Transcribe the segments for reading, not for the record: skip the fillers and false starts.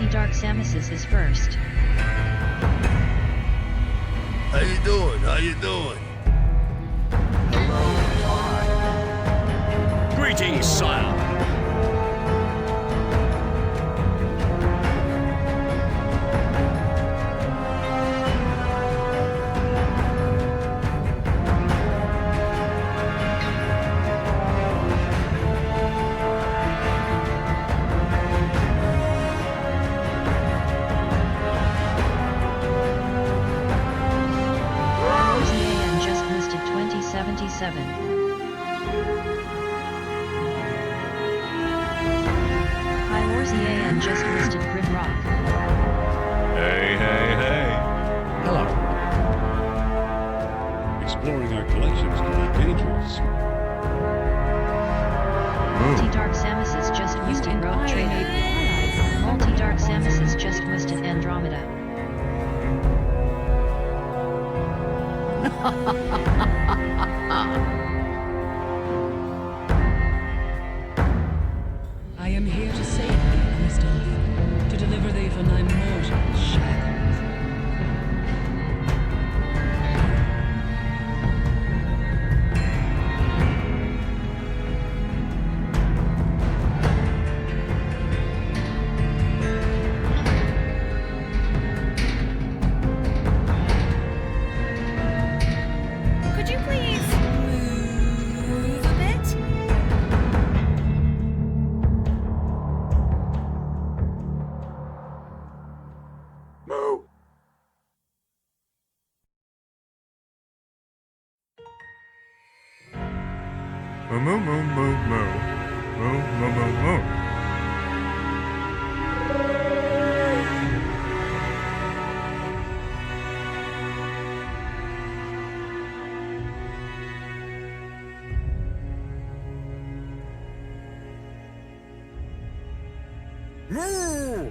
Multi-Dark Samus is first. How you doing? How you doing? Hello, hi. Greetings, sire. Just listed 2077. Hylorzian just listed Grimrock. Hey, hey, hey. Hello. Exploring our collections can be dangerous. Multi-Dark Samus is just listed Rogue Trader. Multi-Dark Samus is just listed Andromeda. I am here to save thee, Kristoff, to deliver thee from thy mortal shackles. Could you please move a bit? Moo. Moo moo moo moo moo. Moo moo moo moo. Moo.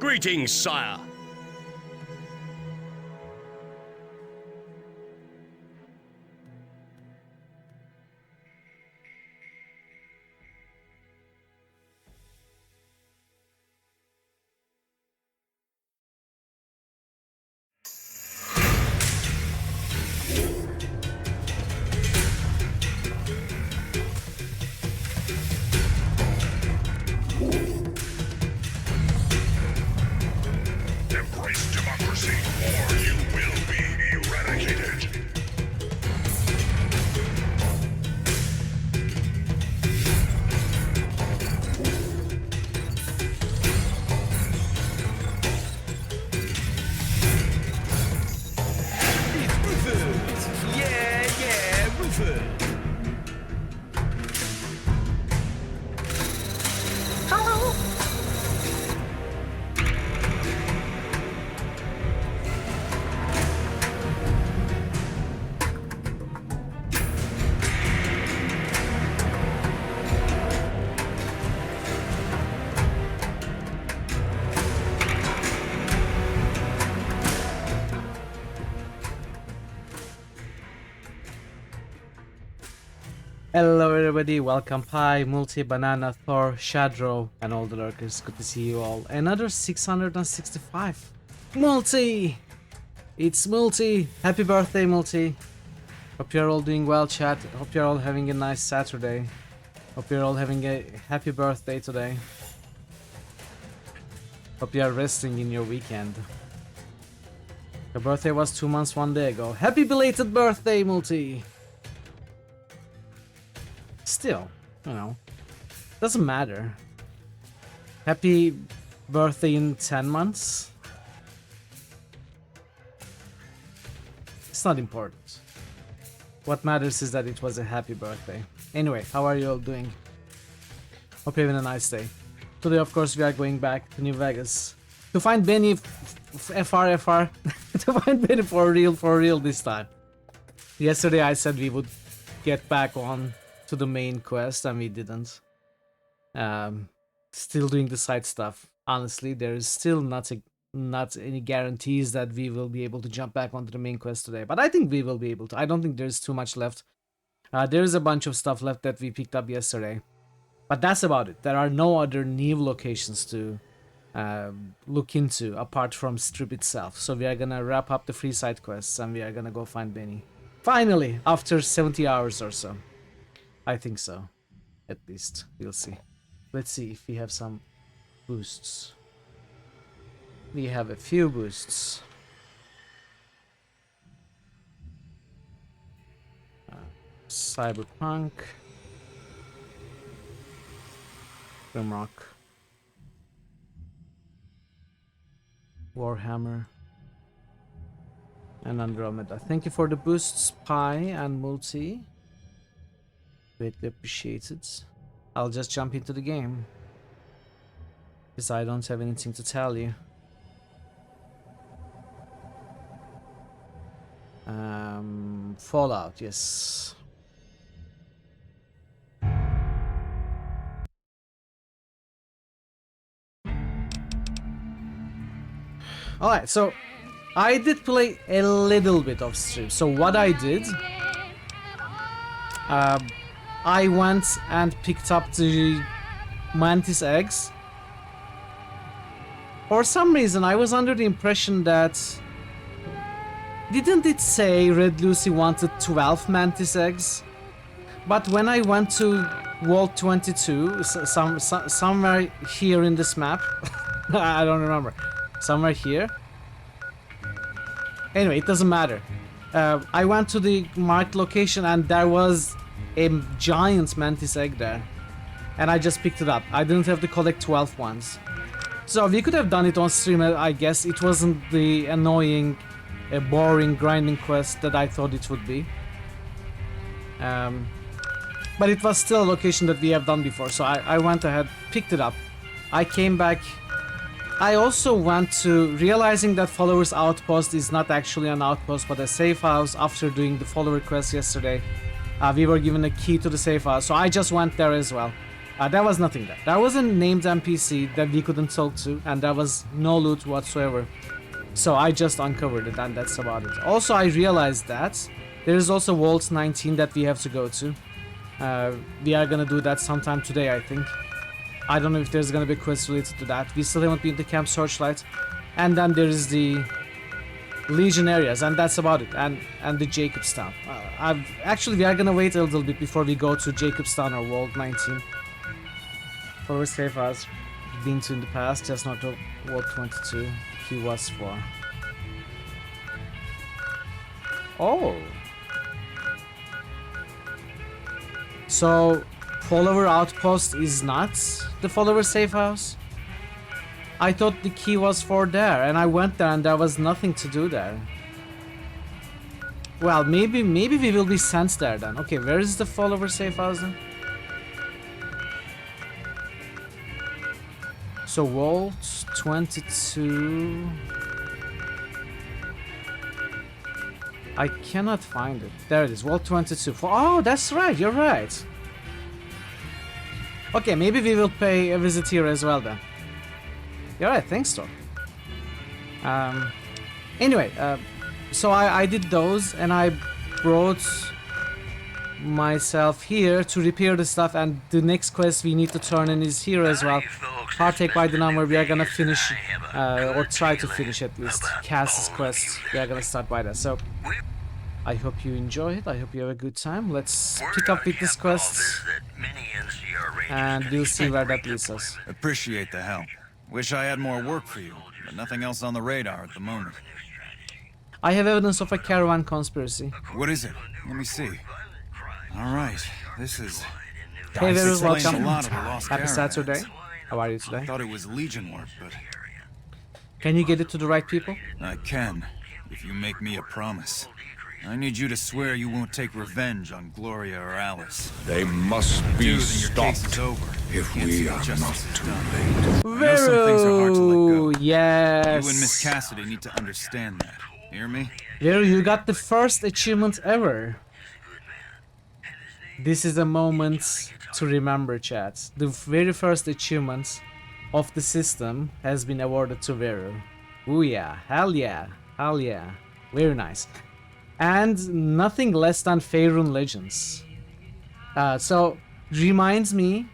Greetings, sire. Embrace democracy, or you will be eradicated. Hello everybody, welcome Pi, Multi, Banana, Thor, Shadro, and all the lurkers. Good to see you all. Another 665. Multi! It's Multi! Happy birthday, Multi! Hope you're all doing well, chat. Hope you're all having a nice Saturday. Hope you're all having a happy birthday today. Hope you are resting in your weekend. Your birthday was 2 months, 1 day ago. Happy belated birthday, Multi! Still, you know, doesn't matter. Happy birthday in 10 months. It's not important. What matters is that it was a happy birthday. Anyway, how are you all doing? Hope you're having a nice day. Today, of course, we are going back to New Vegas to find Benny FR to find Benny for real this time. Yesterday I said we would get back on to the main quest and we didn't. Still doing the side stuff. Honestly, there is still not any guarantees that we will be able to jump back onto the main quest today, but I think we will be able to. I don't think there's too much left. There is a bunch of stuff left that we picked up yesterday, but that's about it. There are no other new locations to look into apart from Strip itself, so we are gonna wrap up the free side quests and we are gonna go find Benny. Finally, after 70 hours or so. I think so. At least. We'll see. Let's see if we have some boosts. We have a few boosts. Cyberpunk. Grimrock. Warhammer. And Andromeda. Thank you for the boosts, Pi and Multi. Greatly appreciated. I'll just jump into the game because I don't have anything to tell you. Fallout, yes. Alright, so I did play a little bit of stream. So what I did, I went and picked up the mantis eggs. For some reason, I was under the impression that... Didn't it say Red Lucy wanted 12 mantis eggs? But when I went to World 22, somewhere here in this map, I don't remember, somewhere here. Anyway, it doesn't matter. I went to the marked location and there was a giant mantis egg there, and I just picked it up. I didn't have to collect 12 ones, so we could have done it on stream. I guess it wasn't the annoying, boring grinding quest that I thought it would be, but it was still a location that we have done before, so I went ahead, picked it up. I came back. I also went to realizing that Followers Outpost is not actually an outpost but a safe house. After doing the follower quest yesterday, we were given a key to the safe house, so I just went there as well. There was nothing there. There was a named NPC that we couldn't talk to, and there was no loot whatsoever. So I just uncovered it, and that's about it. Also, I realized that there is also Vault 19 that we have to go to. We are gonna do that sometime today, I think. I don't know if there's gonna be a quest related to that. We still haven't been to Camp Searchlight. And then there is the Legion areas, and that's about it. And the Jacobstown. Actually, we are gonna wait a little bit before we go to Jacobstown or Vault 19. For safe house been to in the past, just not to Vault 22. He was for. Oh. So, follower outpost is not the follower safe house? I thought the key was for there, and I went there and there was nothing to do there. Well, maybe we will be sent there then. Okay, where is the follower safe house then? So, Vault 22... I cannot find it. There it is, Vault 22. Oh, that's right, you're right. Okay, maybe we will pay a visit here as well then. You're right, thanks, Thor. Anyway, so I did those, and I brought myself here to repair the stuff, and the next quest we need to turn in is here as well. Partake by the number, we are gonna finish, or try to finish at least, Cass's quest. We are gonna start by that, so I hope you enjoy it, I hope you have a good time. Let's pick up with this quest, and we'll see where that leads us. Appreciate the help. Wish I had more work for you, but nothing else on the radar at the moment. I have evidence of a caravan conspiracy. What is it? Let me see. Alright, this is... Hey there, explains welcome. a lot of the lost Happy caravans. Saturday. How are you I today? thought it was Legion work, but Can you get it to the right people? I can, if you make me a promise. I need you to swear you won't take revenge on Gloria or Alice. They must be Do, then your case is stopped over. if Can't we see are what justice not is too done. late. I know some things are hard to let go. Yes. You and Miss Cassidy need to understand that. Hear me? Vero, you got the first achievement ever. This is a moment to remember, chat. The very first achievement of the system has been awarded to Vero. Ooh yeah, hell yeah, hell yeah. Very nice. And nothing less than Faerun Legends. So, reminds me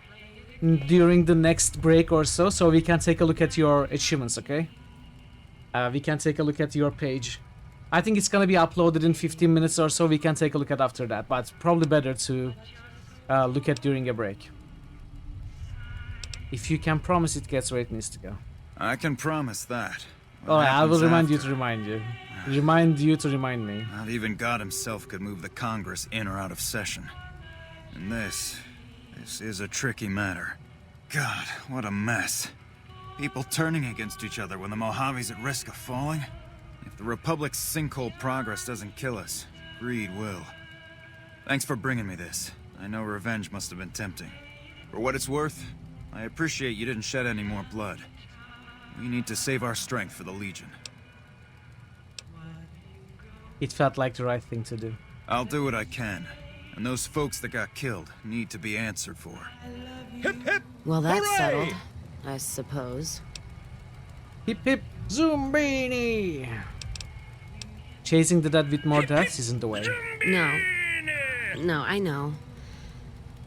during the next break or so we can take a look at your achievements, okay? We can take a look at your page. I think it's gonna be uploaded in 15 minutes or so. We can take a look at after that, but probably better to look at during a break. If you can promise it gets where it needs to go. I can promise that. What Oh, I will happens remind you after? to remind you. Remind you to remind me. Not even God himself could move the Congress in or out of session. And this is a tricky matter. God, what a mess. People turning against each other when the Mojave's at risk of falling. If the Republic's sinkhole progress doesn't kill us, greed will. Thanks for bringing me this. I know revenge must have been tempting. For what it's worth, I appreciate you didn't shed any more blood. We need to save our strength for the Legion. It felt like the right thing to do. I'll do what I can. And those folks that got killed need to be answered for. Hip hip! Well, that's Hooray! settled, I suppose. Hip hip Zumbini! Chasing the dead with more deaths isn't the way. No, I know.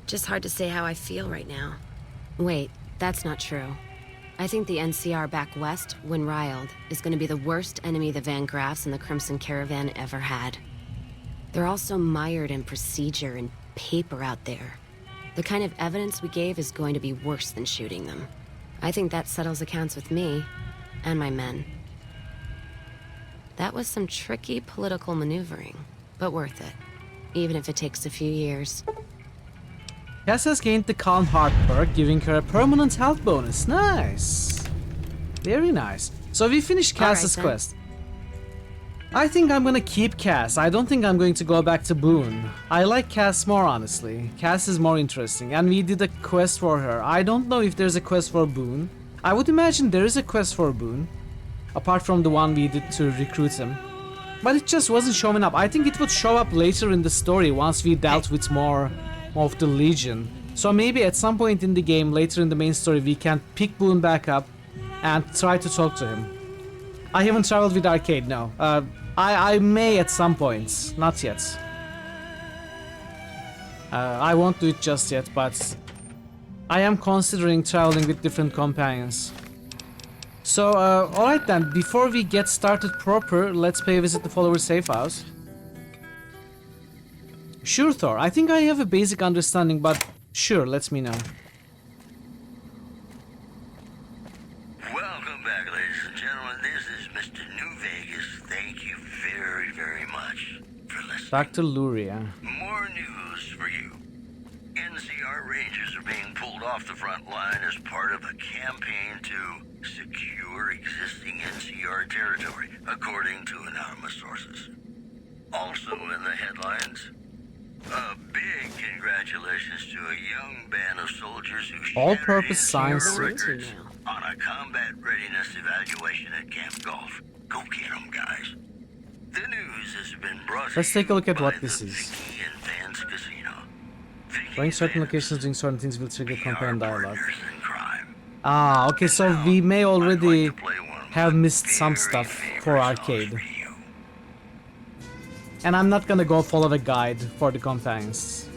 Just hard to say how I feel right now. Wait, that's not true. I think the NCR back west, when riled, is going to be the worst enemy the Van Graffs and the Crimson Caravan ever had. They're all so mired in procedure and paper out there. The kind of evidence we gave is going to be worse than shooting them. I think that settles accounts with me, and my men. That was some tricky political maneuvering, but worth it. Even if it takes a few years. Cass has gained the Calm Heart perk, giving her a permanent health bonus. Nice. Very nice. So we finished Cass's All right, then. quest. I think I'm gonna keep Cass. I don't think I'm going to go back to Boone. I like Cass more, honestly. Cass is more interesting, and we did a quest for her. I don't know if there's a quest for Boone. I would imagine there is a quest for Boone, apart from the one we did to recruit him. But it just wasn't showing up. I think it would show up later in the story once we dealt with more of the Legion So maybe at some point in the game, later in the main story, we can pick Boone back up and try to talk to him. I haven't traveled with Arcade, no. I may at some point, not yet. I won't do it just yet, but I am considering traveling with different companions. So, alright then, before we get started proper, let's pay a visit to Follower's safe house. Sure, Thor, I think I have a basic understanding, but sure, let me know. Welcome back, ladies and gentlemen. This is Mr. New Vegas. Thank you very, very much for listening. Dr. Luria. More news for you. NCR Rangers are being pulled off the front line as part of a campaign to secure existing NCR territory, according to anonymous sources. Also in the headlines, a big congratulations to a young band of soldiers who All-purpose shattered science NCR suit. records on a combat readiness evaluation at Camp Golf. Go get them, guys. The news has been brought Let's to take a you look at by what the this is. Vicky and Vance Casino. Vicky Going and certain Vance, locations, doing certain things will trigger we companion are dialogue. partners in crime. Ah, okay, so Now, we may I'd like already to play one of have my missed some very stuff favorite for songs Arcade. for you. And I'm not gonna go follow the guide for the companions.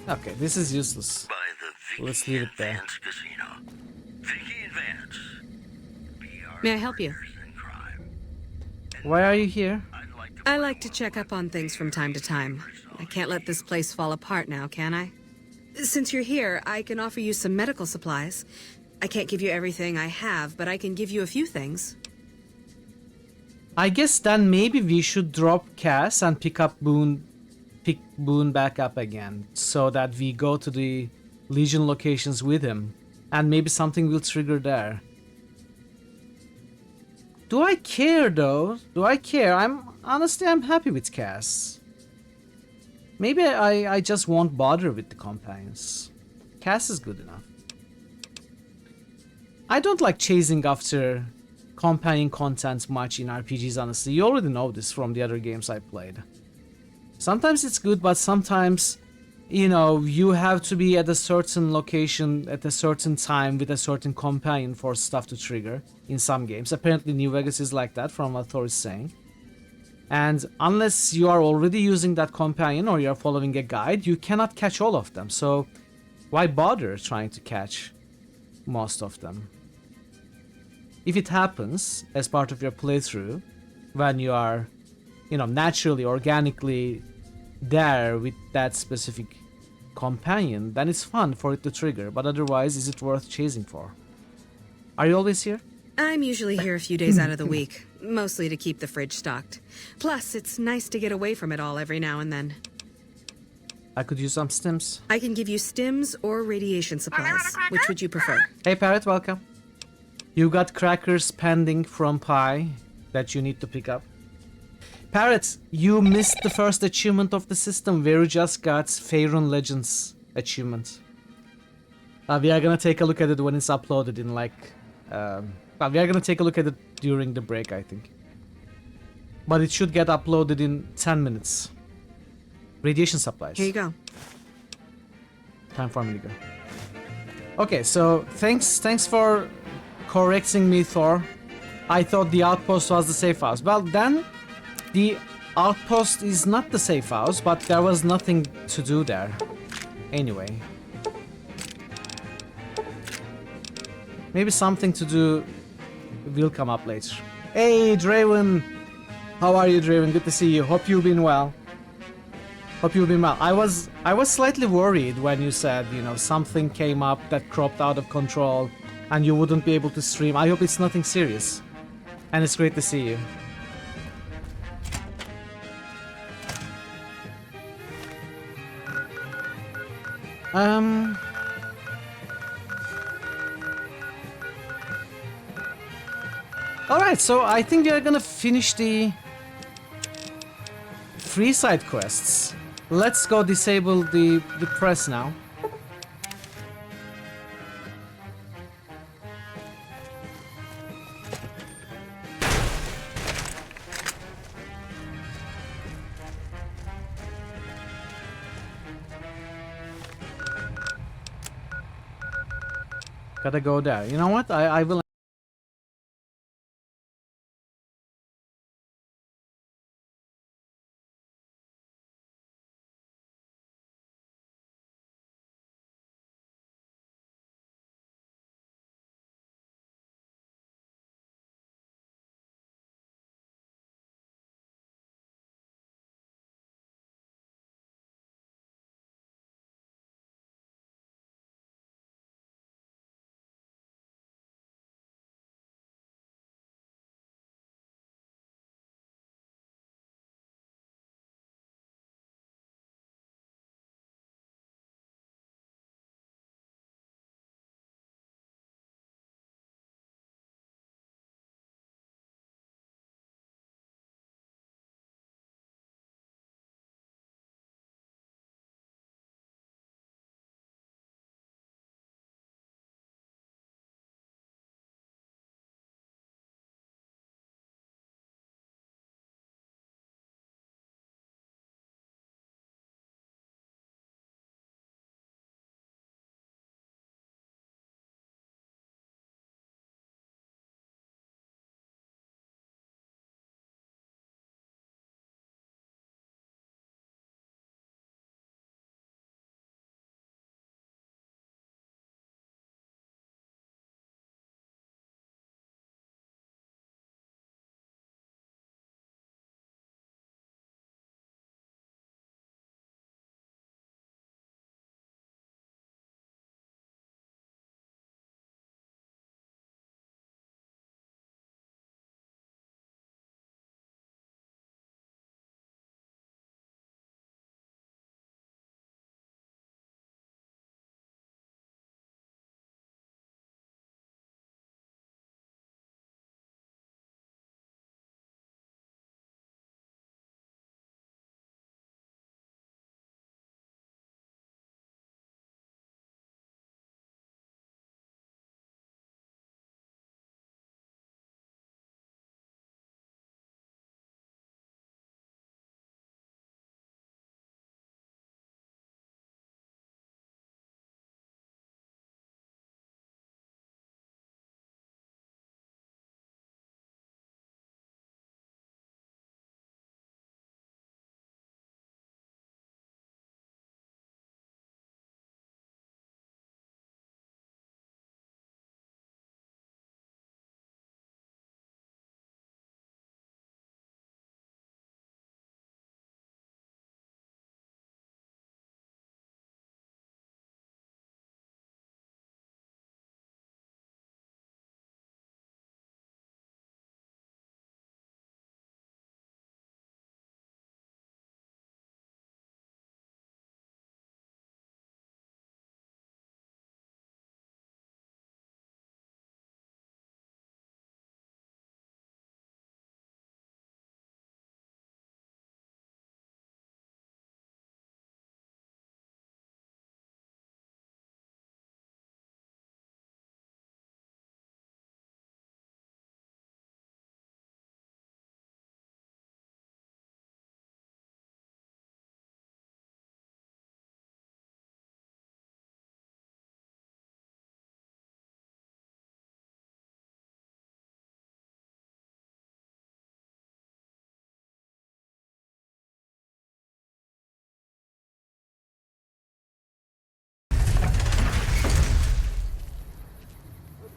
Okay, this is useless. By the Vicky Let's leave it and there. Vance Casino. Vicky and Vance. We are May I help you? partners in crime. Why are you here? I like to check up on things from time to time. I can't let this place fall apart now, can I? Since you're here, I can offer you some medical supplies. I can't give you everything I have, but I can give you a few things. I guess then maybe we should drop Cass and pick Boone back up again, so that we go to the Legion locations with him, and maybe something will trigger there. Do I care though? Do I care? Honestly, I'm happy with Cass. Maybe I just won't bother with the companions. Cass is good enough. I don't like chasing after companion content much in RPGs, honestly. You already know this from the other games I played. Sometimes it's good, but sometimes, you know, you have to be at a certain location at a certain time with a certain companion for stuff to trigger in some games. Apparently New Vegas is like that, from what Thor is saying. And unless you are already using that companion or you are following a guide, you cannot catch all of them. So why bother trying to catch most of them? If it happens as part of your playthrough, when you are, you know, naturally, organically there with that specific companion, then it's fun for it to trigger. But otherwise, is it worth chasing for? Are you always here? I'm usually here a few days out of the week, mostly to keep the fridge stocked. Plus, it's nice to get away from it all every now and then. I could use some stims. I can give you stims or radiation supplies. Which would you prefer? Hey Parrot, welcome. You got crackers pending from Pi that you need to pick up. Parrot, you missed the first achievement of the system where you just got Faerun Legends achievement. We are gonna take a look at it when it's uploaded in like... well, we are gonna take a look at it during the break, I think. But it should get uploaded in 10 minutes. Radiation supplies. Here you go. Time for me to go. Okay, so thanks for correcting me, Thor. I thought the outpost was the safe house. Well, then the outpost is not the safe house, but there was nothing to do there. Anyway. Maybe something to do will come up later. Hey, Draven! How are you, Draven? Good to see you. Hope you've been well. Hope you've been well. I was slightly worried when you said, you know, something came up that cropped out of control and you wouldn't be able to stream. I hope it's nothing serious. And it's great to see you. Alright, so I think we are gonna finish the free side quests. Let's go disable the press now. Gotta go there. You know what? I will.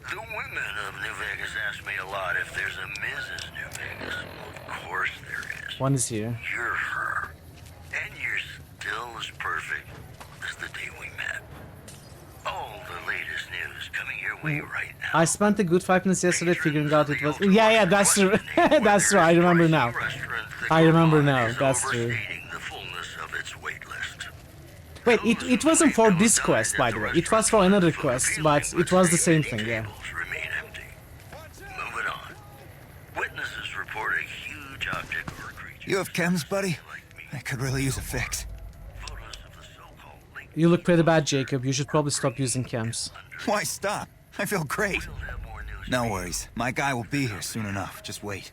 The women of New Vegas ask me a lot if there's a Mrs. New Vegas. Well, of course there is. One is here. You're her. And you're still as perfect as the day we met. All the latest news coming your way right now. I spent a good 5 minutes yesterday figuring out it was. Yeah, that's true. That's true. I remember now. I remember now. That's true. The fullness of its wait list. Wait, it wasn't for this quest, by the way. It was for another quest, but it was the same thing, yeah. Remain empty. Moving on. Witnesses report a huge object or creature. You have chems, buddy? I could really use a fix. Photos of the so-called link. You look pretty bad, Jacob. You should probably stop using chems. Why stop? I feel great. We'll have more news. No worries. My guy will be here soon enough. Just wait.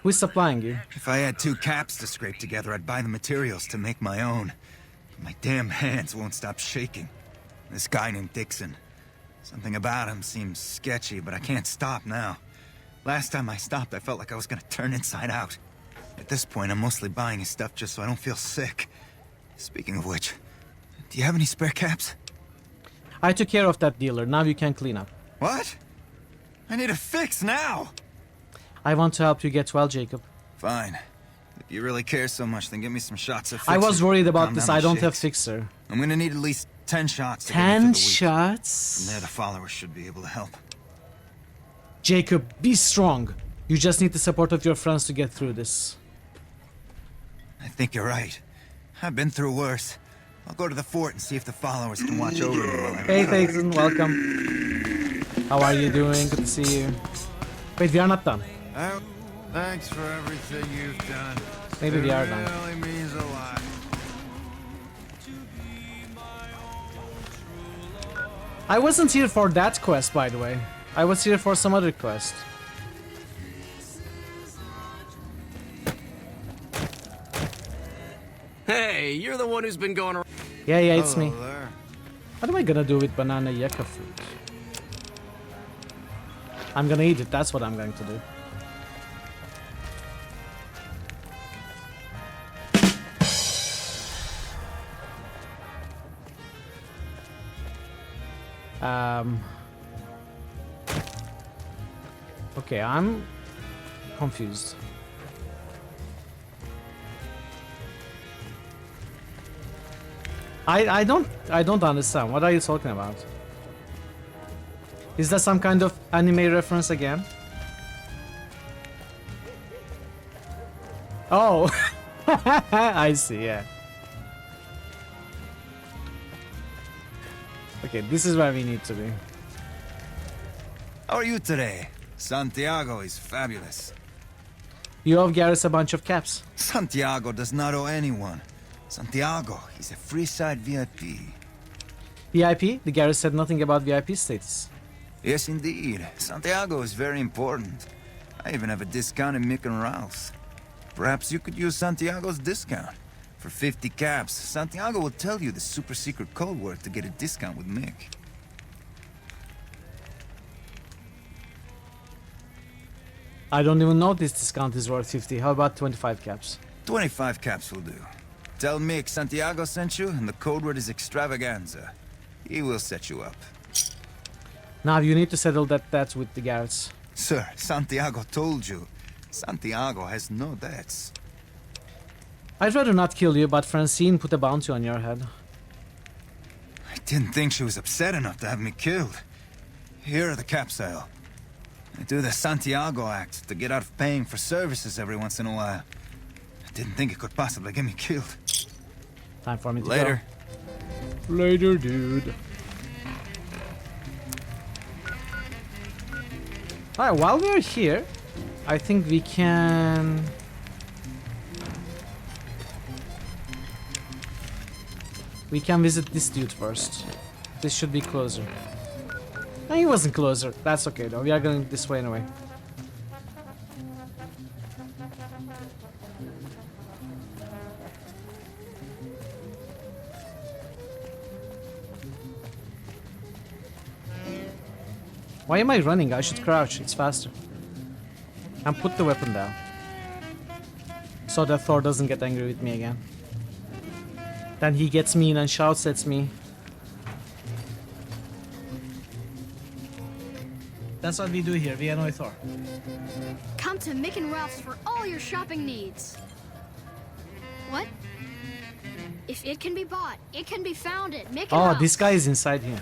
Who's supplying you? If I had 2 caps to scrape together, I'd buy the materials to make my own. My damn hands won't stop shaking. This guy named Dixon. Something about him seems sketchy, but I can't stop now. Last time I stopped, I felt like I was gonna turn inside out. At this point, I'm mostly buying his stuff just so I don't feel sick. Speaking of which, do you have any spare caps? I took care of that dealer. Now you can clean up. What? I need a fix now! I want to help you get well, Jacob. Fine. If you really care so much, then give me some shots of fixer. I was worried about Calm this. down I my don't have shakes. fixer. I'm gonna need at least 10 shots to get me 10 through the week. shots? From there, the followers should be able to help. Jacob, be strong. You just need the support of your friends to get through this. I think you're right. I've been through worse. I'll go to the fort and see if the followers can watch over me while I Hey, recover. Thaxton, welcome. How are you doing? Good to see you. Wait, we are not done. Thanks for everything you've done. Maybe we are done. really means a lot. I wasn't here for that quest, by the way. I was here for some other quest. Hey, you're the one who's been going around. Yeah, it's me. There. What am I gonna do with banana yucca fruit? I'm gonna eat it, that's what I'm going to do. Okay, I'm confused. I don't understand. What are you talking about? Is that some kind of anime reference again? Oh, I see. Yeah. Okay, this is where we need to be. How are you today? Santiago is fabulous. You owe Garrus a bunch of caps. Santiago does not owe anyone. Santiago is a Freeside VIP. VIP? The Garrus said nothing about VIP status. Yes, indeed. Santiago is very important. I even have a discount in Mick and Ralph's. Perhaps you could use Santiago's discount. For 50 caps, Santiago will tell you the super secret code word to get a discount with Mick. I don't even know this discount is worth 50. How about 25 caps? 25 caps will do. Tell Mick Santiago sent you, and the code word is extravaganza. He will set you up. Now you need to settle that with the Garrets. Sir, Santiago told you. Santiago has no debts. I'd rather not kill you, but Francine put a bounty on your head. I didn't think she was upset enough to have me killed. Here are the caps, Al. I do the Santiago Act to get out of paying for services every once in a while. I didn't think it could possibly get me killed. Time for me to Later. go. Later, dude. Alright, while we're here, I think we can... We can visit this dude first. This should be closer. No, he wasn't closer. That's okay though. We are going this way anyway. Why am I running? I should crouch. It's faster. And put the weapon down. So that Thor doesn't get angry with me again. Then he gets mean and shouts at me. That's what we do here. We annoy Thor. Come to Mick and Ralph's for all your shopping needs. What? If it can be bought, it can be found at Mick and Oh, Ralph's. this guy is inside here.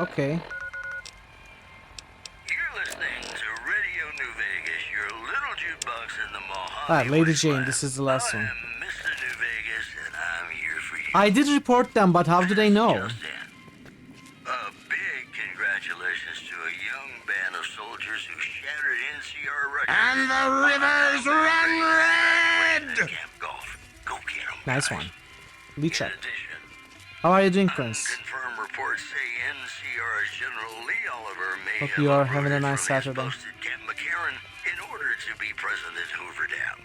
Okay. You're listening to Radio New Vegas, your little jukebox in the Mojave. Ah, Lady Wasteland. Jane, this is the last I one. am Mr. New Vegas, and I'm here for you. I did report them, but how do they know? Just in. A big congratulations to a young band of soldiers who shattered NCR records. And the rivers run red! Camp Golf. Go get 'em, Nice guys. one. Lee In check. addition, How are you doing, Prince? unconfirmed reports say NCR's General Lee Oliver may Hope have you are having a uprooted nice from his Saturday. post at Camp McCarran in order to be present at Hoover Dam.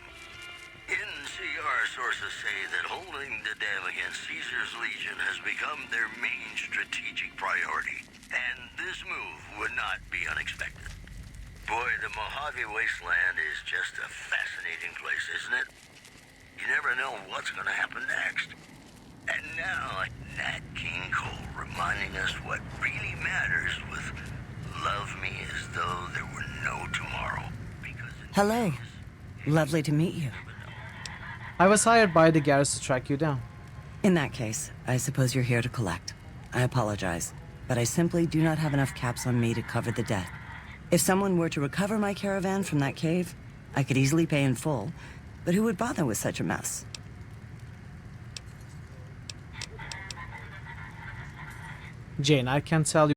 NCR sources say that holding the dam against Caesar's Legion has become their main strategic priority, and this move would not be unexpected. Boy, the Mojave Wasteland is just a fascinating place, isn't it? You never know what's going to happen next. And now, Nat King Cole reminding us what really matters with Love Me As Though There Were No Tomorrow. Hello. Lovely to meet you. I was hired by the Garrus to track you down. In that case, I suppose you're here to collect. I apologize, but I simply do not have enough caps on me to cover the debt. If someone were to recover my caravan from that cave, I could easily pay in full, but who would bother with such a mess? Jane, I can tell you.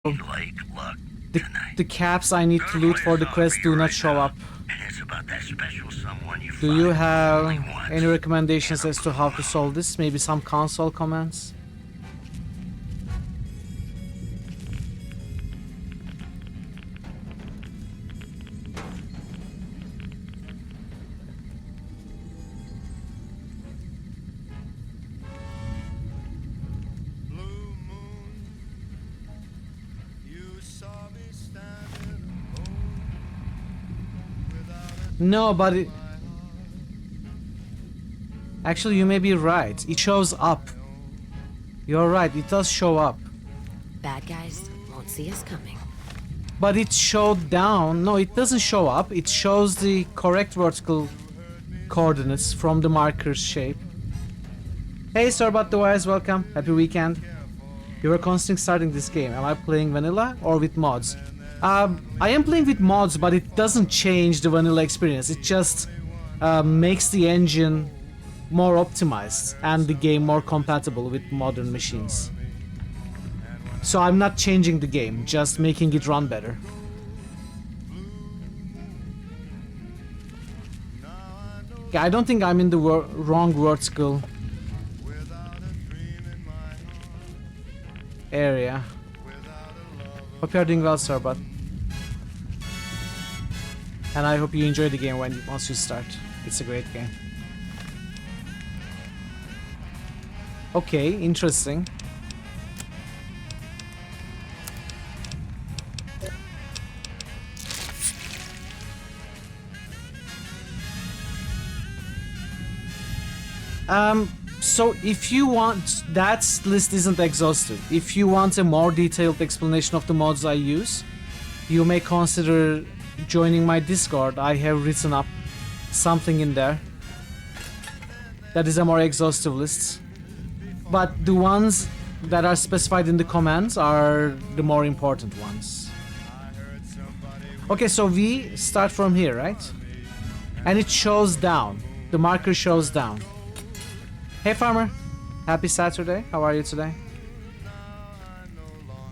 Like luck tonight. The caps I need to loot for the quest do not show up. And it's about that special someone you Do you find have only once. any recommendations as to how to solve this? Maybe some console comments? No, but it... Actually, you may be right. It shows up. You're right, it does show up. Bad guys won't see us coming. But it showed down. No, it doesn't show up. It shows the correct vertical coordinates from the marker's shape. Hey, Sorbat Wise, welcome. Happy weekend. You were considering starting this game. Am I playing vanilla or with mods? I am playing with mods, but it doesn't change the vanilla experience. It just makes the engine more optimized and the game more compatible with modern machines. So I'm not changing the game, just making it run better. Yeah, I don't think I'm in the wrong vertical area. Hope you're doing well, sir, but... And I hope you enjoy the game once you start. It's a great game. Okay, interesting. So if you want, that list isn't exhaustive. If you want a more detailed explanation of the mods I use, you may consider joining my Discord. I have written up something in there that is a more exhaustive list. But the ones that are specified in the commands are the more important ones. Okay, so we start from here, right? And it shows down. The marker shows down. Hey farmer, happy Saturday. How are you today?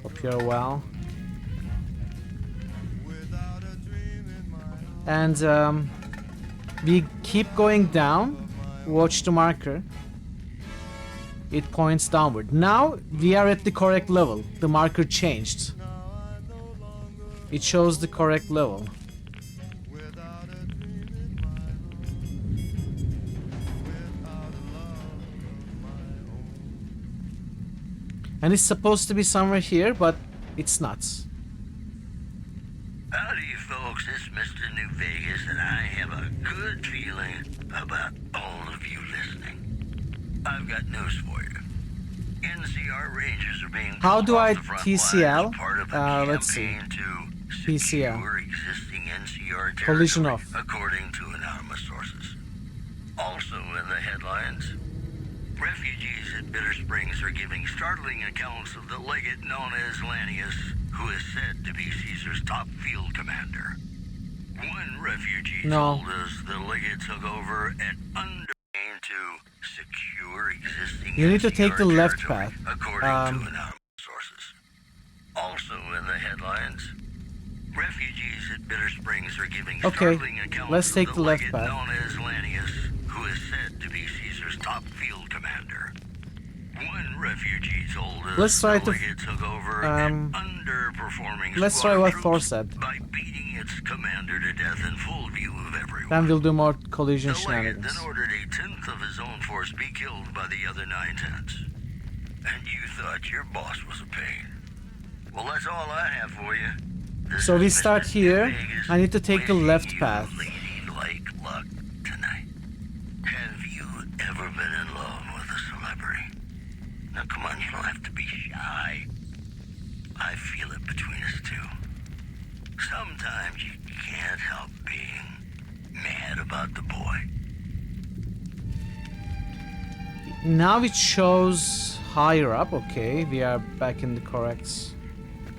Hope you're well. And we keep going down. Watch the marker. It points downward. Now we are at the correct level. The marker changed. It shows the correct level. And it's supposed to be somewhere here, but it's not. Howdy, folks. It's Mr. New Vegas, and I have a good feeling about all of you listening. I've got news for you. NCR Rangers are being How do I pulled off the front TCL? line as part of a Let's see. campaign to TCL. secure existing NCR Collision territory, off. according to anonymous sources. Also in the headlines, refugees at Bitter Springs are giving startling accounts of the legate known as Lanius, who is said to be Caesar's top field commander. One refugee told us the legate took over and under to secure existing You need to take the NCR left territory, path. according to anonymous sources. Also in the headlines, refugees at Bitter Springs are giving startling accounts let's take of the left legate path. known as Lanius, who is said to be Caesar's top field commander. One refugee told us Let's try the to legate took over an underperforming let's try squad what of Thor troops said. by beating its commander to death in full view of everyone. Then we'll do more collision The legate then shenanigans. ordered a tenth of his own force be killed by the other 9/10. And you thought your boss was a pain. Well, that's all I have for you. This So we is start Mr. here. Vegas I need to take the wishing left you path. ladylike luck tonight. Have you ever been in love with a celebrity? Now, come on, you don't have to be shy. I feel it between us two. Sometimes you can't help being mad about the boy. Now it shows higher up. Okay, we are back in the correct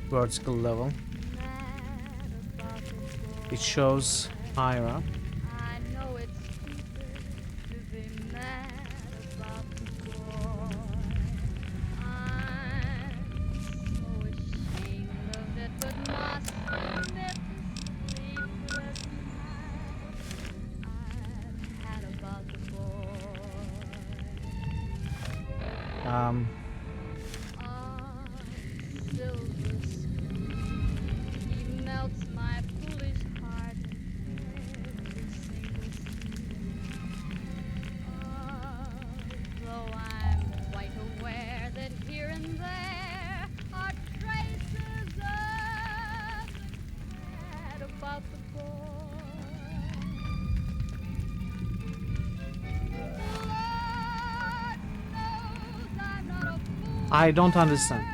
vertical level. It shows higher up. I know it's stupid to be mad about the boy. I'm so ashamed of it, but must admit the sleepless nights I've had about the boy. Silver screen, he melts my foolish heart in every single scene. Though I'm quite aware that here and there are traces of regret about the boy. I don't understand.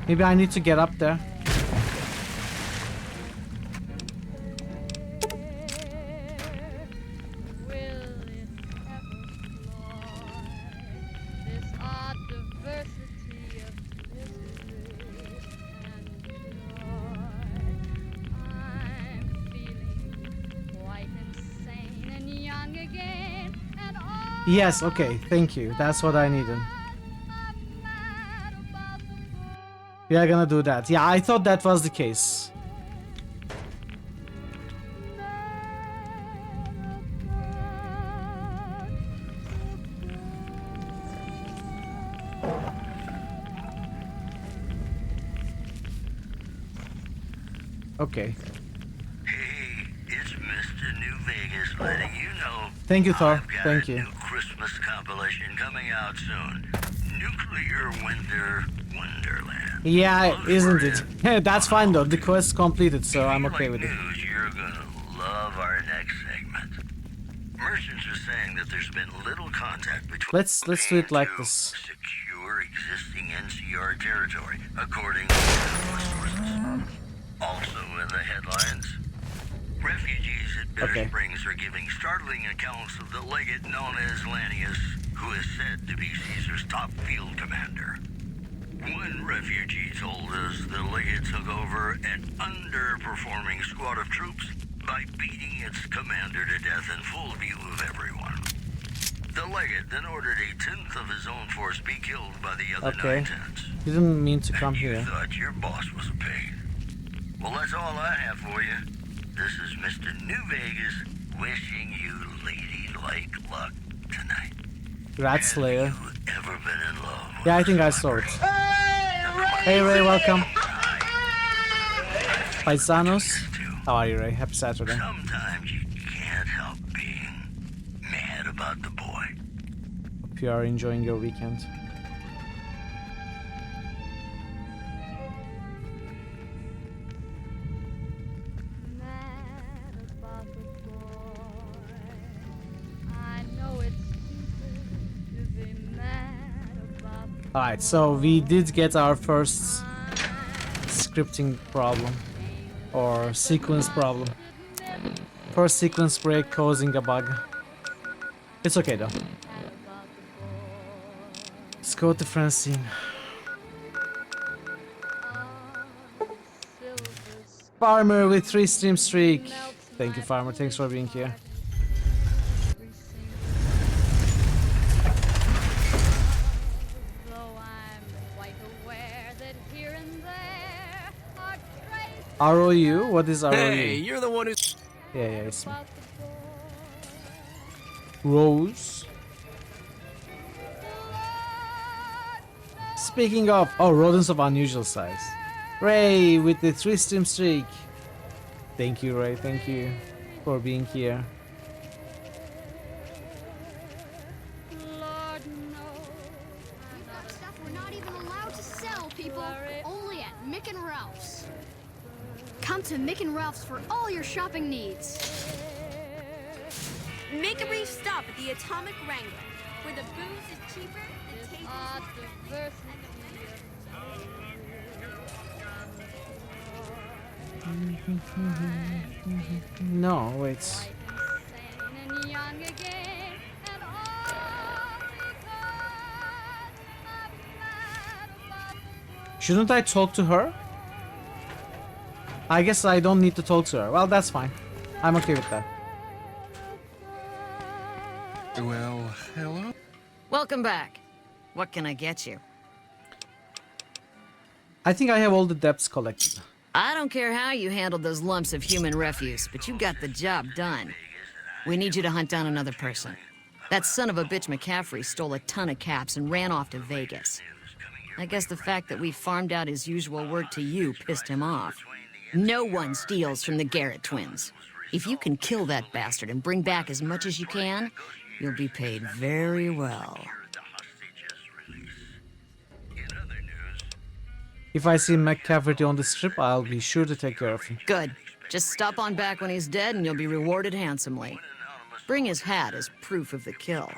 Maybe I need to get up there. Yes, okay, thank you. That's what I needed. We are gonna do that. Yeah, I thought that was the case. Okay. Hey, it's Mr. New Vegas letting you know. Thank you, Thor. I've got Thank a you. new Christmas compilation coming out soon. Nuclear Winter Wonderland. Yeah, isn't it? That's fine though. The quest completed, so I'm okay with it. News, you're gonna love our next segment. Merchants are saying that there's been little contact between. Let's do it like this. Secure existing NCR territory, according to sources. Also in the headlines, refugees at Bitter Springs are giving startling accounts of the legate known as Lanius, who is said to be Caesar's top field commander. One refugee told us the legate took over an underperforming squad of troops by beating its commander to death in full view of everyone. The legate then ordered a tenth of his own force be killed by the other 9/10. Didn't mean to come You here. thought your boss was a pain. Well, that's all I have for you. This is Mr. New Vegas wishing you ladylike luck tonight. Rat Slayer. Ever been in love? Yeah, I think I saw it. Hey Ray, welcome. Paisanos. How are you, Ray? Happy Saturday. Sometimes you can't help being mad about the boy. Hope you are enjoying your weekend. Alright, so we did get our first scripting problem or sequence problem. First sequence break causing a bug. It's okay though. Let's go to Francine. Farmer with 3 stream streak. Thank you, Farmer. Thanks for being here. ROU? What is ROU? Hey, you're the one who's... Yeah, it's me. Rose. Speaking of... Oh, rodents of unusual size. Ray with the 3 stream streak. Thank you, Ray. Thank you for being here. We've got stuff we're not even allowed to sell, people. Only at Mick and Ralph's. Come to Mick and Ralph's for all your shopping needs. Make a brief stop at the Atomic Wrangler, where the booze is cheaper, the tables No, wait. Shouldn't I talk to her? I guess I don't need to talk to her. Well, that's fine. I'm okay with that. Well, hello? Welcome back. What can I get you? I think I have all the debts collected. I don't care how you handled those lumps of human refuse, but you got the job done. We need you to hunt down another person. That son of a bitch McCaffrey stole a ton of caps and ran off to Vegas. I guess the fact that we farmed out his usual work to you pissed him off. No one steals from the Garrett twins. If you can kill that bastard and bring back as much as you can, you'll be paid very well. If I see McCafferty on the strip, I'll be sure to take care of him. Good. Just stop on back when he's dead and you'll be rewarded handsomely. Bring his hat as proof of the kill.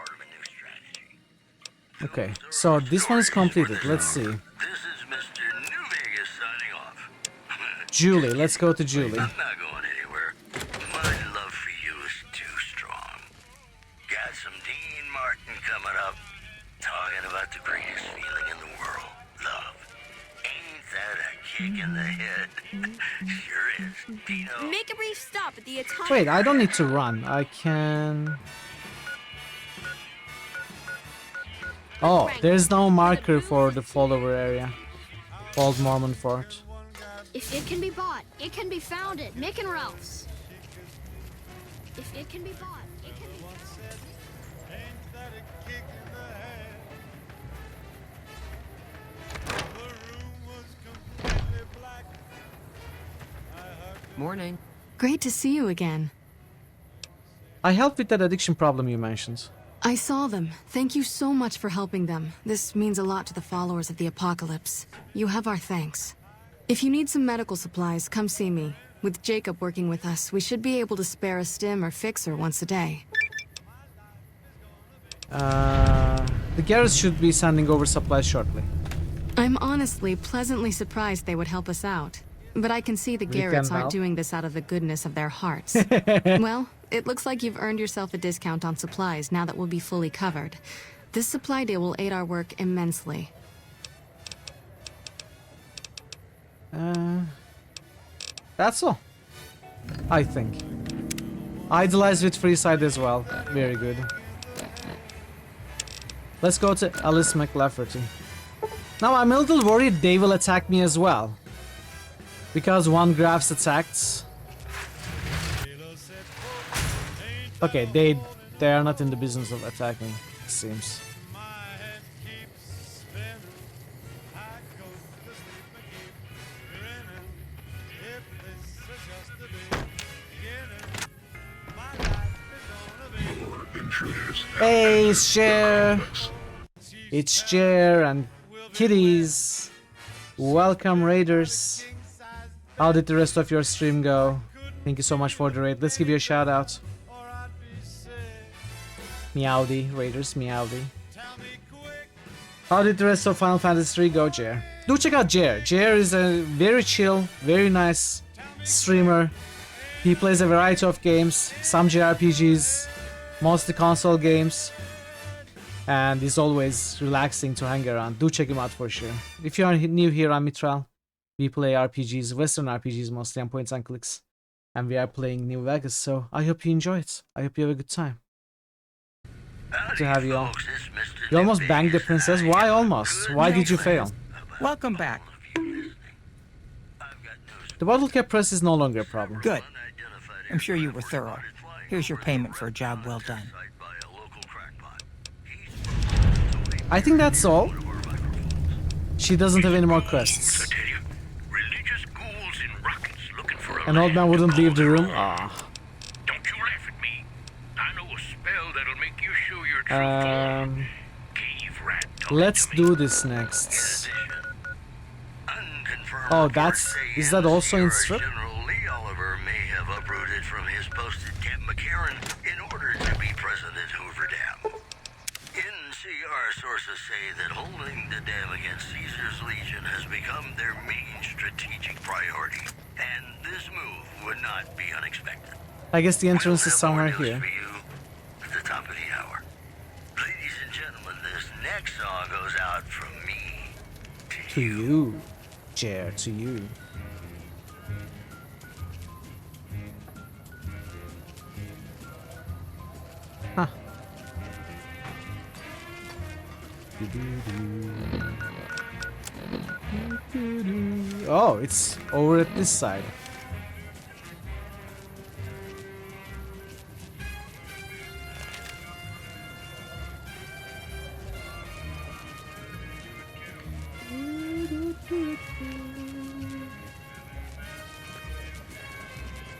Okay, so this one is completed. Let's see. This is Mr. New Vegas signing off. Julie, let's go to Julie. I'm not going anywhere. My love for you is too strong. Got some Dean Martin coming up, talking about the greatest feeling in the world, love. Ain't that a kick in the head? Sure is. Dino. Make a brief stop at the atomic. Wait, I don't need to run. I can... Oh, there's no marker for the follower area. Old Mormon Fort. If it can be bought, it can be found at Mick and Ralph's. If it can be bought, it can be Morning. Great to see you again. I helped with that addiction problem you mentioned. I saw them. Thank you so much for helping them. This means a lot to the followers of the Apocalypse. You have our thanks. If you need some medical supplies, come see me. With Jacob working with us, we should be able to spare a stim or fixer once a day. The Garrets should be sending over supplies shortly. I'm honestly pleasantly surprised they would help us out. But I can see the Garrets aren't doing this out of the goodness of their hearts. Well, it looks like you've earned yourself a discount on supplies now that we'll be fully covered. This supply deal will aid our work immensely. That's all. I think. Idolize with Freeside as well. Very good. Let's go to Alice McLafferty. Now I'm a little worried they will attack me as well. Because one Graf's attacked. Okay, they are not in the business of attacking, it seems. Hey, it's Jer! It's Jer and Kitties! Welcome, Raiders! How did the rest of your stream go? Thank you so much for the raid. Let's give you a shout out. Meowdy, Raiders, Meowdy. How did the rest of Final Fantasy 3 go, Jer? Do check out Jer. Jer is a very chill, very nice streamer. He plays a variety of games, some JRPGs, mostly console games. And he's always relaxing to hang around. Do check him out for sure. If you are new here, I'm Mitral. We play RPGs, Western RPGs mostly, on points and clicks. And we are playing New Vegas, so I hope you enjoy it. I hope you have a good time. Good to have you all. You almost banged the princess? Why almost? Why did you fail? Welcome back. The bottle cap press is no longer a problem. Good. I'm sure you were thorough. Here's your payment for a job well done. I think that's all. She doesn't have any more quests. An old man wouldn't leave the room? Ah. Don't you laugh at me. I know a spell that'll make you show your true form. Cave rat. Let's do this next. Oh, that's... Is that also in strip? General Lee Oliver may have uprooted from his post at Camp McCarran in order to be present at Hoover Dam. NCR sources say that holding the dam against Caesar's Legion has become their main strategic priority. And this move would not be unexpected. I guess the entrance is somewhere here. At the top of the hour. Ladies and gentlemen, this next song goes out from me to you. Jer, to you. Huh. Oh, it's over at this side.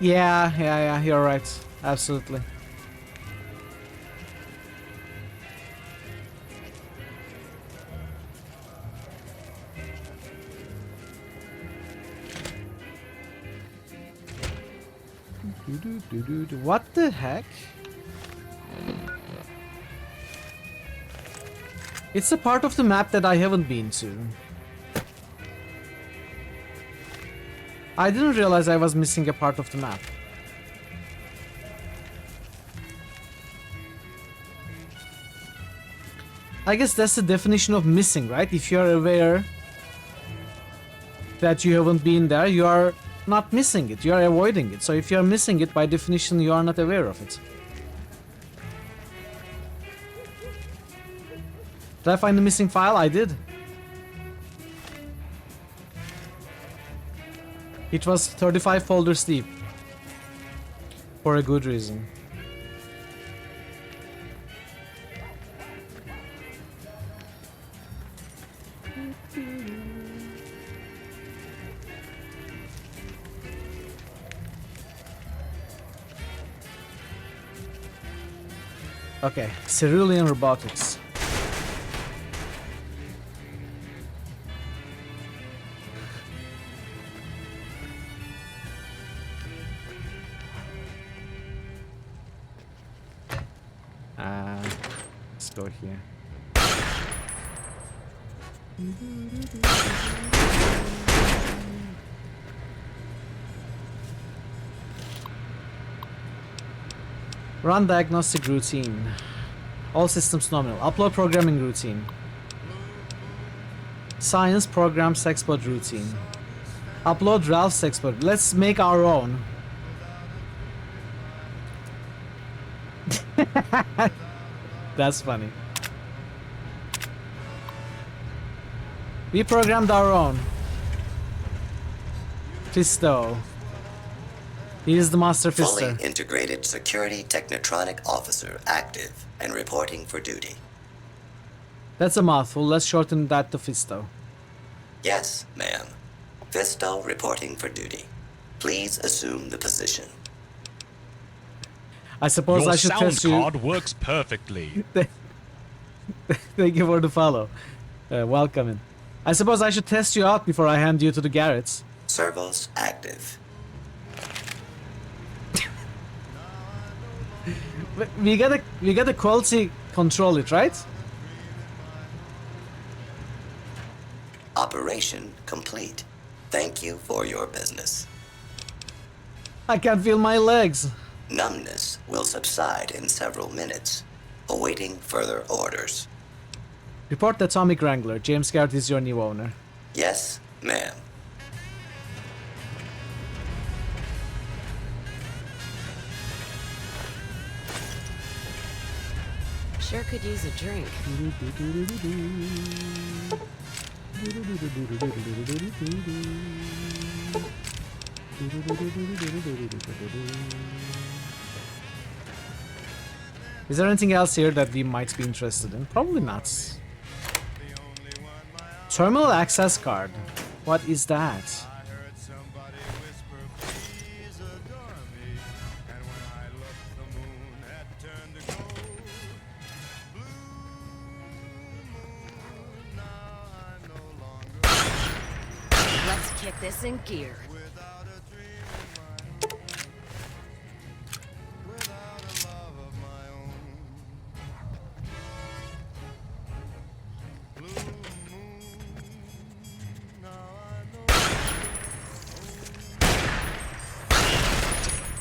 Yeah, you're right. Absolutely. What the heck? It's a part of the map that I haven't been to. I didn't realize I was missing a part of the map. I guess that's the definition of missing, right? If you're aware that you haven't been there, you are not missing it, you are avoiding it. So if you're missing it, by definition, you are not aware of it. Did I find the missing file? I did. It was 35 folders deep. For a good reason. Okay, cerulean robotics. Let's go here. Run diagnostic routine. All systems nominal. Upload programming routine. Science program sexbot routine. Upload Ralph sexbot. Let's make our own. That's funny. We programmed our own. Fisto. He is the master fister. Fully integrated security technotronic officer active and reporting for duty. That's a mouthful. Let's shorten that to Fisto. Yes, ma'am. Fisto reporting for duty. Please assume the position. I suppose I should test you. Your sound card works perfectly. Thank you for the follow. Welcome in. I suppose I should test you out before I hand you to the Garretts. Servos active. We gotta quality control it, right? Operation complete. Thank you for your business. I can't feel my legs. Numbness will subside in several minutes. Awaiting further orders. Report Atomic Wrangler. James Garrett is your new owner. Yes, ma'am. Sure could use a drink. Is there anything else here that we might be interested in? Probably not. Terminal access card. What is that? Let's kick this in gear.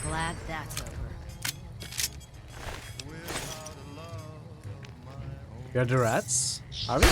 Glad that's over. You're the rats? Are we?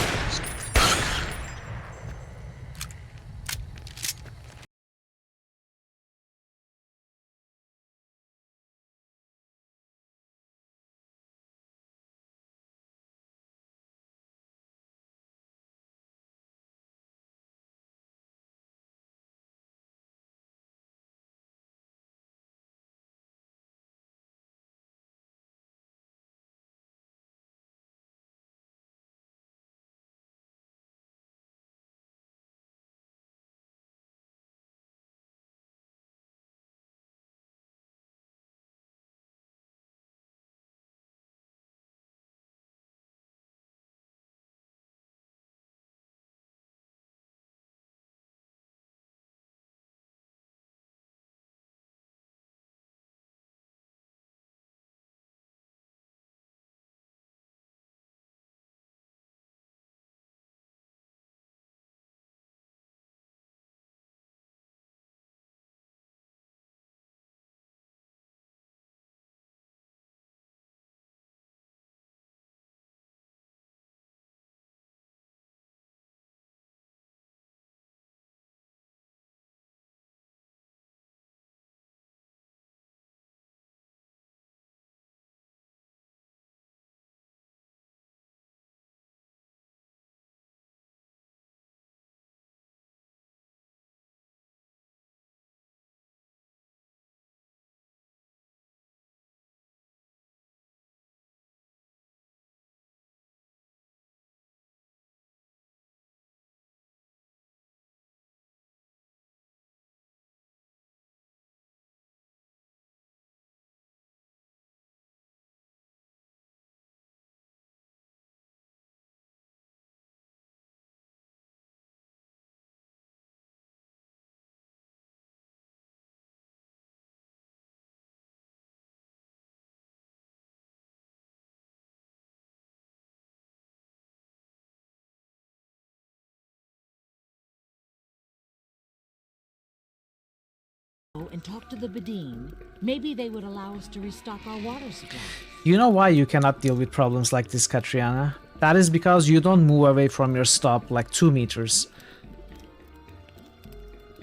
go and talk to the Badine. Maybe they would allow us to restock our water supply. You know why you cannot deal with problems like this, Katriana? That is because you don't move away from your stop like 2 meters.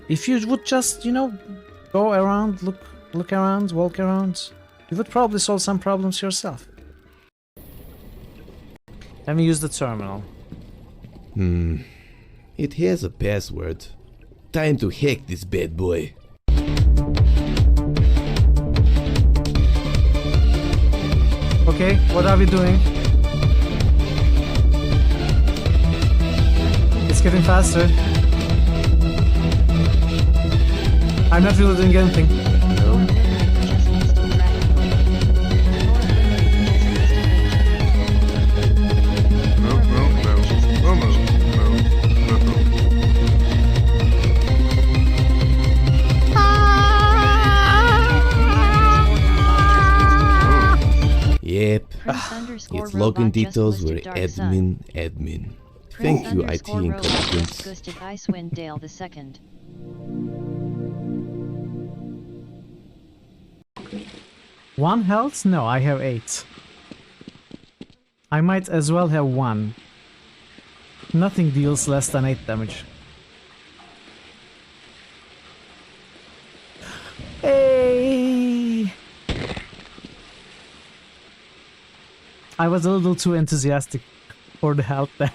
If you would just, you know, go around, look around, walk around, you would probably solve some problems yourself. Let me use the terminal. It has a password. Time to hack this bad boy. Okay, what are we doing? It's getting faster. I'm not really doing anything. Yep. Its login details were admin. Thank you, IT incompetence. Boosted Icewind Dale II. One health? No, I have 8. I might as well have 1. Nothing deals less than 8 damage. Hey! I was a little too enthusiastic for the health there.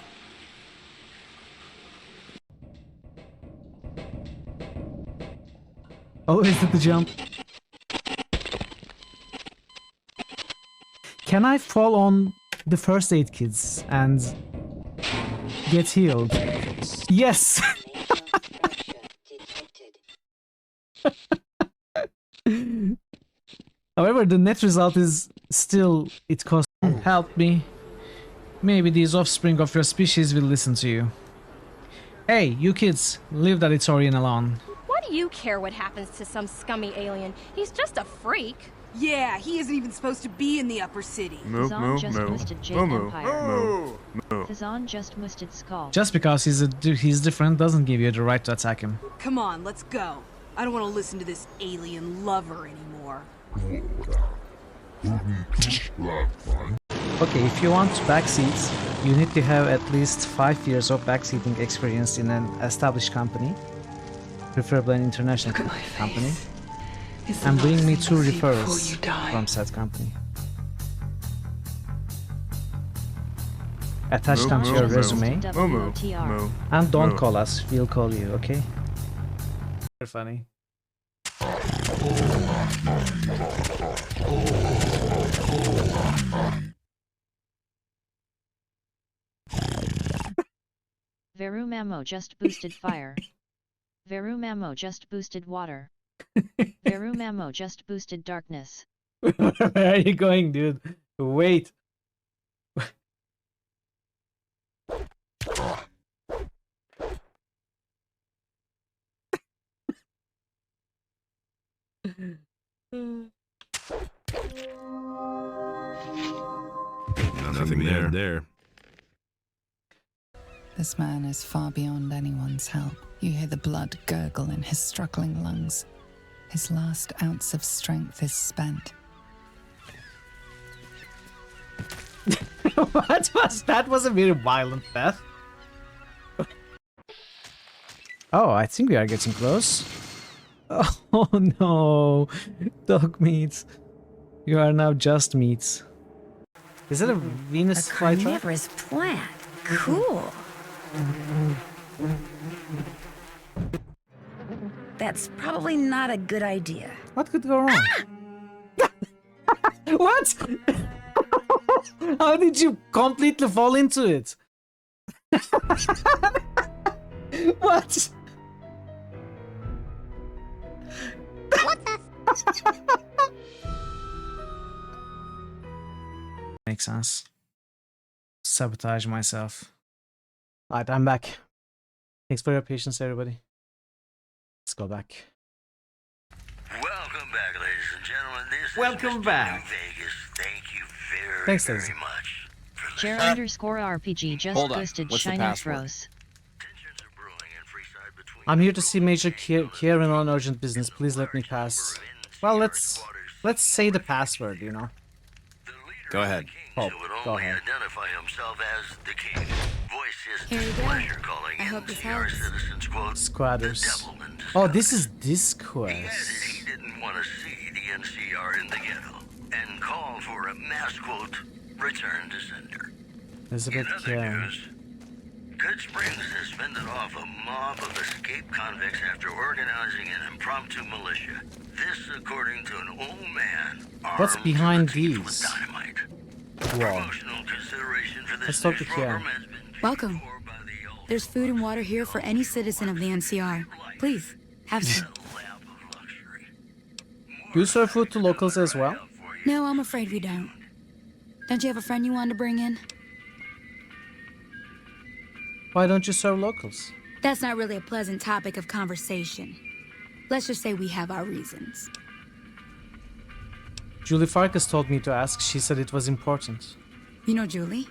Oh, is it the jump? Can I fall on the first aid kits and get healed? Yes! However, the net result is still, it costs. Help me. Maybe these offspring of your species will listen to you. Hey, you kids, leave that Ithorian alone. Why do you care what happens to some scummy alien? He's just a freak. Yeah, he isn't even supposed to be in the upper city. Kazan just boosted Jade Empire. Kazan just boosted Skull. Just because he's different doesn't give you the right to attack him. Come on, let's go. I don't want to listen to this alien lover anymore. Okay, if you want backseats, you need to have at least 5 years of backseating experience in an established company, preferably an international company, and bring me 2 referrals from said company. Attach them to your resume, and don't call us, we'll call you, okay? You're funny. Veru Mamo just boosted fire. Veru Mamo just boosted water. Veru Mamo just boosted darkness. Where are you going, dude? Wait. Nothing there. This man is far beyond anyone's help. You hear the blood gurgle in his struggling lungs. His last ounce of strength is spent. What was that? Was a very violent death. Oh, I think we are getting close. Oh no, dog meat. You are now just meat. Is it a Venus flytrap? Carnivorous plant. Cool. That's probably not a good idea. What could go wrong? What? How did you completely fall into it? What? What the? Makes sense. Sabotage myself. Alright, I'm back. Thanks for your patience, everybody. Let's go back. Welcome back, ladies and gentlemen. This Welcome is Mr. back. New Vegas. Thank you very, Thanks, very Daisy. much. Jer _RPG just Hold on. boosted What's the Shiny password? Throws. I'm here to see Major Kieran on urgent business. Please let me pass. Well, let's say the password, you know. Go ahead. Oh, go ahead. Identify himself as the king. Voice his Here you go. pleasure calling I hope this NCR helps. citizens, quote, Squatters. the devil in disguise. Oh, this is this He quest. added he didn't want to see the NCR in the ghetto and called for a mass, quote, return to sender. Elizabeth In other Kieran. news, Good Springs has fended off a mob of escaped convicts after organizing an impromptu militia. This, according to an old man, What's armed behind to the teeth these? with dynamite. Whoa. Promotional consideration for Let's this talk to news program Kieran. has been Welcome. There's food and water here for any citizen of the NCR. Please, have some. Do you serve food to locals as well? No, I'm afraid we don't. Don't you have a friend you wanted to bring in? Why don't you serve locals? That's not really a pleasant topic of conversation. Let's just say we have our reasons. Julie Farkas told me to ask. She said it was important. You know Julie?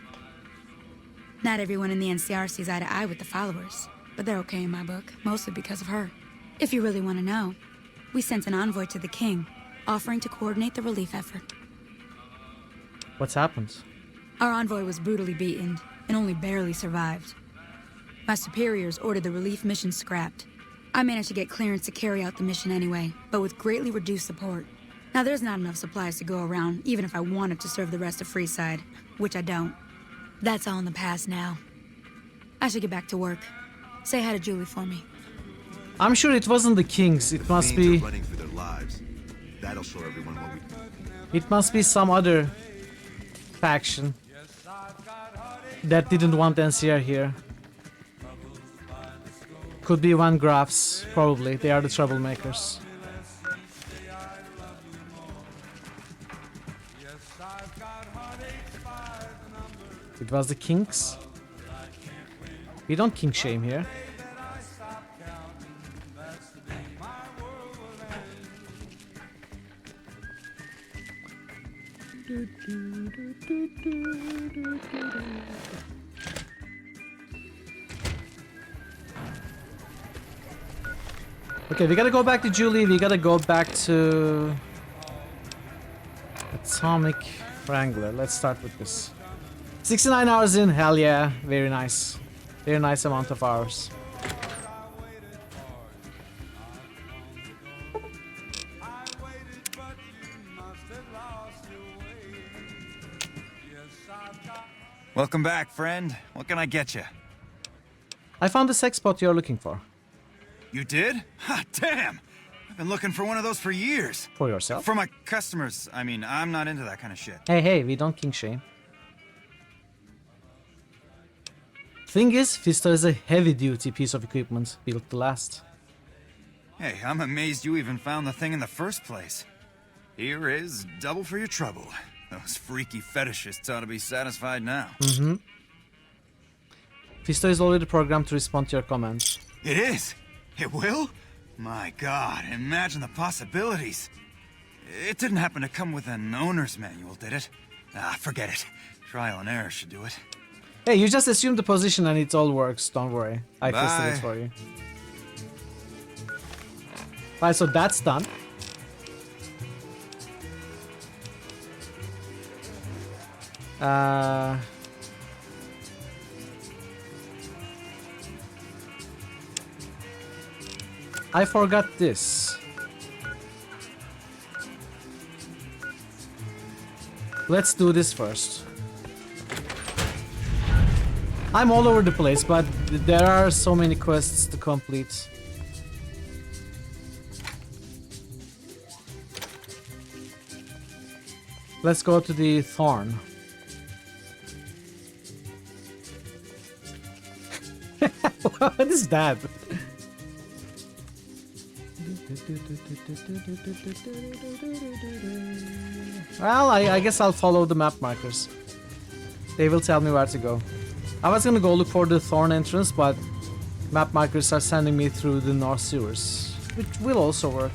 Not everyone in the NCR sees eye to eye with the followers, but they're okay in my book, mostly because of her. If you really want to know, we sent an envoy to the king, offering to coordinate the relief effort. What's happened? Our envoy was brutally beaten and only barely survived. My superiors ordered the relief mission scrapped. I managed to get clearance to carry out the mission anyway, but with greatly reduced support. Now there's not enough supplies to go around, even if I wanted to serve the rest of Freeside, which I don't. That's all in the past now. I should get back to work. Say hi to Julie for me. I'm sure it wasn't the Kings. It must be. Running for their lives. That'll show everyone what we. It must be some other faction that didn't want NCR here. Could be Van Graffs, probably. They are the troublemakers. It was the Kings. We don't king shame here. Okay, we gotta go back to Julie. We gotta go back to Atomic Wrangler. Let's start with this. 69 hours in, hell yeah, very nice. Very nice amount of hours. Welcome back, friend. What can I get you? I found the sex spot you're looking for. You did? Ha, damn! I've been looking for one of those for years. For yourself? For my customers. I mean, I'm not into that kind of shit. Hey, we don't king shame. Thing is, Fisto is a heavy-duty piece of equipment built to last. Hey, I'm amazed you even found the thing in the first place. Here is double for your trouble. Those freaky fetishists ought to be satisfied now. Mm-hmm. Fisto is already programmed to respond to your commands. It is? It will? My god, imagine the possibilities. It didn't happen to come with an owner's manual, did it? Ah, forget it. Trial and error should do it. Hey, you just assume the position and it all works. Don't worry. I tested it for you. Alright, so that's done. I forgot this. Let's do this first. I'm all over the place, but there are so many quests to complete. Let's go to the Thorn. What is that? Well, I guess I'll follow the map markers. They will tell me where to go. I was gonna go look for the Thorn entrance, but map markers are sending me through the North Sewers, which will also work.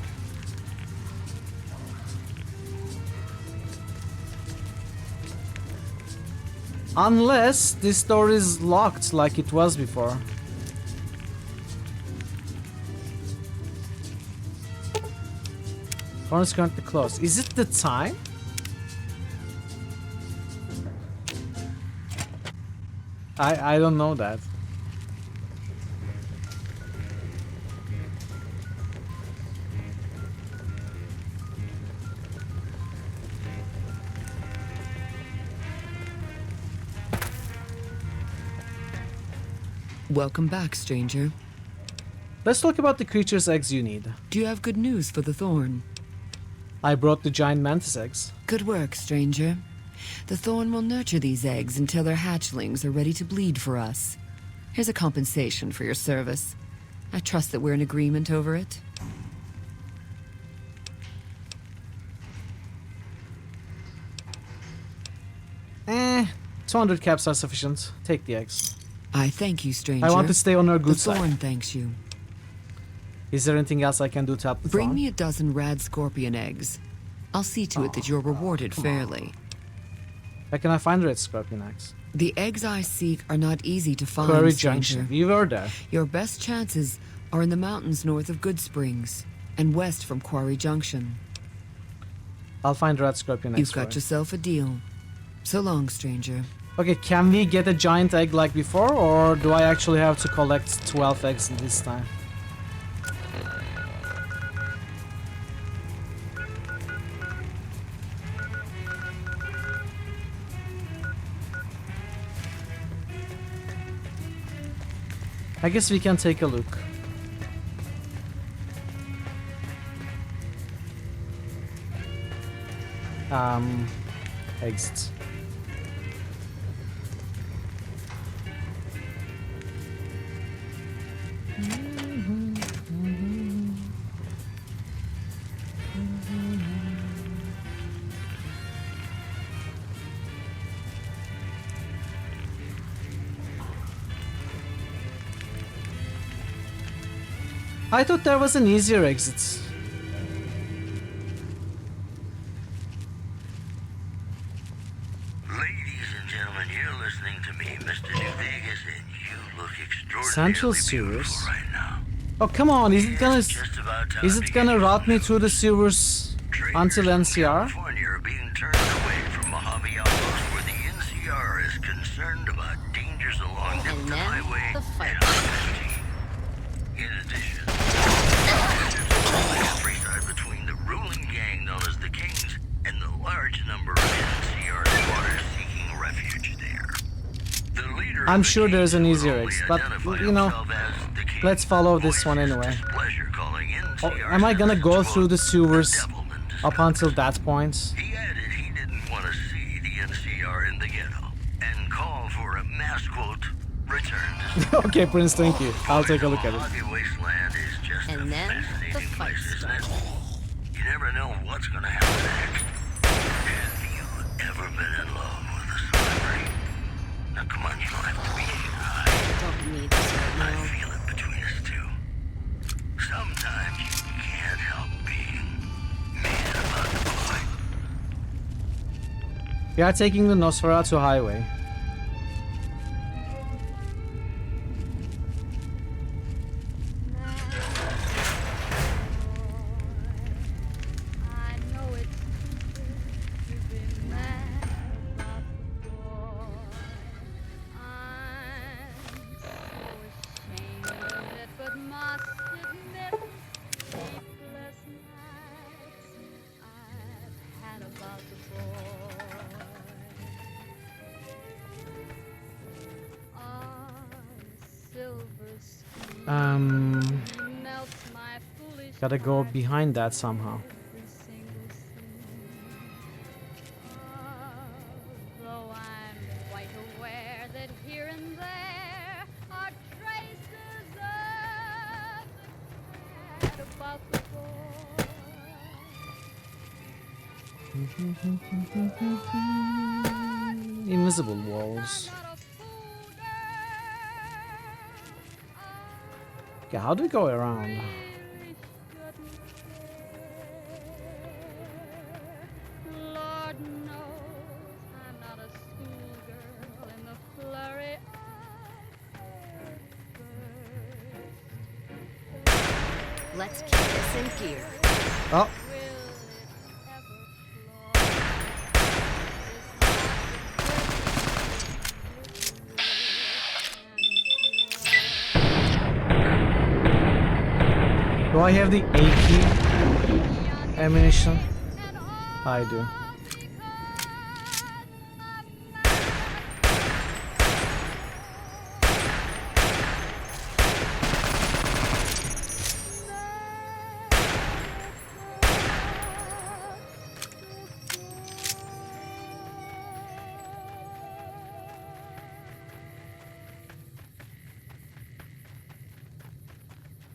Unless this door is locked like it was before. Phone is currently closed. Is it the time? I don't know that. Welcome back, stranger. Let's talk about the creature's eggs you need. Do you have good news for the Thorn? I brought the giant mantis eggs. Good work, stranger. The Thorn will nurture these eggs until their hatchlings are ready to bleed for us. Here's a compensation for your service. I trust that we're in agreement over it. Eh, 200 caps are sufficient. Take the eggs. I thank you, stranger. I want to stay on our good side. The Thorn thanks you. Is there anything else I can do to help the Bring Thorn? me a dozen rad scorpion eggs. I'll see to it that you're rewarded fairly. Where can I find red scorpion eggs? The eggs I seek are not easy to find, Quarry stranger. Junction. You were there. Your best chances are in the mountains north of Good Springs and west from Quarry Junction. I'll find red scorpion eggs. You've got yourself a deal. So long, stranger. Okay, can we get a giant egg like before, or do I actually have to collect 12 eggs this time? I guess we can take a look. Exits. I thought there was an easier exit. Ladies and gentlemen, you're listening to me, Mr. New Vegas, and you look extraordinarily Central beautiful sewers. right now. Oh come on! Is it gonna route me through the sewers until NCR? California are being turned away from Mojave Outpost, where the NCR is concerned about dangers along the highway and I-15. In addition, there's a free side between the ruling gang known as the Kings and the large number of NCR squatters seeking refuge there. The leader I'm sure there's an easier exit, but you know, let's follow this one anyway. Oh, am I gonna go through the sewers up until that point? He added he didn't want to see the NCR in the ghetto and call for a mass quote return. Okay, Prince, thank you. I'll take a look at it. Mojave Wasteland is just a fascinating place, isn't it? You never know what's gonna happen next. Have you ever been in love with a celebrity? Now come on, you don't have to be shy. Don't need this right now. I feel it between us two. Sometimes you can't help being mad about the boy. We are taking the Nosferatu Highway. Gotta go behind that somehow. Invisible walls. Okay, how do we go around? Let's keep this in gear. Oh, I have the AK ammunition? I do.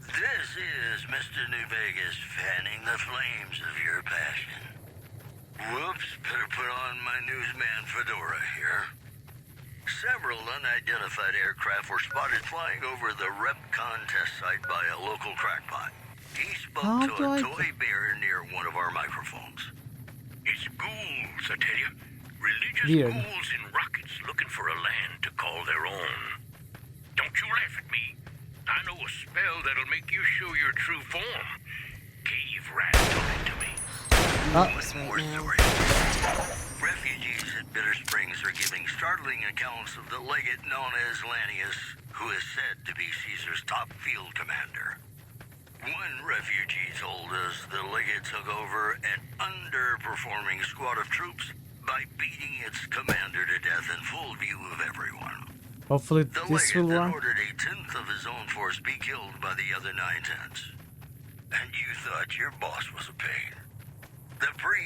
This is Mr. New Vegas fanning the flames of your passion. Whoops, better put on my newsman fedora here. Several unidentified aircraft were spotted flying over the RepCon test site by a local crackpot. He spoke to a toy bear near one of our microphones. It's ghouls, I tell you. Religious Weird. ghouls in rockets looking for a land to call their own. Don't you laugh at me. I know a spell that'll make you show your true form. Cave rat talking to me. One more story. Refugees at Bitter Springs are giving startling accounts of the legate known as Lanius, who is said to be Caesar's top field commander. One refugee told us the legate took over an underperforming squad of troops by beating its commander to death in full view of everyone. Hopefully The this legate will then run. ordered a tenth of his own force be killed by the other 9/10. And you thought your boss was a pain. The priest.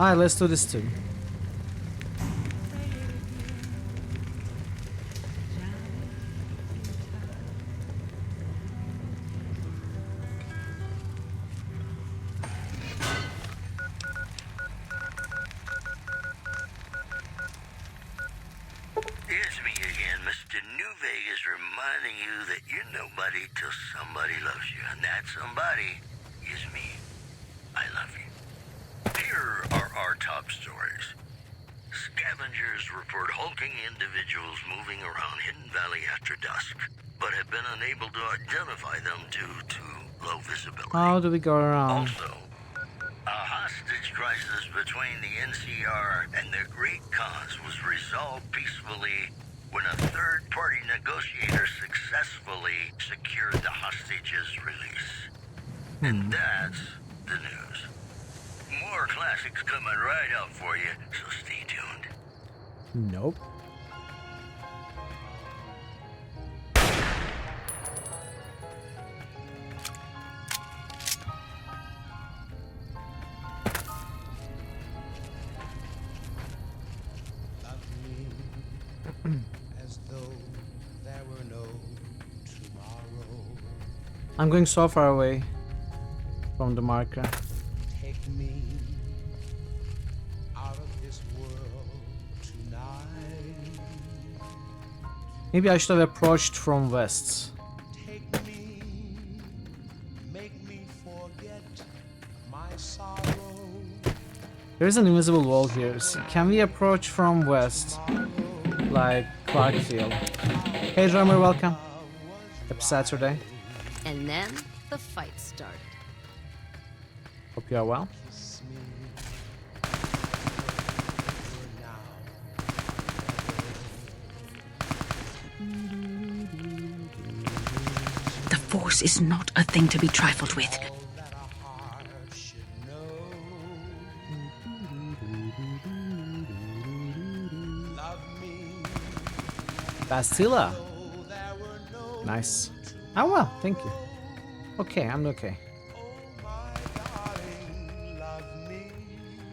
Alright, let's do this too. It's me again, Mr. New Vegas, reminding that somebody is me. I love you. Here are our top stories. Scavengers report hulking individuals moving around Hidden Valley after dusk, but have been unable to identify them due to low visibility. How do we go around? Also, a hostage crisis between the NCR and the Great Khans was resolved peacefully when a third-party negotiator successfully secured the hostage's release. And that's the news. More classics coming right up for you, so stay tuned. Nope. As though there were no tomorrow. I'm going so far away from the marker. Take me out of this world tonight. Maybe I should have approached from west. Take me, make me forget my sorrow. There's an invisible wall here. So can we approach from west? Like Clarkfield. Hey drummer, welcome. Happy Saturday. And then the fight started. Hope you are well. The Force is not a thing to be trifled with. Bastilla. Nice. Oh well, thank you. Okay, I'm okay.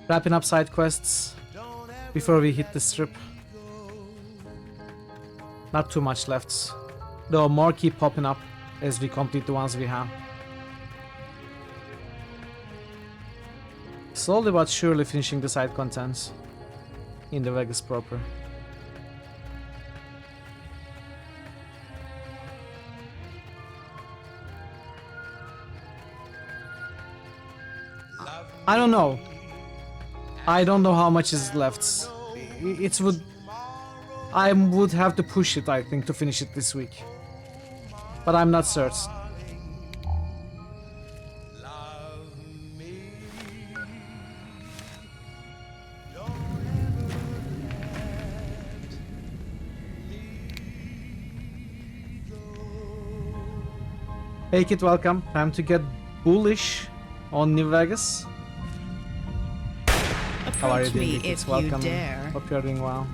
Wrapping up side quests before we hit the strip. Not too much left, though more keep popping up as we complete the ones we have. Slowly but surely finishing the side contents in the Vegas proper. I don't know. I don't know how much is left. I would have to push it, I think, to finish it this week. But I'm not certain. Hey Kit, welcome. Time to get bullish on New Vegas. How are you doing? Approach me if welcome. you dare. Hope you're doing well.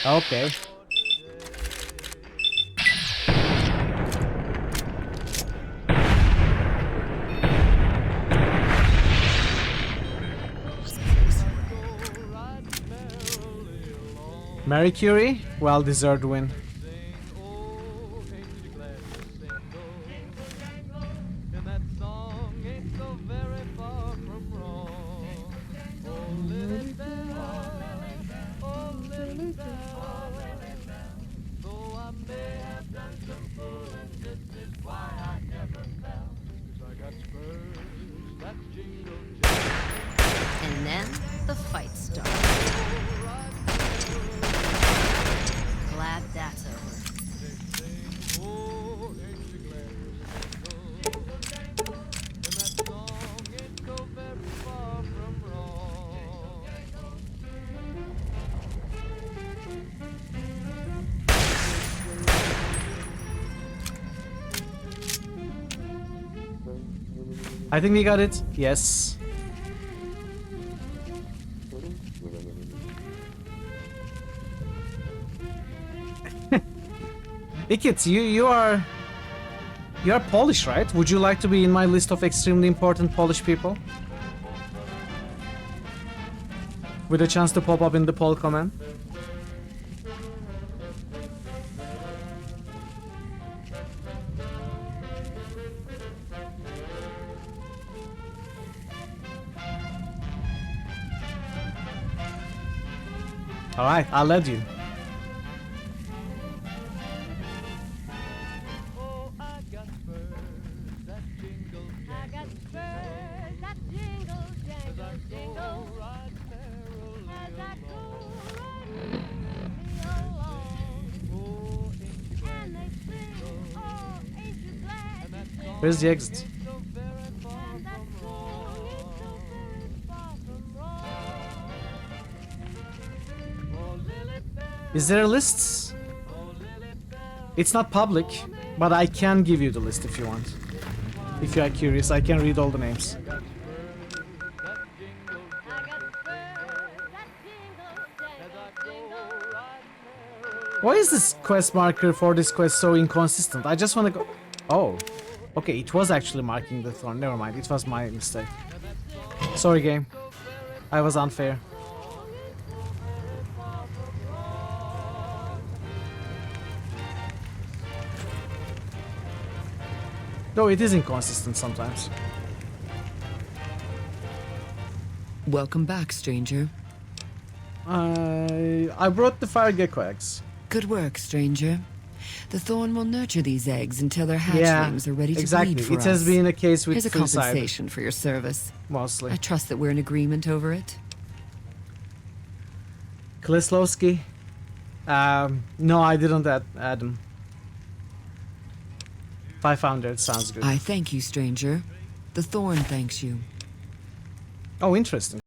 Okay. Marie Curie, well-deserved win. And then the fight started. Glad that's over. I think we got it. Yes. Ikit, you are Polish, right? Would you like to be in my list of extremely important Polish people? With a chance to pop up in the poll comment? Alright, I'll let you. Where's the exit? Is there a list? It's not public, but I can give you the list if you want. If you are curious, I can read all the names. Why is this quest marker for this quest so inconsistent? I just want to go... Oh. Okay, it was actually marking the thorn. Never mind, it was my mistake. Sorry, game. I was unfair. Though it is inconsistent sometimes. Welcome back, stranger. I brought the fire gecko eggs. Good work, stranger. The thorn will nurture these eggs until their hatchlings are ready to bleed for us. It has been a case with Here's a suicide. compensation for your service. Mostly. I trust that we're in agreement over it. Kleslowski? No, I didn't add him. 500 sounds good. I thank you, stranger. The thorn thanks you. Oh, interesting.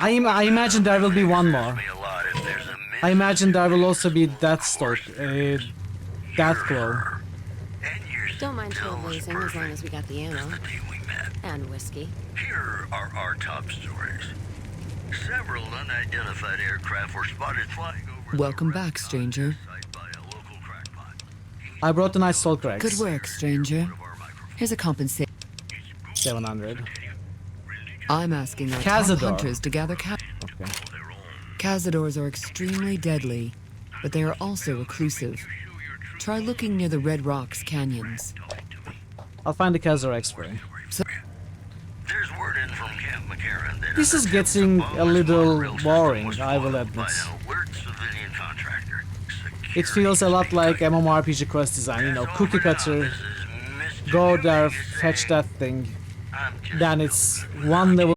I imagine there will be one more. I imagine there will also be Deathstalk, Deathclaw. Don't mind trailblazing as long as we got the ammo. And whiskey. Here are our top stories. Several unidentified aircraft were spotted flying over. Welcome back, stranger. I brought the nice Stalker X. Good work, stranger. Here's a compensation. 700. I'm asking our top Cazador. hunters to gather Okay. Cazadors are extremely deadly, but they are also reclusive. Try looking near the Red Rocks canyons. I'll find the Cazador X for you. There's word in from Camp McCarran that This is getting a little boring, I will admit. civilian contractor. It feels a lot like MMORPG quest design, you know, cookie cutter, go there, fetch that thing, then it's one level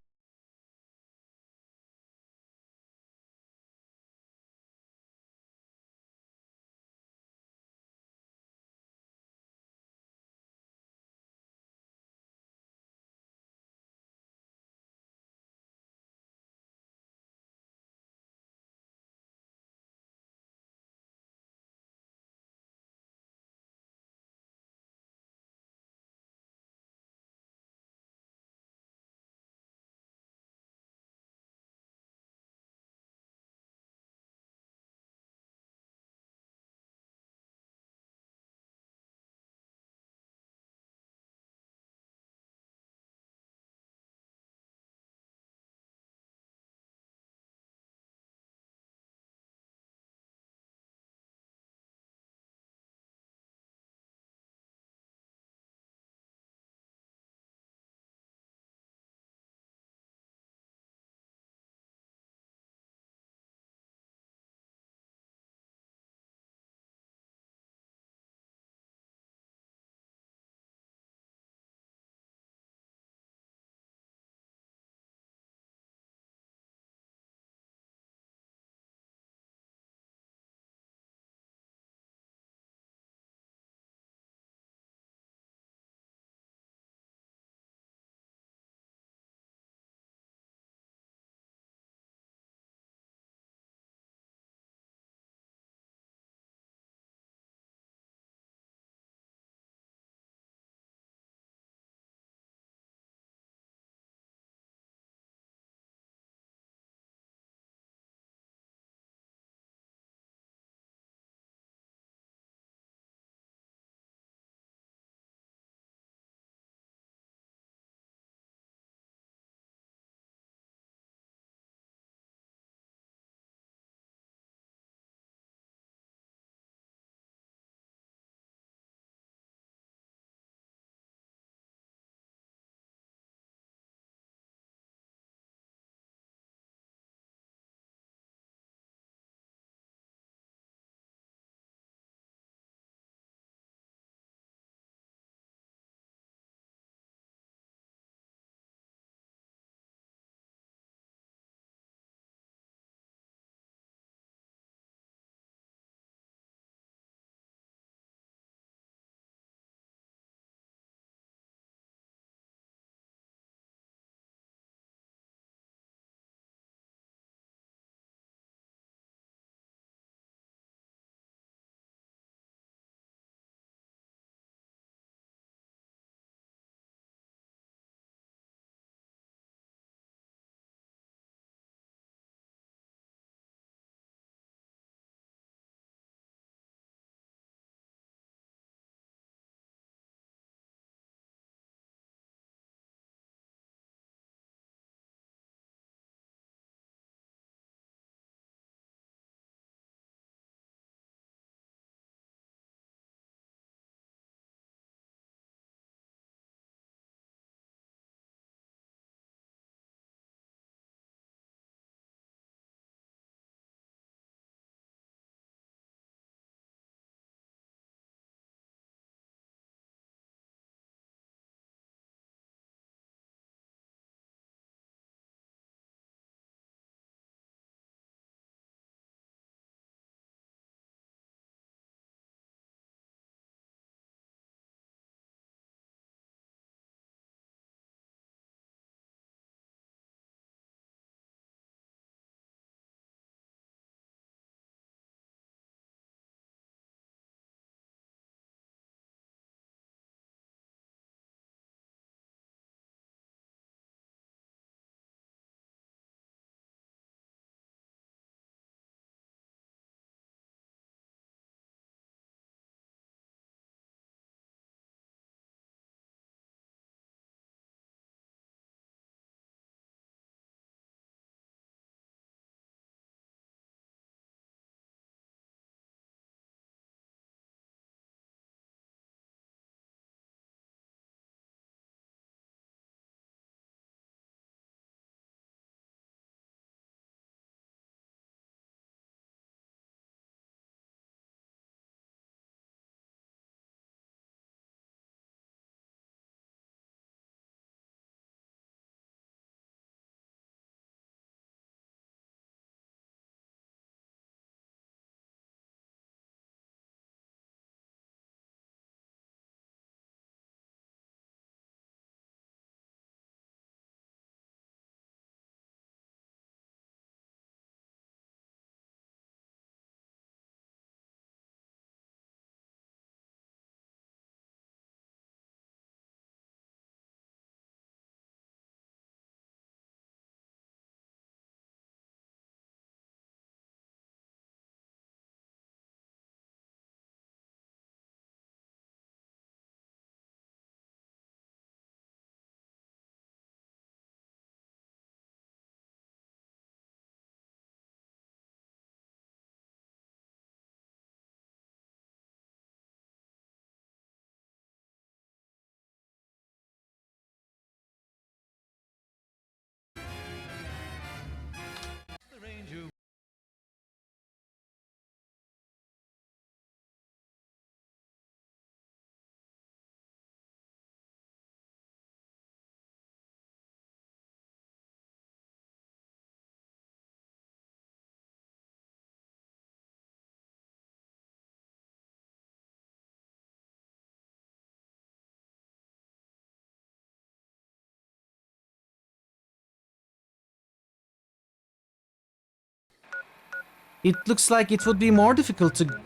It looks like it would be more difficult to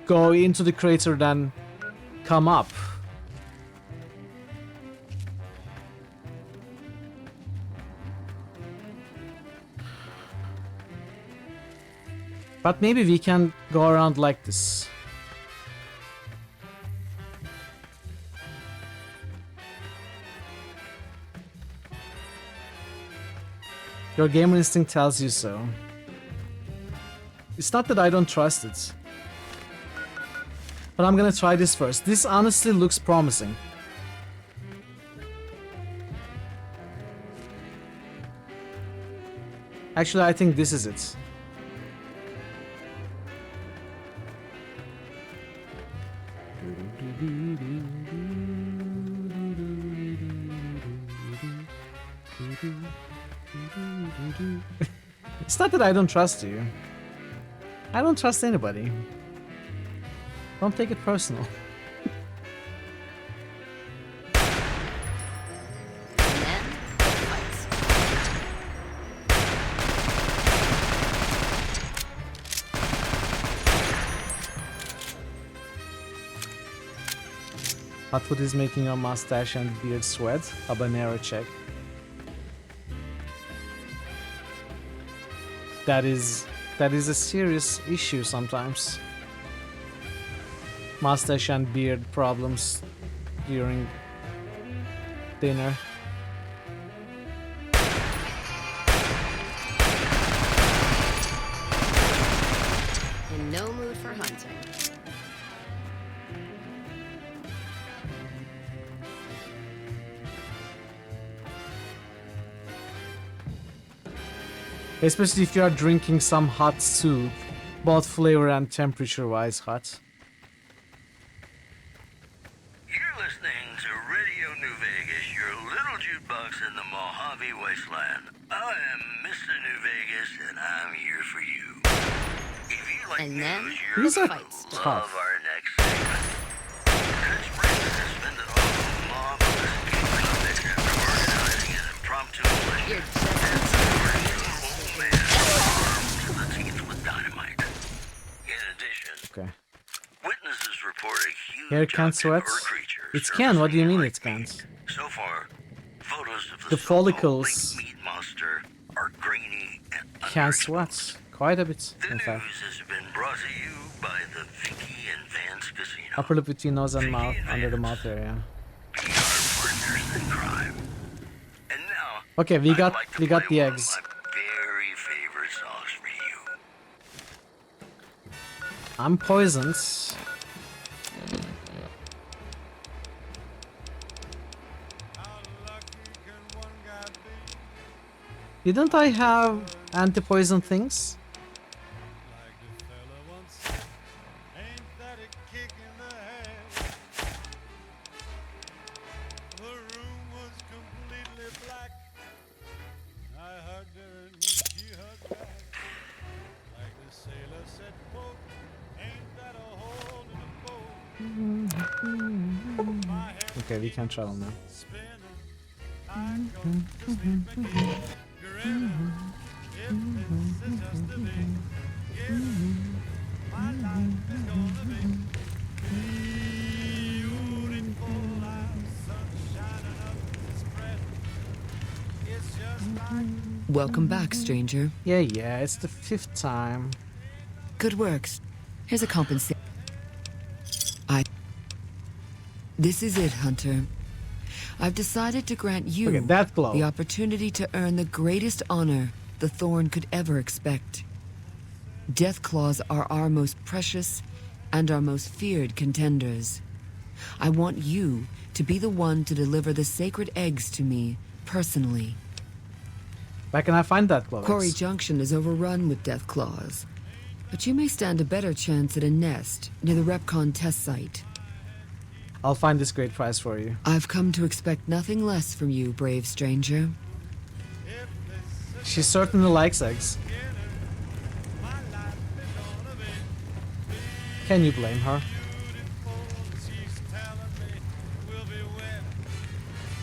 go into the crater than come up. But maybe we can go around like this. Your gamer instinct tells you so. It's not that I don't trust it. But I'm gonna try this first. This honestly looks promising. Actually, I think this is it. It's not that I don't trust you. I don't trust anybody. Don't take it personal. Hot food is making your mustache and beard sweat. Habanero check. That is a serious issue sometimes. Mustache and beard problems during dinner. In no mood for hunting. Especially if you are drinking some hot soup, both flavor and temperature-wise hot. You're listening to Radio New Vegas, your little jukebox in the Mojave Wasteland. I am Mr. New Vegas, and I'm here for you. If you like news, you're these are going to tough. love our next segment. Chris Brandon has spent an awful lot of this game project after organizing an impromptu militia. To the teeth with dynamite. In addition, Okay. witnesses report a huge Hair can't sweat? It can, what do you mean it can't? So far, photos of The follicles meat monster are grainy and can sweat. Quite a bit, in fact. news has been brought to you by the Vicky and Vance Casino. Upper lip between nose and mouth, under the mouth area. Partners in crime. And now, Okay, we got the eggs. very favorite songs for you. I'm poisoned. Didn't I have anti-poison things? Okay, we can travel now. Welcome back, stranger. Yeah, it's the 5th time. Good works. Here's a compensation. This is it, Hunter. I've decided to grant you Okay, that glow. the opportunity to earn the greatest honor the Thorn could ever expect. Death Claws are our most precious and our most feared contenders. I want you to be the one to deliver the sacred eggs to me, personally. Where can I find that glow? Quarry Junction is overrun with Death Claws, but you may stand a better chance at a nest near the Repcon test site. I'll find this great prize for you. I've come to expect nothing less from you, brave stranger. She certainly likes eggs. Can you blame her?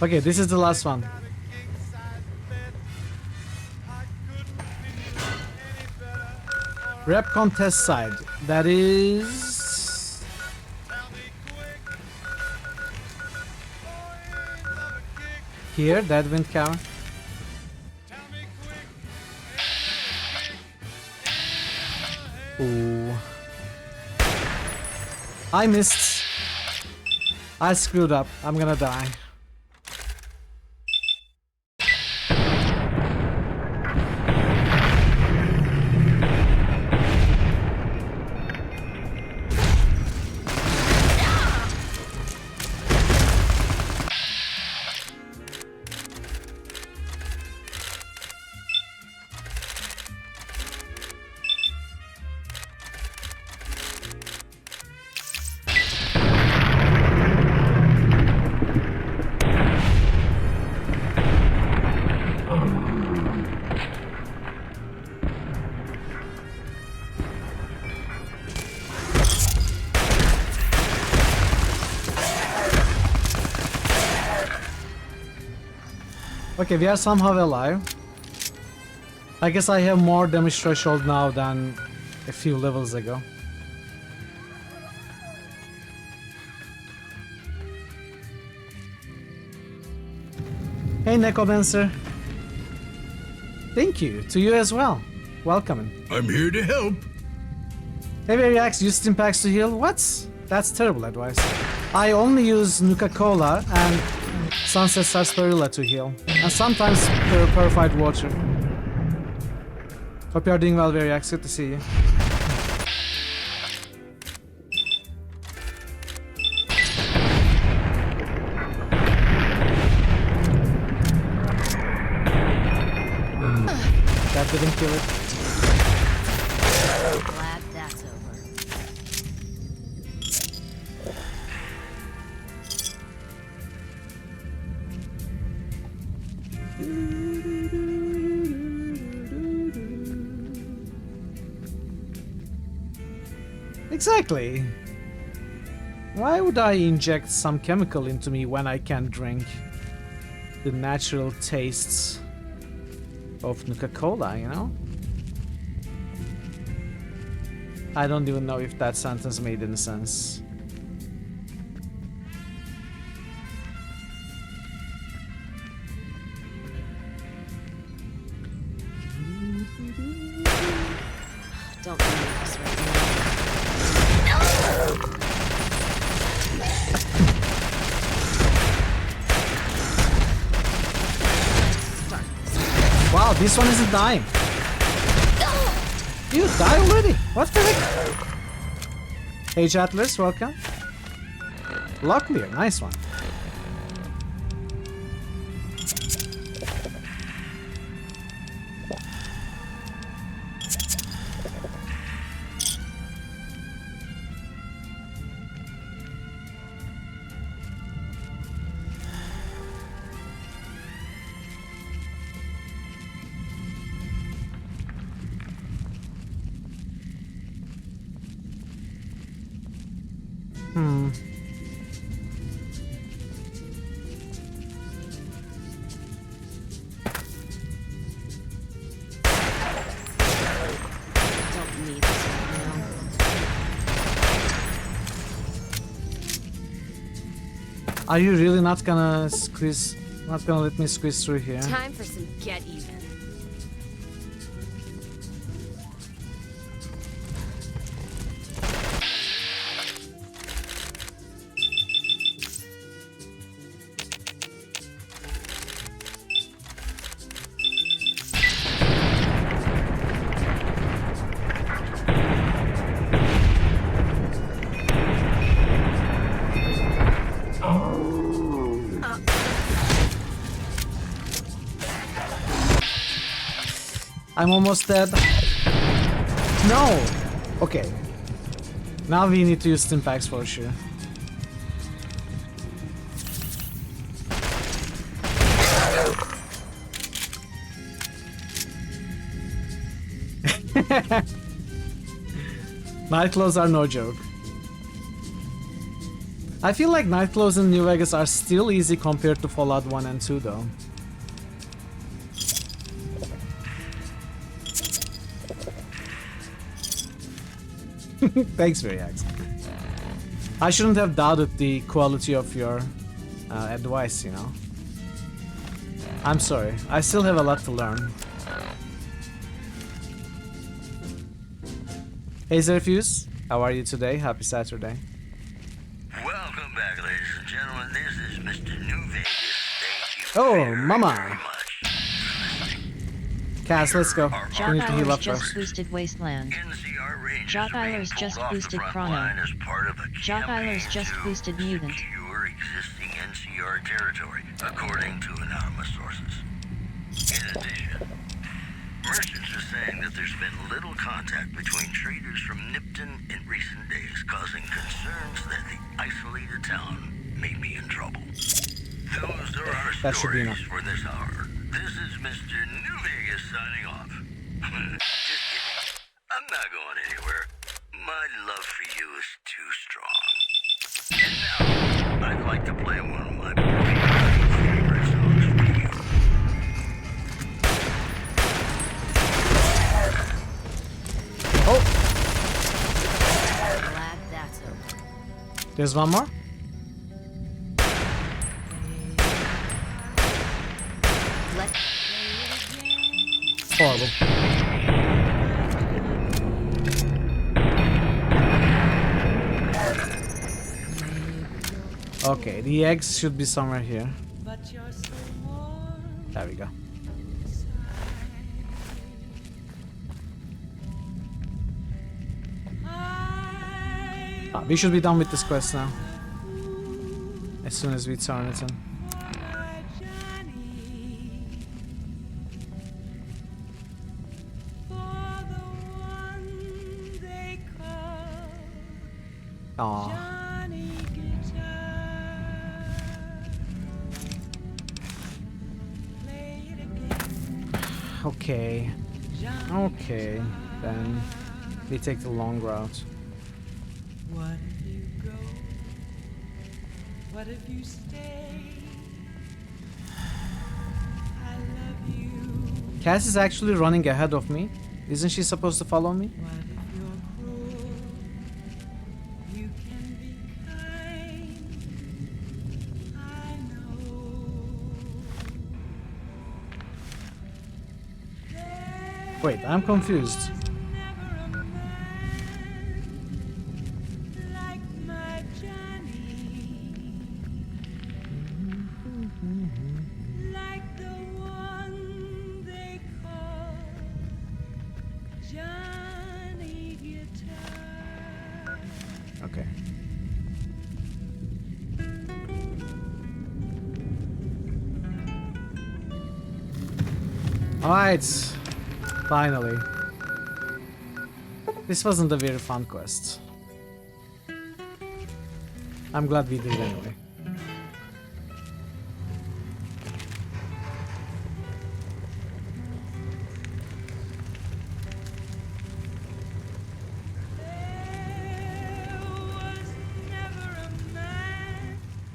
Okay, this is the last one. Rep contest side. That is... here, Deadwind Cower. Ooh. I missed. I screwed up. I'm gonna die. Okay, we are somehow alive. I guess I have more damage threshold now than a few levels ago. Hey Necromancer. Thank you, to you as well. Welcome. I'm here to help. Hey Variax, use stim packs to heal? What? That's terrible advice. I only use Nuka-Cola and Sunset Sarsaparilla to heal. And sometimes purified water. Hope you're doing well, Variax. Good to see you. That didn't kill it. Glad that's over. Exactly. Why would I inject some chemical into me when I can drink the natural tastes of Nuka-Cola, you know? I don't even know if that sentence made any sense. Don't do this right now. Wow, this one isn't dying. You die already? What the heck? Hey Atlas, welcome. Lock clear, nice one. Don't need this right now. Are you really not gonna let me squeeze through here? Time for some get even. I'm almost dead. No! Okay. Now we need to use stim packs for sure. Night clothes are no joke. I feel like night clothes in New Vegas are still easy compared to Fallout 1 and 2 though. Thanks, Variax. I shouldn't have doubted the quality of your advice, you know. I'm sorry. I still have a lot to learn. Hey, Zerfuse. How are you today? Happy Saturday. Welcome back, ladies and gentlemen. This is Mr. New Vegas. Thank you Oh, very mama. much. Cass, let's go. Jock We need to heal Eilers up just first. boosted Wasteland. NCR Rangers Jock are being Eilers pulled just off the boosted front Chrono. line as part of a Jock campaign Eilers just to boosted Mutant. secure existing NCR territory, according to anonymous sources. In addition, merchants are saying that there's been little contact between traders from Nipton in recent days, causing concerns that the isolated town may be in trouble. Those are our That should be stories enough. for this hour. This is Mr. New Vegas signing off. Just kidding. I'm not going anywhere. My love for you is too strong. And now, I'd like to play one of my favorite songs for you. Oh! Glad that's over. There's one more? Let's Horrible. Okay, the eggs should be somewhere here. There we go. We should be done with this quest now. As soon as we turn it in. Aww. Okay. Okay. Then we take the long route. What if you go? What if you stay? I love you. Cass is actually running ahead of me. Isn't she supposed to follow me? What if you're cruel? You can be kind. I know. Wait, I'm confused. Like my Johnny. Like the one they call Johnny Guitar. Okay. Alright. Finally. This wasn't a very fun quest. I'm glad we did it anyway.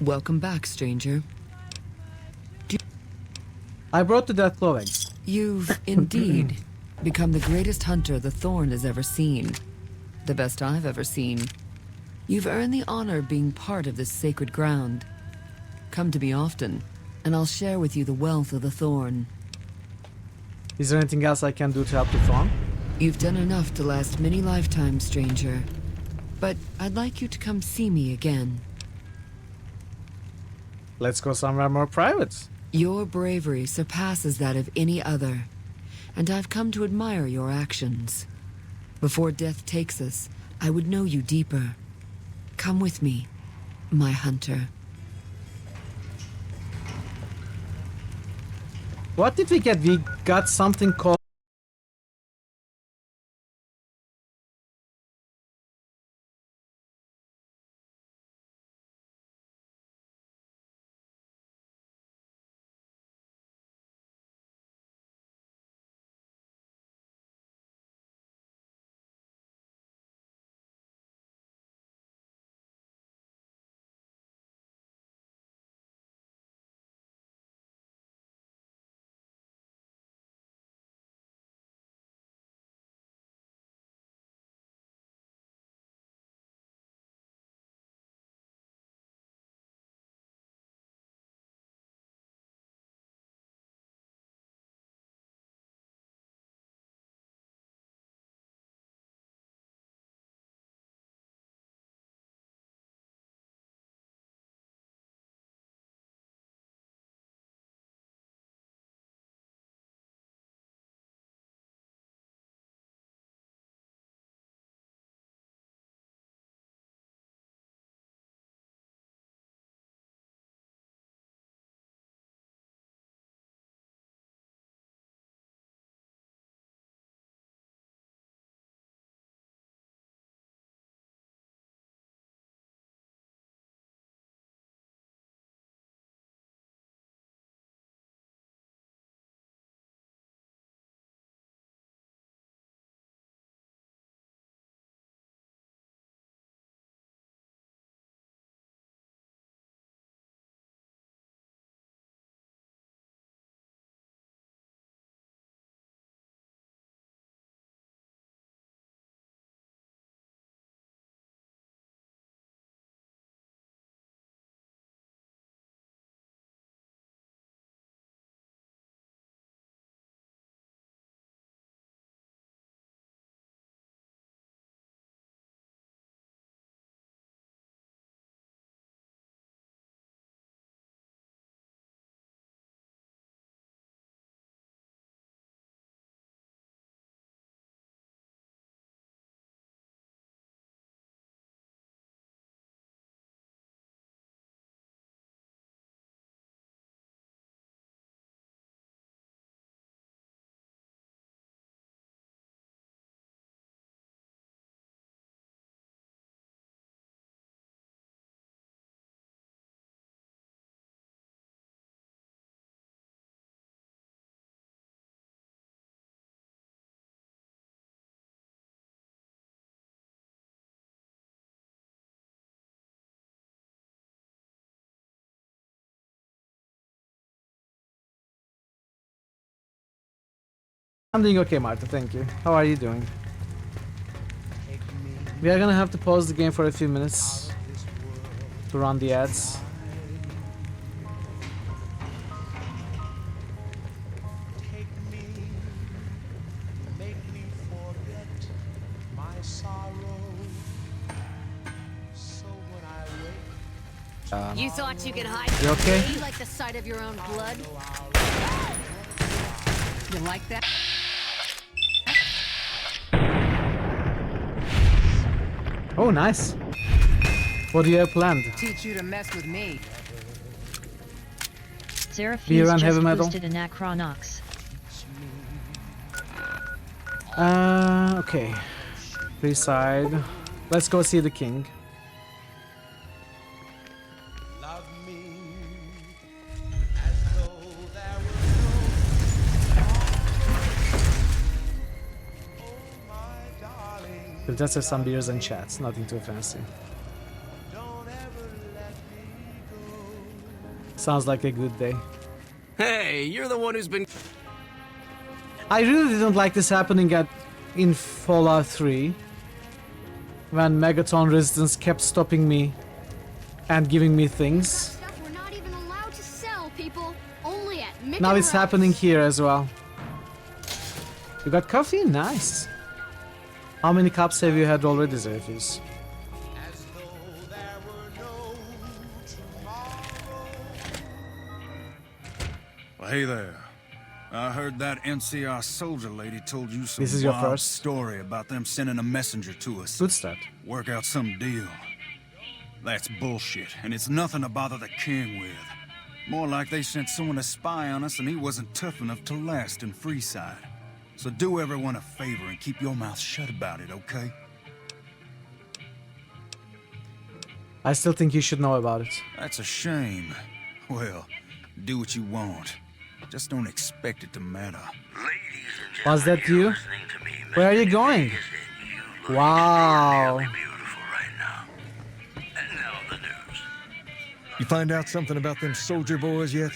Welcome back, stranger. I brought the death claw eggs. You've indeed become the greatest hunter the Thorn has ever seen. The best I've ever seen. You've earned the honor of being part of this sacred ground. Come to me often, and I'll share with you the wealth of the Thorn. Is there anything else I can do to help the Thorn? You've done enough to last many lifetimes, stranger. But I'd like you to come see me again. Let's go somewhere more private. Your bravery surpasses that of any other, and I've come to admire your actions. Before death takes us, I would know you deeper. Come with me, my hunter. What did we get? We got something called I'm doing okay, Marta, thank you. How are you doing? We are gonna have to pause the game for a few minutes to run the ads. You thought you could hide You okay? You like the sight of your own blood? You like that? Oh, nice. What do you have planned? Teach you to mess with me. Beer Seraphis and just heavy metal? boosted Anachronox. Okay. Free side. Let's go see the king. We'll just have some beers and chats, nothing too fancy. Sounds like a good day. Hey, you're the one who's been... I really didn't like this happening in Fallout 3. When Megaton residents kept stopping me and giving me things. Stuff we're not even allowed to sell, people. Only at Mickey Now it's Rouse. happening here as well. You got coffee? Nice. How many cups have you had already, Zephyrs? Well, hey there. I heard that NCR soldier lady told you some This is your wild first? story about them sending a messenger to us. Good start. Work out some deal. That's bullshit, and it's nothing to bother the king with. More like they sent someone to spy on us and he wasn't tough enough to last in Freeside. So do everyone a favor and keep your mouth shut about it, okay? I still think you should know about it. That's a shame. Well, do what you want. Just don't expect it to matter. Was that you? Where are you going? Wow. You find out something about them soldier boys yet?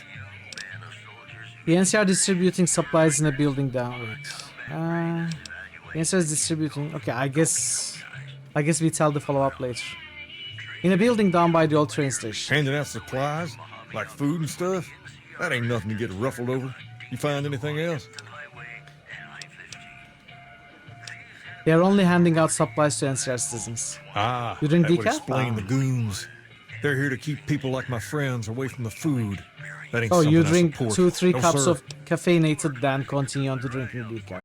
The NCR distributing supplies in a building down. The NCR is distributing. Okay, I guess we tell the follow-up later. In a building down by the old train station. Handing out supplies? Like food and stuff? That ain't nothing to get ruffled over. You find anything else? They are only handing out supplies to NCR citizens. Ah, You drink that would decaf? explain Ah. the goons. They're here to keep people like my friends away from the food. That ain't Oh, something you I drink support. 2-3 No, cups sir. of caffeinated, then continue on to drinking decaf.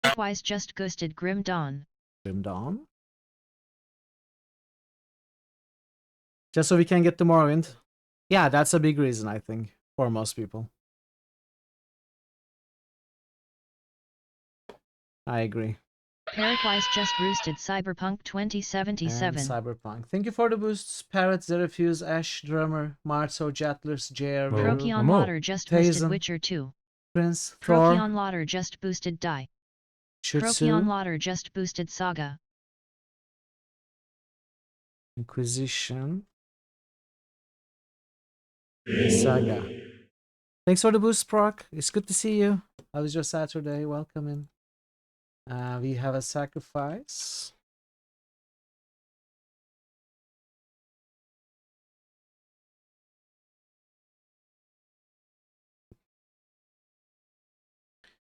Likewise just ghosted Grim Dawn. Grim Dawn? Just so we can get to Morrowind. Yeah, that's a big reason, I think, for most people. I agree. Parrotwise just roosted Cyberpunk 2077. And Cyberpunk. Thank you for the boosts. Parrot, Zerefuse, Ash, Drummer, Marzo, Jatlers, JR, Procyon Lauder just boosted Witcher 2. Prince, Thor, Procyon Lauder just boosted Die. Shutsu, Procyon Lauder just boosted Saga. Inquisition, Saga. Thanks for the boost, Proc. It's good to see you. How was your Saturday? Welcome in. We have a sacrifice.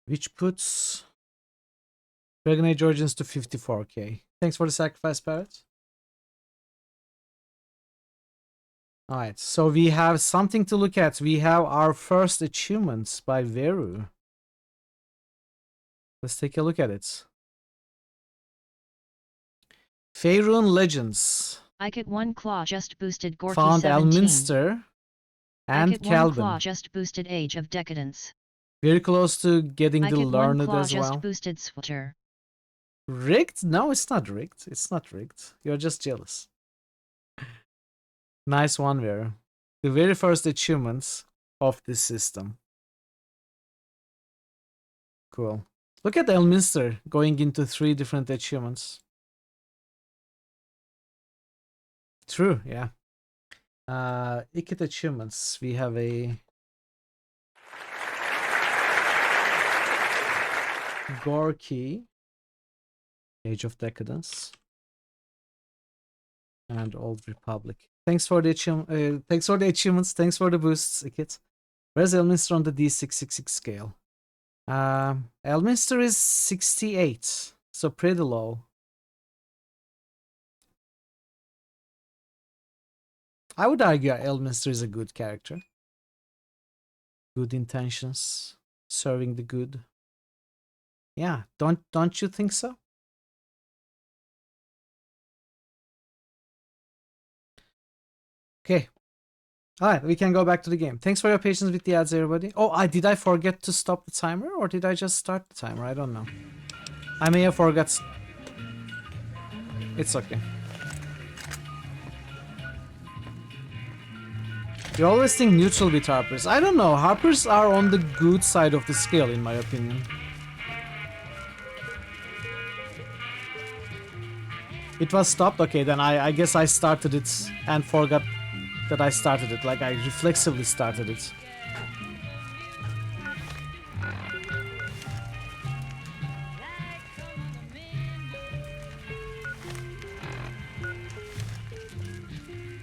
Which puts Dragon Age Origins to 54k. Thanks for the sacrifice, Parrot. Alright, so we have something to look at. We have our first achievements by Veru. Let's take a look at it. Faerun Legends. Ike 1 Claw just boosted Gorky Found 17. Elminster and Ike 1 Claw Calvin. just boosted Age of Decadence. Very close to getting the Ike 1 Learned Claw as just well. boosted Swatter. Rigged? No, it's not rigged. It's not rigged. You're just jealous. Nice one, Veru. The very first achievements of this system. Cool. Look at Elminster going into 3 different achievements. True, yeah. Ikit achievements. We have a Gorky, Age of Decadence, and Old Republic. Thanks for the achievements. Thanks for the boosts, Ikit. Where's Elminster on the D666 scale? Elminster is 68, so pretty low. I would argue Elminster is a good character. Good intentions, serving the good. Yeah, don't you think so? Okay. Alright, we can go back to the game. Thanks for your patience with the ads, everybody. Oh, did I forget to stop the timer, or did I just start the timer? I don't know. I may have forgot. It's okay. You always think neutral with Harpers. I don't know. Harpers are on the good side of the scale, in my opinion. It was stopped? Okay, then I guess I started it and forgot that I started it. Like, I reflexively started it.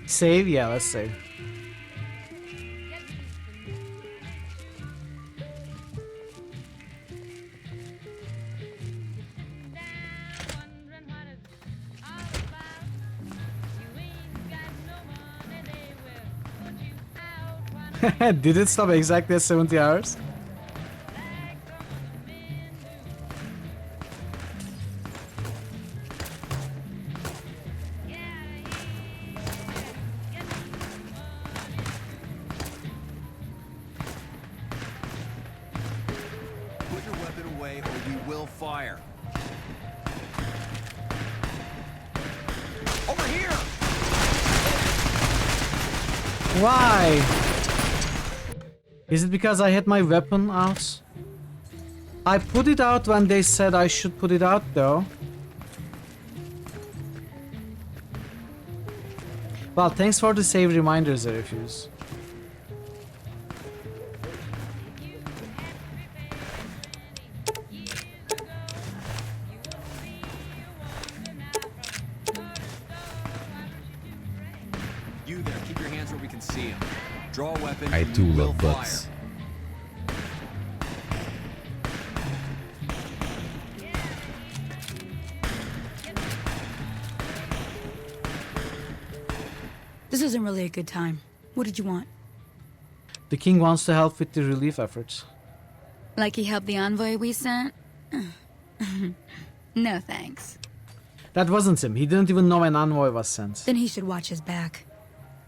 Save? Yeah, let's save. Did it stop exactly at 70 hours? Put your weapon away or we will fire. Over here! Why? Is it because I had my weapon out? I put it out when they said I should put it out, though. Well, thanks for the save reminders, I refuse. You there, keep your hands where we can see him. Draw a weapon. I and too we will love butts. fire. This isn't really a good time. What did you want? The king wants to help with the relief efforts. Like he helped the envoy we sent? No thanks. That wasn't him. He didn't even know an envoy was sent. Then he should watch his back.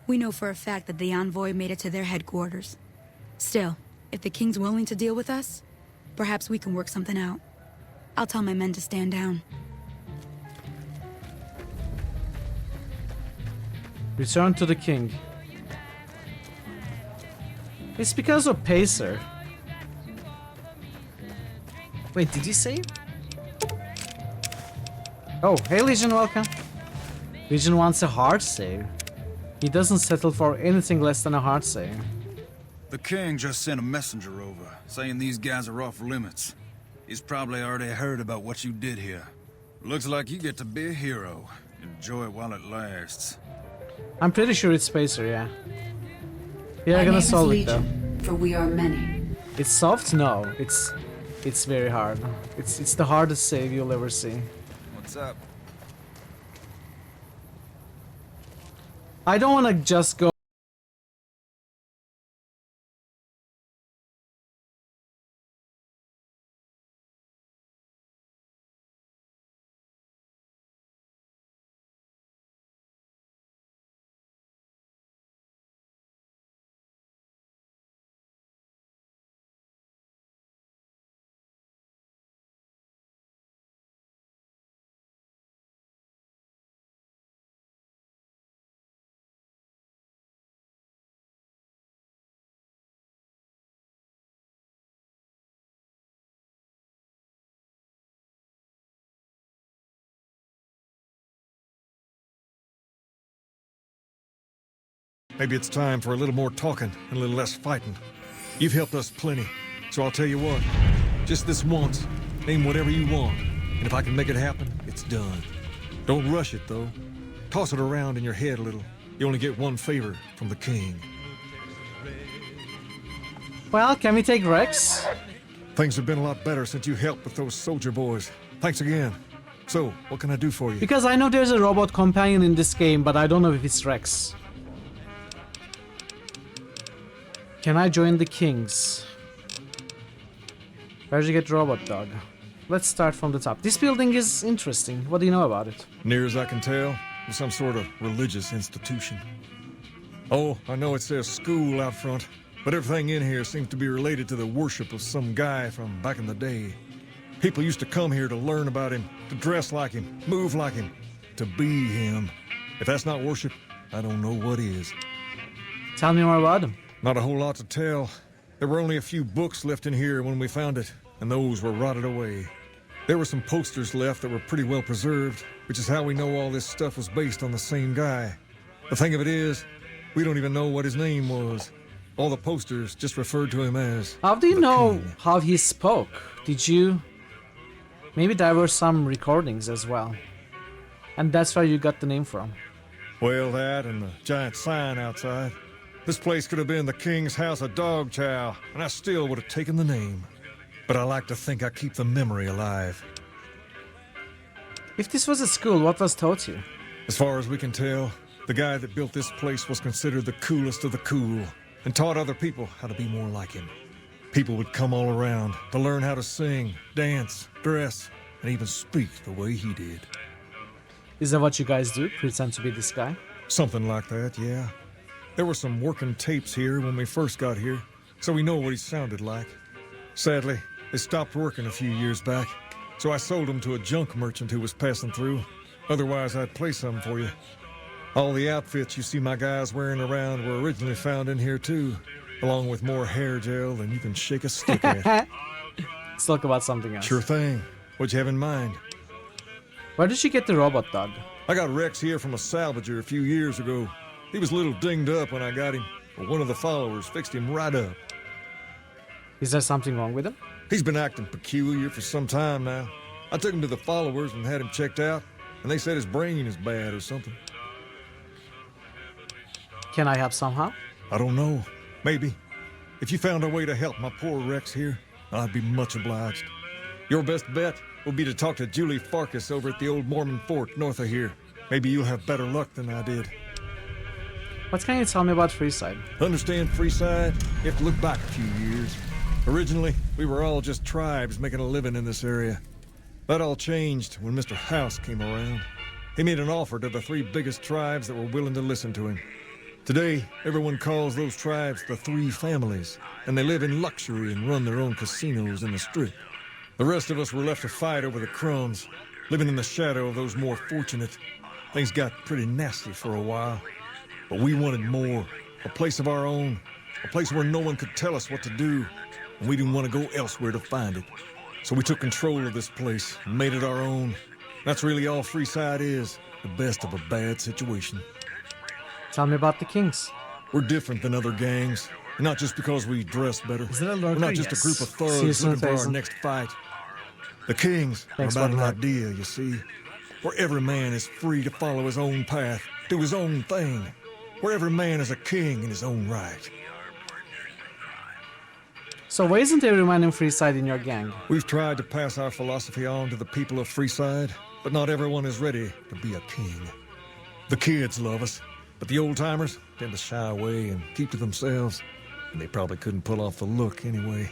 We know for a fact that the envoy made it to their headquarters. Still, if the king's willing to deal with us, perhaps we can work something out. I'll tell my men to stand down. Return to the king. It's because of Pacer. Wait, did you say? Oh, hey Legion, welcome. Legion wants a hard save. He doesn't settle for anything less than a hard save. The king just sent a messenger over, saying these guys are off limits. He's probably already heard about what you did here. Looks like you get to be a hero. Enjoy it while it lasts. I'm pretty sure it's Pacer, yeah. We are gonna solve it though. For we are many. It's soft? No, it's very hard. It's the hardest save you'll ever see. What's up? I don't want to just go. Maybe it's time for a little more talking and a little less fighting. You've helped us plenty, so I'll tell you what. Just this once, name whatever you want, and if I can make it happen, it's done. Don't rush it, though. Toss it around in your head a little. You only get one favor from the king. Well, can we take Rex? Things have been a lot better since you helped with those soldier boys. Thanks again. So, what can I do for you? Because I know there's a robot companion in this game, but I don't know if it's Rex. Can I join the kings? Where'd you get robot dog? Let's start from the top. This building is interesting. What do you know about it? Near as I can tell, it's some sort of religious institution. Oh, I know it says school out front, but everything in here seems to be related to the worship of some guy from back in the day. People used to come here to learn about him, to dress like him, move like him, to be him. If that's not worship, I don't know what is. Tell me more about him. Not a whole lot to tell. There were only a few books left in here when we found it, and those were rotted away. There were some posters left that were pretty well preserved, which is how we know all this stuff was based on the same guy. The thing of it is, we don't even know what his name was. All the posters just referred to him as... How do you know how he spoke? Did you... Maybe there were some recordings as well. And that's where you got the name from. Well, that and the giant sign outside. This place could have been the King's House of Dog Chow, and I still would have taken the name. But I like to think I keep the memory alive. If this was a school, what was taught you? As far as we can tell, the guy that built this place was considered the coolest of the cool, and taught other people how to be more like him. People would come all around to learn how to sing, dance, dress, and even speak the way he did. Is that what you guys do? Pretend to be this guy? Something like that, yeah. There were some working tapes here when we first got here, so we know what he sounded like. Sadly, they stopped working a few years back, so I sold them to a junk merchant who was passing through. Otherwise, I'd play some for you. All the outfits you see my guys wearing around were originally found in here too, along with more hair gel than you can shake a stick at. Let's talk about something else. Sure thing. What'd you have in mind? Where did you get the robot dog? I got Rex here from a salvager a few years ago. He was a little dinged up when I got him, but one of the followers fixed him right up. Is there something wrong with him? He's been acting peculiar for some time now. I took him to the followers and had him checked out, and they said his brain is bad or something. Can I help somehow? I don't know. Maybe. If you found a way to help my poor Rex here, I'd be much obliged. Your best bet will be to talk to Julie Farkas over at the old Mormon fort north of here. Maybe you'll have better luck than I did. What can you tell me about Freeside? Understand Freeside? You have to look back a few years. Originally, we were all just tribes making a living in this area. That all changed when Mr. House came around. He made an offer to the 3 biggest tribes that were willing to listen to him. Today, everyone calls those tribes the 3 families, and they live in luxury and run their own casinos in the Strip. The rest of us were left to fight over the crumbs, living in the shadow of those more fortunate. Things got pretty nasty for a while, but we wanted more, a place of our own, a place where no one could tell us what to do, and we didn't want to go elsewhere to find it. So we took control of this place and made it our own. That's really all Freeside is, the best of a bad situation. Tell me about the Kings. We're different than other gangs, and not just because we dress better. Is it a We're not just a group of thugs looking for our next fight. The Kings are about an idea, you see, where every man is free to follow his own path, do his own thing, where every man is a king in his own right. So why isn't every man in Freeside in your gang? We've tried to pass our philosophy on to the people of Freeside, but not everyone is ready to be a king. The kids love us, but the old-timers tend to shy away and keep to themselves, and they probably couldn't pull off the look anyway.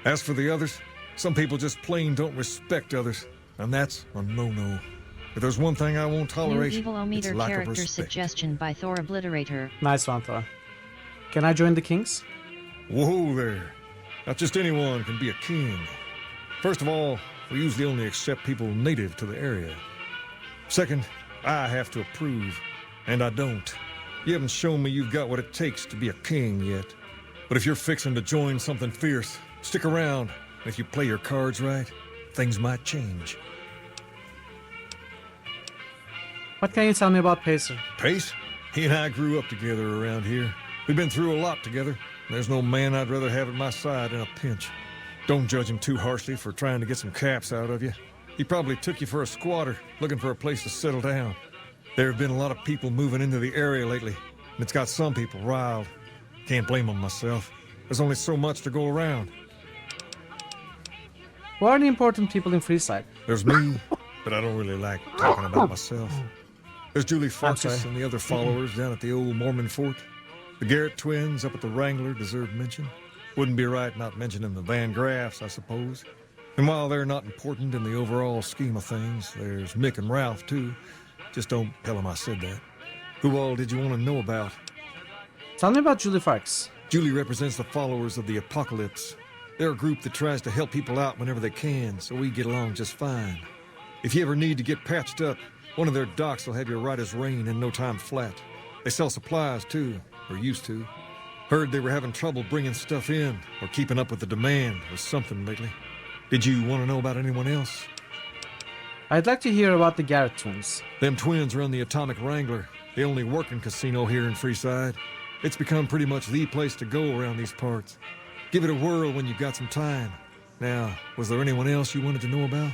As for the others, some people just plain don't respect others, and that's a no-no. If there's one thing I won't tolerate, New it's Evil-O-Meter lack of character respect. suggestion by Thor Obliterator. Nice one, Thor. Can I join the Kings? Whoa there. Not just anyone can be a king. First of all, we usually only accept people native to the area. Second, I have to approve, and I don't. You haven't shown me you've got what it takes to be a king yet. But if you're fixing to join something fierce, stick around. And if you play your cards right, things might change. What can you tell me about Pacer? Pace? He and I grew up together around here. We've been through a lot together. There's no man I'd rather have at my side in a pinch. Don't judge him too harshly for trying to get some caps out of you. He probably took you for a squatter, looking for a place to settle down. There have been a lot of people moving into the area lately, and it's got some people riled. Can't blame them myself. There's only so much to go around. Who are the important people in Freeside? There's me, but I don't really like talking about myself. There's Julie Farkas and the other followers down at the old Mormon fort. The Garrett twins up at the Wrangler deserve mention. Wouldn't be right not mentioning the Van Graffs, I suppose. And while they're not important in the overall scheme of things, there's Mick and Ralph, too. Just don't tell them I said that. Who all did you want to know about? Tell me about Julie Farks. Julie represents the followers of the Apocalypse. They're a group that tries to help people out whenever they can, so we get along just fine. If you ever need to get patched up, one of their docs will have you right as rain in no time flat. They sell supplies, too, or used to. Heard they were having trouble bringing stuff in, or keeping up with the demand, or something lately. Did you want to know about anyone else? I'd like to hear about the Garrett twins. Them twins run the Atomic Wrangler, the only working casino here in Freeside. It's become pretty much the place to go around these parts. Give it a whirl when you've got some time. Now, was there anyone else you wanted to know about?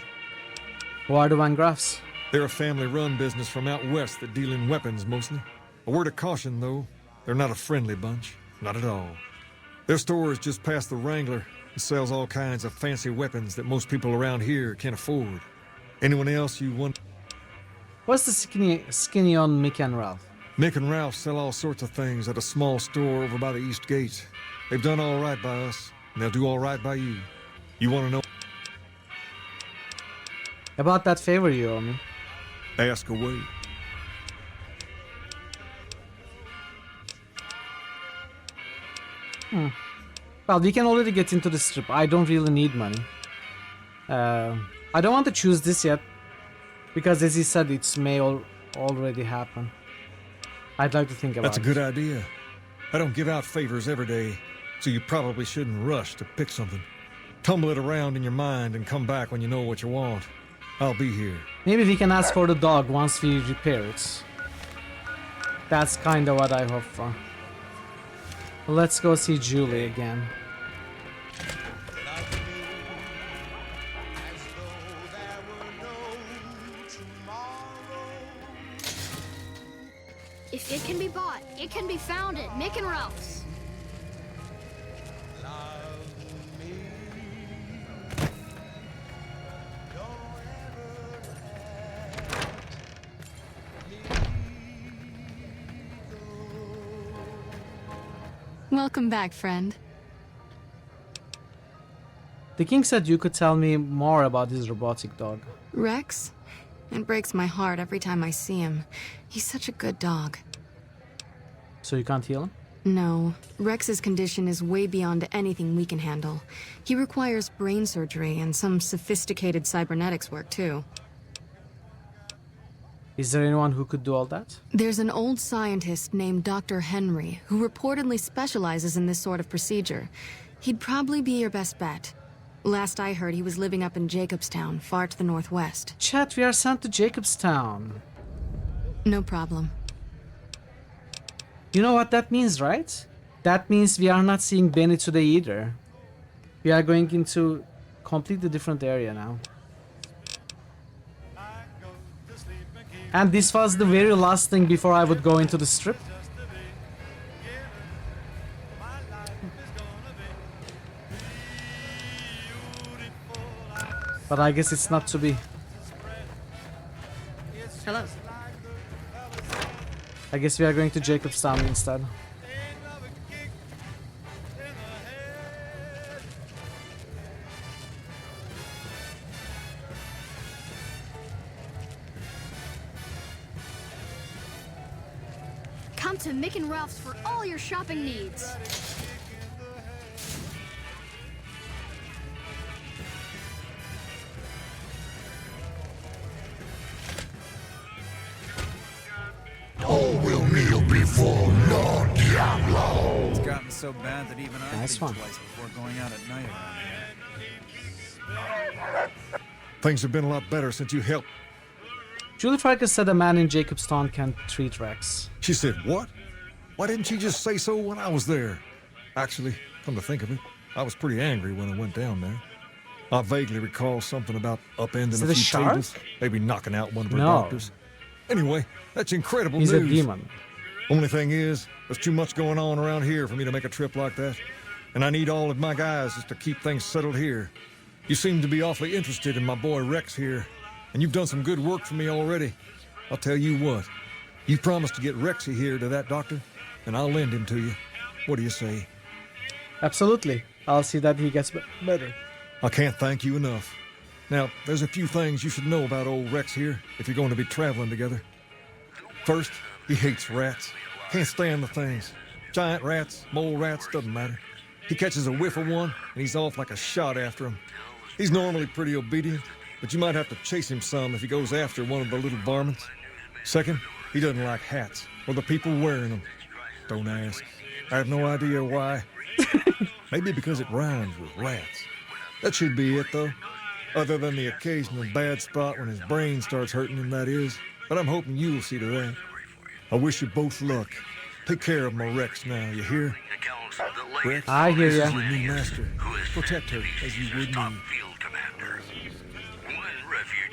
Who are the Van Graffs? They're a family-run business from out west that deal in weapons mostly. A word of caution, though, they're not a friendly bunch. Not at all. Their store is just past the Wrangler and sells all kinds of fancy weapons that most people around here can't afford. Anyone else you want? What's the skinny on Mick and Ralph? Mick and Ralph sell all sorts of things at a small store over by the East Gate. They've done all right by us, and they'll do all right by you. You want to know? About that favor you owe me. Ask away. Well, we can already get into the strip. I don't really need money. I don't want to choose this yet, because as he said, it may already happen. I'd like to think about it. That's a good idea. I don't give out favors every day, so you probably shouldn't rush to pick something. Tumble it around in your mind and come back when you know what you want. I'll be here. Maybe we can ask for the dog once we repair it. That's kind of what I hope for. Let's go see Julie again. If it can be bought, it can be found at Mick and Ralph's. Welcome back, friend. The king said you could tell me more about his robotic dog. Rex? It breaks my heart every time I see him. He's such a good dog. So you can't heal him? No. Rex's condition is way beyond anything we can handle. He requires brain surgery and some sophisticated cybernetics work, too. Is there anyone who could do all that? There's an old scientist named Dr. Henry who reportedly specializes in this sort of procedure. He'd probably be your best bet. Last I heard, he was living up in Jacobstown, far to the northwest. Chat, we are sent to Jacobstown. No problem. You know what that means, right? That means we are not seeing Benny today either. We are going into completely different area now. And this was the very last thing before I would go into the strip. But I guess it's not to be. Hello. I guess we are going to Jacobstown instead. Come to Mick and Ralph's for all your shopping needs. All will kneel before Lord Diablo. It's gotten so bad that even I think twice before going out at night around here. Things have been a lot better since you helped. Julie Farkas said a man in Jacobstown can treat Rex. She said what? Why didn't she just say so when I was there? Actually, come to think of it, I was pretty angry when I went down there. I vaguely recall something about upending a few tables, maybe knocking out one of her doctors. Anyway, that's incredible news. He's a demon. Only thing is, there's too much going on around here for me to make a trip like that. And I need all of my guys just to keep things settled here. You seem to be awfully interested in my boy Rex here. And you've done some good work for me already. I'll tell you what. You promised to get Rexy here to that doctor, and I'll lend him to you. What do you say? Absolutely. I'll see that he gets better. I can't thank you enough. Now, there's a few things you should know about old Rex here if you're going to be traveling together. First, he hates rats. Can't stand the things. Giant rats, mole rats, doesn't matter. He catches a whiff of one, and he's off like a shot after him. He's normally pretty obedient, but you might have to chase him some if he goes after one of the little varmints. Second, he doesn't like hats, or the people wearing them. Don't ask. I have no idea why. Maybe because it rhymes with rats. That should be it, though. Other than the occasional bad spot when his brain starts hurting him, that is. But I'm hoping you'll see to that. I wish you both luck. Take care of my Rex now, you hear? Rex, I hear this ya. is your new master. Protect her as you would me.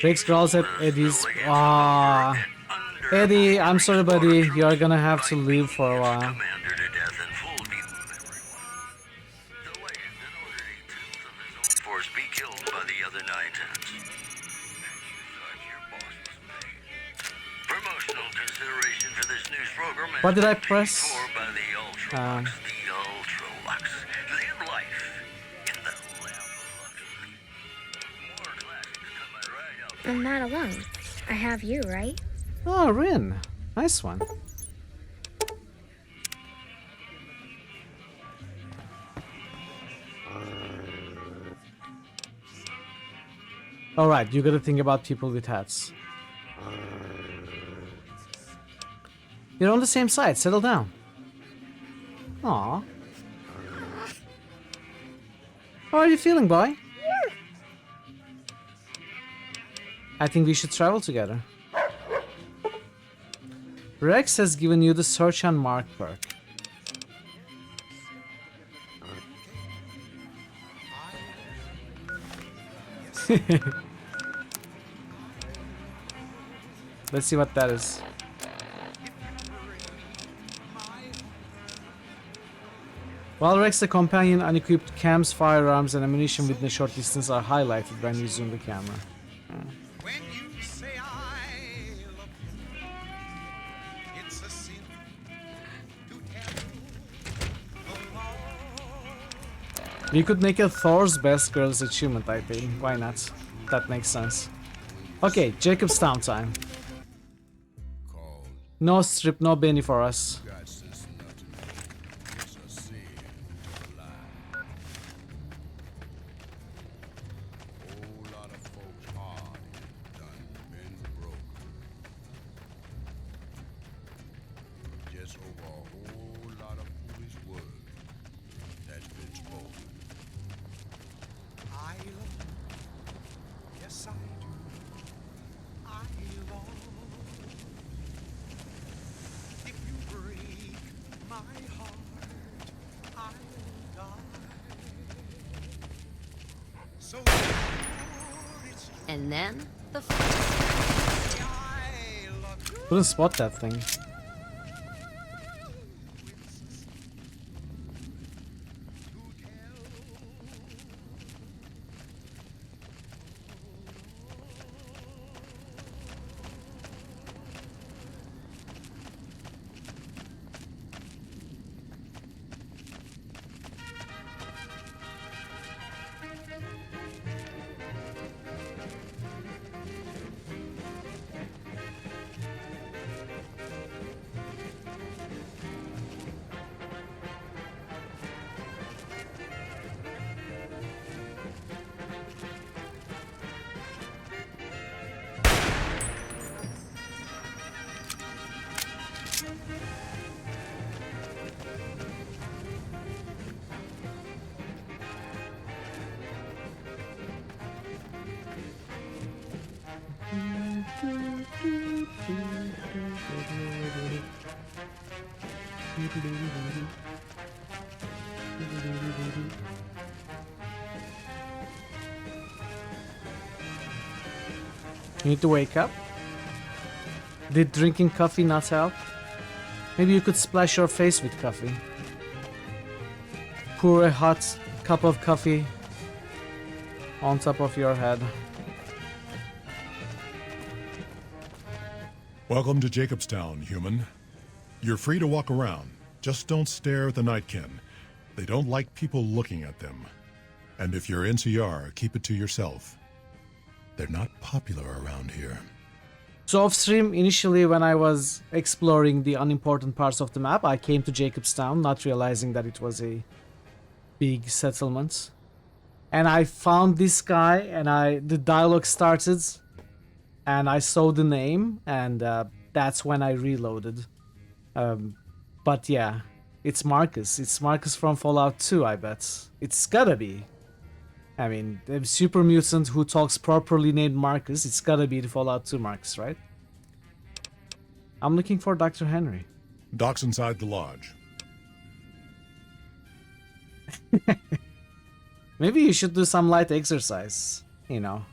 Rex growls at Eddie's. Eddie, I'm sorry, buddy. You're gonna have to leave for a while. What did I press? I'm not alone. I have you, right? Oh, Rin. Nice one. Alright, you gotta think about people with hats. You're on the same side, settle down. Aww. How are you feeling, boy? I think we should travel together. Rex has given you the search and mark perk. Let's see what that is. While Rex, the companion, unequipped cams, firearms, and ammunition within a short distance are highlighted when you zoom the camera. We could make a Thor's Best Girls achievement, I think. Why not? That makes sense. Okay, Jacobstown time. No strip, no Benny for us. And then the. Couldn't spot that thing. You need to wake up? Did drinking coffee not help? Maybe you could splash your face with coffee. Pour a hot cup of coffee on top of your head. Welcome to Jacobstown, human. You're free to walk around. Just don't stare at the Nightkin. They don't like people looking at them. And if you're NCR, keep it to yourself. They're not popular around here. So off stream, initially when I was exploring the unimportant parts of the map, I came to Jacobstown, not realizing that it was a big settlement. And I found this guy, and the dialogue started, and I saw the name, and that's when I reloaded. But yeah, it's Marcus. It's Marcus from Fallout 2, I bet. It's gotta be. I mean, the super mutant who talks properly named Marcus, it's gotta be the Fallout 2 Marcus, right? I'm looking for Dr. Henry. Doc's inside the lodge. Maybe you should do some light exercise, you know.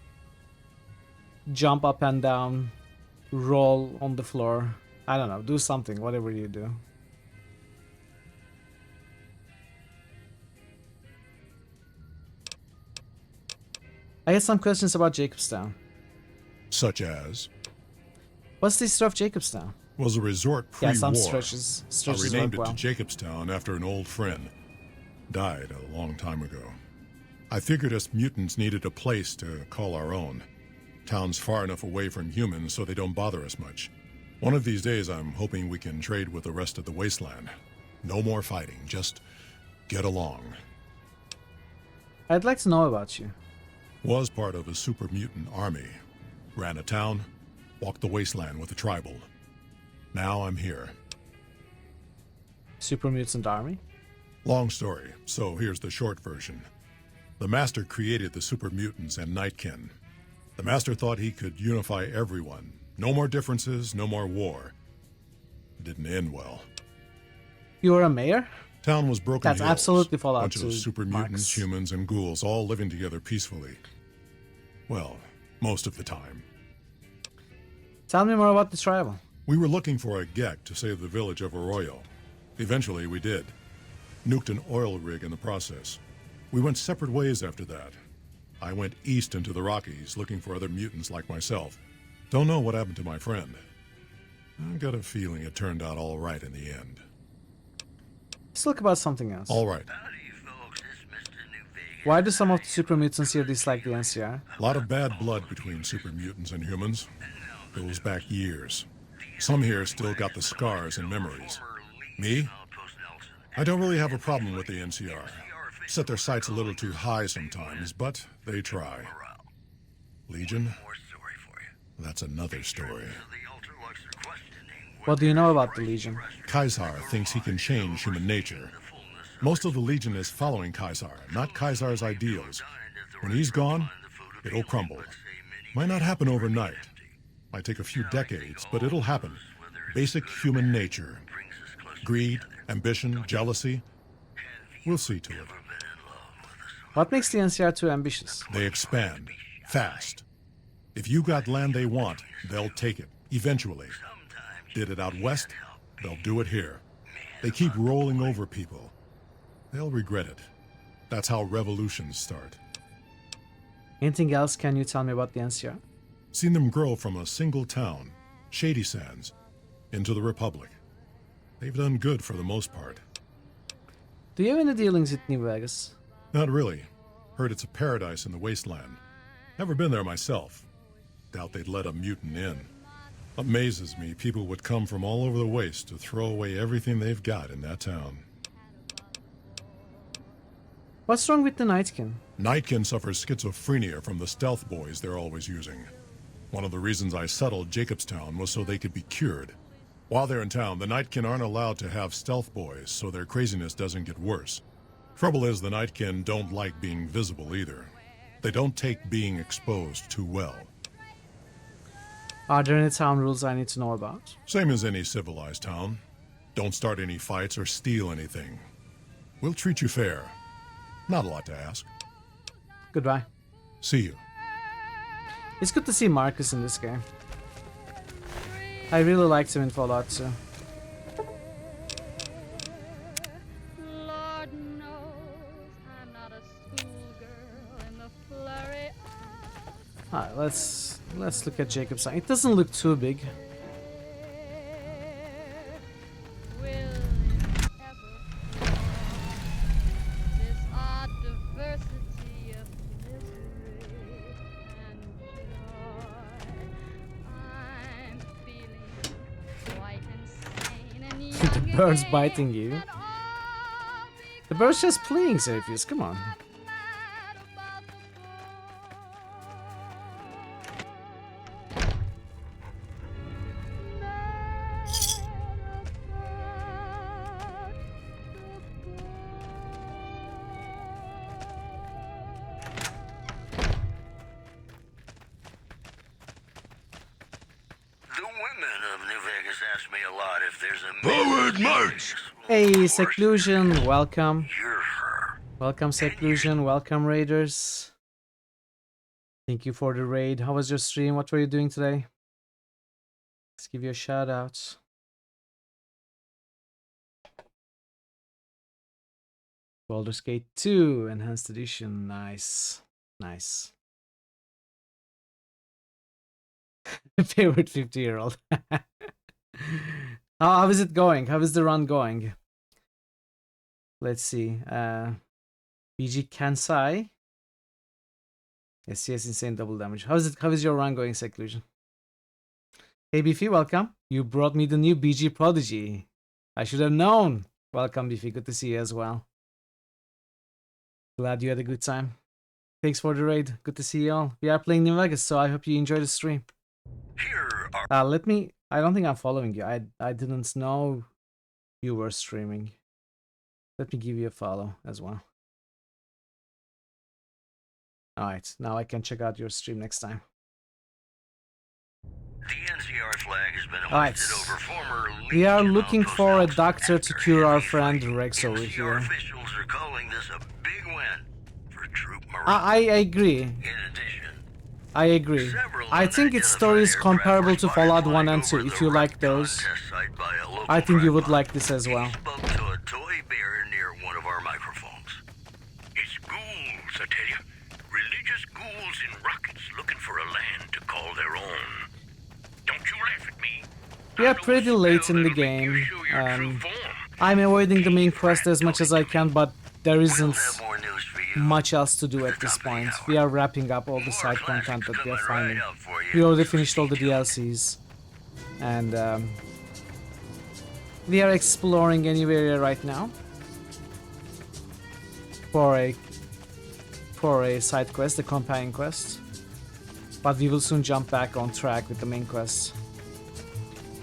Jump up and down, roll on the floor. I don't know, do something, whatever you do. I had some questions about Jacobstown. Such as? What's the history of Jacobstown? Was a resort pre-war. Yeah, some stretches I renamed it well. to Jacobstown after an old friend. Died a long time ago. I figured us mutants needed a place to call our own. Town's far enough away from humans so they don't bother us much. One of these days I'm hoping we can trade with the rest of the wasteland. No more fighting, just get along. I'd like to know about you. Was part of a super mutant army. Ran a town, walked the wasteland with a tribal. Now I'm here. Super mutant army? Long story, so here's the short version. The Master created the super mutants and Nightkin. The Master thought he could unify everyone. No more differences, no more war. It didn't end well. You were a mayor? Town was broken. That's hills. absolutely Fallout Bunch 2, of super mutants, humans, and ghouls all living together peacefully. Well, most of the time. Tell me more about the tribal. We were looking for a Gek to save the village of Arroyo. Eventually, we did. Nuked an oil rig in the process. We went separate ways after that. I went east into the Rockies, looking for other mutants like myself. Don't know what happened to my friend. I got a feeling it turned out all right in the end. Let's talk about something else. All right. Howdy, folks. This is Mr. New Why do some of the super mutants here dislike the NCR? A lot of bad blood between super mutants and humans. Goes back years. Some here still got the scars and memories. Me? I don't really have a problem with the NCR. Set their sights a little too high sometimes, but they try. Legion? That's another story. What do you know about the Legion? Caesar thinks he can change human nature. Most of the Legion is following Caesar, not Caesar's ideals. When he's gone, it'll crumble. Might not happen overnight. Might take a few decades, but it'll happen. Basic human nature. Greed, ambition, jealousy. We'll see to it. What makes the NCR too ambitious? They expand. Fast. If you got land they want, they'll take it. Eventually. Did it out west, they'll do it here. They keep rolling over people. They'll regret it. That's how revolutions start. Anything else can you tell me about the NCR? Seen them grow from a single town, Shady Sands, into the Republic. They've done good for the most part. Do you have any dealings with New Vegas? Not really. Heard it's a paradise in the wasteland. Never been there myself. Doubt they'd let a mutant in. Amazes me people would come from all over the waste to throw away everything they've got in that town. What's wrong with the Nightkin? Nightkin suffers schizophrenia from the stealth boys they're always using. One of the reasons I settled Jacobstown was so they could be cured. While they're in town, the Nightkin aren't allowed to have stealth boys, so their craziness doesn't get worse. Trouble is, the Nightkin don't like being visible either. They don't take being exposed too well. Are there any town rules I need to know about? Same as any civilized town. Don't start any fights or steal anything. We'll treat you fair. Not a lot to ask. Goodbye. See you. It's good to see Marcus in this game. I really liked him in Fallout 2. Alright, let's look at Jacob's sign. It doesn't look too big. The bird's biting you. The bird's just playing, Xerxes. Come on. Forward march! Hey, Seclusion, welcome. Welcome, Seclusion, welcome, Raiders. Thank you for the raid. How was your stream? What were you doing today? Let's give you a shout out. Baldur's Gate 2 Enhanced Edition. Nice. Nice. Favorite 50-year-old. How is it going? How is the run going? Let's see. BG Kansai. Yes, insane double damage. How is your run going, Seclusion? Hey Beefy, welcome. You brought me the new BG Prodigy. I should have known. Welcome, Beefy. Good to see you as well. Glad you had a good time. Thanks for the raid. Good to see you all. We are playing New Vegas, so I hope you enjoy the stream. Let me... I don't think I'm following you. I didn't know you were streaming. Let me give you a follow as well. Alright, now I can check out your stream next time. The NCR flag has been hoisted over former we are looking for a doctor to cure our friend Rex over here. officials are calling this a big win for troop morale. I agree. In addition, I agree. I think its story is comparable to Fallout 1 and 2. If you like those, I think you would like this as well. spoke to a toy bear near one of our microphones. It's ghouls, I tell you. Religious ghouls in rockets looking for a land to call their own. Don't you laugh at me. We are pretty late in the game. I'm avoiding the main quest as much as I can, but there isn't much else to do at this point. We are wrapping up all the side content that we are finding. We already finished all the DLCs. And we are exploring a new area right now for a side quest, a companion quest. But we will soon jump back on track with the main quest.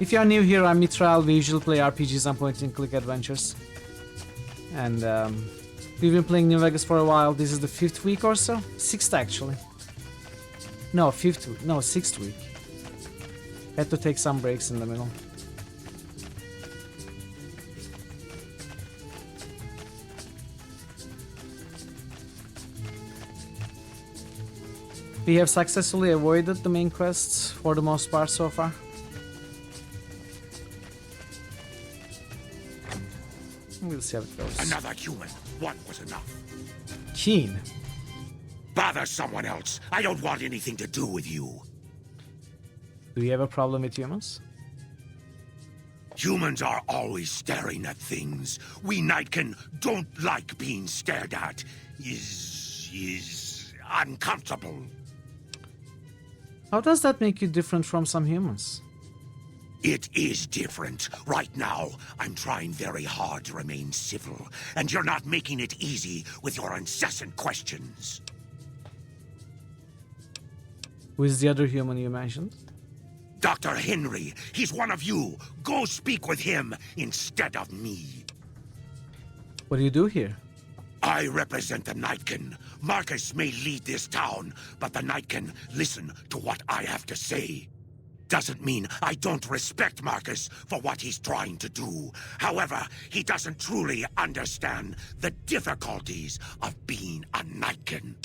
If you are new here, I'm Mitral. We usually play RPGs and point-and-click adventures. And we've been playing New Vegas for a while. This is the 5th week or so? 6th actually. No, 6th week. Had to take some breaks in the middle. We have successfully avoided the main quests for the most part so far. We'll see how it goes. Another human. One was enough. Keen. Bother someone else. I don't want anything to do with you. Do you have a problem with humans? Humans are always staring at things. We Nightkin don't like being stared at. Is uncomfortable. How does that make you different from some humans? It is different. Right now, I'm trying very hard to remain civil, and you're not making it easy with your incessant questions. Who is the other human you mentioned? Dr. Henry, he's one of you. Go speak with him instead of me. What do you do here? I represent the Nightkin. Marcus may lead this town, but the Nightkin listen to what I have to say. Doesn't mean I don't respect Marcus for what he's trying to do. However, he doesn't truly understand the difficulties of being a Nightkin.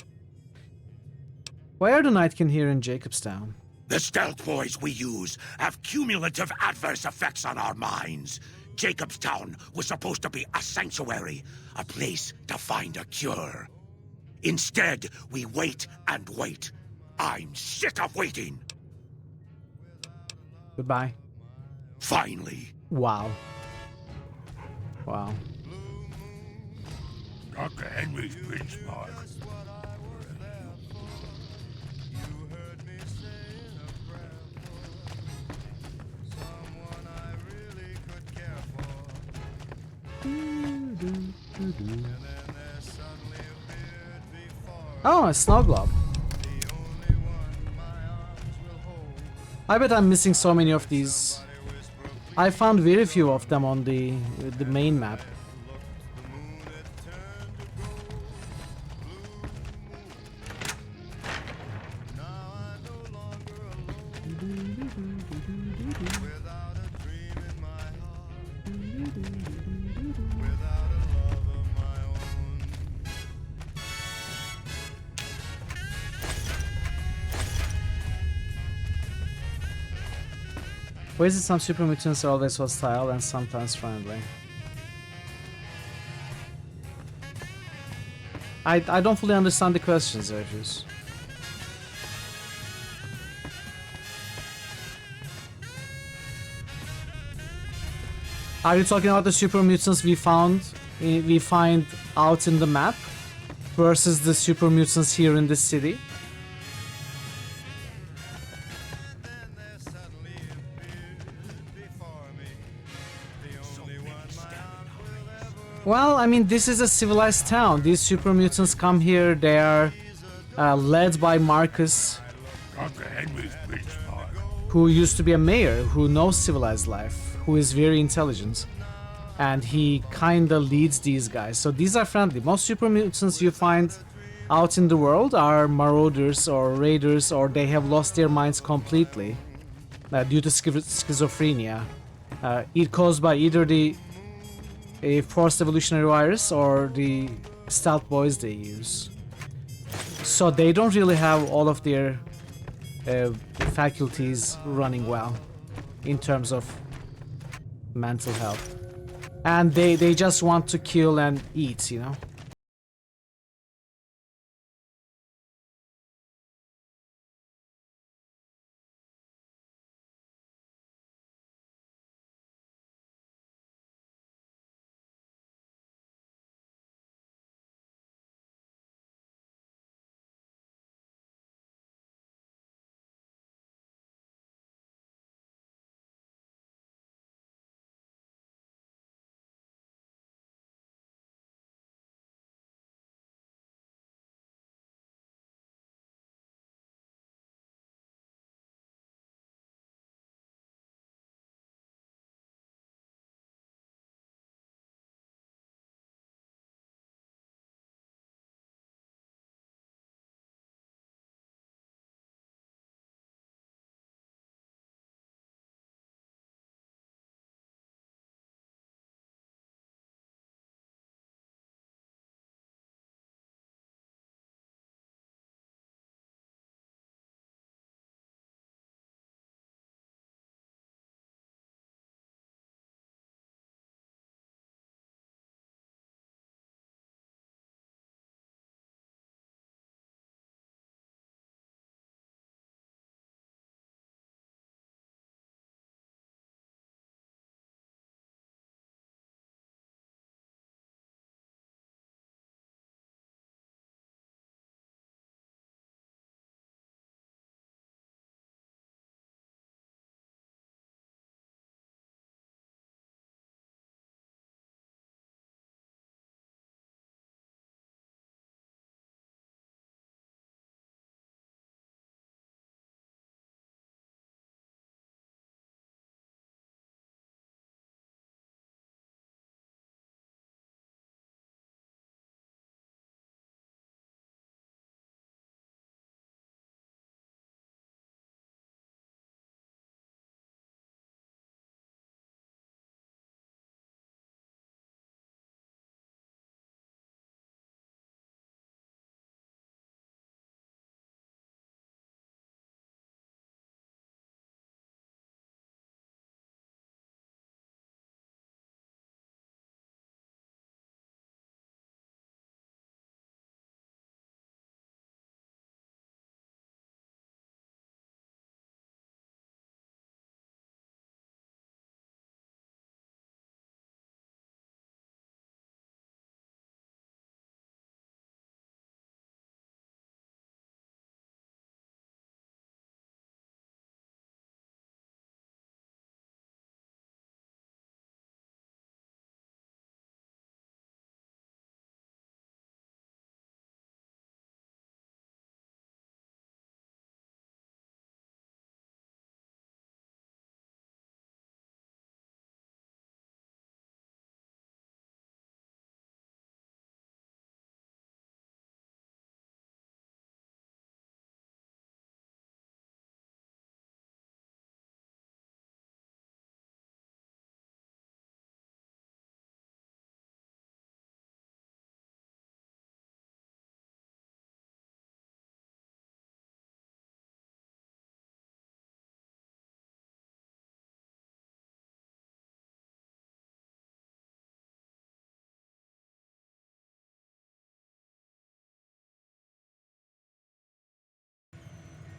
Why are the Nightkin here in Jacobstown? The stealth boys we use have cumulative adverse effects on our minds. Jacobstown was supposed to be a sanctuary, a place to find a cure. Instead, we wait and wait. I'm sick of waiting. Goodbye. Finally. Wow. Wow. Dr. Henry's Prince Mark. Oh, a snow globe. I bet I'm missing so many of these. I found very few of them on the main map. Why is it some super mutants are always hostile and sometimes friendly? I don't fully understand the questions, Zerfus. Are you talking about the super mutants we find out in the map versus the super mutants here in the city? Well, I mean, this is a civilized town. These super mutants come here. They are led by Marcus, who used to be a mayor, who knows civilized life, who is very intelligent, and he kinda leads these guys. So these are friendly. Most super mutants you find out in the world are marauders or raiders, or they have lost their minds completely due to schizophrenia. It caused by either the forced evolutionary virus or the stealth boys they use. So they don't really have all of their faculties running well in terms of mental health. And they just want to kill and eat, you know?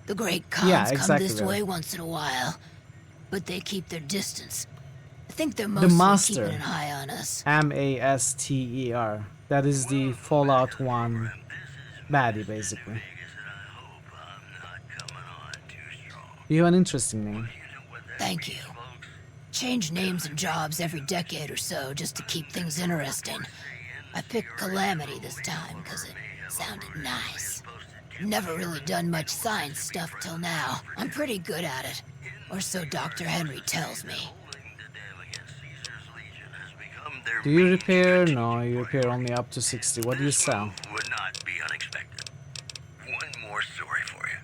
The great Khans Yeah, come exactly this that. way once in a while, but they keep their distance. I think they're The mostly Master. keeping an eye on us. Master. That is the Fallout 1 baddie, basically. You have an interesting name. Thank you. Change names and jobs every decade or so just to keep things interesting. I picked Calamity this time because it sounded nice. Never really done much science stuff till now. I'm pretty good at it. Or so Dr. Henry tells me. Do you repair? No, you repair only up to 60. What do you sell? Would not be unexpected. One more story for you.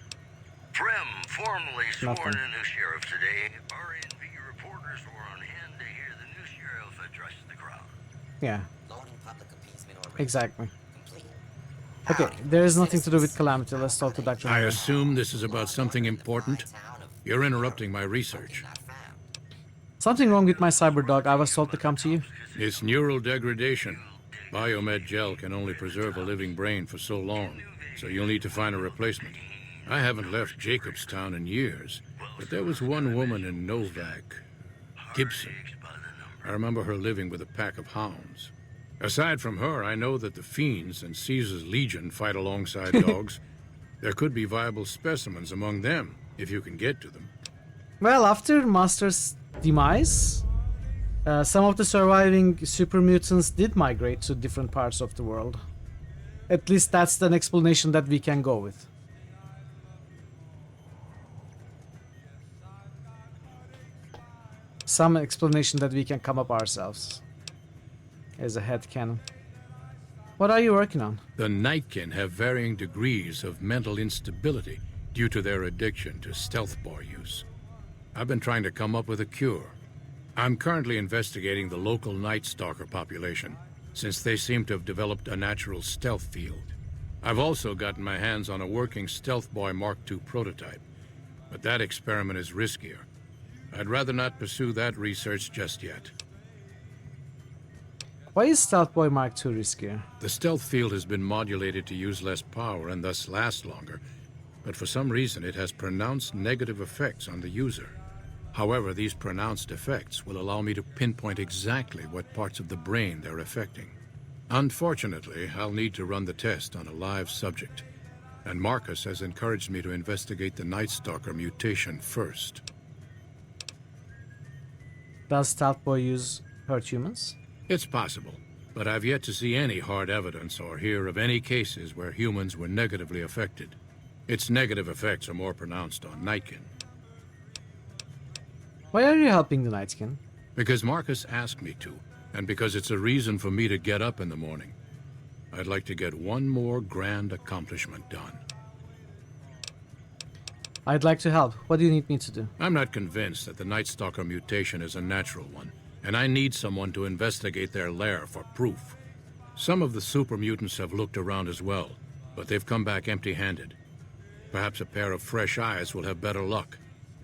Prim, formally sworn Nothing. a new sheriff today. RNV reporters were on hand to hear the new sheriff address the crowd. Yeah. Exactly. Okay, there is nothing to do with Calamity. Let's talk to Dr. I Henry. assume this is about something important. You're interrupting my research. Something wrong with my cyber dog. I was told to come to you. It's neural degradation. Biomed gel can only preserve a living brain for so long, so you'll need to find a replacement. I haven't left Jacobstown in years, but there was one woman in Novak, Gibson. I remember her living with a pack of hounds. Aside from her, I know that the Fiends and Caesar's Legion fight alongside dogs. There could be viable specimens among them, if you can get to them. Well, after Master's demise, some of the surviving super mutants did migrate to different parts of the world. At least that's an explanation that we can go with. Some explanation that we can come up ourselves. As a headcanon. What are you working on? The Nightkin have varying degrees of mental instability due to their addiction to stealth boy use. I've been trying to come up with a cure. I'm currently investigating the local Night Stalker population, since they seem to have developed a natural stealth field. I've also gotten my hands on a working Stealth Boy Mark II prototype, but that experiment is riskier. I'd rather not pursue that research just yet. Why is Stealth Boy Mark II riskier? The stealth field has been modulated to use less power and thus last longer, but for some reason it has pronounced negative effects on the user. However, these pronounced effects will allow me to pinpoint exactly what parts of the brain they're affecting. Unfortunately, I'll need to run the test on a live subject, and Marcus has encouraged me to investigate the Night Stalker mutation first. Does Stealth Boy use hurt humans? It's possible, but I've yet to see any hard evidence or hear of any cases where humans were negatively affected. Its negative effects are more pronounced on Nightkin. Why are you helping the Nightkin? Because Marcus asked me to, and because it's a reason for me to get up in the morning. I'd like to get one more grand accomplishment done. I'd like to help. What do you need me to do? I'm not convinced that the Night Stalker mutation is a natural one, and I need someone to investigate their lair for proof. Some of the super mutants have looked around as well, but they've come back empty-handed. Perhaps a pair of fresh eyes will have better luck.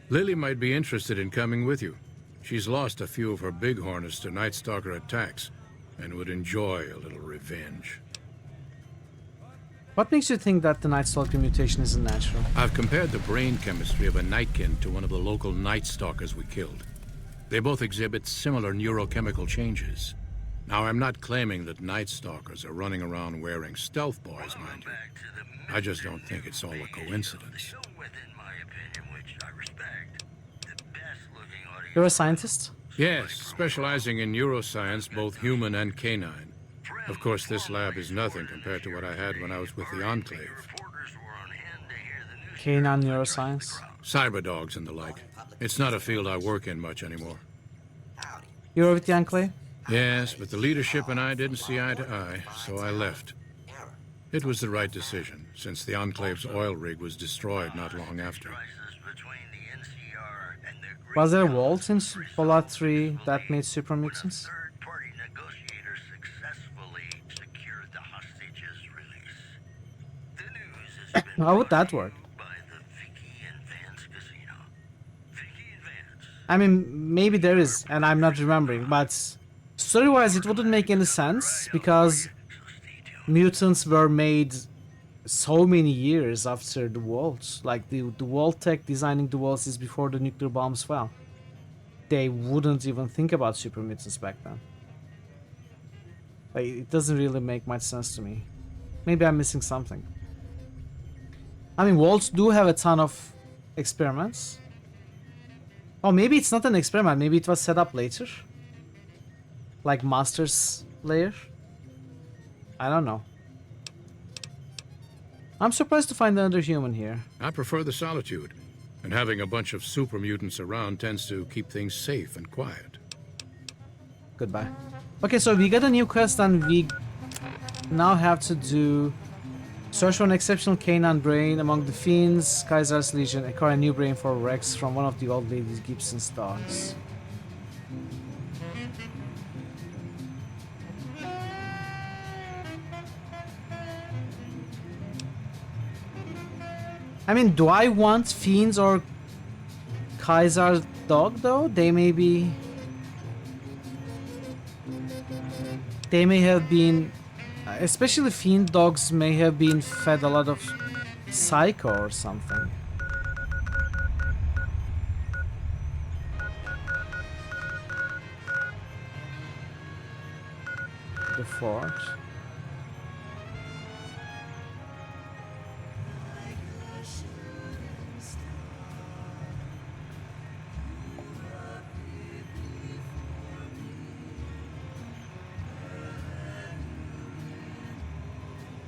Lily might be interested in coming with you. She's lost a few of her bighorners to Night Stalker attacks, and would enjoy a little revenge. What makes you think that the Night Stalker mutation isn't natural? I've compared the brain chemistry of a Nightkin to one of the local Night Stalkers we killed. They both exhibit similar neurochemical changes. Now, I'm not claiming that Night Stalkers are running around wearing stealth boys, mind you. I just don't think it's all a coincidence. You're a scientist? Yes, specializing in neuroscience, both human and canine. Of course, this lab is nothing compared to what I had when I was with the Enclave. Canine neuroscience? Cyberdogs and the like. It's not a field I work in much anymore. You're with the Enclave? Yes, but the leadership and I didn't see eye to eye, so I left. It was the right decision, since the Enclave's oil rig was destroyed not long after. Was there a vault in Fallout 3 that made super mutants? How would that work? I mean, maybe there is, and I'm not remembering, but story-wise it wouldn't make any sense, because mutants were made so many years after the walls. Like the wall tech designing the walls is before the nuclear bombs fell. They wouldn't even think about super mutants back then. Like, it doesn't really make much sense to me. Maybe I'm missing something. I mean, walls do have a ton of experiments. Oh, maybe it's not an experiment. Maybe it was set up later. Like Master's layer. I don't know. I'm surprised to find another human here. I prefer the solitude, and having a bunch of super mutants around tends to keep things safe and quiet. Goodbye. Okay, so we got a new quest and we now have to do search for an exceptional canine brain among the fiends, Kaiser's Legion, acquire a new brain for Rex from one of the old lady Gibson's dogs. I mean, do I want fiends or Kaiser's dog though? They may have been, especially fiend dogs may have been fed a lot of psycho or something. The fort.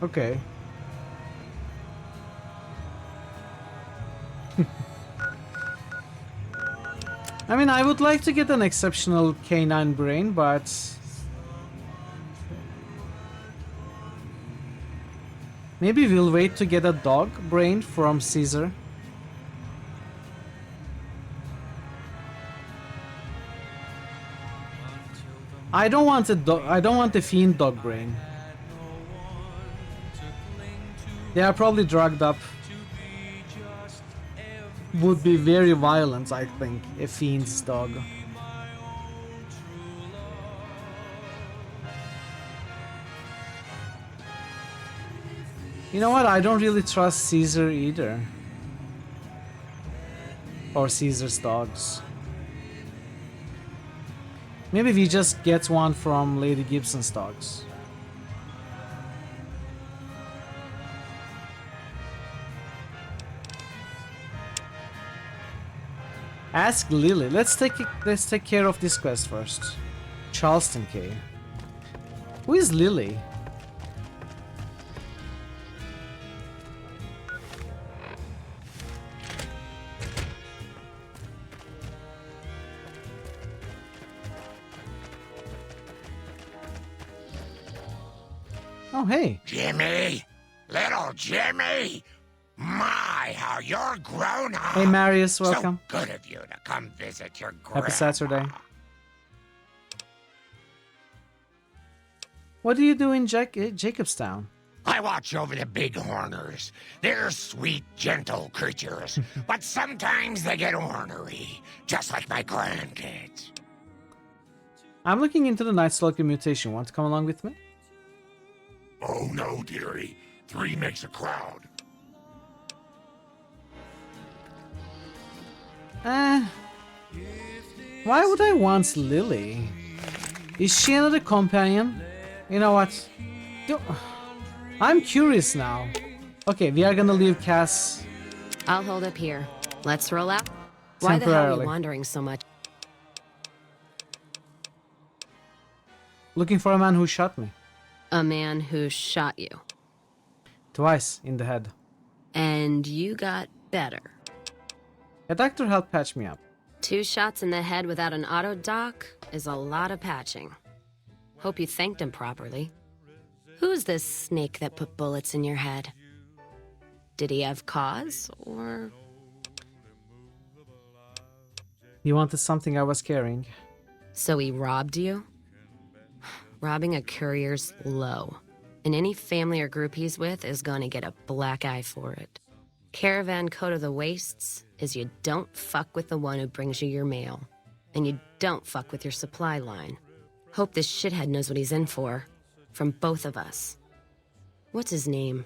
Okay. I mean, I would like to get an exceptional canine brain, but maybe we'll wait to get a dog brain from Caesar. I don't want a fiend dog brain. They are probably drugged up. Would be very violent, I think, a fiend's dog. You know what? I don't really trust Caesar either. Or Caesar's dogs. Maybe we just get one from Lady Gibson's dogs. Ask Lily. Let's take care of this quest first. Charleston K. Who is Lily? Oh, hey. Jimmy! Little Jimmy! My, how you're grown up! Hey, Marius, welcome. So good of you to come visit your grandma. Happy Saturday. What do you do in Jacobstown? I watch over the bighorners. They're sweet, gentle creatures, but sometimes they get ornery, just like my grandkids. I'm looking into the Night Stalker mutation. Want to come along with me? Oh no, dearie. 3 makes a crowd. Why would I want Lily? Is she another companion? You know what? I'm curious now. Okay, we are gonna leave Cass. I'll hold up here. Let's roll out. Why the hell are you wandering so much? Looking for a man who shot me. A man who shot you. Twice in the head. And you got better. A doctor helped patch me up. 2 shots in the head without an auto doc is a lot of patching. Hope you thanked him properly. Who's this snake that put bullets in your head? Did he have cause, or...? He wanted something I was carrying. So he robbed you? Robbing a courier's low. And any family or group he's with is gonna get a black eye for it. Caravan code of the wastes is you don't fuck with the one who brings you your mail. And you don't fuck with your supply line. Hope this shithead knows what he's in for. From both of us. What's his name?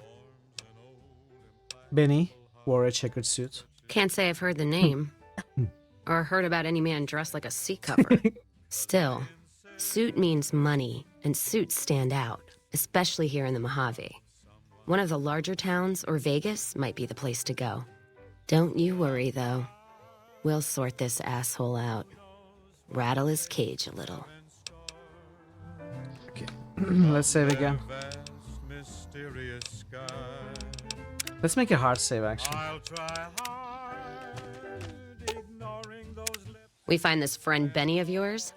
Benny wore a checkered suit. Can't say I've heard the name. Or heard about any man dressed like a seat cover. Still, suit means money, and suits stand out, especially here in the Mojave. One of the larger towns or Vegas might be the place to go. Don't you worry, though. We'll sort this asshole out. Rattle his cage a little. Okay, let's save again. Let's make a hard save, actually. We find this friend Benny of yours?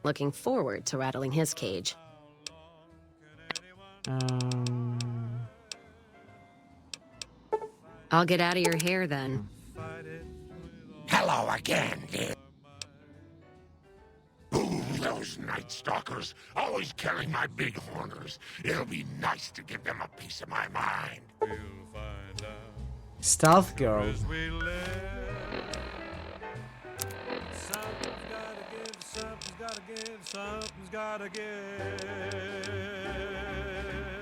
Looking forward to rattling his cage. I'll get out of your hair then. Hello again, dear. Ooh, those Night Stalkers, always killing my big horners. It'll be nice to give them a piece of my mind. Stealth girl.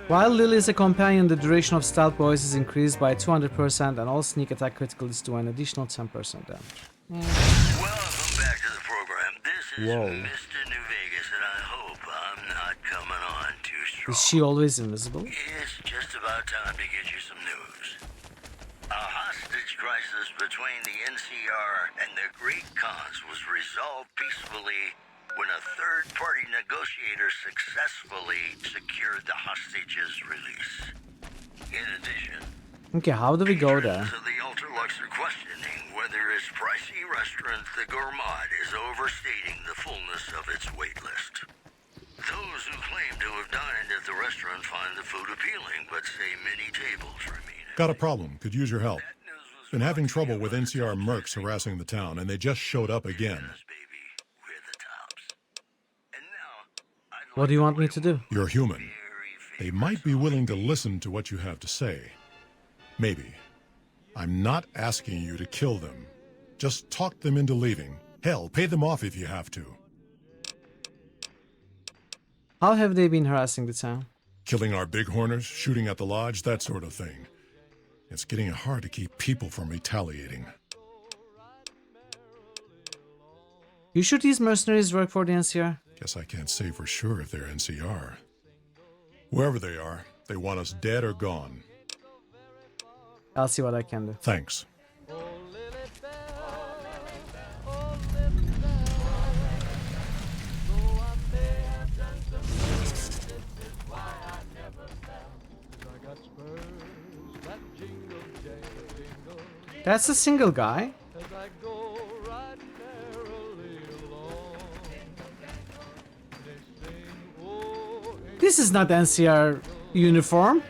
While Lily is a companion, the duration of stealth boys is increased by 200% and all sneak attack criticals do an additional 10% damage. Welcome back to the program. This is Mr. New Vegas, and I hope I'm not coming on too strong. Is she always invisible? It's just about time to get you some news. A hostage crisis between the NCR and the Great Khans was resolved peacefully when a third-party negotiator successfully secured the hostage's release. In addition, Okay, how do we go there? so the Ultralux are questioning whether its pricey restaurant, the Gourmand, is overstating the fullness of its wait list. Those who claim to have dined at the restaurant find the food appealing, but say many tables remain. Got a problem. Could use your help. Been having trouble with NCR mercs harassing the town, and they just showed up again. What do you want me to do? You're human. They might be willing to listen to what you have to say. Maybe. I'm not asking you to kill them. Just talk them into leaving. Hell, pay them off if you have to. How have they been harassing the town? Killing our bighorners, shooting at the lodge, that sort of thing. It's getting hard to keep people from retaliating. You sure these mercenaries work for the NCR? Guess I can't say for sure if they're NCR. Whoever they are, they want us dead or gone. I'll see what I can do. Thanks. That's a single guy. This is not NCR uniform.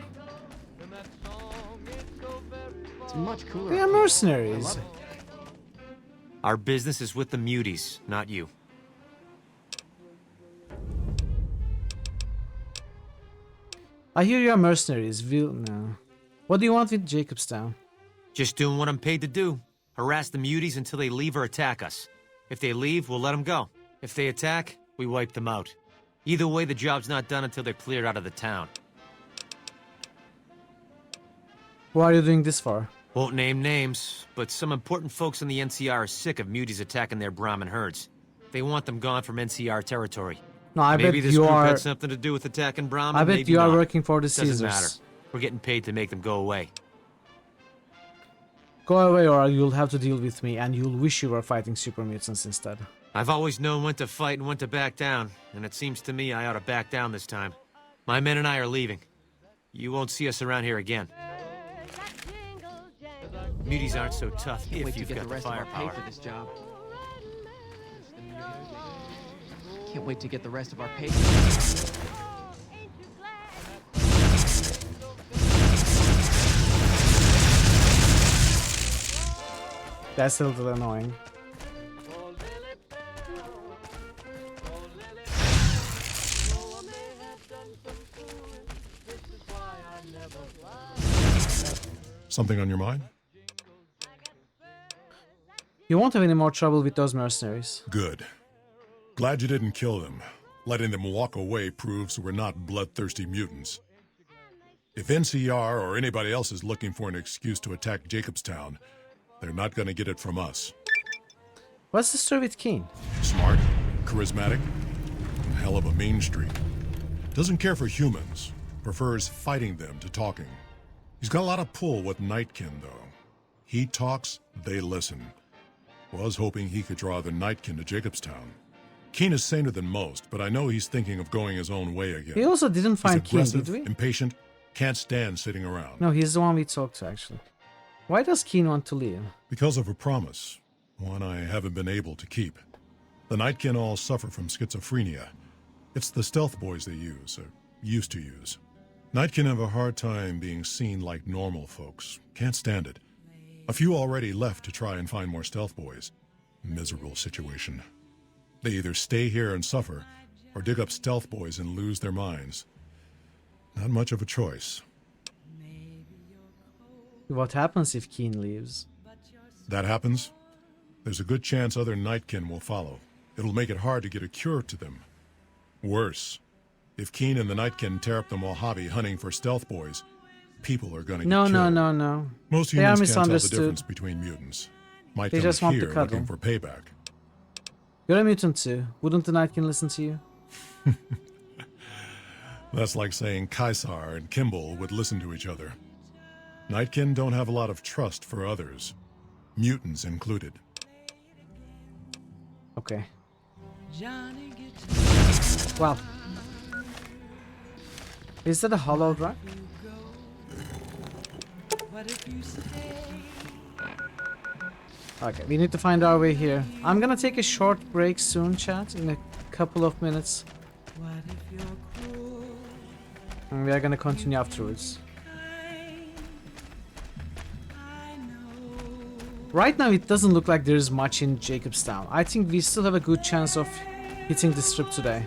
It's much cooler. They are mercenaries. Our business is with the muties, not you. I hear you are mercenaries. No. What do you want with Jacobstown? Just doing what I'm paid to do. Harass the muties until they leave or attack us. If they leave, we'll let them go. If they attack, we wipe them out. Either way, the job's not done until they're cleared out of the town. Why are you doing this for? Won't name names, but some important folks in the NCR are sick of muties attacking their Brahmin herds. They want them gone from NCR territory. No, I maybe bet this you group are. had something to do with attacking Brahmin. I bet maybe you are not. working for the Caesars. Doesn't matter. We're getting paid to make them go away. Go away or you'll have to deal with me and you'll wish you were fighting super mutants instead. I've always known when to fight and when to back down, and it seems to me I ought to back down this time. My men and I are leaving. You won't see us around here again. Muties aren't so tough if you've got the firepower. For this job. Can't wait to get the rest of our pay. That's a little annoying. Something on your mind? You won't have any more trouble with those mercenaries. Good. Glad you didn't kill them. Letting them walk away proves we're not bloodthirsty mutants. If NCR or anybody else is looking for an excuse to attack Jacobstown, they're not gonna get it from us. What's the story with Keen? Smart, charismatic, hell of a mean streak. Doesn't care for humans, prefers fighting them to talking. He's got a lot of pull with Nightkin, though. He talks, they listen. Was hoping he could draw the Nightkin to Jacobstown. Keen is saner than most, but I know he's thinking of going his own way again. We also didn't find He's Keen, aggressive, did we? impatient, can't stand sitting around. No, he's the one we talked to, actually. Why does Keen want to leave? Because of a promise, one I haven't been able to keep. The Nightkin all suffer from schizophrenia. It's the stealth boys they use, or used to use. Nightkin have a hard time being seen like normal folks. Can't stand it. A few already left to try and find more stealth boys. Miserable situation. They either stay here and suffer, or dig up stealth boys and lose their minds. Not much of a choice. What happens if Keen leaves? That happens, there's a good chance other Nightkin will follow. It'll make it hard to get a cure to them. Worse, if Keen and the Nightkin tear up the Mojave hunting for stealth boys, people are gonna get killed. No. Most They are humans can't tell the misunderstood. difference between mutants. Might They come just want to here cuddle. looking for payback. You're a mutant too. Wouldn't the Nightkin listen to you? That's like saying Kaisar and Kimball would listen to each other. Nightkin don't have a lot of trust for others, mutants included. Okay. Wow. Is that a hollow rock? Okay, we need to find our way here. I'm gonna take a short break soon, chat, in a couple of minutes. And we are gonna continue afterwards. Right now it doesn't look like there's much in Jacobstown. I think we still have a good chance of hitting this trip today.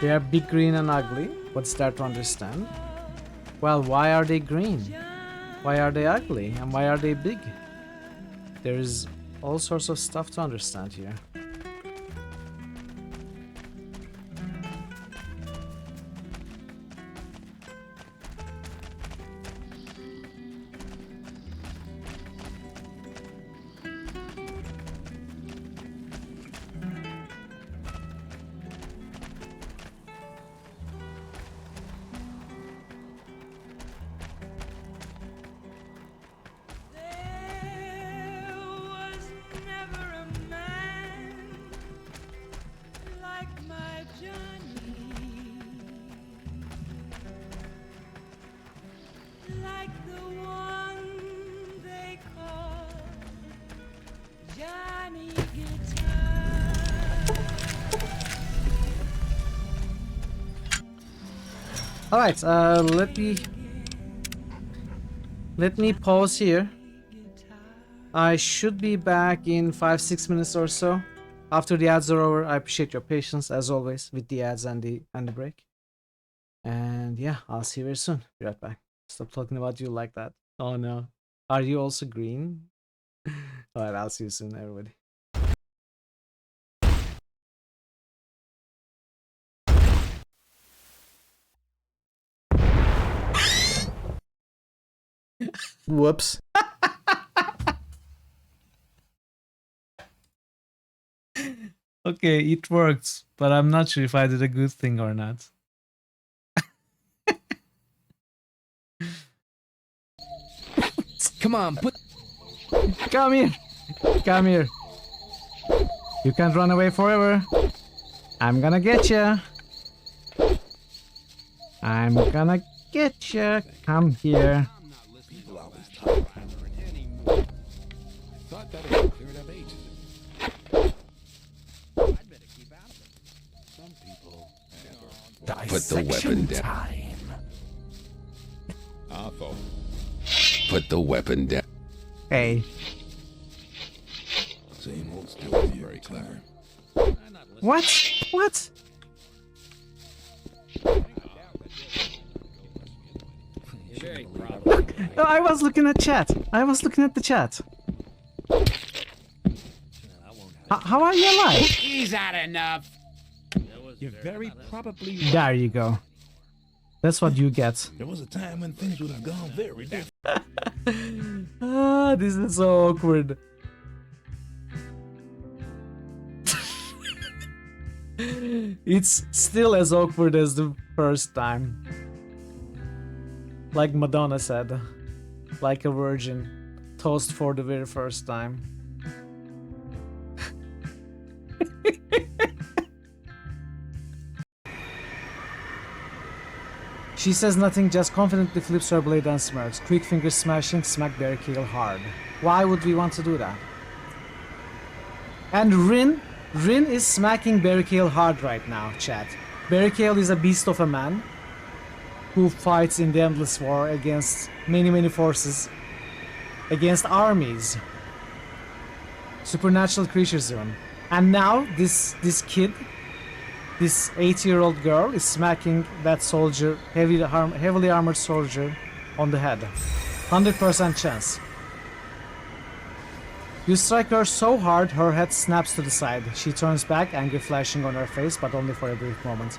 They are big, green and ugly. What's there to understand? Well, why are they green? Why are they ugly? And why are they big? There's all sorts of stuff to understand here. Alright, let me pause here. I should be back in 5-6 minutes or so. After the ads are over, I appreciate your patience as always with the ads and the break. And yeah, I'll see you very soon. Be right back. Stop talking about you like that. Oh no. Are you also green? Alright, I'll see you soon, everybody. Whoops. Okay, it worked, but I'm not sure if I did a good thing or not. Come on, Come here. Come here. You can't run away forever. I'm gonna get you. I'm gonna get you. Come here. Put the weapon down. Put the weapon down. Hey. Same old story. Very clever. What? What? No, I was looking at chat. I was looking at the chat. how are you alive? He's had enough. You're very probably There you go. That's what you get. There was a time when things would have gone very different. Ah, this is so awkward. It's still as awkward as the first time. Like Madonna said, like a virgin, toast for the very first time. She says nothing, just confidently flips her blade and smirks. Quick fingers smashing, smack Barricade hard. Why would we want to do that? And Rin is smacking Barricade hard right now, chat. Barricade is a beast of a man who fights in the endless war against many forces, against armies, supernatural creatures even. And now this kid, this 8-year-old girl, is smacking that soldier, heavily armored soldier, on the head. 100% chance. You strike her so hard, her head snaps to the side. She turns back, anger flashing on her face, but only for a brief moment.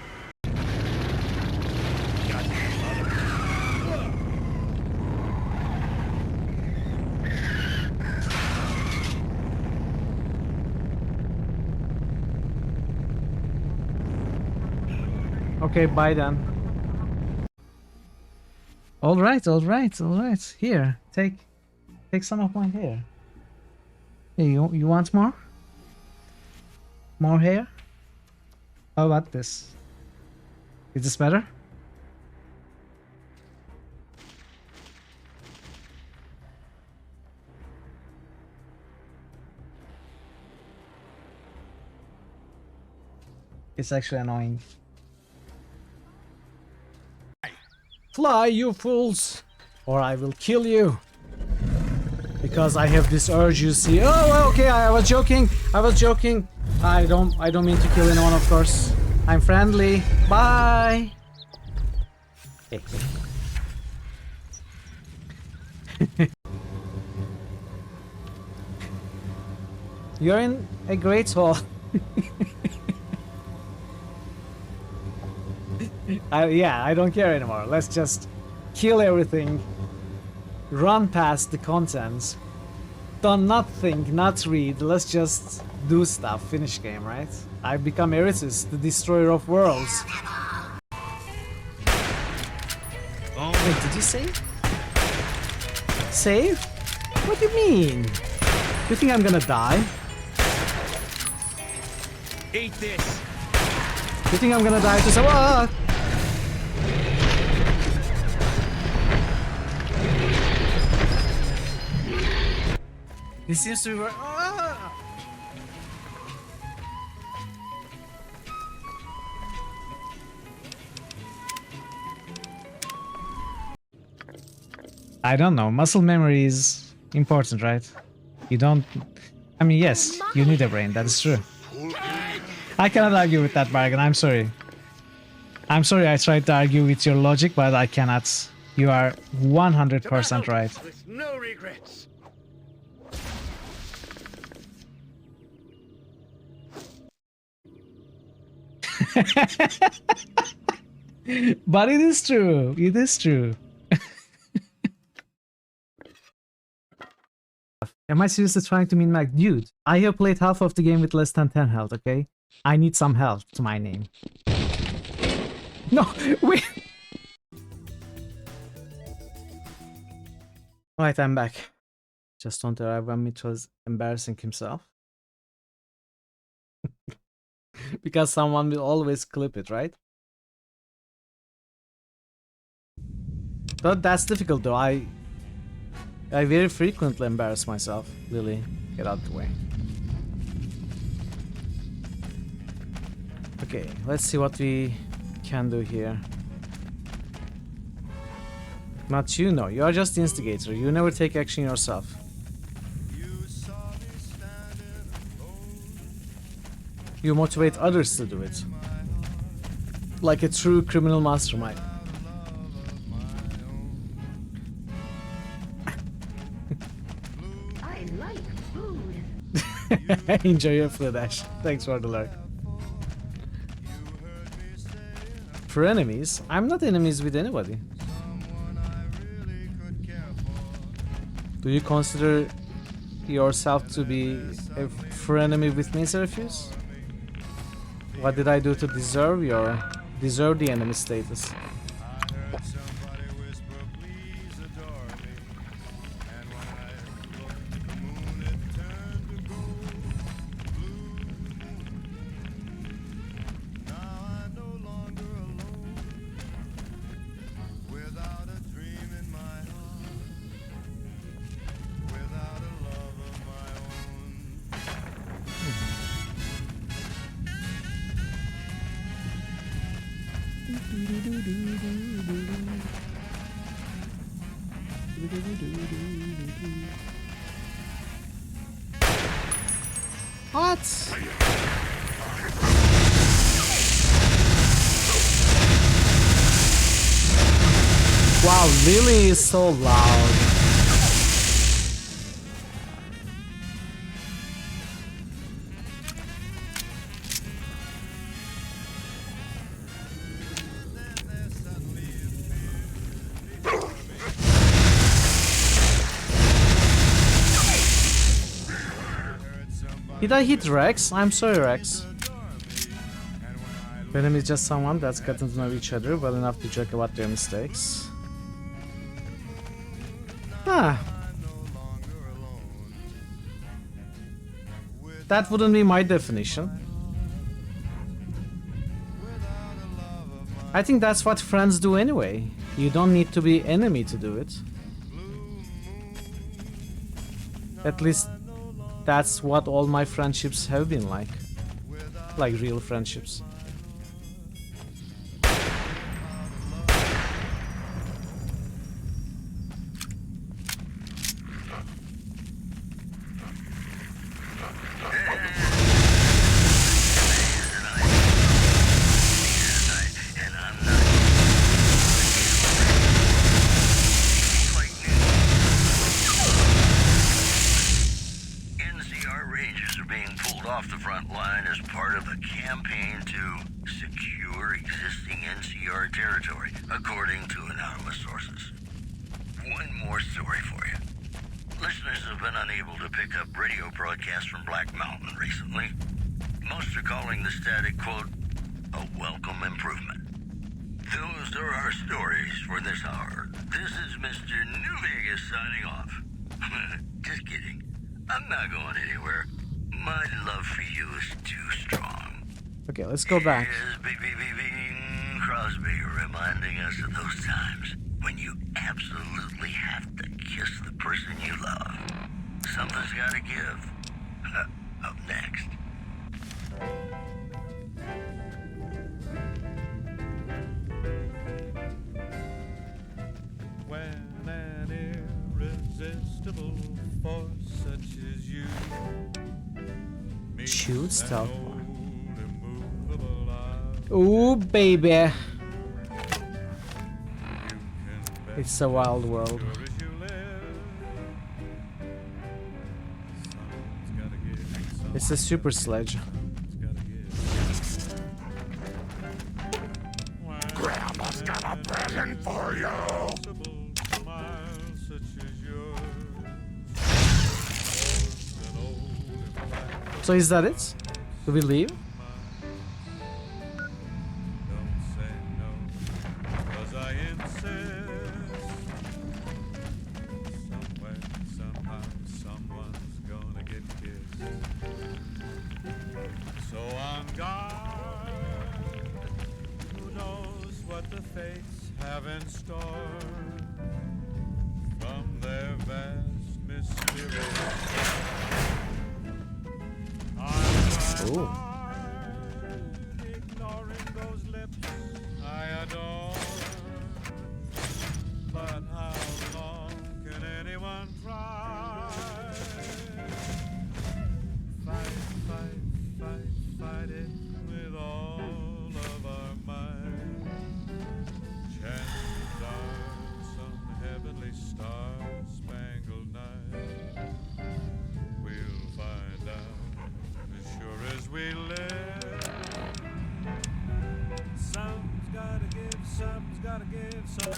Okay, bye then. Alright. Here, take some of my hair. Hey, you want more? More hair? How about this? Is this better? It's actually annoying. Fly, you fools! Or I will kill you! Because I have this urge, you see. Oh, okay, I was joking. I don't mean to kill anyone, of course. I'm friendly. Bye! You're in a great hall. I don't care anymore. Let's just kill everything. Run past the contents. Don't not think, not read. Let's just do stuff. Finish game, right? I've become Eretus, the destroyer of worlds. Oh, wait, did you save? Save? What do you mean? You think I'm gonna die? Eat this. You think I'm gonna die to some? Ah! This seems to be where. Ah! I don't know. Muscle memory is important, right? You don't. I mean, yes, you need a brain. That is true. I cannot argue with that, Bargain. I'm sorry. I'm sorry I tried to argue with your logic, but I cannot. You are 100% right. With no regrets. But it is true. It is true. Am I seriously trying to min-max? Dude, I have played half of the game with less than 10 health, okay? I need some health to my name. No, wait! Alright, I'm back. Just don't arrive when Mitch was embarrassing himself. Because someone will always clip it, right? But that's difficult though. I very frequently embarrass myself. Lily, get out of the way. Okay, let's see what we can do here. Not you, no. You are just the instigator. You never take action yourself. You motivate others to do it. Like a true criminal mastermind. I like food. Enjoy your food, Ash. Thanks for the lurk. For enemies, I'm not enemies with anybody. Do you consider yourself to be a frenemy with me, Seraphus? What did I do to deserve the enemy status? What? Wow, Lily is so loud. Did I hit Rex? I'm sorry, Rex. Venom is just someone that's gotten to know each other well enough to joke about their mistakes. Ah. That wouldn't be my definition. I think that's what friends do anyway. You don't need to be enemy to do it. At least that's what all my friendships have been like. Like real friendships. Okay, let's go back. Crosby reminding us of those times when you absolutely have to kiss the person you love. Something's gotta give. Up next. When an irresistible force such as you Shoot stuff. Ooh, baby. It's a wild world. It's a super sledge. Grandma's got a present for you. So is that it? Do we leave?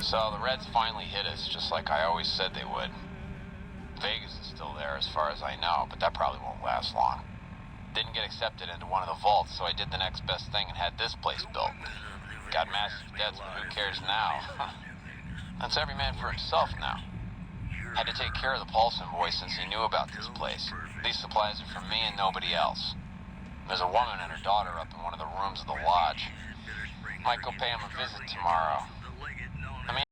So the Reds finally hit us, just like I always said they would. Vegas is still there as far as I know, but that probably won't last long. Didn't get accepted into one of the vaults, so I did the next best thing and had this place built. Got massive debts, but who cares now? That's every man for himself now. Had to take care of the Paulson boy since he knew about this place. These supplies are for me and nobody else. There's a woman and her daughter up in one of the rooms of the lodge. Might go pay him a visit tomorrow. I mean,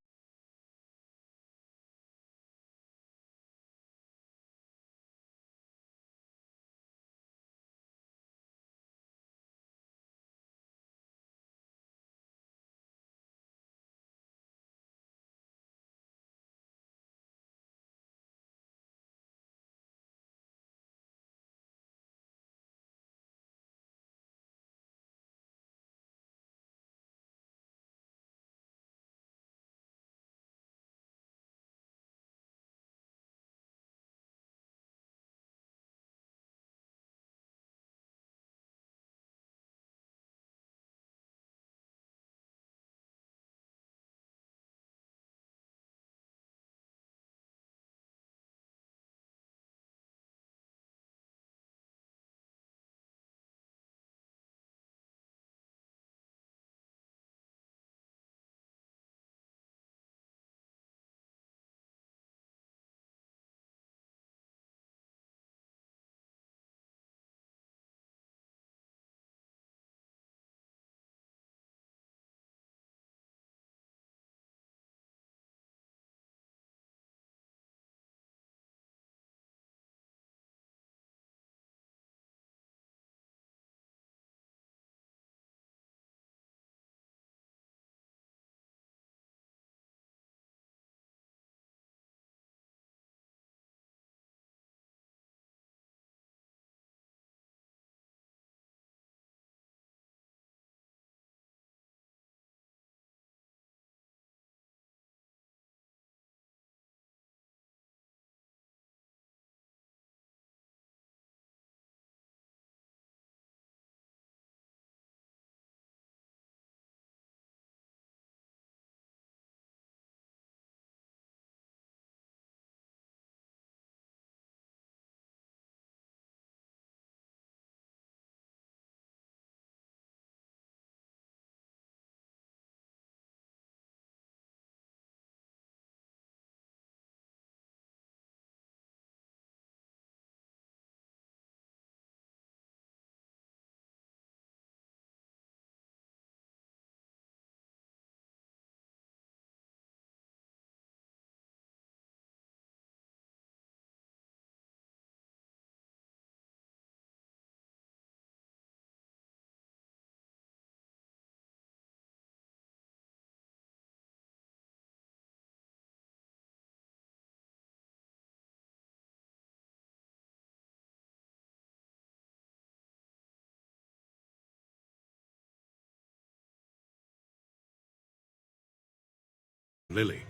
Lily.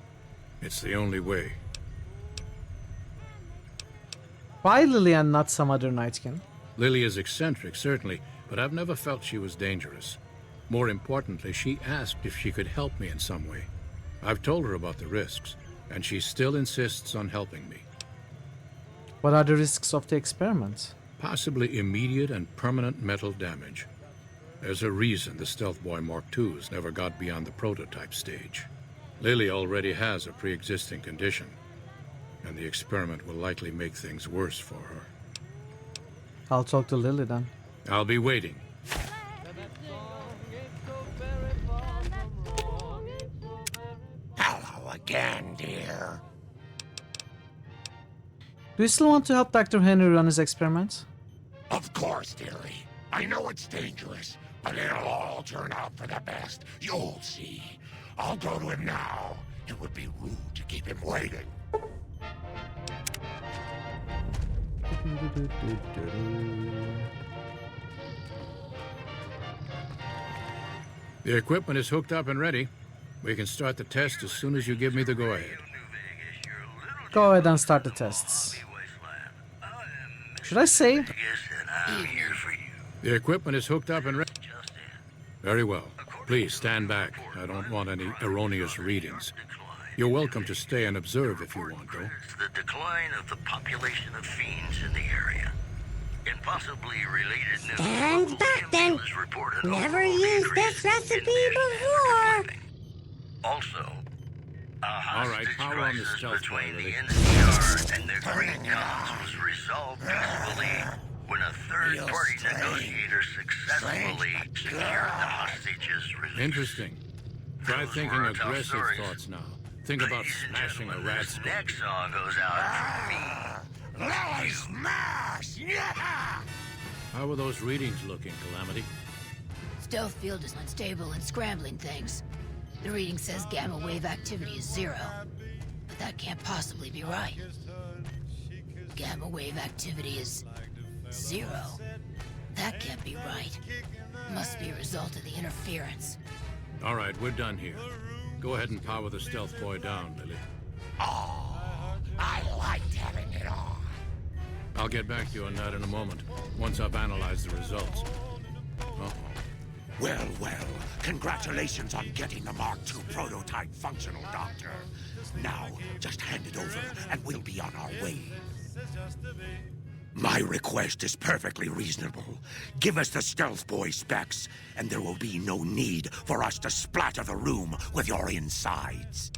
It's the only way. Why Lily and not some other Nightkin? Lily is eccentric, certainly, but I've never felt she was dangerous. More importantly, she asked if she could help me in some way. I've told her about the risks, and she still insists on helping me. What are the risks of the experiment? Possibly immediate and permanent mental damage. There's a reason the Stealth Boy Mark IIs never got beyond the prototype stage. Lily already has a pre-existing condition, and the experiment will likely make things worse for her. I'll talk to Lily then. I'll be waiting. Hello again, dear. Do you still want to help Dr. Henry run his experiments? Of course, dearie. I know it's dangerous, but it'll all turn out for the best. You'll see. I'll go to him now. It would be rude to keep him waiting. The equipment is hooked up and ready. We can start the test as soon as you give me the go-ahead. Go ahead and start the tests. Should I save? The equipment is hooked up and ready. Very well. Please stand back. I don't want any erroneous readings. You're welcome to stay and observe if you want, though. The decline of the population of fiends in the area. In possibly related news, Stand back then. Never used this recipe before. Also, a All right, hostage power on the crisis stealth between boy, the Lily. NCR and the Great Gods was resolved peacefully when a third-party negotiator successfully secured the hostages' release. Interesting. Try Those thinking were tough aggressive stories. thoughts now. Think about smashing a rat This skull. next song goes out for me. Lily smash! Yeah! How are those readings looking, Calamity? Stealth field is unstable and scrambling things. The reading says gamma wave activity is 0. But that can't possibly be right. Gamma wave activity is 0. That can't be right. Must be a result of the interference. All right, we're done here. Go ahead and power the stealth boy down, Lily. Oh, I liked having it on. I'll get back to you on that in a moment, once I've analyzed the results. Uh-oh. Well, well, congratulations on getting the Mark II prototype functional, Doctor. Now, just hand it over, and we'll be on our way. My request is perfectly reasonable. Give us the Stealth Boy specs, and there will be no need for us to splatter the room with your insides.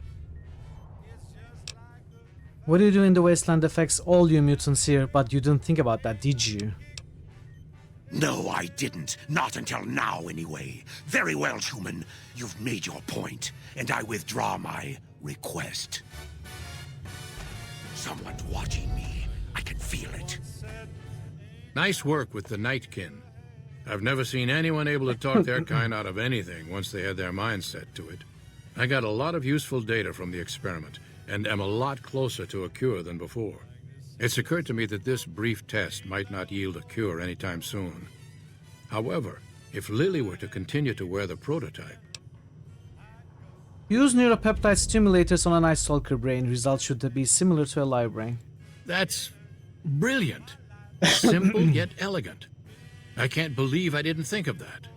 What do you do in the wasteland affects all you mutants here, but you didn't think about that, did you? No, I didn't. Not until now, anyway. Very well, human. You've made your point, and I withdraw my request. Someone's watching me. I can feel it. Nice work with the Nightkin. I've never seen anyone able to talk their kind out of anything once they had their mind set to it. I got a lot of useful data from the experiment, and am a lot closer to a cure than before. It's occurred to me that this brief test might not yield a cure anytime soon. However, if Lily were to continue to wear the prototype... Use neuropeptide stimulators on a Night Stalker brain. Results should be similar to a live brain. That's brilliant. Simple yet elegant. I can't believe I didn't think of that.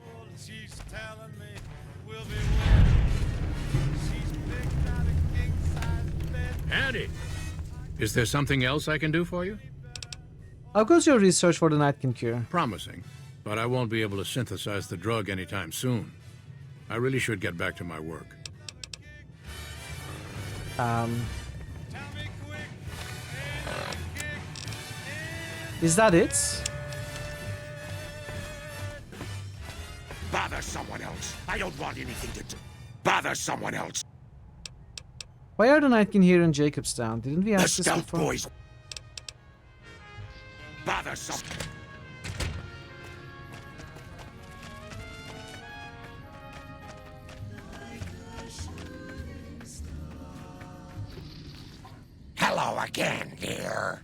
Andy, is there something else I can do for you? How goes your research for the Nightkin cure? Promising, but I won't be able to synthesize the drug anytime soon. I really should get back to my work. Is that it? Bother someone else. I don't want anything to do. Bother someone else. Why are the Nightkin here in Jacobstown? Didn't we ask The this Stealth before? Boys. Bother some. Hello again, dear.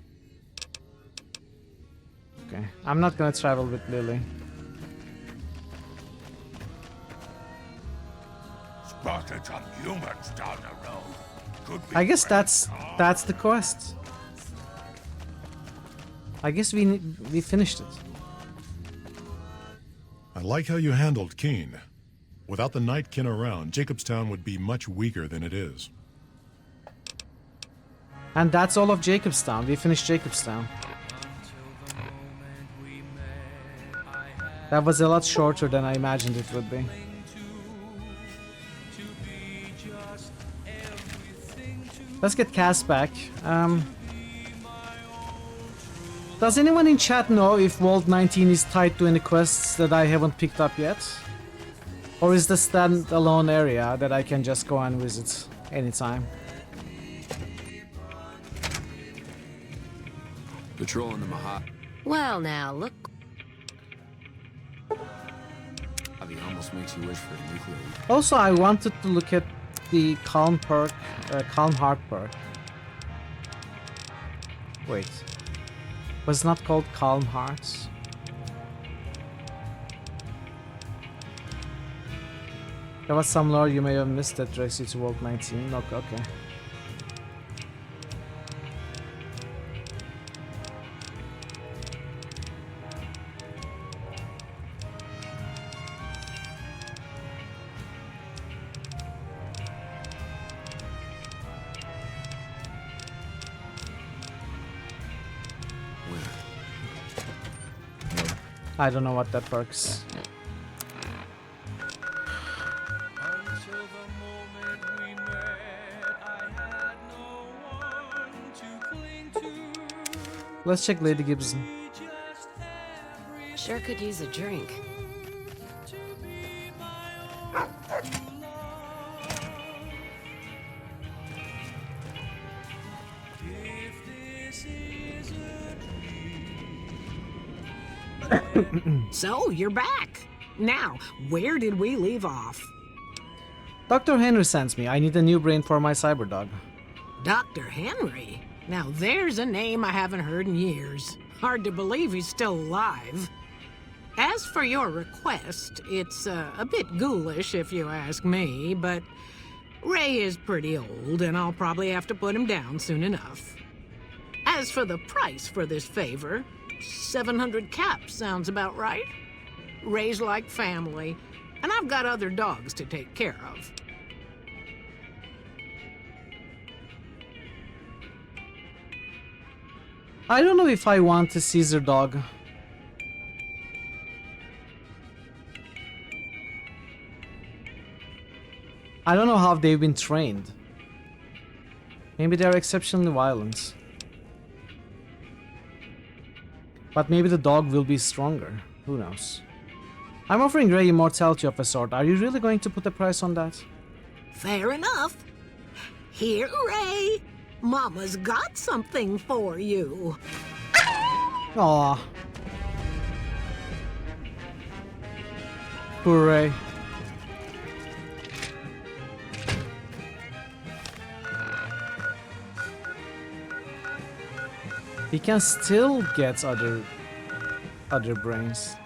Okay, I'm not gonna travel with Lily. Spotted some humans down the road. Could be I guess friends. that's the quest. I guess we finished it. I like how you handled Keen. Without the Nightkin around, Jacobstown would be much weaker than it is. And that's all of Jacobstown. We finished Jacobstown. That was a lot shorter than I imagined it would be. Let's get Cass back. Does anyone in chat know if Vault 19 is tied to any quests that I haven't picked up yet? Or is the standalone area that I can just go and visit anytime? Patrolling the Mahat. Well, now, look. It almost makes you wish for a nuclear. Also, I wanted to look at the Calm perk, Calm Heart perk. Wait. Was it not called Calm Hearts? There was some lore you may have missed that directs you to Vault 19. Okay. I don't know what that works. Let's check Lady Gibson. Sure could use a drink. So, you're back. Now, where did we leave off? Dr. Henry sends me. I need a new brain for my cyber dog. Dr. Henry? Now, there's a name I haven't heard in years. Hard to believe he's still alive. As for your request, it's a bit ghoulish if you ask me, but Ray is pretty old, and I'll probably have to put him down soon enough. As for the price for this favor, 700 caps sounds about right. Ray's like family, and I've got other dogs to take care of. I don't know if I want a Caesar dog. I don't know how they've been trained. Maybe they're exceptionally violent. But maybe the dog will be stronger. Who knows? I'm offering Ray immortality of a sort. Are you really going to put a price on that? Fair enough. Here, Ray. Mama's got something for you. Aw. Poor Ray. He can still get other brains.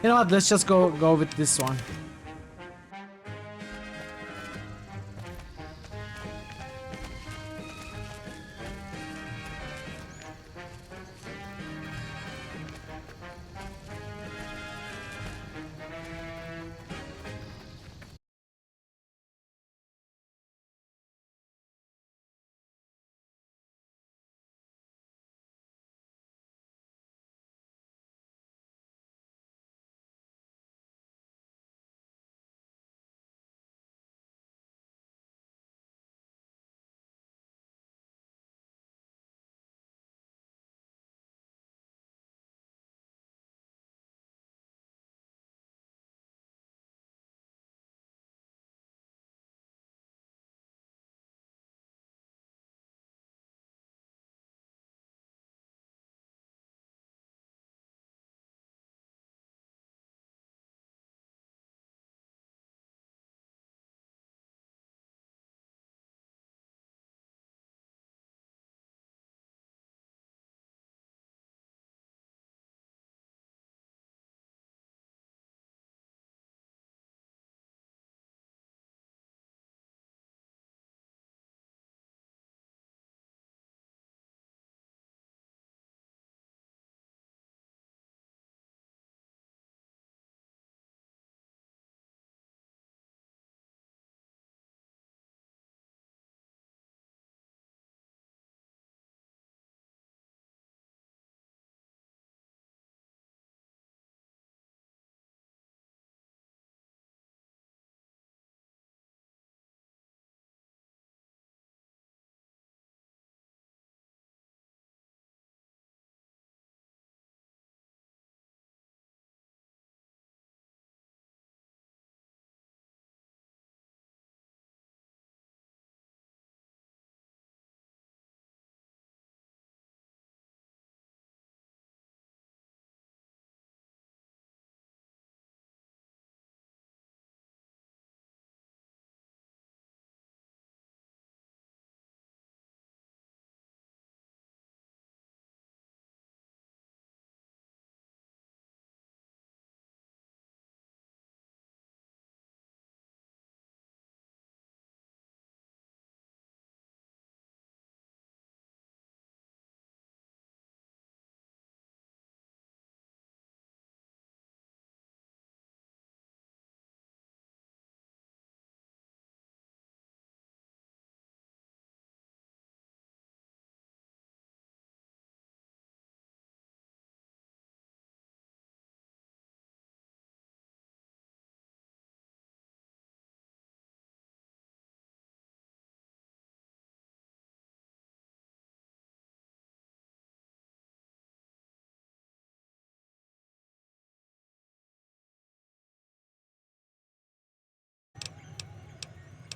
You know what? Let's just go with this one.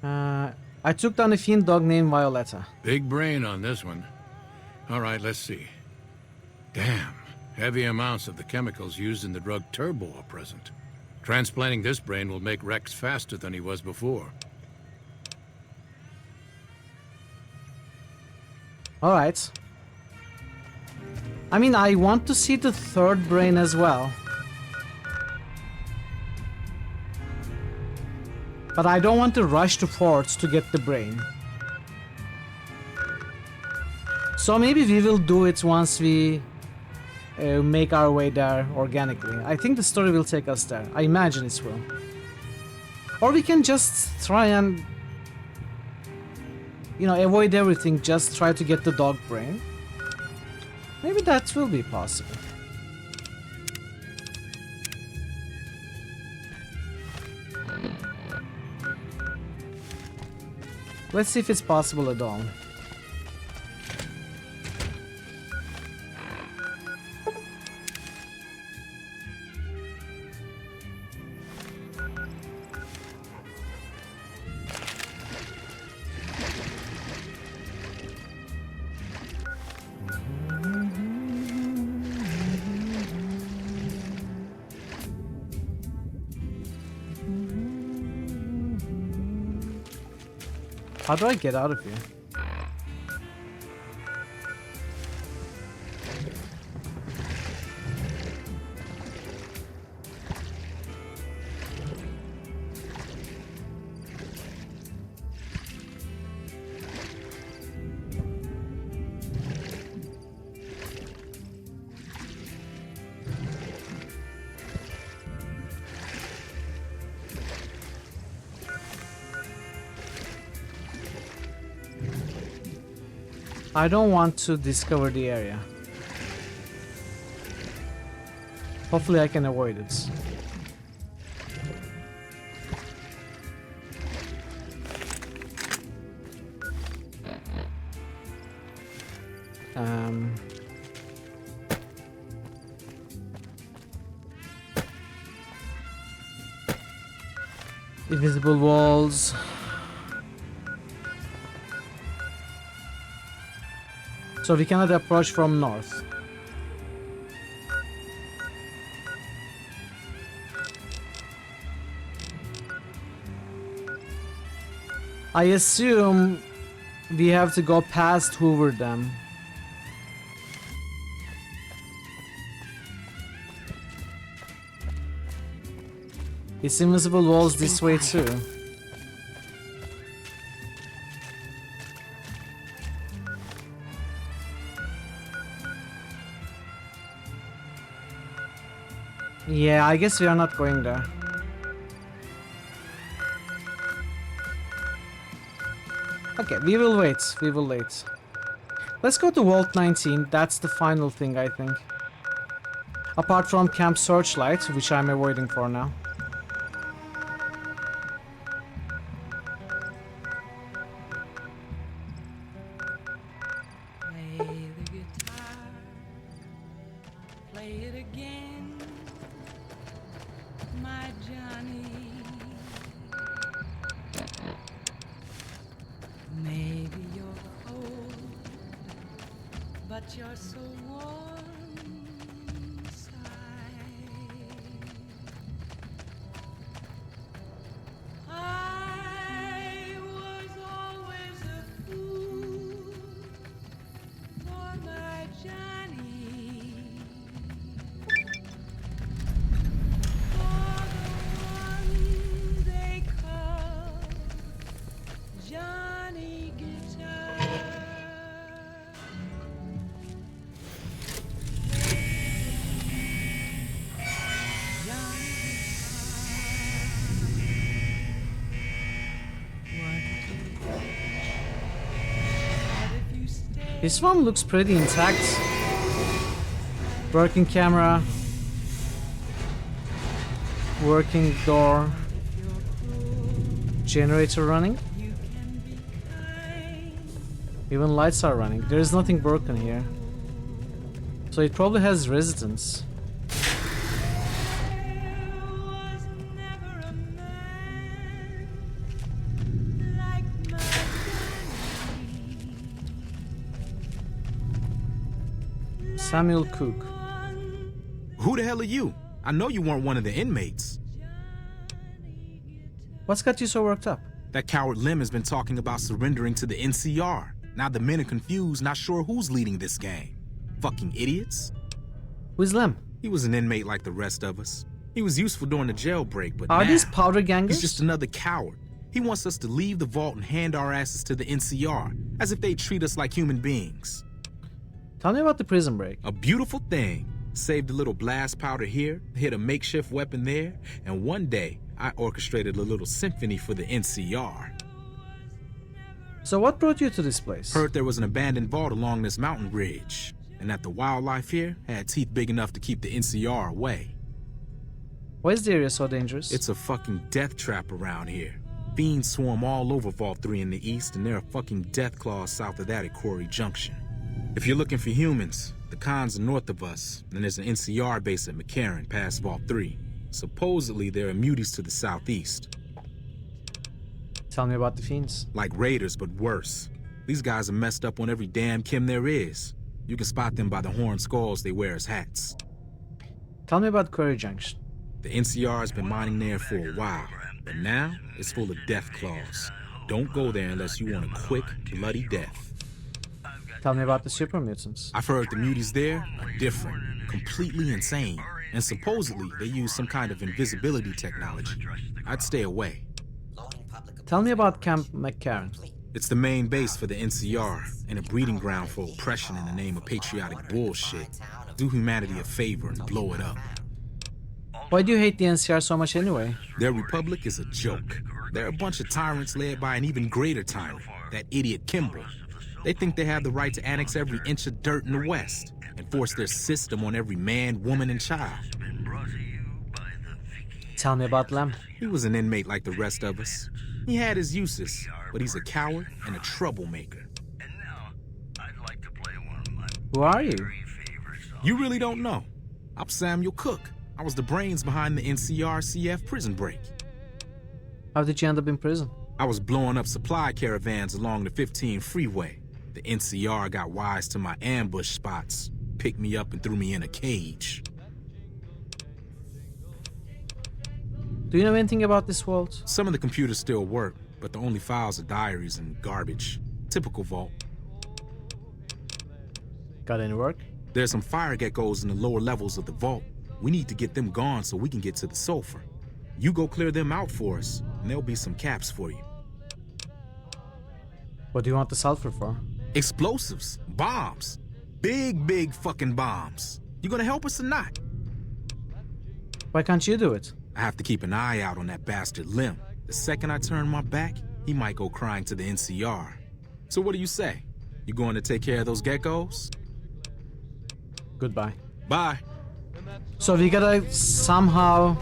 I took down a fiend dog named Violetta. Big brain on this one. All right, let's see. Damn. Heavy amounts of the chemicals used in the drug Turbo are present. Transplanting this brain will make Rex faster than he was before. Alright. I mean, I want to see the third brain as well. But I don't want to rush to forts to get the brain. So maybe we will do it once we make our way there organically. I think the story will take us there. I imagine it will. Or we can just try and, you know, avoid everything, just try to get the dog brain. Maybe that will be possible. Let's see if it's possible at all. How do I get out of here? I don't want to discover the area. Hopefully I can avoid it. Invisible walls. So we cannot approach from north. I assume we have to go past Hoover Dam. It's invisible walls this way too. Yeah, I guess we are not going there. Okay, we will wait. We will wait. Let's go to Vault 19. That's the final thing, I think. Apart from Camp Searchlight, which I'm avoiding for now. This one looks pretty intact. Working camera. Working door. Generator running. Even lights are running. There is nothing broken here. So it probably has residents. Samuel Cook. Who the hell are you? I know you weren't one of the inmates. What's got you so worked up? That coward Lim has been talking about surrendering to the NCR. Now the men are confused, not sure who's leading this gang. Fucking idiots. Who's Lim? He was an inmate like the rest of us. He was useful during the jailbreak, but Are now, these powder gangers? he's just another coward. He wants us to leave the vault and hand our asses to the NCR, as if they treat us like human beings. Tell me about the prison break. A beautiful thing. Saved a little blast powder here, hit a makeshift weapon there, and one day I orchestrated a little symphony for the NCR. So what brought you to this place? Heard there was an abandoned vault along this mountain ridge, and that the wildlife here had teeth big enough to keep the NCR away. Why is the area so dangerous? It's a fucking death trap around here. Fiends swarm all over Vault 3 in the east, and there are fucking death claws south of that at Quarry Junction. If you're looking for humans, the Khans are north of us, and there's an NCR base at McCarran past Vault 3. Supposedly, there are muties to the southeast. Tell me about the fiends. Like raiders, but worse. These guys are messed up on every damn Kim there is. You can spot them by the horn skulls they wear as hats. Tell me about Quarry Junction. The NCR has been mining there for a while, but now it's full of death claws. Don't go there unless you want a quick, bloody death. Tell me about the super mutants. I've heard the muties there are different, completely insane, and supposedly they use some kind of invisibility technology. I'd stay away. Tell me about Camp McCarran. It's the main base for the NCR, and a breeding ground for oppression in the name of patriotic bullshit. Do humanity a favor and blow it up. Why do you hate the NCR so much anyway? Their republic is a joke. They're a bunch of tyrants led by an even greater tyrant, that idiot Kimball. They think they have the right to annex every inch of dirt in the West and force their system on every man, woman, and child. Tell me about Lem. He was an inmate like the rest of us. He had his uses, but he's a coward and a troublemaker. Who are you? You really don't know. I'm Samuel Cook. I was the brains behind the NCR-CF prison break. How did you end up in prison? I was blowing up supply caravans along the 15 freeway. The NCR got wise to my ambush spots, picked me up and threw me in a cage. Do you know anything about this vault? Some of the computers still work, but the only files are diaries and garbage. Typical vault. Got any work? There's some fire geckos in the lower levels of the vault. We need to get them gone so we can get to the sulfur. You go clear them out for us, and there'll be some caps for you. What do you want the sulfur for? Explosives. Bombs. Big fucking bombs. You gonna help us or not? Why can't you do it? I have to keep an eye out on that bastard Lim. The second I turn my back, he might go crying to the NCR. So what do you say? You going to take care of those geckos? Goodbye. Bye. So we gotta somehow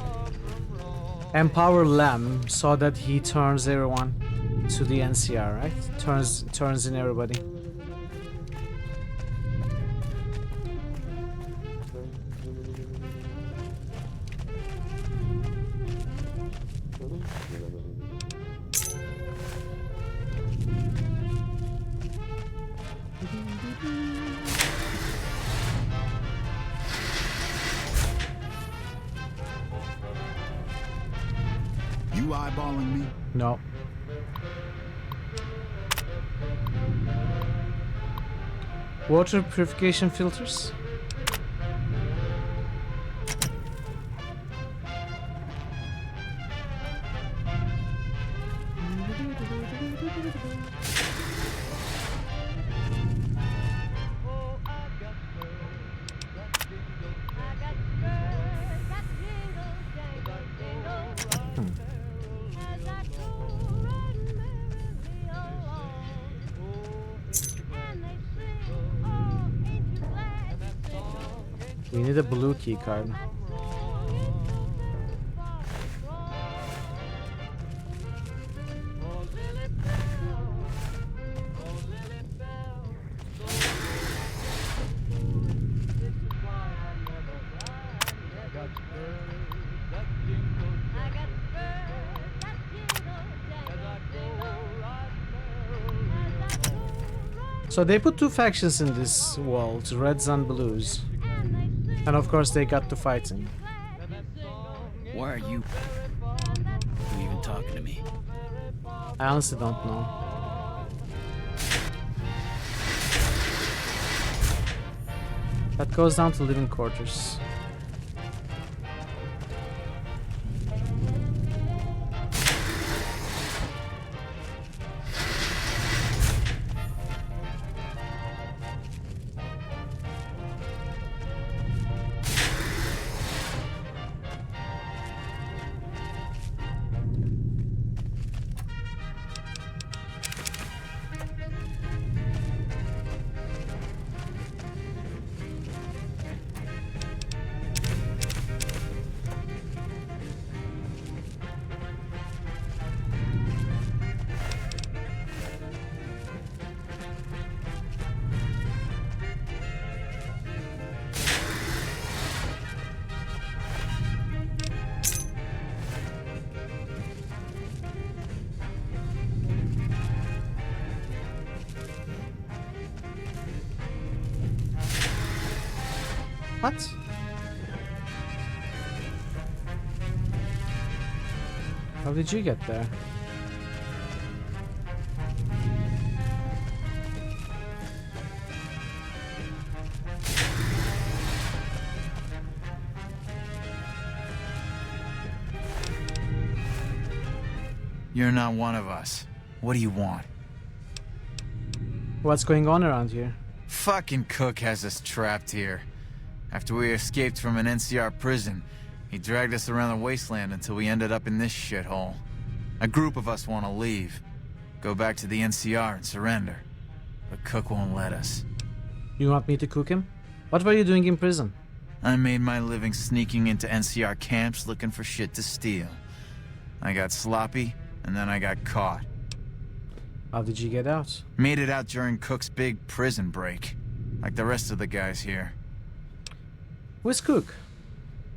empower Lem so that he turns everyone to the NCR, right? Turns in everybody. You eyeballing me? No. Water purification filters? We need a blue key card. So they put two factions in this world, Reds and Blues. And of course they got to fighting. Why are you even talking to me? I honestly don't know. That goes down to living quarters. What? How did you get there? You're not one of us. What do you want? What's going on around here? Fucking Cook has us trapped here. After we escaped from an NCR prison, he dragged us around the wasteland until we ended up in this shithole. A group of us want to leave. Go back to the NCR and surrender. But Cook won't let us. You want me to cook him? What were you doing in prison? I made my living sneaking into NCR camps looking for shit to steal. I got sloppy, and then I got caught. How did you get out? Made it out during Cook's big prison break. Like the rest of the guys here. Who's Cook?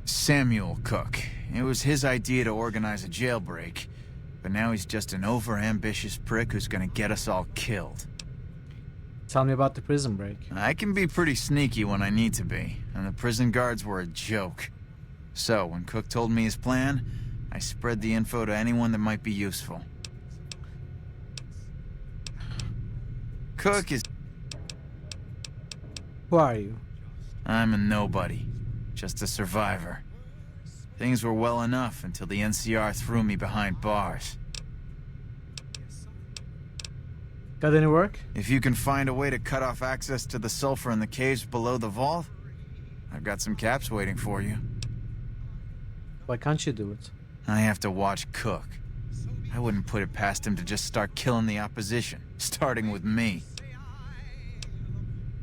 Samuel Cook. It was his idea to organize a jailbreak. But now he's just an over-ambitious prick who's gonna get us all killed. Tell me about the prison break. I can be pretty sneaky when I need to be, and the prison guards were a joke. So, when Cook told me his plan, I spread the info to anyone that might be useful. Cook is... Who are you? I'm a nobody. Just a survivor. Things were well enough until the NCR threw me behind bars. Got any work? If you can find a way to cut off access to the sulfur in the caves below the vault, I've got some caps waiting for you. Why can't you do it? I have to watch Cook. I wouldn't put it past him to just start killing the opposition, starting with me.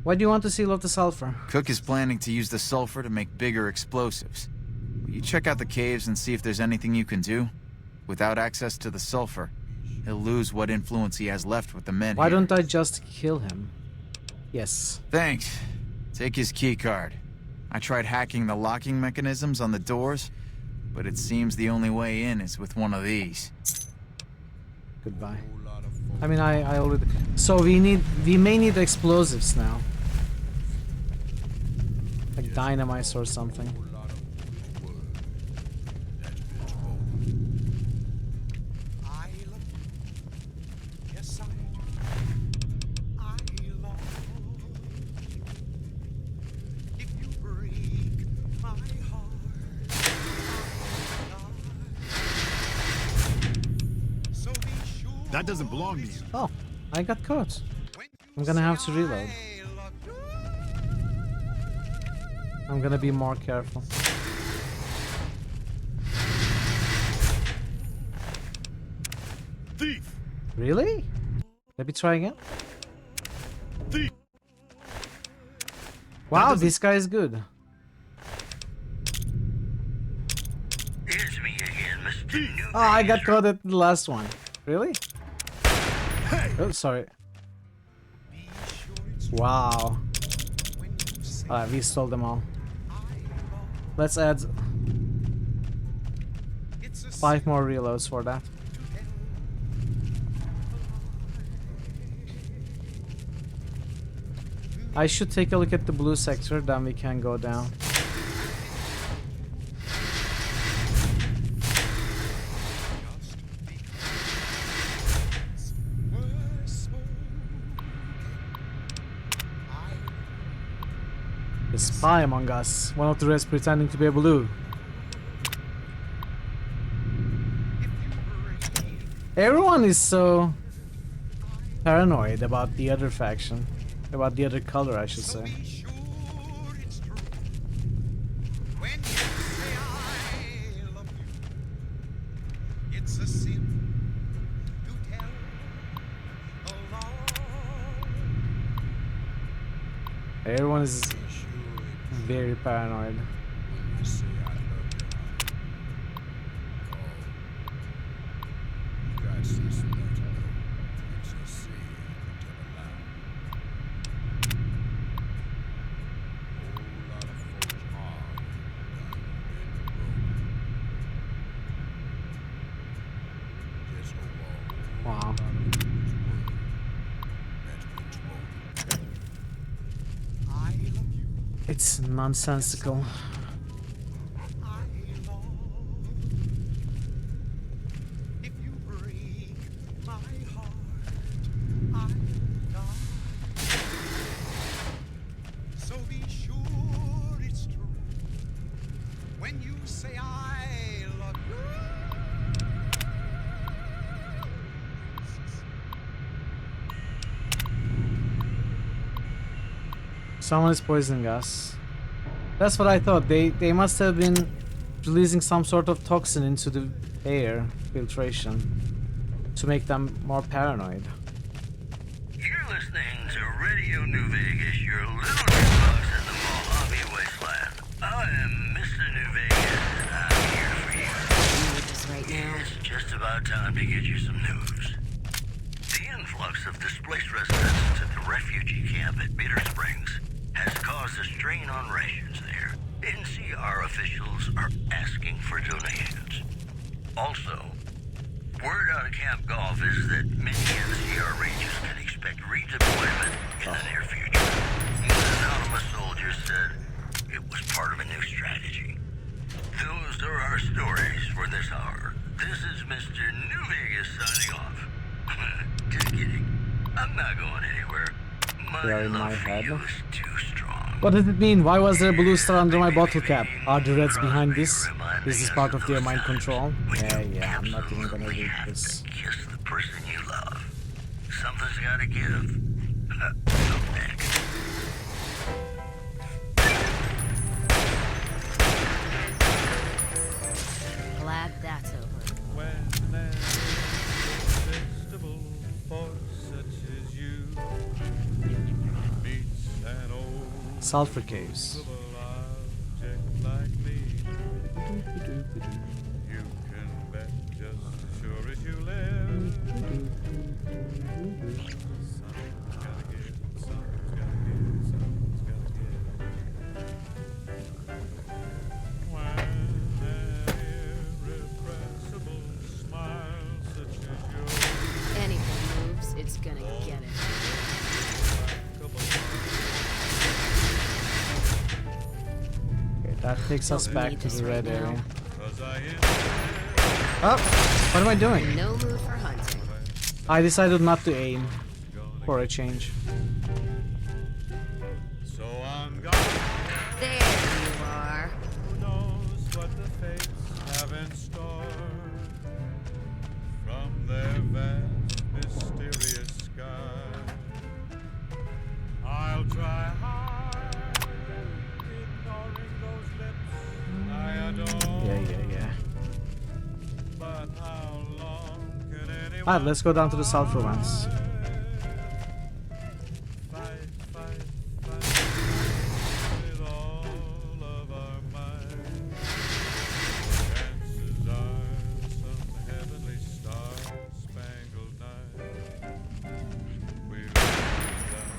Why do you want to seal off the sulfur? Cook is planning to use the sulfur to make bigger explosives. Will you check out the caves and see if there's anything you can do? Without access to the sulfur, he'll lose what influence he has left with the men Why here. don't I just kill him? Yes. Thanks. Take his keycard. I tried hacking the locking mechanisms on the doors, but it seems the only way in is with one of these. Goodbye. I mean, I already... So we may need explosives now. Like dynamite or something. That doesn't belong to you. Oh, I got caught. I'm gonna have to reload. I'm gonna be more careful. Thief! Really? Let me try again. Thief! Wow, this guy is good. It's me again, Mr. New. Oh, I got caught at the last one. Really? Oh, sorry. Wow. Alright, we stole them all. Let's add 5 more reloads for that. I should take a look at the blue sector, then we can go down. The spy among us, one of the rest pretending to be a blue. Everyone is so paranoid about the other faction. About the other color, I should say. Everyone is very paranoid. Wow. It's nonsensical. So be sure it's true when you say I love you. Someone is poisoning us. That's what I thought. They must have been releasing some sort of toxin into the air filtration to make them more paranoid. You're listening to Radio New Vegas, your little jukebox in the Mojave Wasteland. I am Mr. New Vegas, and I'm here for you. Right now. It's just about time to get you some news. The influx of displaced residents to the refugee camp at Bitter Springs has caused a strain on rations there. NCR officials are asking for donations. Also, word out of Camp Golf is that many NCR Rangers can expect redeployment in the near future. An anonymous soldier said it was part of a new strategy. Those are our stories for this hour. This is Mr. New Vegas signing off. Just kidding. I'm not going anywhere. They are in my head. You is too strong. What does it mean? Why was there a blue star under my bottle cap? Are the Reds behind this? Is this part of their mind control? Yeah, I'm not even gonna read this. Kiss the person you love. Something's gotta give. Glad that's over. When there is irresistible force such as you meets an old Sulfur caves. object like me, you can bet just as sure as you live. Something's gotta give, something's gotta give, something's gotta give. When an irrepressible smile such as yours Anything moves, it's gonna get it. Okay, that takes us Don't back need to this the red right now. area. Oh, what am I doing? No mood for hunting. I decided not to aim for a change. so I'm gone. There you are. Who knows what the fates have in store from their vast, mysterious sky. I'll try hard, ignoring those lips I adore. Yeah. But how long can anyone Alright, let's go down to the sulfur ones. with all of our might? Chances are some heavenly star-spangled night we'll find out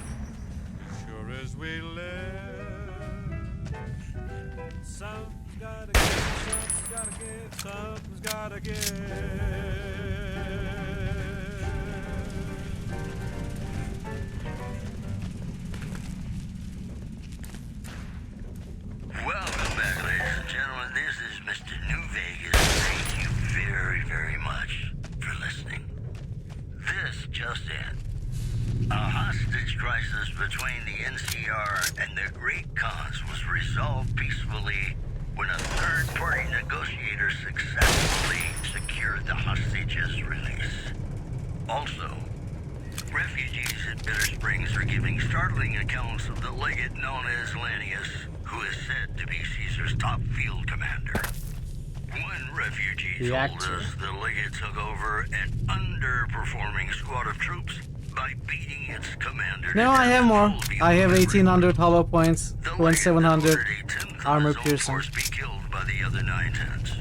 as sure as we live. Something's gotta give, something's gotta give. just in. A hostage crisis between the NCR and the Great Khans was resolved peacefully when a third-party negotiator successfully secured the hostage's release. Also, refugees at Bitter Springs are giving startling accounts of the legate known as Lanius, who is said to be Caesar's top field commander. One refugee told us the legate took over an underperforming squad of troops by beating its commander. No, I have more. I have 1800 hollow points, 1700 armor piercing. Be killed by the other 9/10s.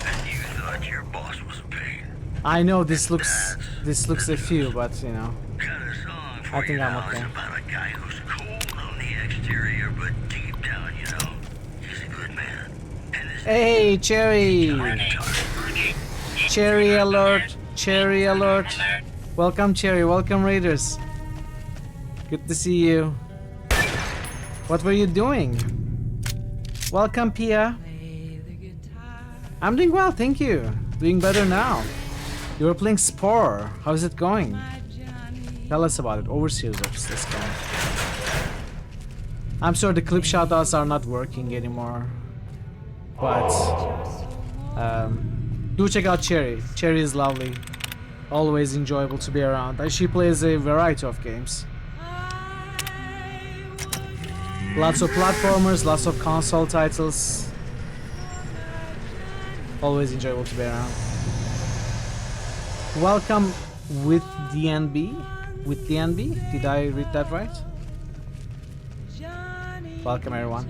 And you thought your boss was a pain. I know this looks a few, but you know, I think I'm okay. About a guy who's cold on the exterior, but deep down, you know, he's a good man. Hey, Cherry! Cherry alert! Cherry alert! Welcome, Cherry. Welcome, Raiders. Good to see you. What were you doing? Welcome, Pia. I'm doing well, thank you. Doing better now. You were playing Spore. How's it going? Tell us about it. Overseers of this game. I'm sure the clip shoutouts are not working anymore. But do check out Cherry. Cherry is lovely. Always enjoyable to be around. And she plays a variety of games. Lots of platformers, lots of console titles. Always enjoyable to be around. Welcome with DNB. With DNB? Did I read that right? Welcome everyone.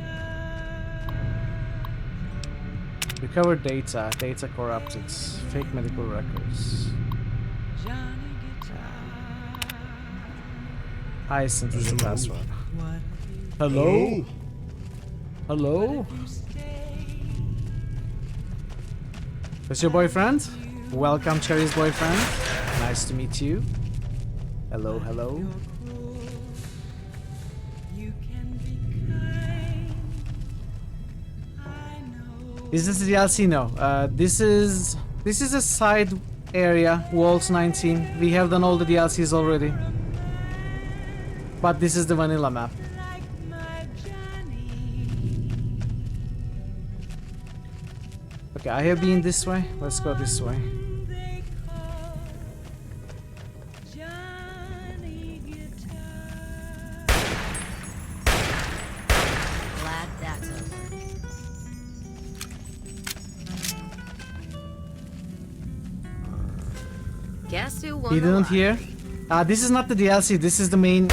Recover data. Data corrupted. Fake medical records. Hyacinth is the password. Hello? Hello? That's your boyfriend? Welcome, Cherry's boyfriend. Nice to meet you. Hello, hello. Is this the DLC? No. This is a side area, Waltz 19. We have done all the DLCs already. But this is the vanilla map. Okay, I have been this way. Let's go this way. Glad that's over. Guess who won? You the didn't lottery? hear? This is not the DLC. This is the main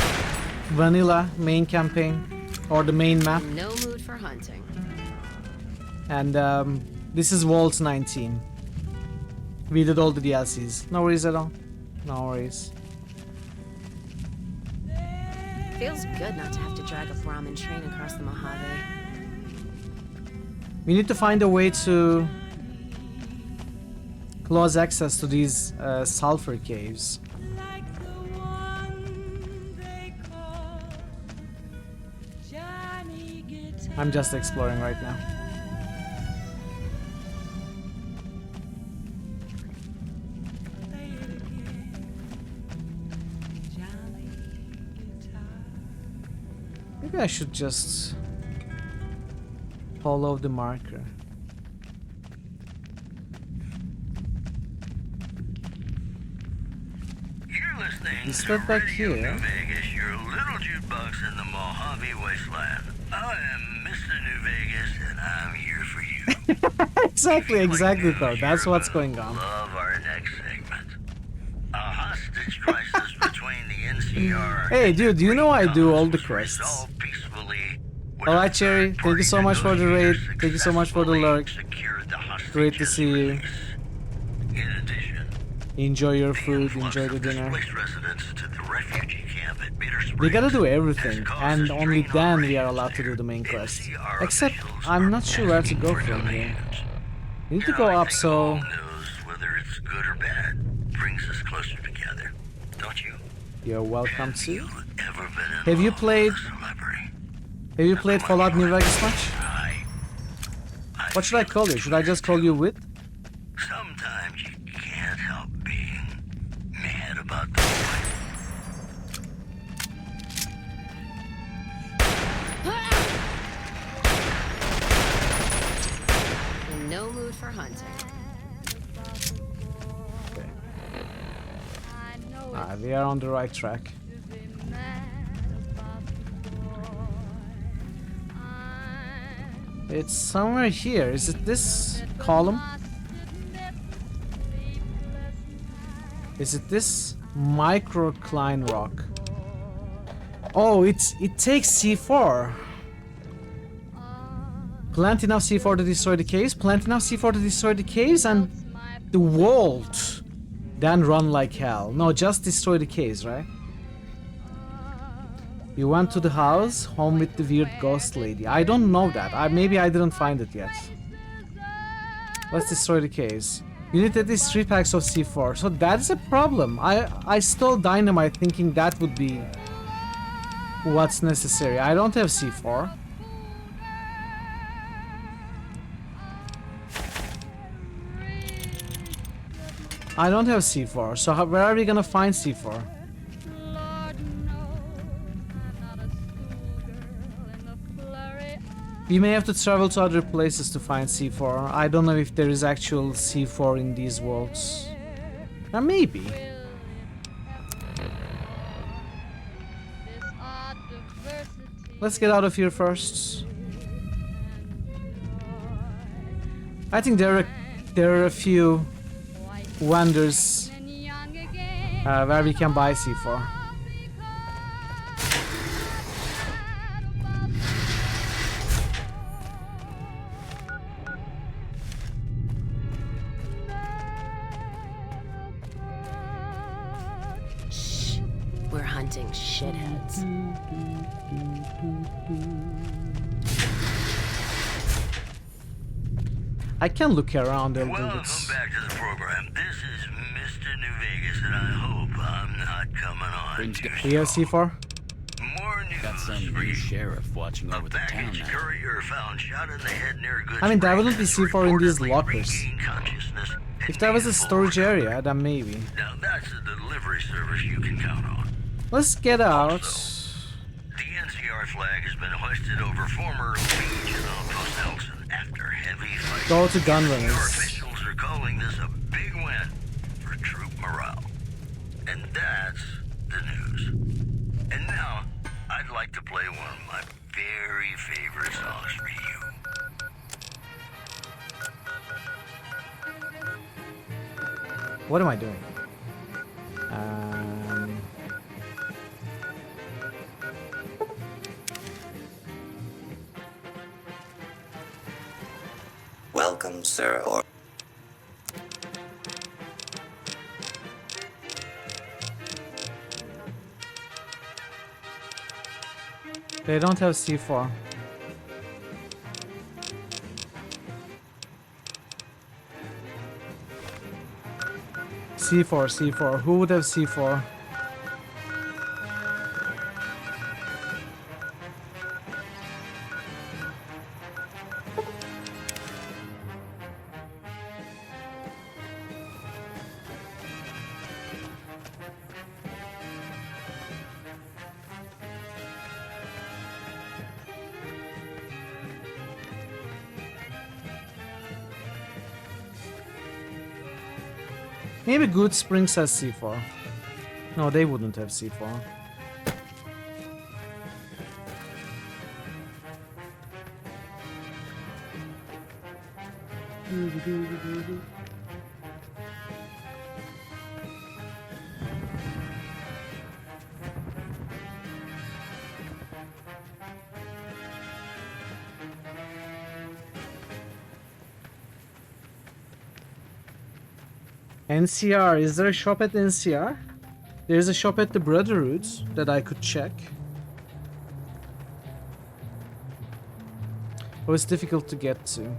vanilla main campaign or the main map. No mood for hunting. And this is Waltz 19. We did all the DLCs. No worries at all. No worries. Feels good not to have to drag a Brahmin train across the Mojave. We need to find a way to close access to these sulfur caves. I'm just exploring right now. Maybe I should just follow the marker. Is that back here? Vegas, your little jukebox in the Mojave wasteland. I am Mr. New Vegas, and I'm here for you. Exactly though. That's what's going on. Love our next segment. A hostage crisis between the NCR. Hey dude, you know I do all the quests. Alright Cherry, thank you so much for the raid. Thank you so much for the lurk. Great to see you. In addition, Enjoy your food, enjoy the dinner. residents to the refugee camp at Bitter Springs. We gotta do everything, and only then we are allowed to do the main quest. Except, I'm not sure where to go from here. We need to go up, so... Whether it's good or bad brings us closer together, don't you? You're welcome to. Ever been Have you played... Have you played Fallout New Vegas much? What should I call you? Should I just call you Wit? Sometimes you can't help being mad about the We are on the right track. It's somewhere here. Is it this column? Is it this microcline rock? Oh, it takes C4. Plant enough C4 to destroy the caves. Plant enough C4 to destroy the caves and the vault. Then run like hell. No, just destroy the caves, right? You went to the house, home with the weird ghost lady. I don't know that. Maybe I didn't find it yet. Let's destroy the caves. You need at least 3 packs of C4. So that is a problem. I stole dynamite thinking that would be what's necessary. I don't have C4. I don't have C4. So where are we gonna find C4? We may have to travel to other places to find C4. I don't know if there is actual C4 in these worlds. Maybe. Let's get out of here first. I think there are a few vendors where we can buy C4. We're hunting shitheads. I can look around a little Welcome bit. back to the program. This is Mr. New Vegas, and I hope I'm not coming on too Do you have C4? More news Got some for new you. sheriff watching over the town Package now. courier found shot in the head near Good I mean, there Springs wouldn't be has C4 in these reportedly lockers. regained consciousness and If there was a made full storage area, then maybe. Now that's a delivery service you can count on. Let's get out. The NCR flag has been hoisted over former Legion outpost Nelson after heavy fighting. Go to gun NCR runners. officials are calling this a big win for troop morale. And that's the news. And now, I'd like to play one of my very favorite songs for you. What am I doing? Welcome, sir, or... They don't have C4. C4. Who would have C4? Maybe Good Springs has C4. No, they wouldn't have C4. NCR, is there a shop at NCR? There's a shop at the Brotherhood that I could check. Oh, it's difficult to get to.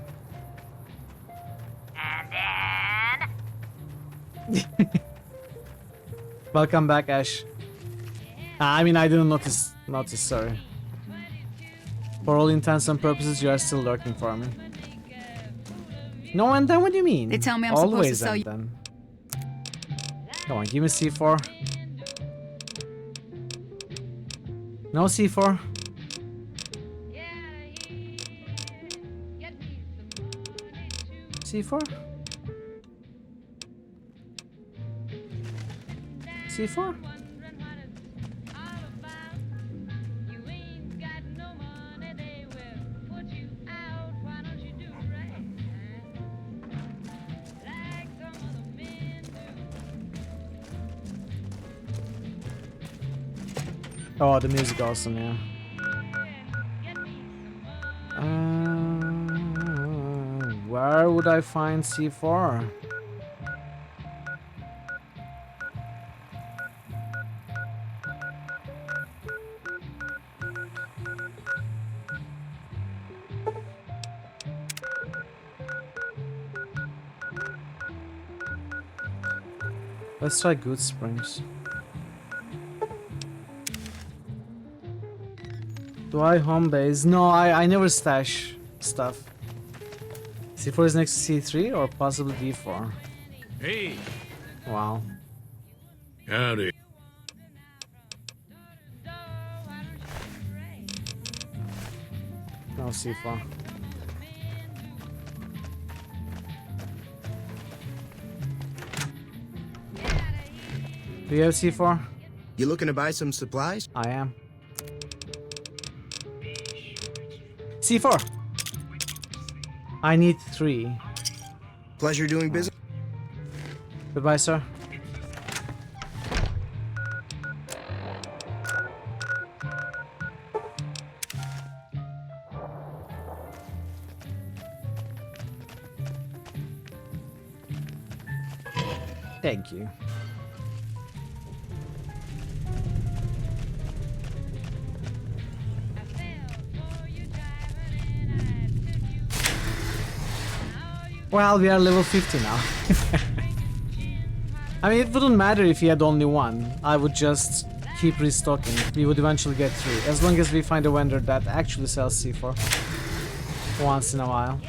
Welcome back, Ash. I mean, I didn't notice, sorry. For all intents and purposes, you are still lurking for me. No, and then what do you mean? They tell me I'm Always supposed to sell you. Then. Come on, give me C4. No C4. C4? C4? Oh, the music awesome, yeah. Where would I find C4? Let's try Good Springs. Do I home base? No, I never stash stuff. C4 is next to C3 or possibly D4. Hey! Wow. Howdy. No C4. Do you have C4? You looking to buy some supplies? I am. C4! I need 3. Pleasure doing business. Goodbye, sir. Thank you. Well, we are level 50 now. I mean, it wouldn't matter if he had only one. I would just keep restocking. We would eventually get through, as long as we find a vendor that actually sells C4 once in a while.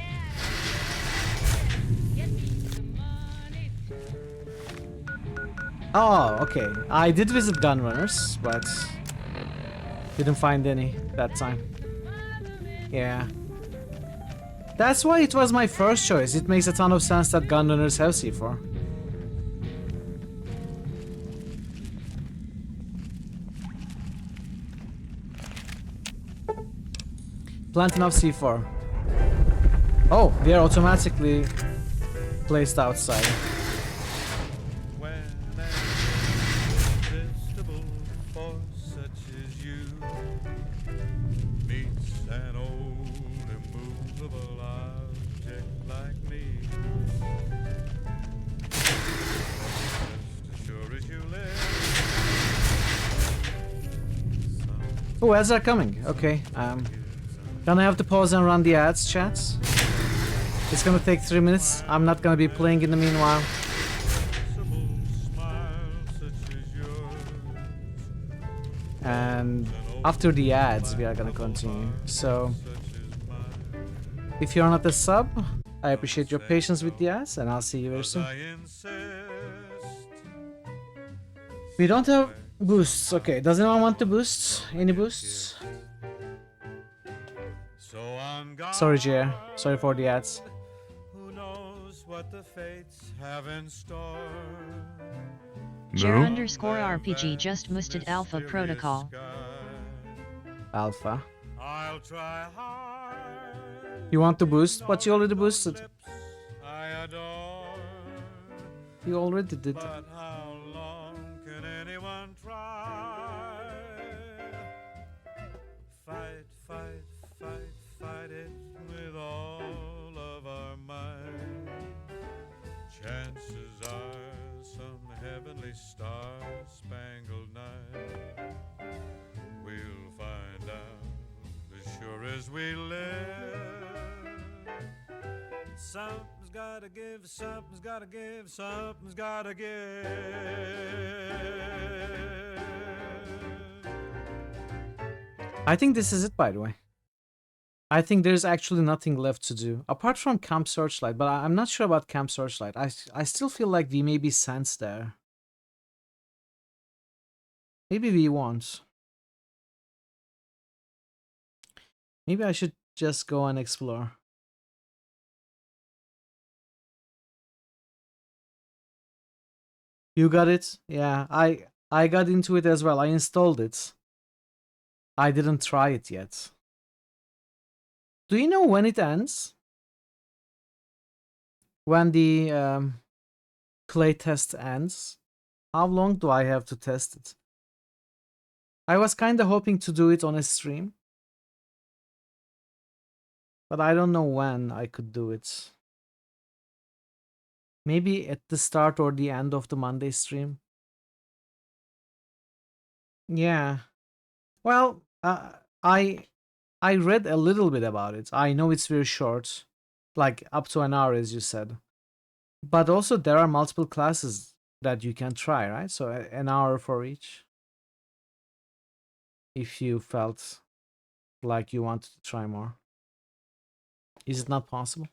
Oh, okay. I did visit Gunrunners, but didn't find any that time. Yeah. That's why it was my first choice. It makes a ton of sense that Gunrunners have C4. Plant enough C4. Oh, they are automatically placed outside. Oh, ads are coming. Okay. Gonna have to pause and run the ads, chats. It's gonna take 3 minutes. I'm not gonna be playing in the meanwhile. And after the ads, we are gonna continue. So, if you're not a sub, I appreciate your patience with the ads, and I'll see you very soon. We don't have boosts. Okay, does anyone want the boosts? Any boosts? Sorry, JR. Sorry for the ads. Who knows what the fates have in store? Jer_RPG just boosted Alpha Protocol. Alpha. I'll try hard. You want the boost? But you already boosted. I adore. You already did. But how long can anyone try? Fight, fight, fight, fight it with all of our might. Chances are some heavenly star-spangled night we'll find out as sure as we live. Something's gotta give, something's gotta give, something's gotta give. I think this is it, by the way. I think there's actually nothing left to do apart from Camp Searchlight, but I'm not sure about Camp Searchlight. I still feel like we may be sent there. Maybe we won't. Maybe I should just go and explore. You got it? Yeah, I got into it as well. I installed it. I didn't try it yet. Do you know when it ends? When the play test ends? How long do I have to test it? I was kind of hoping to do it on a stream. But I don't know when I could do it. Maybe at the start or the end of the Monday stream. Yeah. Well, I read a little bit about it. I know it's very short, like up to an hour, as you said. But also there are multiple classes that you can try, right? So an hour for each. If you felt like you wanted to try more. Is it not possible?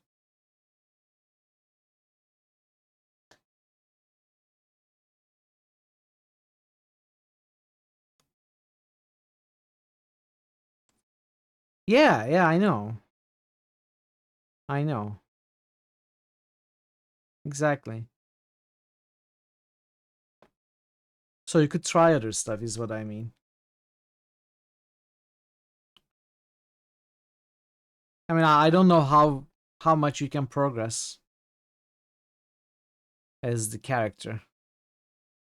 Yeah, I know. I know. Exactly. So you could try other stuff, is what I mean. I mean, I don't know how much you can progress as the character,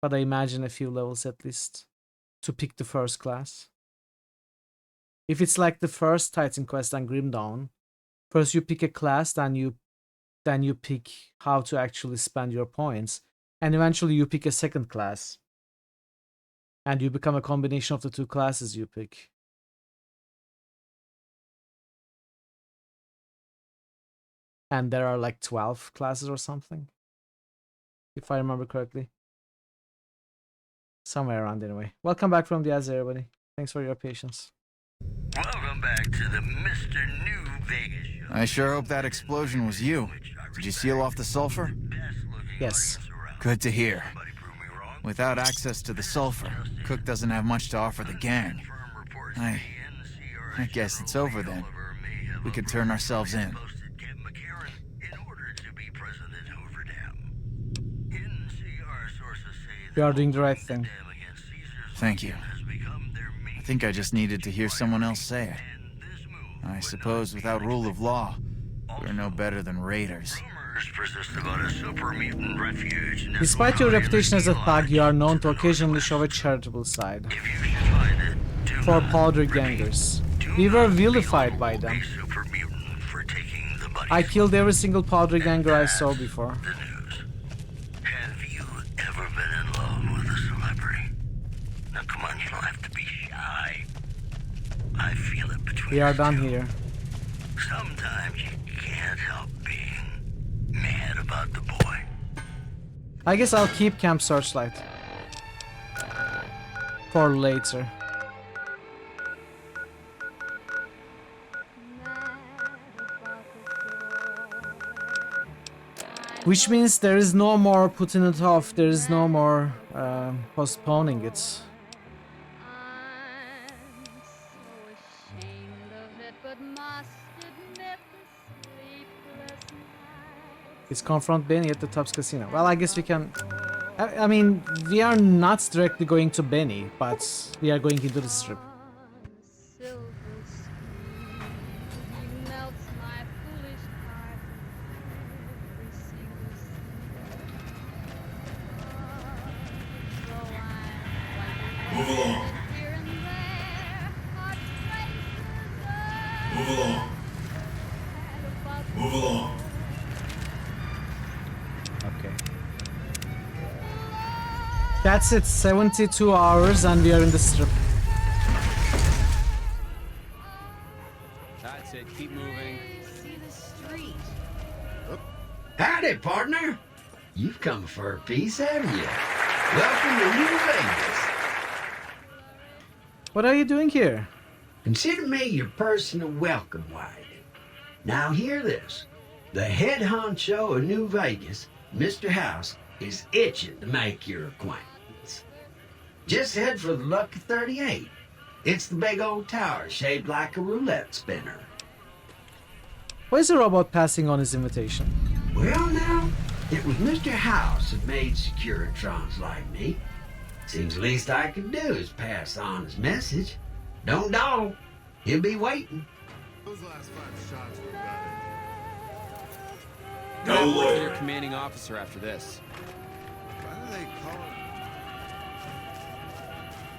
but I imagine a few levels at least to pick the first class. If it's like the first Titan Quest and Grim Dawn, first you pick a class, then you pick how to actually spend your points, and eventually you pick a second class, and you become a combination of the two classes you pick. And there are like 12 classes or something, if I remember correctly. Somewhere around anyway. Welcome back from the ads, everybody. Thanks for your patience. Welcome back to the Mr. New Vegas show. I sure hope that explosion was you. Did you seal off the sulfur? Yes. Good to hear. Without access to the sulfur, Cook doesn't have much to offer the gang. I guess it's over then. We could turn ourselves in. You are doing the right thing. Thank you. I think I just needed to hear someone else say it. I suppose without rule of law, we're no better than raiders. Despite your reputation as a thug, you are known to occasionally show a charitable side. For powder gangers. We were vilified by them. I killed every single powder ganger I saw before. Have you ever been in love with a celebrity? Now come on, you don't have to be shy. I feel it between We are done here. Sometimes you can't help being mad about the boy. I guess I'll keep Camp Searchlight. For later. Which means there is no more putting it off, there is no more postponing it. It's confront Benny at the Tops Casino. Well, I guess we can... I mean, we are not directly going to Benny, but we are going into the strip. Move along. Move along. Move along. Okay. That's it, 72 hours and we are in the strip. That's it. Keep moving. See the street. Howdy, partner. You've come for a piece, haven't you? Welcome to New Vegas. What are you doing here? Consider me your personal welcome wagon. Now hear this. The head honcho of New Vegas, Mr. House, is itching to make your acquaintance. Just head for the Lucky 38. It's the big old tower shaped like a roulette spinner. Why is the robot passing on his invitation? Well now, it was Mr. House that made Securitrons like me. Seems the least I can do is pass on his message. Don't dawdle. He'll be waiting. Those last 5 shots were better. No lawyer. Your commanding officer after this. Why do they call it?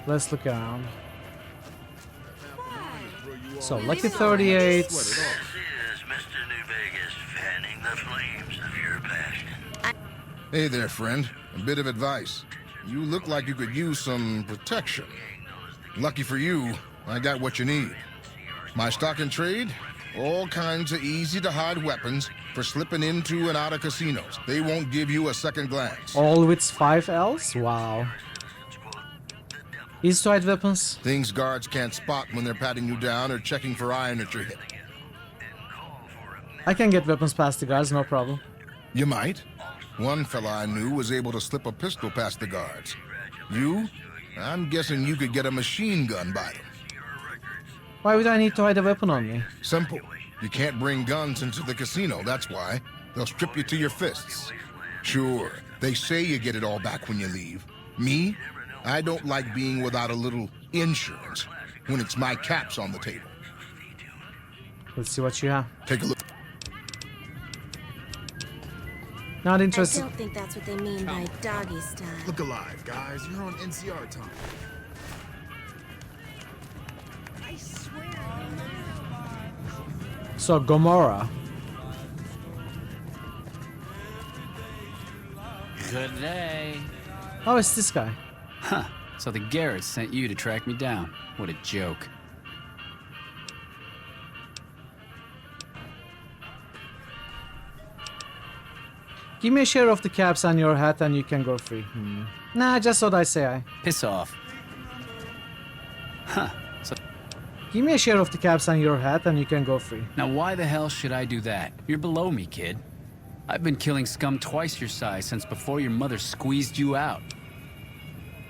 Let's look around. So, Lucky 38. This is Mr. New Vegas fanning the flames of your passion. Hey there, friend. A bit of advice. You look like you could use some protection. Lucky for you, I got what you need. My stock and trade? All kinds of easy-to-hide weapons for slipping into and out of casinos. They won't give you a second glance. All with 5 Ls? Wow. Easy to hide weapons. Things guards can't spot when they're patting you down or checking for iron at your hip. I can get weapons past the guards, no problem. You might. One fella I knew was able to slip a pistol past the guards. You? I'm guessing you could get a machine gun by them. Why would I need to hide a weapon on me? Simple. You can't bring guns into the casino, that's why. They'll strip you to your fists. Sure, they say you get it all back when you leave. Me? I don't like being without a little insurance when it's my caps on the table. Let's see what you have. Take a look. Not interested. I don't think that's what they mean by doggy style. Look alive, guys. You're on NCR time. I swear. So, Gomorrah. Good day. Oh, it's this guy. Huh. So the Garretts sent you to track me down. What a joke. Give me a share of the caps on your hat and you can go free. Nah, just what I say. Piss off. Huh. So Give me a share of the caps on your hat and you can go free. now why the hell should I do that? You're below me, kid. I've been killing scum twice your size since before your mother squeezed you out.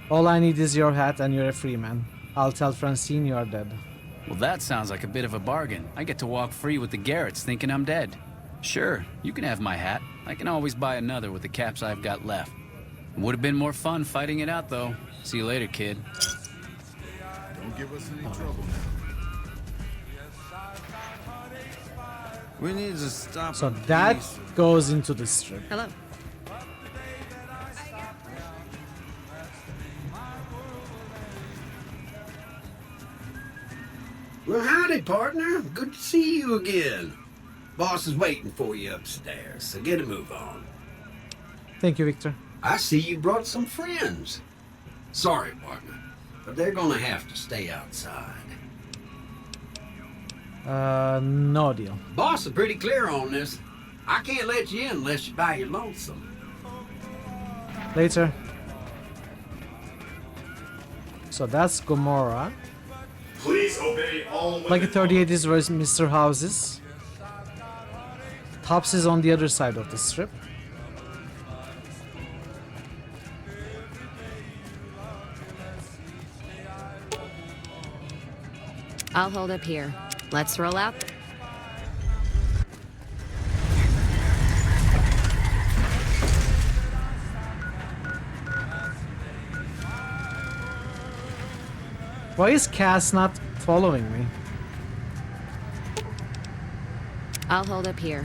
All I need is your hat and you're a free man. I'll tell Francine you're dead. Well, that sounds like a bit of a bargain. I get to walk free with the Garretts thinking I'm dead. Sure, you can have my hat. I can always buy another with the caps I've got left. Would have been more fun fighting it out, though. See you later, kid. Don't give us any trouble now. We need to stop. So that goes into the strip. Hello. Well, howdy, partner. Good to see you again. Boss is waiting for you upstairs, so get a move on. Thank you, Victor. I see you brought some friends. Sorry, partner, but they're gonna have to stay outside. No deal. Boss is pretty clear on this. I can't let you in unless you buy your lonesome. Later. So that's Gomorrah. Please obey all women. Lucky 38 is where Mr. House is. Tops is on the other side of the strip. I'll hold up here. Let's roll out. Why is Cass not following me? I'll hold up here.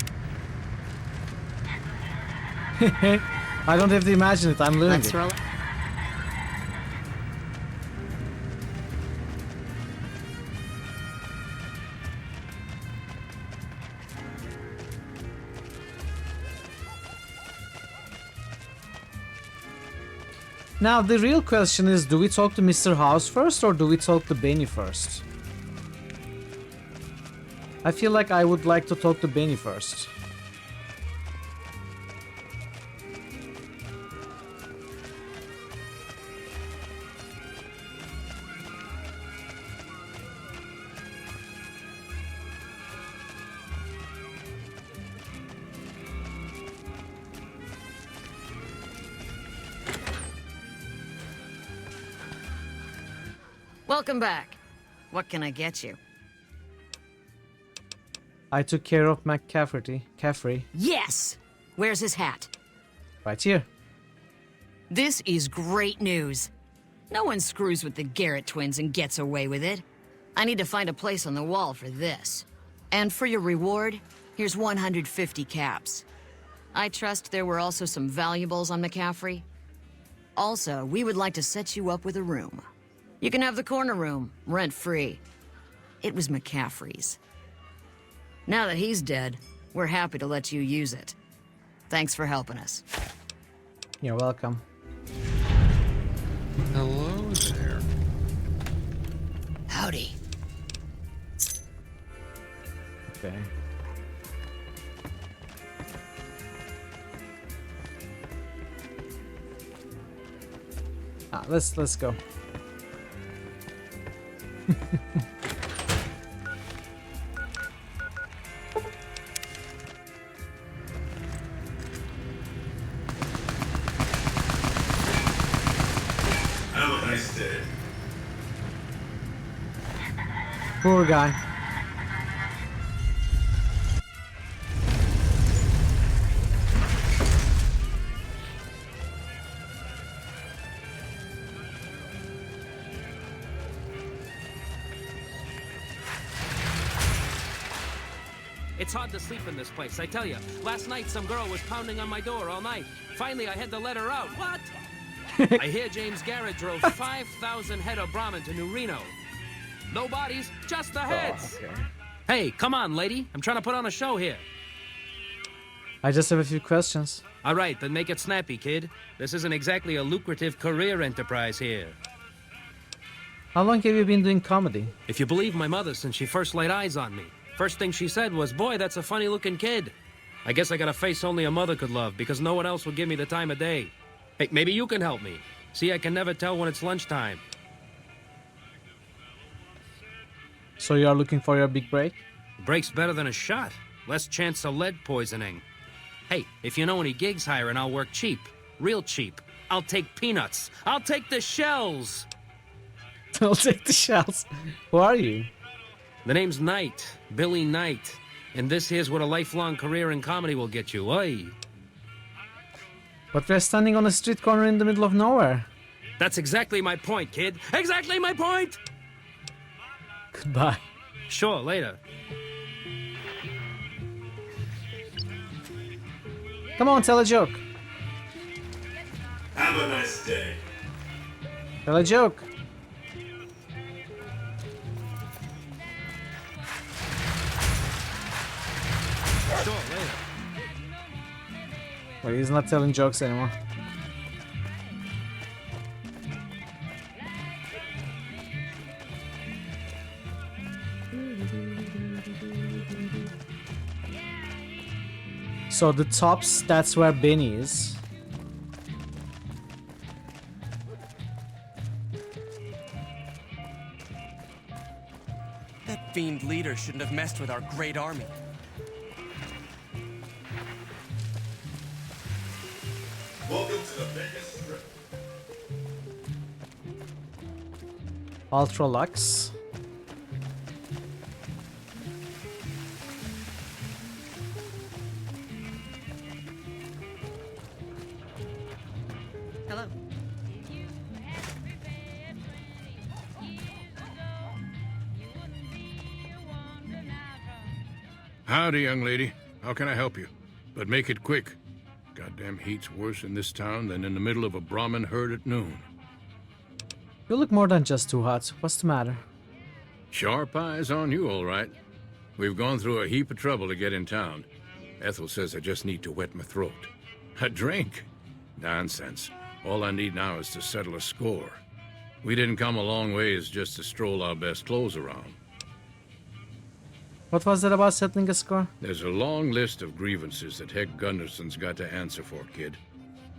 I don't have to imagine it, I'm living Let's it. roll. Now the real question is, do we talk to Mr. House first or do we talk to Benny first? I feel like I would like to talk to Benny first. Welcome back. What can I get you? I took care of McCaffrey. Yes! Where's his hat? Right here. This is great news. No one screws with the Garrett twins and gets away with it. I need to find a place on the wall for this. And for your reward, here's 150 caps. I trust there were also some valuables on McCaffrey. Also, we would like to set you up with a room. You can have the corner room, rent-free. It was McCaffrey's. Now that he's dead, we're happy to let you use it. Thanks for helping us. You're welcome. Hello there. Howdy. Okay. Let's go. Have a nice day. Poor guy. It's hard to sleep in this place, I tell you. Last night, some girl was pounding on my door all night. Finally, I had to let her out. What? I hear James Garrett drove 5,000 head of Brahmin to New Reno. No bodies, just the heads. Okay. Hey, come on, lady. I'm trying to put on a show here. I just have a few questions. All right, then make it snappy, kid. This isn't exactly a lucrative career enterprise here. How long have you been doing comedy? If you believe my mother, since she first laid eyes on me. First thing she said was, boy, that's a funny-looking kid. I guess I got a face only a mother could love, because no one else would give me the time of day. Hey, maybe you can help me. See, I can never tell when it's lunchtime. So you are looking for your big break? Break's better than a shot. Less chance of lead poisoning. Hey, if you know any gigs hiring, I'll work cheap. Real cheap. I'll take peanuts. I'll take the shells. I'll take the shells. Who are you? The name's Knight. Billy Knight. And this here's what a lifelong career in comedy will get you. Oi. But we're standing on a street corner in the middle of nowhere. That's exactly my point, kid. Exactly my point! Goodbye. Sure, later. Come on, tell a joke. Have a nice day. Tell a joke. Sure, later. Well, he's not telling jokes anymore. So the tops, that's where Benny is. That fiend leader shouldn't have messed with our great army. Welcome to the Vegas Strip. Ultra Lux. Hello. Howdy, young lady. How can I help you? But make it quick. Goddamn heat's worse in this town than in the middle of a Brahmin herd at noon. You look more than just too hot. What's the matter? Sharp eyes on you, all right. We've gone through a heap of trouble to get in town. Ethel says I just need to wet my throat. A drink? Nonsense. All I need now is to settle a score. We didn't come a long ways just to stroll our best clothes around. What was that about settling a score? There's a long list of grievances that Heck Gunderson's got to answer for, kid.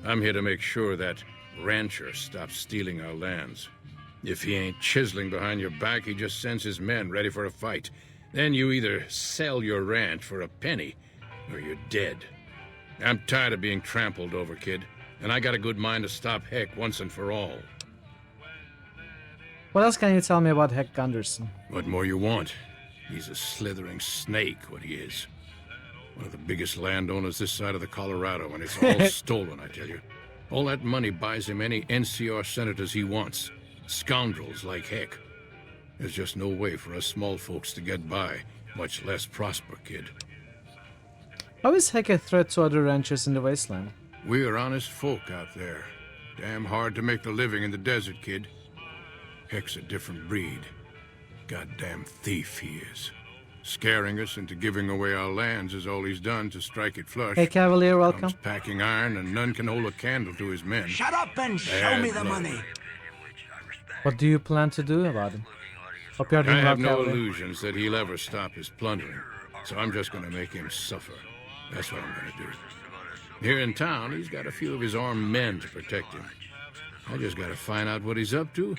I'm here to make sure that rancher stops stealing our lands. If he ain't chiseling behind your back, he just sends his men ready for a fight. Then you either sell your ranch for a penny, or you're dead. I'm tired of being trampled over, kid, and I got a good mind to stop Heck once and for all. What else can you tell me about Heck Gunderson? What more you want? He's a slithering snake, what he is. One of the biggest landowners this side of the Colorado, and it's all stolen, I tell you. All that money buys him any NCR senators he wants. Scoundrels like Heck. There's just no way for us small folks to get by, much less prosper, kid. How is Heck a threat to other ranchers in the wasteland? We're honest folk out there. Damn hard to make a living in the desert, kid. Heck's a different breed. Goddamn thief he is. Scaring us into giving away our lands is all he's done to strike it flush. Hey, Cavalier, welcome. Comes packing iron, and none can hold a candle to his men. Shut up and show Bad me the blood. money. What do you plan to do about him? Hope you're I doing well, have no Cavalier. illusions that he'll ever stop his plundering, so I'm just gonna make him suffer. That's what I'm gonna do. Here in town, he's got a few of his armed men to protect him. I just gotta find out what he's up to,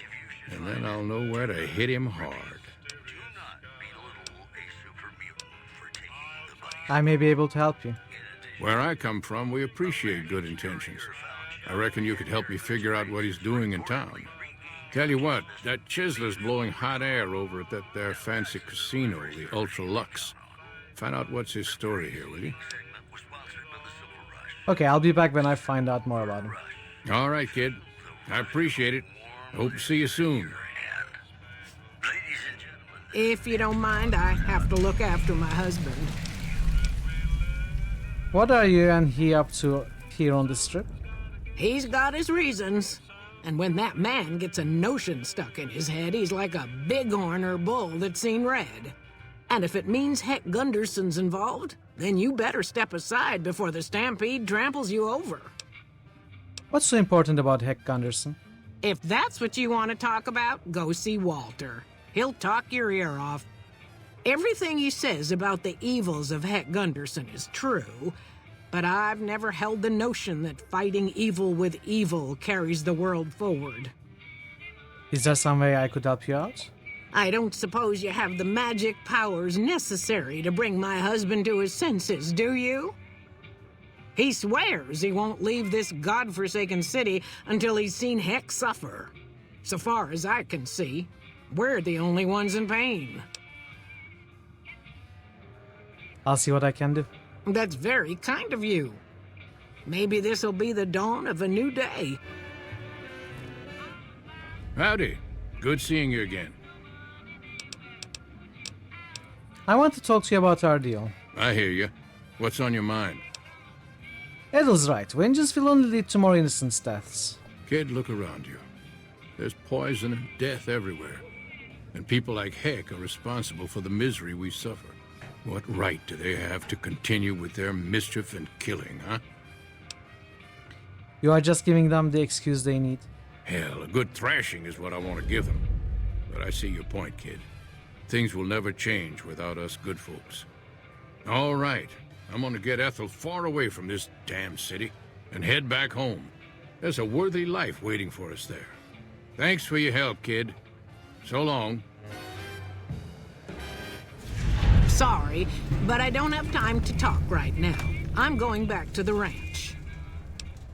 and then I'll know where to hit him hard. I may be able to help you. Where I come from, we appreciate good intentions. I reckon you could help me figure out what he's doing in town. Tell you what, that Chisler's blowing hot air over at that there fancy casino, the Ultra Lux. Find out what's his story here, will you? Okay, I'll be back when I find out more about him. All right, kid. I appreciate it. Hope to see you soon. If you don't mind, I have to look after my husband. What are you and he up to here on the strip? He's got his reasons. And when that man gets a notion stuck in his head, he's like a bighorn or bull that's seen red. And if it means Heck Gunderson's involved, then you better step aside before the stampede tramples you over. What's so important about Heck Gunderson? If that's what you want to talk about, go see Walter. He'll talk your ear off. Everything he says about the evils of Heck Gunderson is true, but I've never held the notion that fighting evil with evil carries the world forward. Is there some way I could help you out? I don't suppose you have the magic powers necessary to bring my husband to his senses, do you? He swears he won't leave this godforsaken city until he's seen Heck suffer. So far as I can see, we're the only ones in pain. I'll see what I can do. That's very kind of you. Maybe this'll be the dawn of a new day. Howdy. Good seeing you again. I want to talk to you about our deal. I hear you. What's on your mind? Edel's right. Vengeance will only lead to more innocent deaths. Kid, look around you. There's poison and death everywhere. And people like Heck are responsible for the misery we suffer. What right do they have to continue with their mischief and killing, huh? You are just giving them the excuse they need. Hell, a good thrashing is what I want to give them. But I see your point, kid. Things will never change without us good folks. All right. I'm gonna get Ethel far away from this damn city and head back home. There's a worthy life waiting for us there. Thanks for your help, kid. So long. Sorry, but I don't have time to talk right now. I'm going back to the ranch.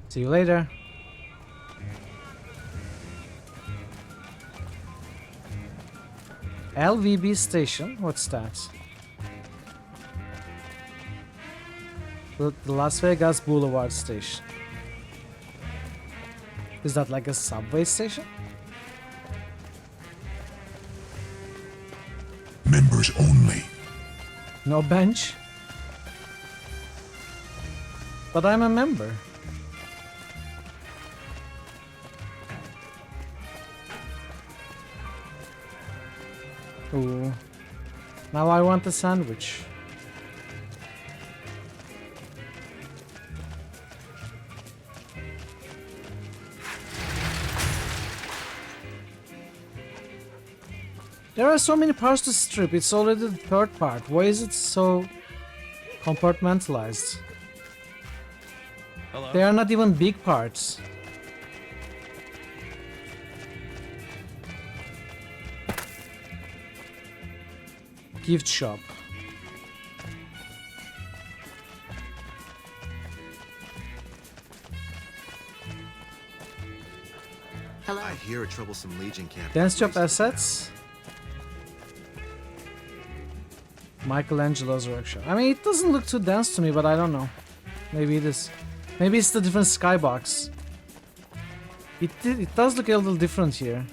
See you later. LVB station? What's that? The Las Vegas Boulevard station. Is that like a subway station? Members only. No bench? But I'm a member. Ooh. Now I want a sandwich. There are so many parts to strip, it's already the third part. Why is it so compartmentalized? Hello? They are not even big parts. Gift shop. Hello. I hear a troublesome Legion camp. Dance shop assets. Michelangelo's workshop. I mean, it doesn't look too dense to me, but I don't know. Maybe it is. Maybe it's the different skybox. It does look a little different here.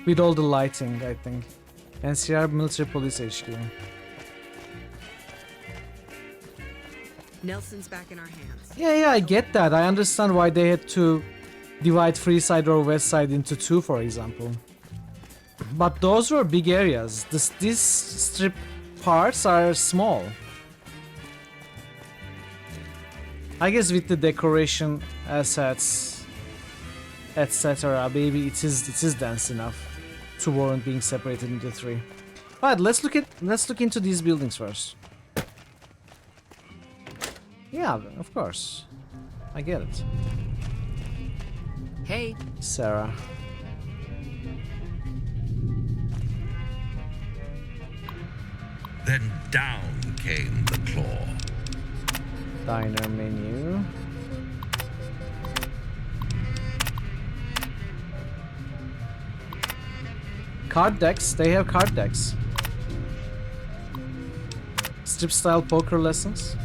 With all the lighting, I think. NCR Military Police HQ. Nelson's back in our hands. Yeah, I get that. I understand why they had to divide Freeside or Westside into two, for example. But those were big areas. These strip parts are small. I guess with the decoration assets, etc., maybe it is dense enough to warrant being separated into three. Alright, let's look into these buildings first. Yeah, of course. I get it. Hey, Sarah. Then down came the claw. Diner menu. Card decks. They have card decks. Strip style poker lessons.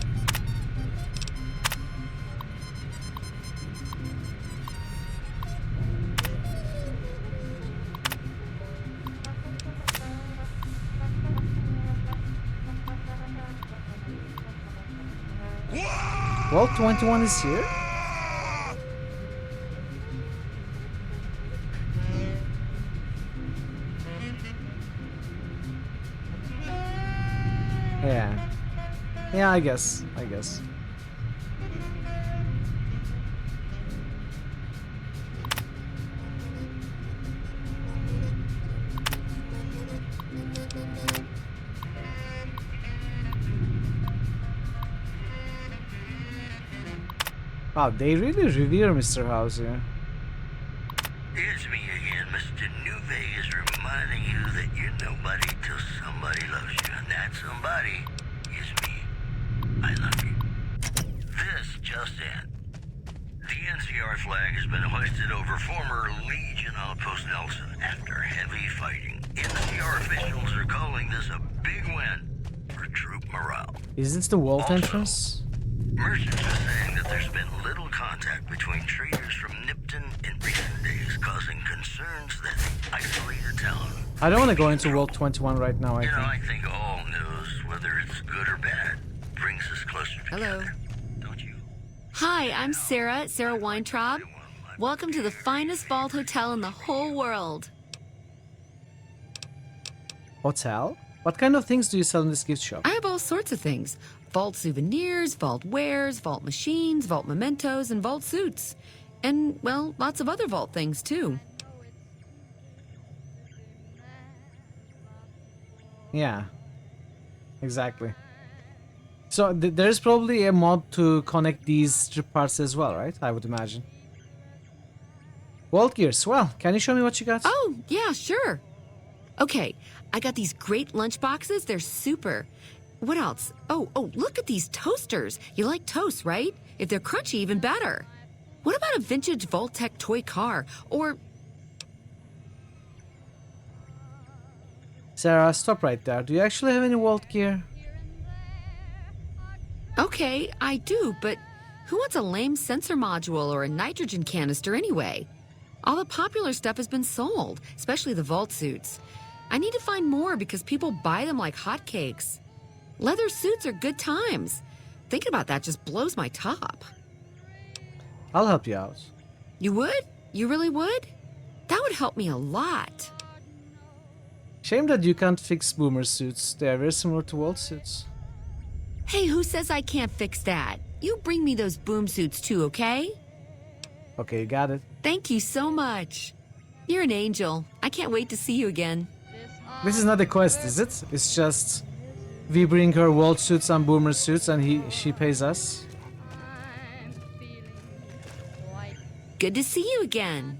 Well, 21 is here. Yeah. Yeah, I guess. Wow, they really revere Mr. House here. It's me again, Mr. New Vegas, reminding you that you're nobody till somebody loves you, and that somebody is me. I love you. This just in. The NCR flag has been hoisted over former Legion outpost Nelson after heavy fighting. NCR officials are calling this a big win for troop morale. Is this the vault entrance? Merchants are saying that there's been little contact between traders from Nipton in recent days, causing concerns that the isolated town... I don't want to go into World 21 right now, I think. I think all news, whether it's good or bad, brings us closer together. Hello. Hi, I'm Sarah Weintraub. Welcome to the finest vault hotel in the whole world. Hotel? What kind of things do you sell in this gift shop? I have all sorts of things. Vault souvenirs, vault wares, vault machines, vault mementos, and vault suits. And, well, lots of other vault things, too. Yeah. Exactly. So, there's probably a mod to connect these strip parts as well, right? I would imagine. Vault gears. Well, can you show me what you got? Oh, yeah, sure. Okay, I got these great lunch boxes. They're super. What else? Oh, look at these toasters. You like toast, right? If they're crunchy, even better. What about a vintage Vault-Tec toy car? Or... Sarah, stop right there. Do you actually have any vault gear? Okay, I do, but who wants a lame sensor module or a nitrogen canister anyway? All the popular stuff has been sold, especially the vault suits. I need to find more because people buy them like hotcakes. Leather suits are good times. Thinking about that just blows my top. I'll help you out. You would? You really would? That would help me a lot. Shame that you can't fix boomer suits. They are very similar to vault suits. Hey, who says I can't fix that? You bring me those boom suits too, okay? Okay, got it. Thank you so much. You're an angel. I can't wait to see you again. This is not a quest, is it? It's just... we bring her vault suits and boomer suits and she pays us. Good to see you again.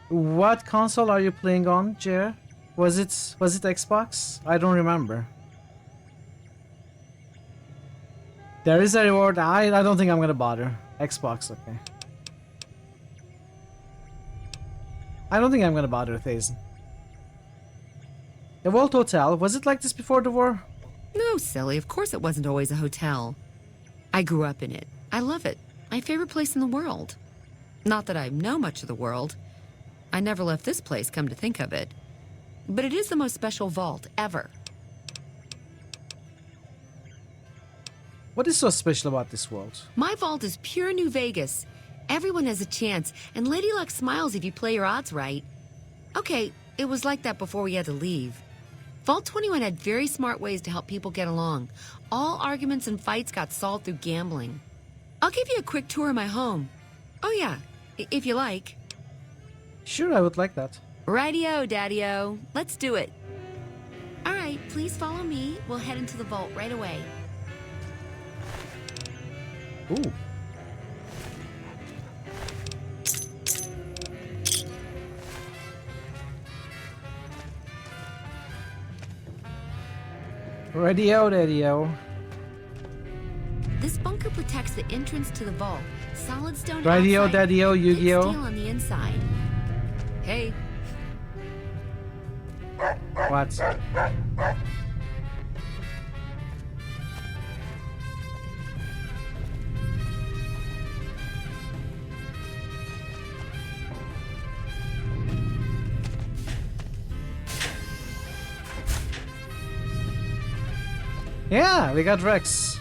What console are you playing on, Jer? Was it Xbox? I don't remember. There is a reward. I don't think I'm gonna bother. Xbox, okay. I don't think I'm gonna bother with Hazen. The Vault Hotel, was it like this before the war? No, silly. Of course it wasn't always a hotel. I grew up in it. I love it. My favorite place in the world. Not that I know much of the world. I never left this place, come to think of it. But it is the most special vault ever. What is so special about this world? My vault is pure New Vegas. Everyone has a chance, and Lady Luck smiles if you play your odds right. Okay, it was like that before we had to leave. Vault 21 had very smart ways to help people get along. All arguments and fights got solved through gambling. I'll give you a quick tour of my home. Oh yeah, if you like. Sure, I would like that. Rightio, Daddy-o. Let's do it. All right, please follow me. We'll head into the vault right away. Ooh. Radio, radio. This bunker protects the entrance to the vault. Solid stone Radio, outside, daddy-o, thick Yu-Gi-Oh. steel on the inside. Hey. What? Yeah, we got Rex.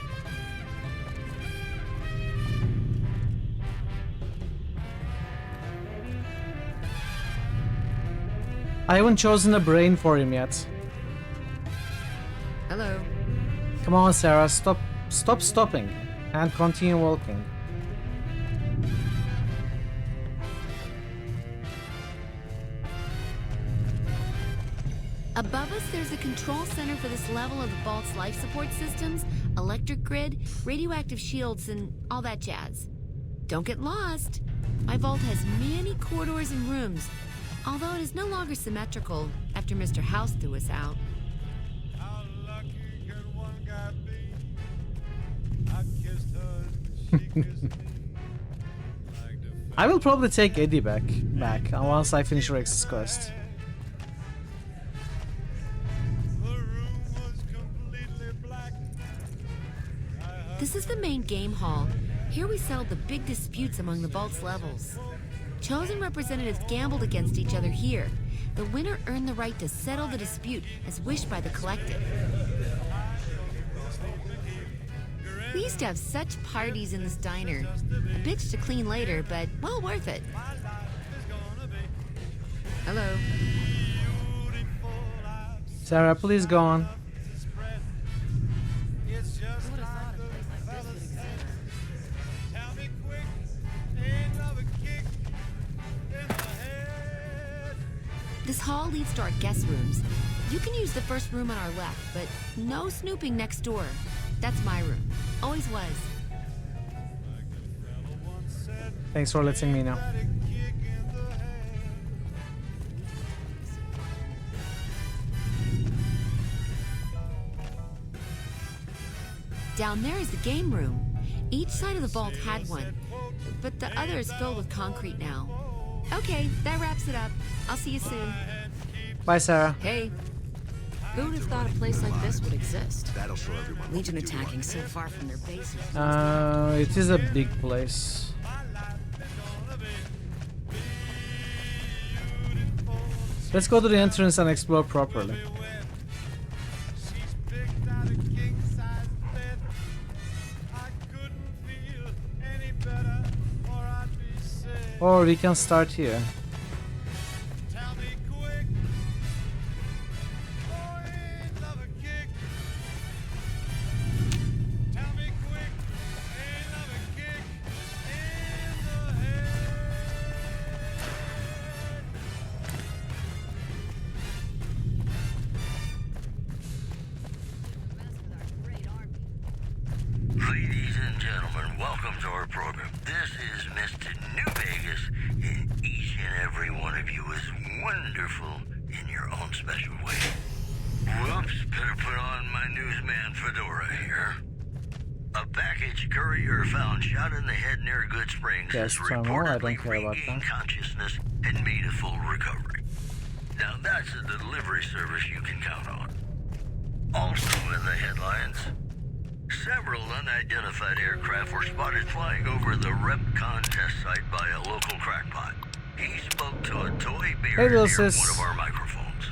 I haven't chosen a brain for him yet. Hello. Come on, Sarah, stop stopping and continue walking. Above us, there's a control center for this level of the vault's life support systems, electric grid, radioactive shields, and all that jazz. Don't get lost. My vault has many corridors and rooms, although it is no longer symmetrical after Mr. House threw us out. I will probably take Eddie back once I finish Rex's quest. This is the main game hall. Here we settle the big disputes among the vault's levels. Chosen representatives gambled against each other here. The winner earned the right to settle the dispute as wished by the collective. We used to have such parties in this diner. A bitch to clean later, but well worth it. Hello. Sarah, please go on. This hall leads to our guest rooms. You can use the first room on our left, but no snooping next door. That's my room. Always was. Thanks for letting me know. Down there is the game room. Each side of the vault had one, but the other is filled with concrete now. Okay, that wraps it up. I'll see you soon. Bye, Sarah. Hey. Who would have thought a place like this would exist? That'll show everyone. Legion attacking so far from their bases. It is a big place. Let's go to the entrance and explore properly. Or we can start here. Ladies and gentlemen, welcome to our program. This is Mr. New Vegas, and each and every one of you is wonderful in your own special way. Whoops, better put on my newsman fedora here. A package courier found shot in the head near Good Springs Yes, has Terminal, I don't reportedly care about regained that. consciousness and made a full recovery. Now that's a delivery service you can count on. Also in the headlines, Several unidentified aircraft were spotted flying over the rep contest site by a local crackpot. He spoke to a toy bear Hey, near one sis. of our microphones.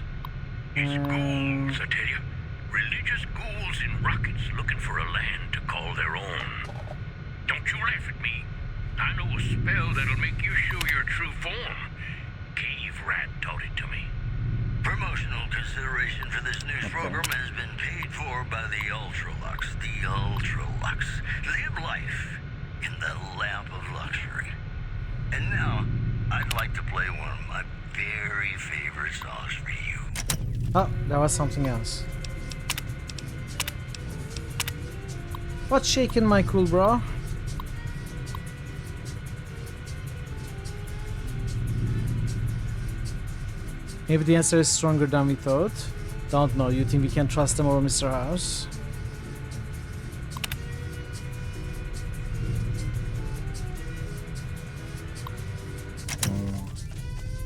Ghouls, I tell you. Religious ghouls in rockets looking for a land to call their own. Don't you laugh at me. I know a spell that'll make you show your true form. Cave Rat taught it to me. Promotional consideration for this news program has been paid for by the Ultralux. The Ultralux. Live life in the lap of luxury. And now, I'd like to play one of my very favorite songs for you. Oh, that was something else. What's shaking, my cool bro? Maybe the answer is stronger than we thought. Don't know. You think we can trust them over Mr. House?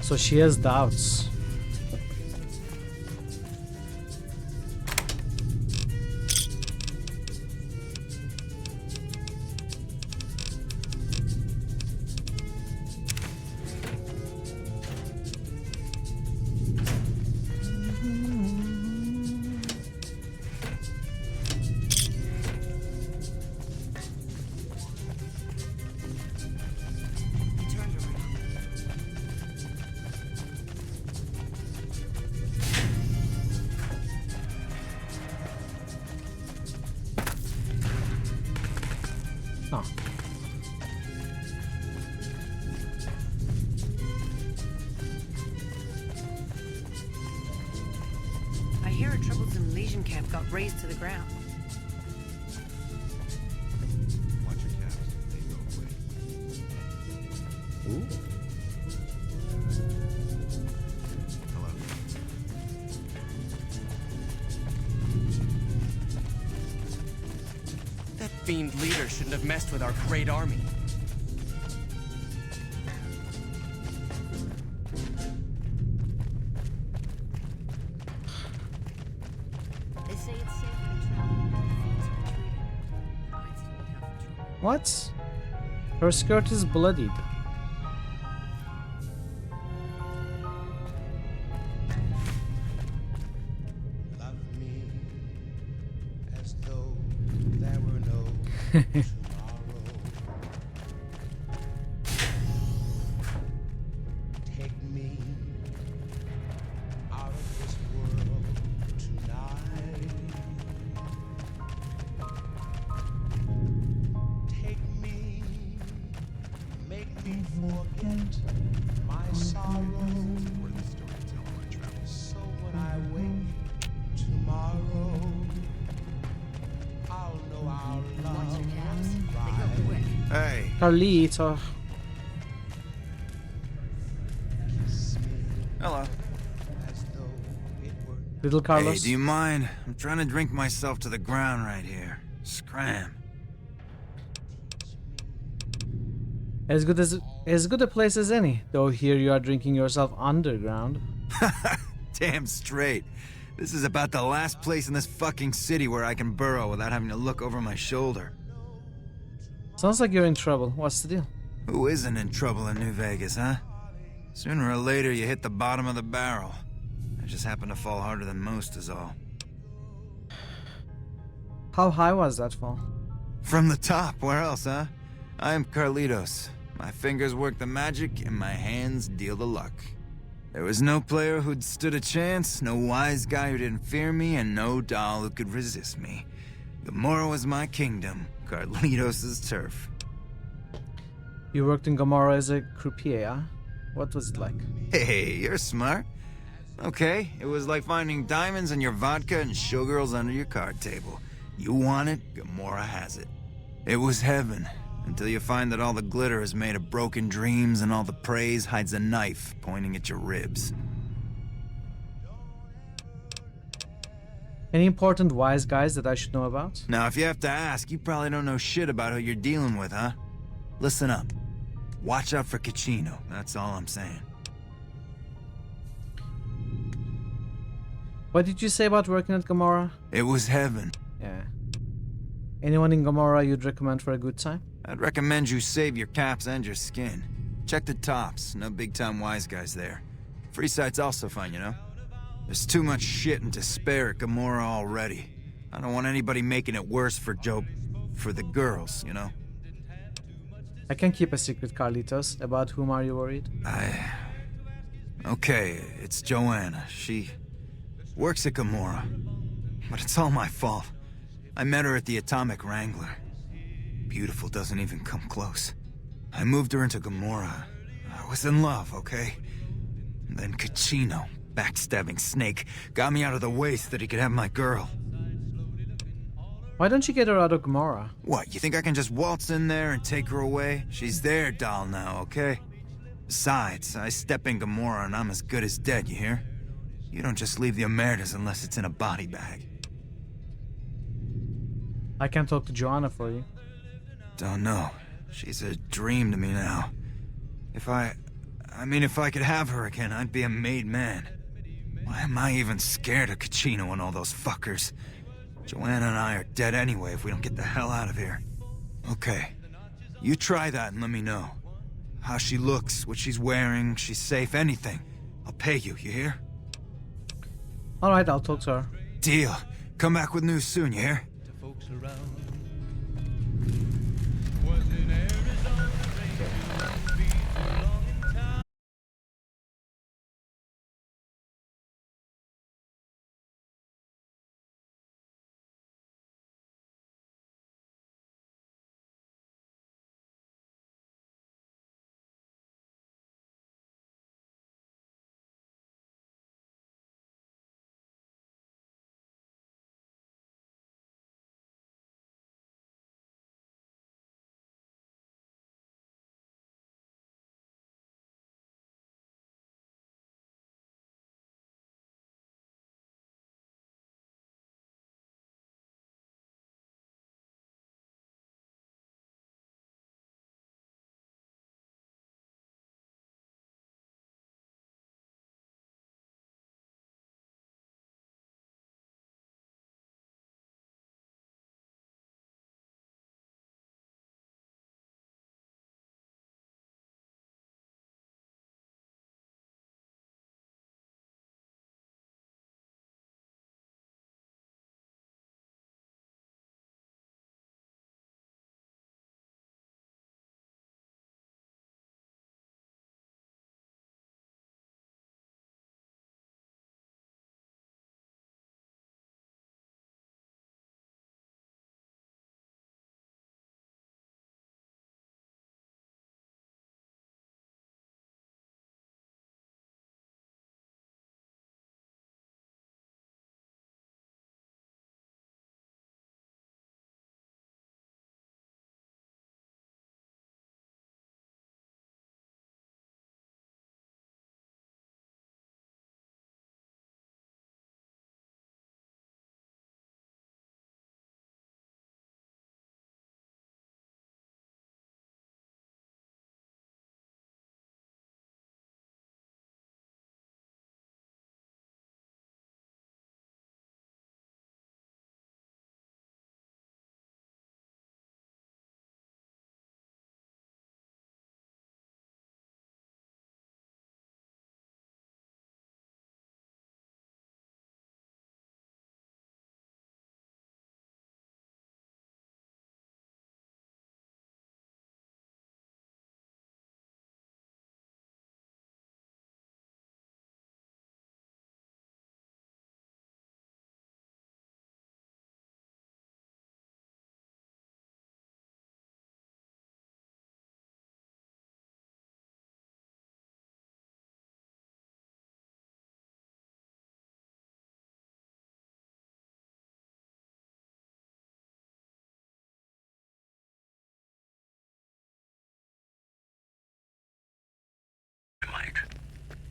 So she has doubts. Oh. I hear a troublesome Legion camp got razed to the ground. Watch your caps. They go away. Ooh. Hello. That fiend leader shouldn't have messed with our great army. They say it's safer to travel when the fiends are retreating. Might still be out for trouble. What? Her skirt is bloodied. Love me as though there were no tomorrow. Take me out of this world tonight. Take me, make me forget my sorrow. So when I wake tomorrow, I'll know our love Watch your caps. was They go quick. Hey. Carlito. Hello. Little Carlos. Hey, do you mind? I'm trying to drink myself to the ground right here. Scram. As good a place as any. Though here you are drinking yourself underground. Damn straight. This is about the last place in this fucking city where I can burrow without having to look over my shoulder. Sounds like you're in trouble. What's the deal? Who isn't in trouble in New Vegas, huh? Sooner or later you hit the bottom of the barrel. I just happen to fall harder than most is all. How high was that fall? From the top, where else, huh? I am Carlitos. My fingers work the magic and my hands deal the luck. There was no player who'd stood a chance, no wise guy who didn't fear me, and no doll who could resist me. Gomorrah was my kingdom, Carlitos' turf. You worked in Gomorrah as a croupier, huh? What was it like? Hey, you're smart. Okay, it was like finding diamonds in your vodka and showgirls under your card table. You want it, Gomorrah has it. It was heaven, until you find that all the glitter is made of broken dreams and all the praise hides a knife pointing at your ribs. Any important wise guys that I should know about? Now, if you have to ask, you probably don't know shit about who you're dealing with, huh? Listen up. Watch out for Caccino, that's all I'm saying. What did you say about working at Gomorrah? It was heaven. Yeah. Anyone in Gomorrah you'd recommend for a good time? I'd recommend you save your caps and your skin. Check the tops, no big-time wise guys there. Freeside's also fine, you know? There's too much shit and despair at Gomorrah already. I don't want anybody making it worse for for the girls, you know? I can keep a secret, Carlitos. About whom are you worried? Okay, it's Joanna. She works at Gomorrah. But it's all my fault. I met her at the Atomic Wrangler. Beautiful doesn't even come close. I moved her into Gomorrah. I was in love, okay? And then Caccino, backstabbing snake, got me out of the way so that he could have my girl. Why don't you get her out of Gomorrah? What, you think I can just waltz in there and take her away? She's their doll now, okay? Besides, I step in Gomorrah and I'm as good as dead, you hear? You don't just leave the Omertas unless it's in a body bag. I can talk to Joanna for you. Don't know. She's a dream to me now. If I could have her again, I'd be a made man. Why am I even scared of Caccino and all those fuckers? Joanna and I are dead anyway if we don't get the hell out of here. Okay. You try that and let me know. How she looks, what she's wearing, she's safe, anything. I'll pay you, you hear? Alright, I'll talk to her. Deal. Come back with news soon, you hear?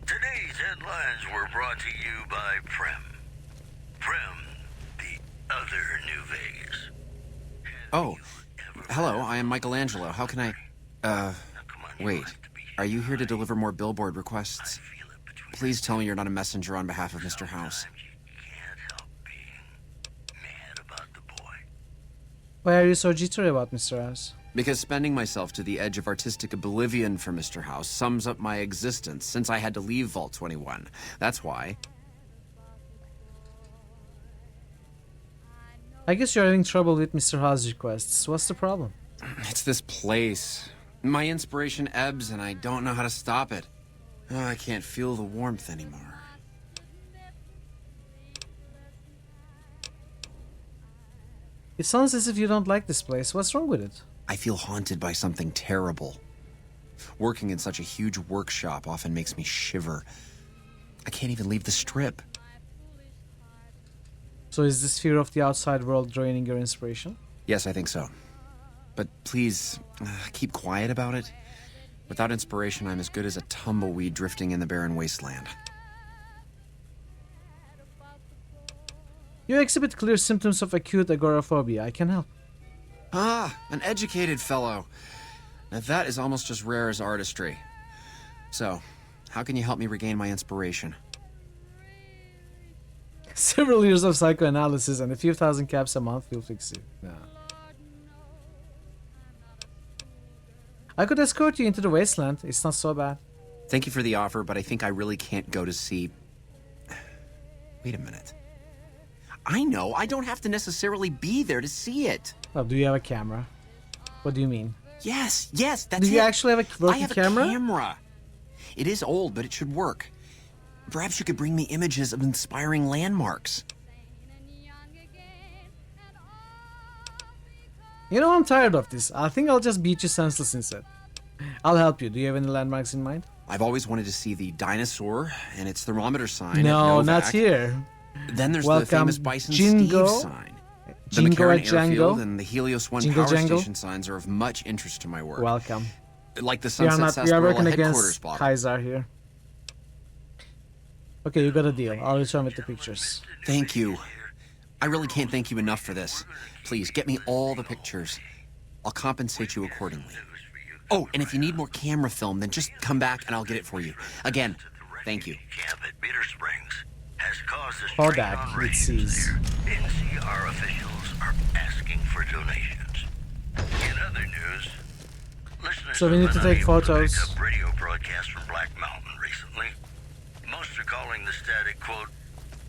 Today's headlines were brought to you by Prem. Prem, the other New Vegas. Oh, hello, I am Michelangelo. How can wait. Are you here to deliver more billboard requests? Please tell me you're not a messenger on behalf of Mr. House. Why are you so jittery about Mr. House? Because spending myself to the edge of artistic oblivion for Mr. House sums up my existence since I had to leave Vault 21. That's why. I guess you're having trouble with Mr. House's requests. What's the problem? It's this place. My inspiration ebbs and I don't know how to stop it. Oh, I can't feel the warmth anymore. It sounds as if you don't like this place. What's wrong with it? I feel haunted by something terrible. Working in such a huge workshop often makes me shiver. I can't even leave the strip. So is this fear of the outside world draining your inspiration? Yes, I think so. But please, keep quiet about it. Without inspiration, I'm as good as a tumbleweed drifting in the barren wasteland. You exhibit clear symptoms of acute agoraphobia. I can help. Ah, an educated fellow. Now that is almost as rare as artistry. So, how can you help me regain my inspiration? Several years of psychoanalysis and a few thousand caps a month will fix you. No. I could escort you into the wasteland. It's not so bad. Thank you for the offer, but I think I really can't go to see... Wait a minute. I know, I don't have to necessarily be there to see it. Oh, do you have a camera? What do you mean? Yes, that's it. Do you actually have a working camera? I have a camera. It is old, but it should work. Perhaps you could bring me images of inspiring landmarks. You know, I'm tired of this. I think I'll just beat you senseless instead. I'll help you. Do you have any landmarks in mind? I've always wanted to see the dinosaur and its thermometer sign. No, at Novac. not here. Then there's Welcome, the famous Bison Jingo. Steve sign. The Jingo McCarran at Django. Airfield and the Helios 1 Jingo power Jango. station signs are of much interest to my work. Welcome. Like the We are Sunset working Sarsaparilla headquarters against block. Kaisar here. Okay, you got a deal. I'll return with the pictures. Thank you. I really can't thank you enough for this. Please, get me all the pictures. I'll compensate you accordingly. Oh, and if you need more camera film, then just come back and I'll get it for you. Again, thank you. Camp at Bitter Springs has caused a Hold strain that, on it ratings sees. there. NCR officials are asking for donations. In other news, listeners So we need to have been take unable photos. pick up radio broadcasts from Black Mountain recently. Most are calling the static quote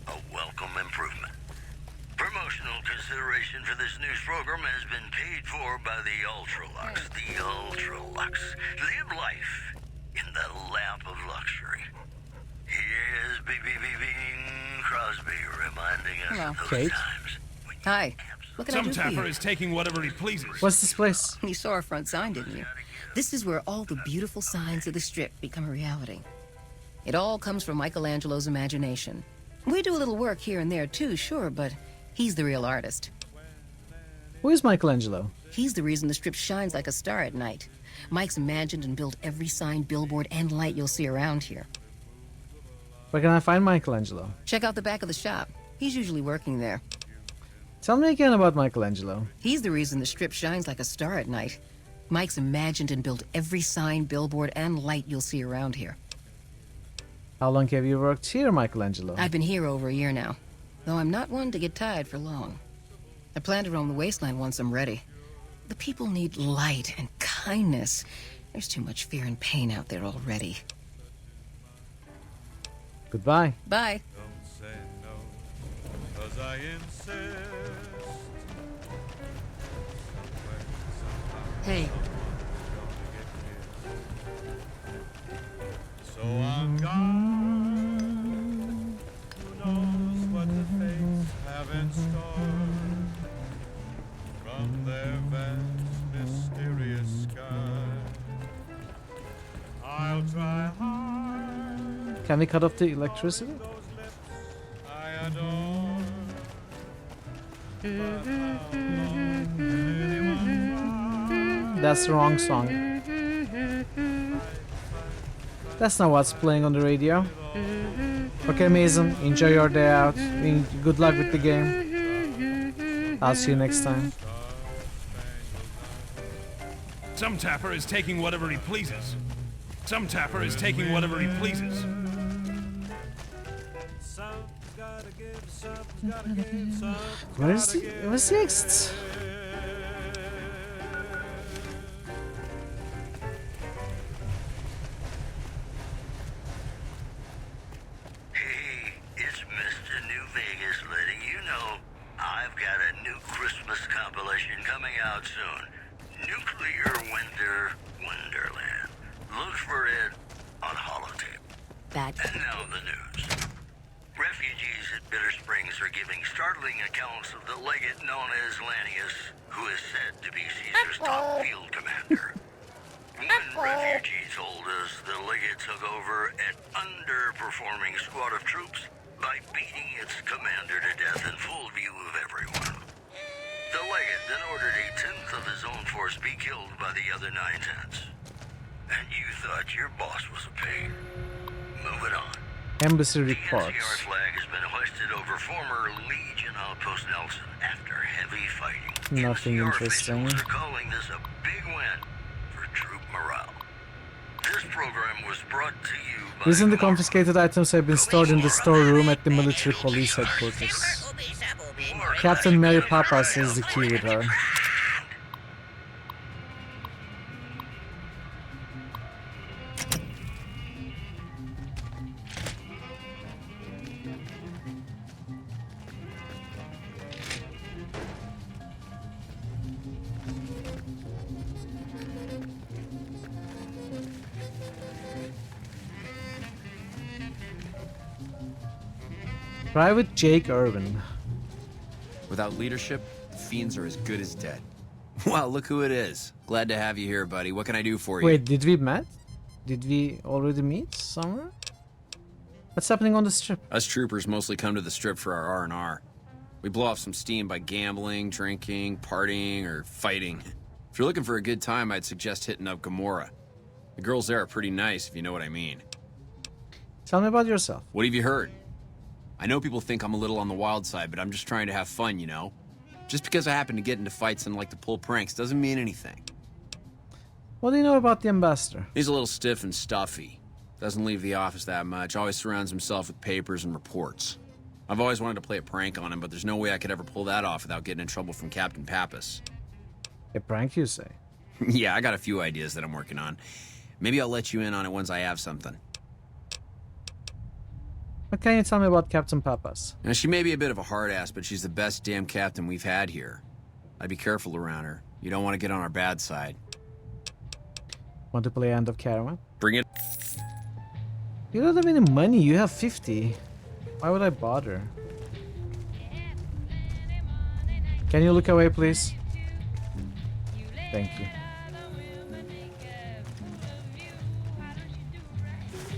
a welcome improvement. Promotional consideration for this news program has been paid for by the Ultralux. The Ultralux. Live life in the lap of luxury. Here's Bing Crosby reminding us of those Kate. times. Hi. What can I Some do for tapper you? is taking whatever he pleases. What's this place? You saw our front sign, didn't you? This is where all the beautiful signs of the strip become a reality. It all comes from Michelangelo's imagination. We do a little work here and there too, sure, but he's the real artist. Who is Michelangelo? He's the reason the strip shines like a star at night. Mike's imagined and built every sign, billboard, and light you'll see around here. Where can I find Michelangelo? Check out the back of the shop. He's usually working there. Tell me again about Michelangelo. He's the reason the strip shines like a star at night. Mike's imagined and built every sign, billboard, and light you'll see around here. How long have you worked here, Michelangelo? I've been here over a year now, though I'm not one to get tired for long. I plan to roam the wasteland once I'm ready. The people need light and kindness. There's too much fear and pain out there already. Goodbye. Bye. Don't say no, 'cause I insist. Hey. So I'm gone. Who knows what the fates have in store from their vast, mysterious sky? I'll try hard. Can we cut off the electricity? I adore. That's the wrong song. That's not what's playing on the radio. Okay, Mason, enjoy your day out. Good luck with the game. I'll see you next time. Some tapper is taking whatever he pleases. Some tapper is taking whatever he pleases. Where's next? that. And now the news. Refugees at Bitter Springs are giving startling accounts of the legate known as Lanius, who is said to be Caesar's top field commander. One refugee told us the legate took over an underperforming squad of troops by beating its commander to death in full view of everyone. The legate then ordered a tenth of his own force be killed by the other 9/10. And you thought your boss was a pig. Moving on. Embassy The reports. NCR flag has been hoisted over former Legion outpost Nelson after heavy fighting. Nothing NCR interesting. officials are calling this a big win for troop morale. This program was brought to you by Recently confiscated items have been stored in the storeroom at the military police headquarters. Captain Mary Papas is the key with her. Private Jake Irvin. Without leadership, the fiends are as good as dead. Wow, look who it is. Glad to have you here, buddy. What can I do for you? Wait, did we met? Did we already meet somewhere? What's happening on the strip? Us troopers mostly come to the strip for our R&R. We blow off some steam by gambling, drinking, partying, or fighting. If you're looking for a good time, I'd suggest hitting up Gamora. The girls there are pretty nice, if you know what I mean. Tell me about yourself. What have you heard? I know people think I'm a little on the wild side, but I'm just trying to have fun, you know? Just because I happen to get into fights and like to pull pranks doesn't mean anything. What do you know about the ambassador? He's a little stiff and stuffy. Doesn't leave the office that much, always surrounds himself with papers and reports. I've always wanted to play a prank on him, but there's no way I could ever pull that off without getting in trouble from Captain Pappas. A prank, you say? Yeah, I got a few ideas that I'm working on. Maybe I'll let you in on it once I have something. What can you tell me about Captain Pappas? Now, she may be a bit of a hard ass, but she's the best damn captain we've had here. I'd be careful around her. You don't want to get on our bad side. Want to play End of Caravan? Bring it. You don't have any money, you have 50. Why would I bother? Can you look away, please? Thank you.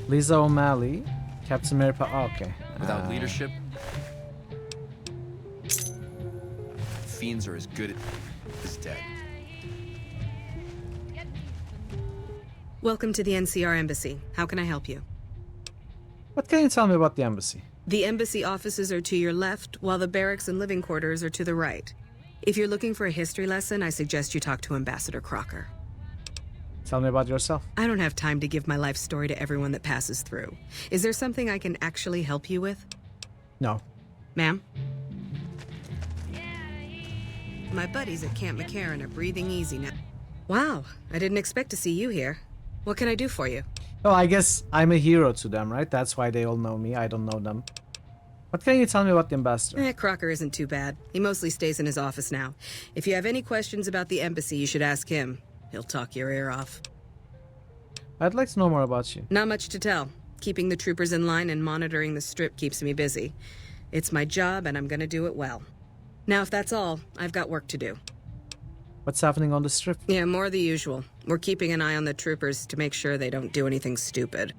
Lisa O'Malley, Captain Mary okay. Without leadership, fiends are as good as dead. Welcome to the NCR Embassy. How can I help you? What can you tell me about the embassy? The embassy offices are to your left, while the barracks and living quarters are to the right. If you're looking for a history lesson, I suggest you talk to Ambassador Crocker. Tell me about yourself. I don't have time to give my life story to everyone that passes through. Is there something I can actually help you with? No. Ma'am? My buddies at Camp McCarran are breathing easy now. Wow, I didn't expect to see you here. What can I do for you? Oh, I guess I'm a hero to them, right? That's why they all know me. I don't know them. What can you tell me about the ambassador? Crocker isn't too bad. He mostly stays in his office now. If you have any questions about the embassy, you should ask him. He'll talk your ear off. I'd like to know more about you. Not much to tell. Keeping the troopers in line and monitoring the strip keeps me busy. It's my job, and I'm gonna do it well. Now, if that's all, I've got work to do. What's happening on the strip? Yeah, more of the usual. We're keeping an eye on the troopers to make sure they don't do anything stupid.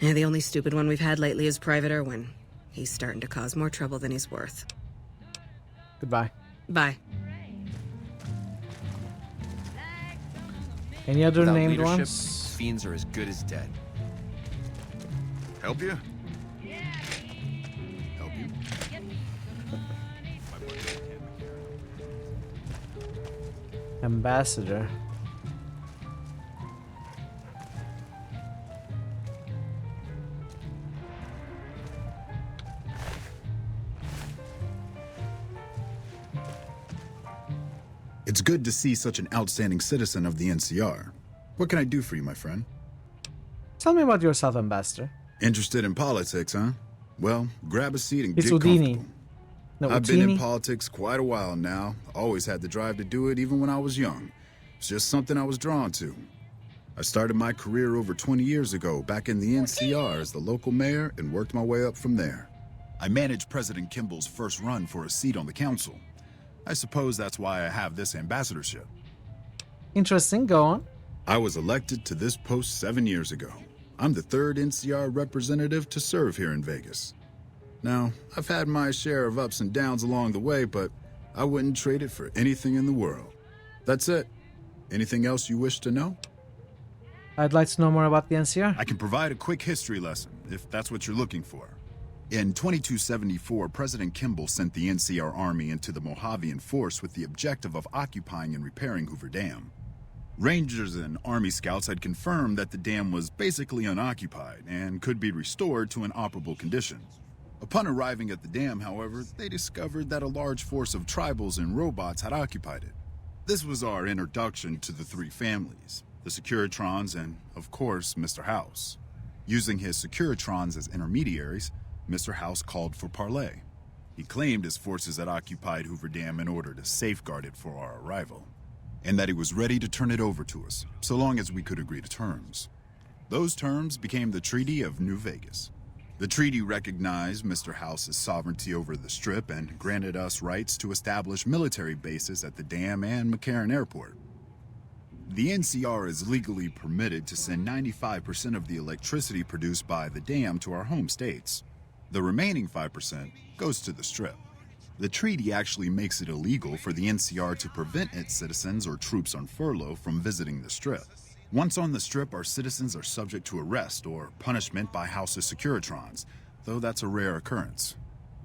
Yeah, the only stupid one we've had lately is Private Irwin. He's starting to cause more trouble than he's worth. Goodbye. Bye. Any other Without named leadership, ones? Fiends are as good as dead. Help you? Help you? Ambassador. It's good to see such an outstanding citizen of the NCR. What can I do for you, my friend? Tell me about yourself, Ambassador. Interested in politics, huh? Well, grab a seat and It's get Houdini. comfortable. No, I've been in Houdini? politics quite a while now. Always had the drive to do it even when I was young. It's just something I was drawn to. I started my career over 20 years ago back in the NCR as the local mayor and worked my way up from there. I managed President Kimball's first run for a seat on the council. I suppose that's why I have this ambassadorship. Interesting, go on. I was elected to this post 7 years ago. I'm the third NCR representative to serve here in Vegas. Now, I've had my share of ups and downs along the way, but I wouldn't trade it for anything in the world. That's it. Anything else you wish to know? I'd like to know more about the NCR. I can provide a quick history lesson, if that's what you're looking for. In 2274, President Kimball sent the NCR Army into the Mojavian Force with the objective of occupying and repairing Hoover Dam. Rangers and Army scouts had confirmed that the dam was basically unoccupied and could be restored to an operable condition. Upon arriving at the dam, however, they discovered that a large force of tribals and robots had occupied it. This was our introduction to the three families, the Securitrons and, of course, Mr. House. Using his Securitrons as intermediaries, Mr. House called for parley. He claimed his forces had occupied Hoover Dam in order to safeguard it for our arrival, and that he was ready to turn it over to us, so long as we could agree to terms. Those terms became the Treaty of New Vegas. The treaty recognized Mr. House's sovereignty over the Strip and granted us rights to establish military bases at the dam and McCarran Airport. The NCR is legally permitted to send 95% of the electricity produced by the dam to our home states. The remaining 5% goes to the Strip. The treaty actually makes it illegal for the NCR to prevent its citizens or troops on furlough from visiting the Strip. Once on the Strip, our citizens are subject to arrest or punishment by House's Securitrons, though that's a rare occurrence.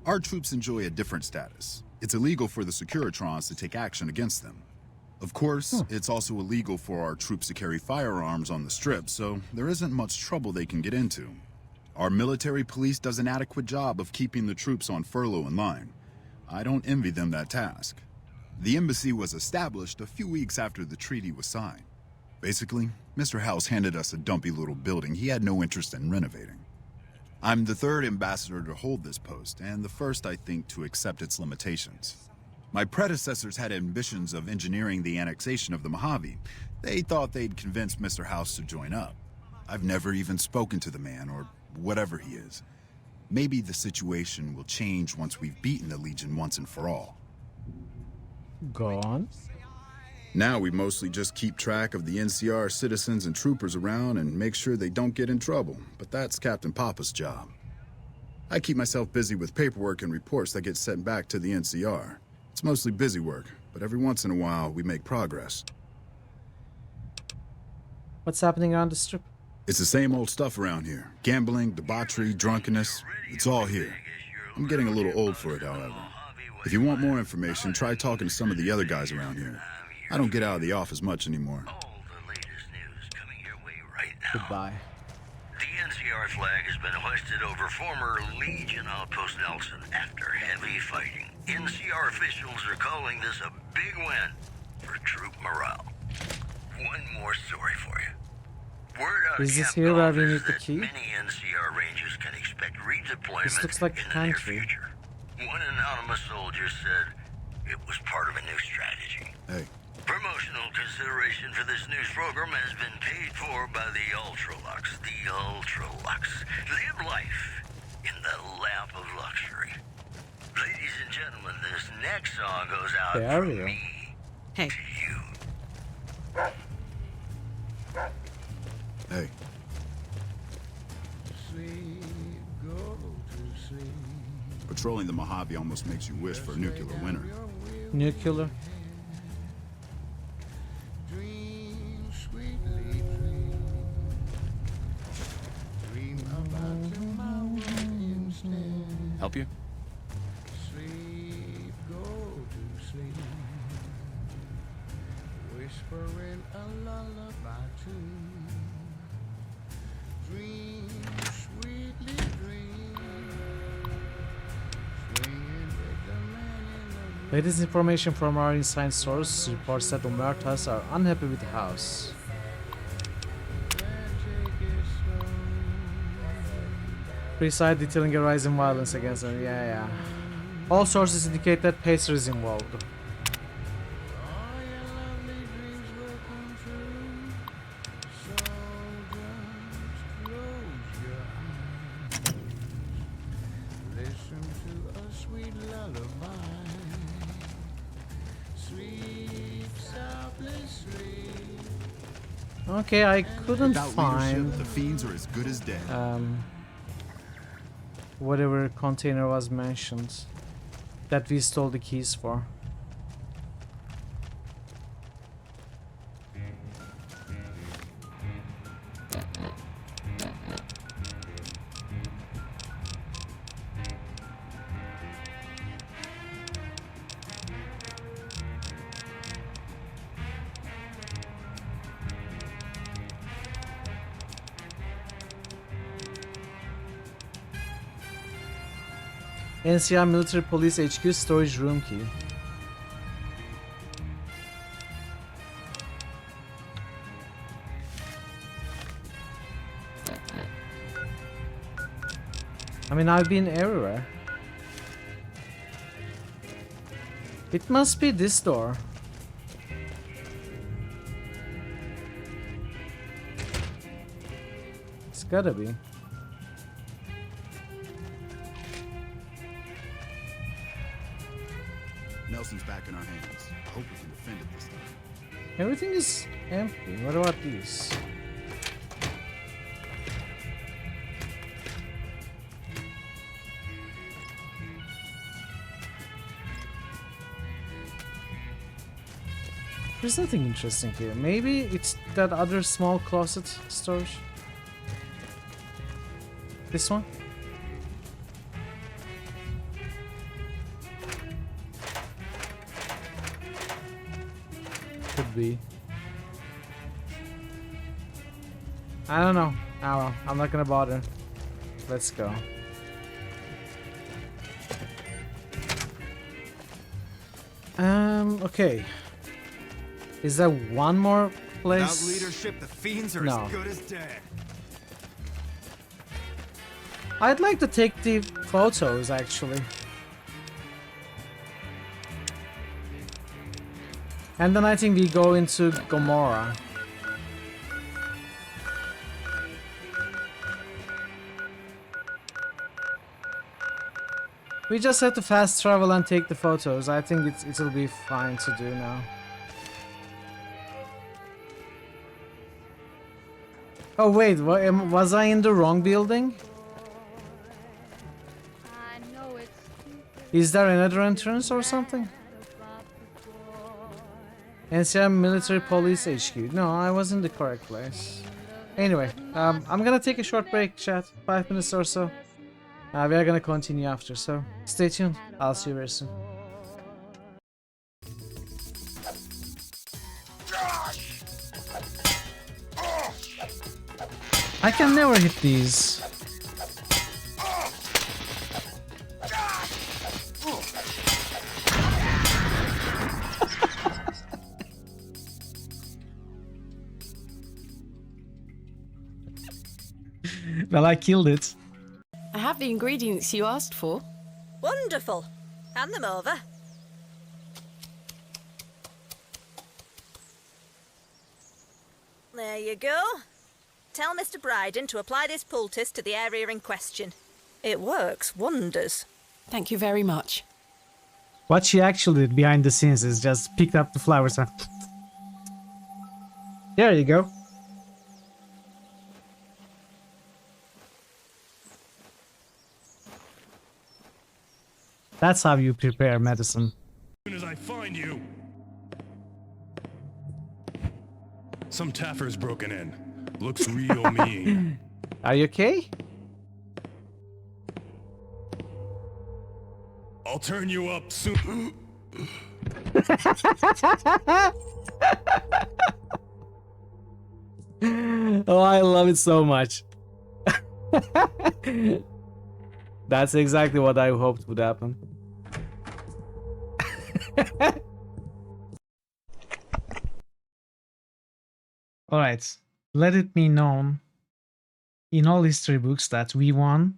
Our troops enjoy a different status. It's illegal for the Securitrons to take action against them. Of course, it's also illegal for our troops to carry firearms on the Strip, so there isn't much trouble they can get into. Our military police does an adequate job of keeping the troops on furlough in line. I don't envy them that task. The embassy was established a few weeks after the treaty was signed. Basically, Mr. House handed us a dumpy little building he had no interest in renovating. I'm the third ambassador to hold this post, and the first, I think, to accept its limitations. My predecessors had ambitions of engineering the annexation of the Mojave. They thought they'd convince Mr. House to join up. I've never even spoken to the man, or whatever he is. Maybe the situation will change once we've beaten the Legion once and for all. Go on. Now we mostly just keep track of the NCR citizens and troopers around and make sure they don't get in trouble, but that's Captain Papa's job. I keep myself busy with paperwork and reports that get sent back to the NCR. It's mostly busy work, but every once in a while we make progress. What's happening around the Strip? It's the same old stuff around here. Gambling, debauchery, drunkenness. It's all here. I'm getting a little old for it, however. If you want more information, try talking to some of the other guys around here. I don't get out of the office much anymore. Goodbye. The NCR flag has been hoisted over former Legion outpost Nelson after heavy fighting. NCR officials are calling this a big win for troop morale. One more story for you. Word out Is of this Camp here where Golf we is need the that key? many NCR Rangers can expect redeployment This looks like in a the near country. future. One anonymous soldier said it was part of a new strategy. Hey. Promotional consideration for this news program has been paid for by the Ultralux. The Ultralux. Live life in the lap of luxury. Ladies and gentlemen, this next song goes out There from we go. me Hey. to you. Hey. Patrolling the Mojave almost makes you wish for a nuclear winter. Nuclear? Help you? Whispering a lullaby tune. Dream, sweetly dream. Swinging with the man in the Latest information from our inside source reports that Omertas are unhappy with the house. Precise detailing a rise in violence against them. Yeah. All sources indicate that Pacer is involved. sweet lullaby. Sleep softly, sleep. Okay, I couldn't Without find leadership, the fiends are as good as dead. whatever container was mentioned that we stole the keys for. NCR Military Police HQ storage room key. I mean, I've been everywhere. It must be this door. It's gotta be. Nelson's back in our hands. I hope we can defend it this time. Everything is empty. What about these? There's nothing interesting here. Maybe it's that other small closet storage. This one? Could be. I don't know. Oh well, I'm not gonna bother. Let's go. Okay. Is there one more place? Without leadership, the fiends are No. as good as dead. I'd like to take the photos actually. And then I think we go into Gomorrah. We just have to fast travel and take the photos. I think it'll be fine to do now. Oh wait, was I in the wrong building? Is there another entrance or something? NCR Military Police HQ. No, I was in the correct place. Anyway, I'm gonna take a short break, chat. 5 minutes or so. We are gonna continue after, so stay tuned. I'll see you very soon. I can never hit these. Well, I killed it. I have the ingredients you asked for. Wonderful. Hand them over. There you go. Tell Mr. Bryden to apply this poultice to the area in question. It works wonders. Thank you very much. What she actually did behind the scenes is just picked up the flowers and... There you go. That's how you prepare medicine. As soon as I find you. Some taffer's broken in. Looks real mean. Are you okay? I'll turn you up soon. Oh, I love it so much. That's exactly what I hoped would happen. Alright, let it be known in all history books that we won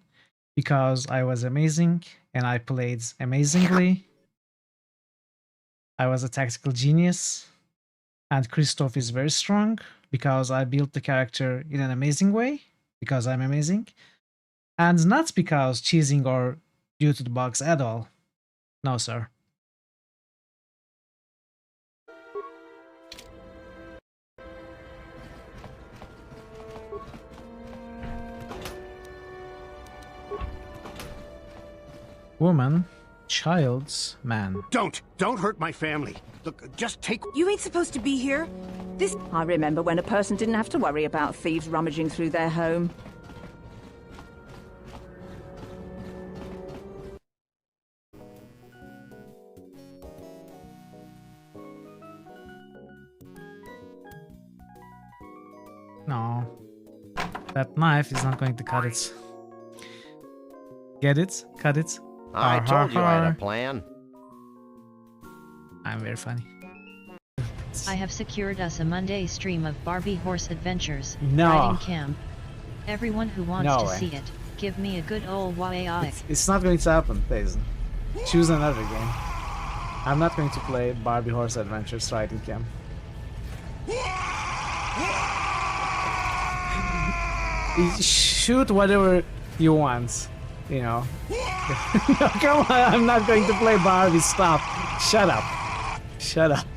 because I was amazing and I played amazingly. I was a tactical genius, and Christoph is very strong because I built the character in an amazing way, because I'm amazing, and not because cheesing or due to the bugs at all. No, sir. Woman, child's man. Don't hurt my family. Look, just take... You ain't supposed to be here. This... I remember when a person didn't have to worry about thieves rummaging through their home. No. That knife is not going to cut it. Get it? Cut it? I told you I had a plan. I'm very funny. I have secured us a Monday stream of Barbie horse adventures. No. Riding camp. Everyone who wants No to way. see it, give me a good old YAI. It's not going to happen, Payson. Choose another game. I'm not going to play Barbie Horse Adventures Riding Camp. Shoot whatever you want, you know. No, come on, I'm not going to play Barbie. Stop. Shut up. Shut up.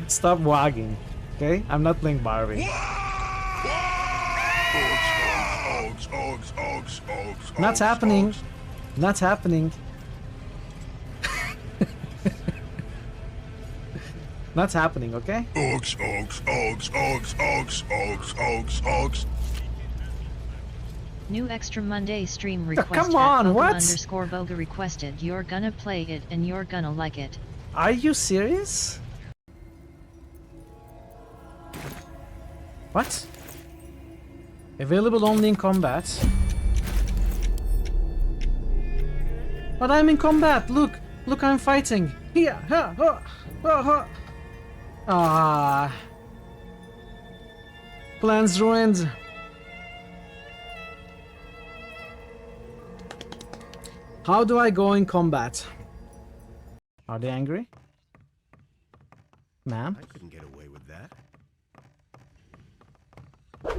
Stop wagging. Okay? I'm not playing Barbie. Not happening. Not happening. Not happening, okay? New extra Monday stream request. come on, at what? _Boga requested. You're gonna play it and you're gonna like it. Are you serious? What? Available only in combat. But I'm in combat. Look, look, I'm fighting. Here, ha, ha, ha, ha. Ah. Plans ruined. How do I go in combat? Are they angry? Ma'am? I couldn't get away with that.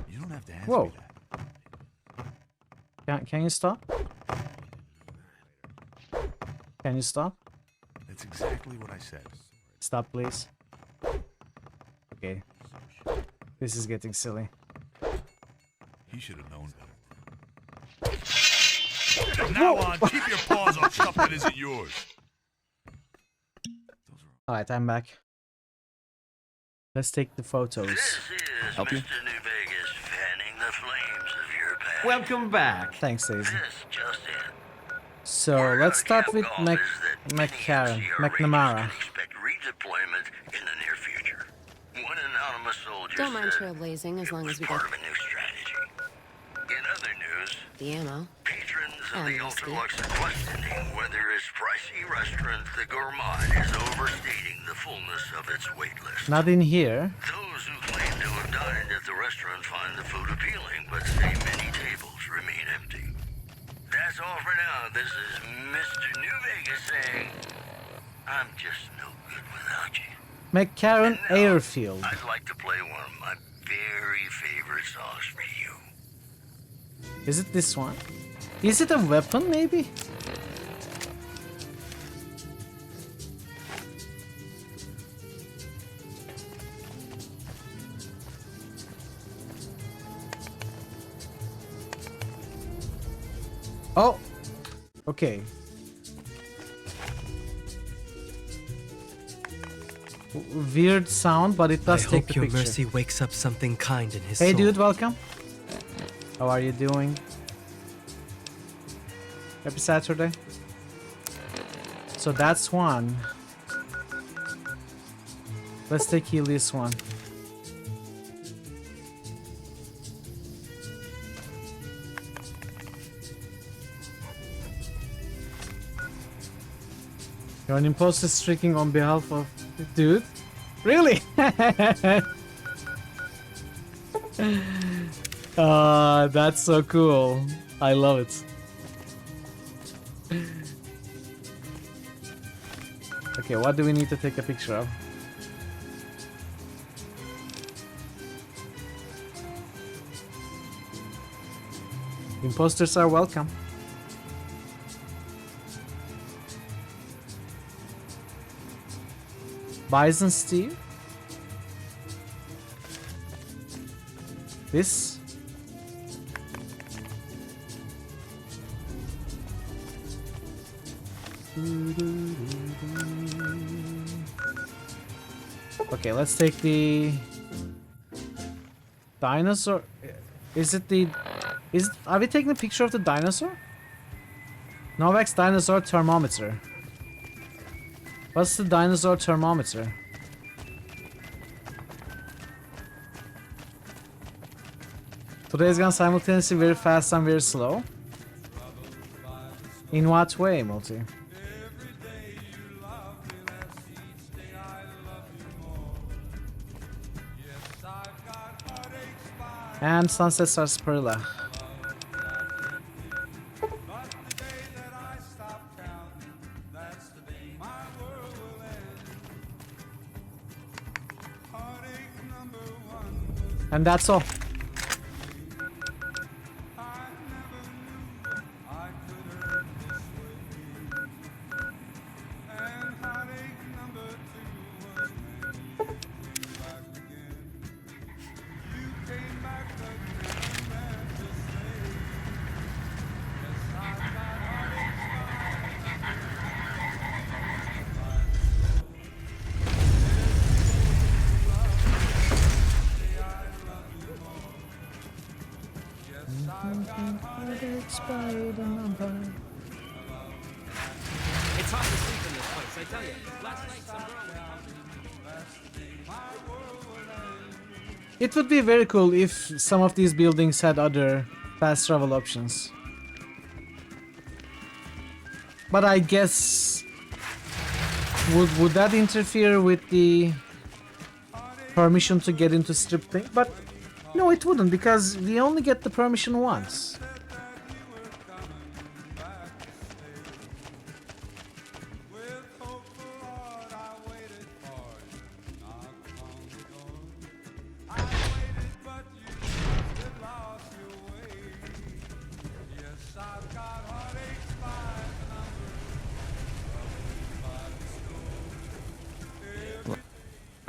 You don't have to answer Whoa. me that. Can you stop? Can you stop? That's exactly what I said. Stop, please. Okay. This is getting silly. He should have known better. From now on, keep your paws off stuff that isn't yours. Alright, I'm back. Let's take the photos. This is Help you? Mr. New Vegas fanning the flames of your past. Welcome back. Thanks, Daisy. This just in. So let's start with McCarran, McNamara. Expect redeployment in the near future. One anonymous soldier Don't mind said trailblazing as long as we part got of a new strategy. In other news, the ammo. patrons of And the whiskey. Ultralux are questioning whether its pricey restaurant, the Gourmand, is overstating the fullness of its wait list. Not in here. Those who claim to have dined at the restaurant find the food appealing, but say many tables remain empty. That's all for now. This is Mr. New Vegas saying, I'm just no good without you. McCarran Airfield. I'd like to play one of my very favorite songs for you. Is it this one? Is it a weapon, maybe? Oh! Okay. Weird sound, but it does I take hope the your picture. mercy wakes up something kind in his Hey soul. dude, welcome. How are you doing? Happy Saturday. So that's one. Let's take this one. You're an imposter streaking on behalf of... Dude? Really? That's so cool. I love it. Okay, what do we need to take a picture of? Imposters are welcome. Bison Steve. This. Okay, let's take the dinosaur. Is it the... Are we taking a picture of the dinosaur? Novak's dinosaur thermometer. What's the dinosaur thermometer? Today's gone simultaneously very fast and very slow. In what way, Multi? And Sunset Sarsaparilla. And that's all. It's hard to sleep in this place, I tell you. Last night some girl went out. It would be very cool if some of these buildings had other fast travel options. But I guess... Would that interfere with the permission to get into strip thing? But no, it wouldn't, because we only get the permission once.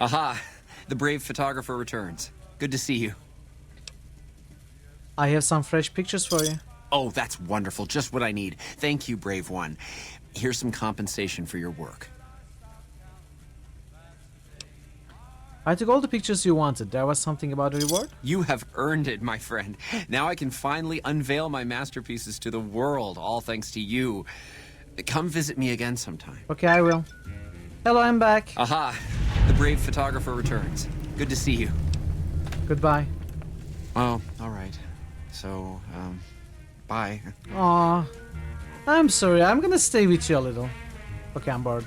Aha! The brave photographer returns. Good to see you. I have some fresh pictures for you. Oh, that's wonderful. Just what I need. Thank you, brave one. Here's some compensation for your work. I took all the pictures you wanted. There was something about the reward? You have earned it, my friend. Now I can finally unveil my masterpieces to the world, all thanks to you. Come visit me again sometime. Okay, I will. Hello, I'm back. Aha! The brave photographer returns. Good to see you. Goodbye. Oh, all right. So, bye. Aw. I'm sorry, I'm gonna stay with you a little. Okay, I'm bored.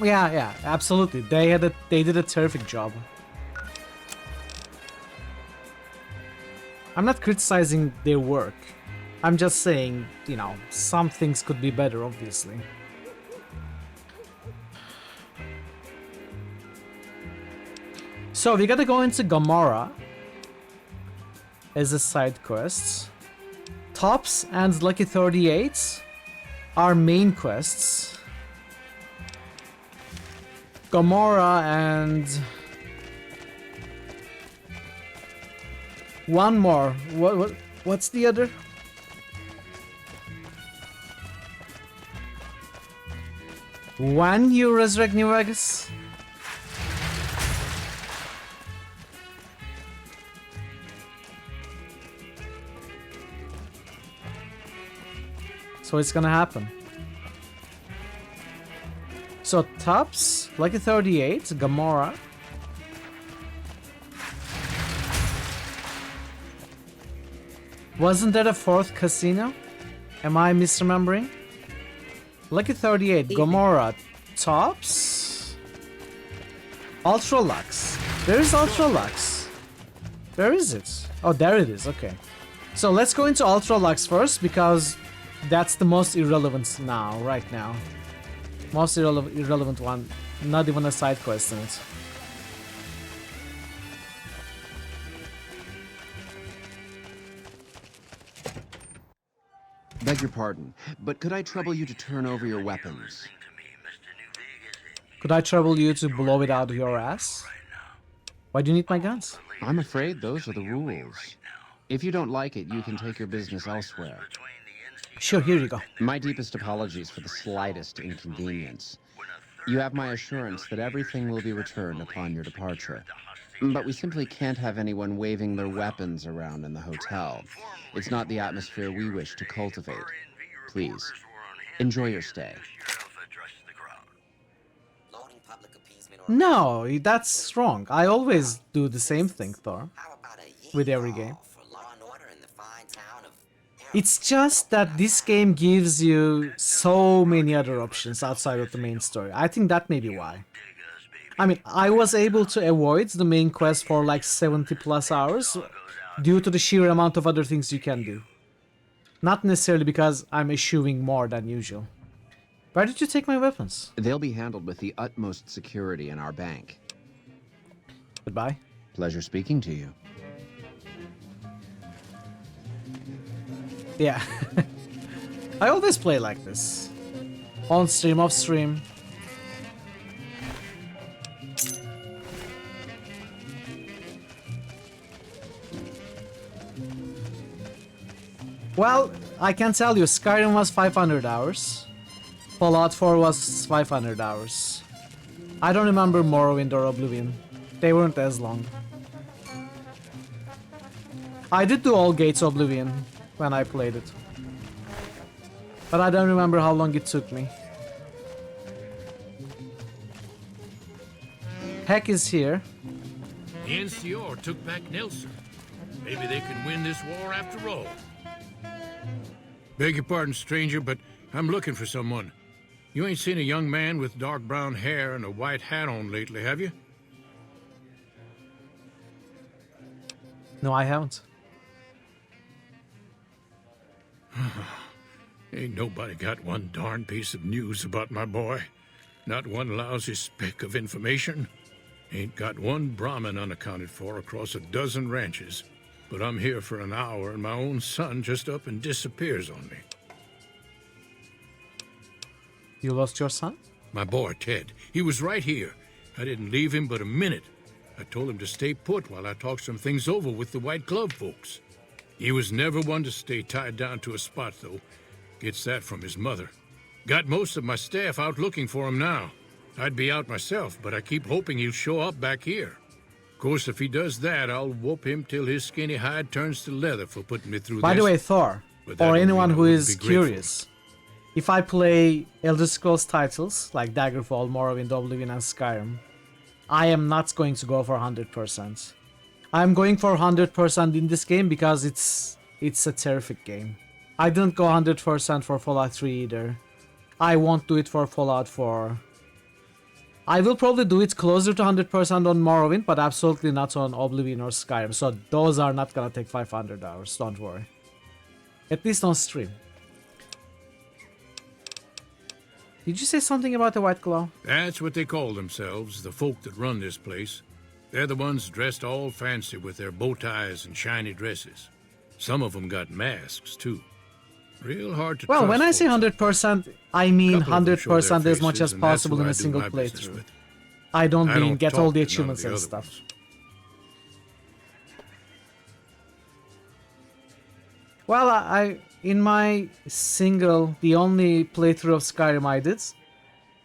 Yeah, absolutely. They did a terrific job. I'm not criticizing their work. I'm just saying, you know, some things could be better, obviously. So we gotta go into Gomorrah as a side quest. Tops and Lucky 38 are main quests. Gomorrah and one more. What's the other? When you resurrect New Vegas? So it's gonna happen. So Tops, Lucky 38, Gomorrah. Wasn't there a fourth casino? Am I misremembering? Lucky 38, Gomorrah, Tops, Ultra Lux. Where is Ultra Lux? Where is it? Oh, there it is. Okay. So let's go into Ultra Lux first because that's the most irrelevant now, right now. Most irrelevant one. Not even a side quest in it. Beg your pardon, but could I trouble you to turn over your weapons? Could I trouble you to blow it out of your ass? Why do you need my guns? I'm afraid those are the rules. If you don't like it, you can take your business elsewhere. Sure, here you go. My deepest apologies for the slightest inconvenience. You have my assurance that everything will be returned upon your departure. But we simply can't have anyone waving their weapons around in the hotel. It's not the atmosphere we wish to cultivate. Please, enjoy your stay. No, that's wrong. I always do the same thing, Thor. With every game. It's just that this game gives you so many other options outside of the main story. I think that may be why. I mean, I was able to avoid the main quest for like 70 plus hours due to the sheer amount of other things you can do. Not necessarily because I'm eschewing more than usual. Where did you take my weapons? They'll be handled with the utmost security in our bank. Goodbye. Pleasure speaking to you. Yeah. I always play like this. On stream, off stream. Well, I can tell you, Skyrim was 500 hours. Fallout 4 was 500 hours. I don't remember Morrowind or Oblivion. They weren't as long. I did do all Gates Oblivion when I played it. But I don't remember how long it took me. Heck is here. The NCR took back Nelson. Maybe they can win this war after all. Beg your pardon, stranger, but I'm looking for someone. You ain't seen a young man with dark brown hair and a white hat on lately, have you? No, I haven't. Ain't nobody got one darn piece of news about my boy. Not one lousy speck of information. Ain't got one Brahmin unaccounted for across a dozen ranches. But I'm here for an hour and my own son just up and disappears on me. You lost your son? My boy, Ted. He was right here. I didn't leave him but a minute. I told him to stay put while I talked some things over with the White Glove folks. He was never one to stay tied down to a spot, though. Gets that from his mother. Got most of my staff out looking for him now. I'd be out myself, but I keep hoping he'll show up back here. Of course, if he does that, I'll whoop him till his skinny hide turns to leather for putting me through this. By the way, Thor, or anyone who is curious, if I play Elder Scrolls titles like Daggerfall, Morrowind, Oblivion, and Skyrim, I am not going to go for 100%. I'm going for 100% in this game because it's a terrific game. I didn't go 100% for Fallout 3 either. I won't do it for Fallout 4. I will probably do it closer to 100% on Morrowind, but absolutely not on Oblivion or Skyrim. So those are not gonna take 500 hours, don't worry. At least on stream. Did you say something about the White Claw? That's what they call themselves, the folk that run this place. They're the ones dressed all fancy with their bow ties and shiny dresses. Some of them got masks, too. Real hard to Well, trust when I say 100%, I mean 100% as much as and that's possible who in I a do single my business playthrough. with. I don't mean get all talk the to none of achievements the and other stuff. ones. Well, in my single, the only playthrough of Skyrim I did,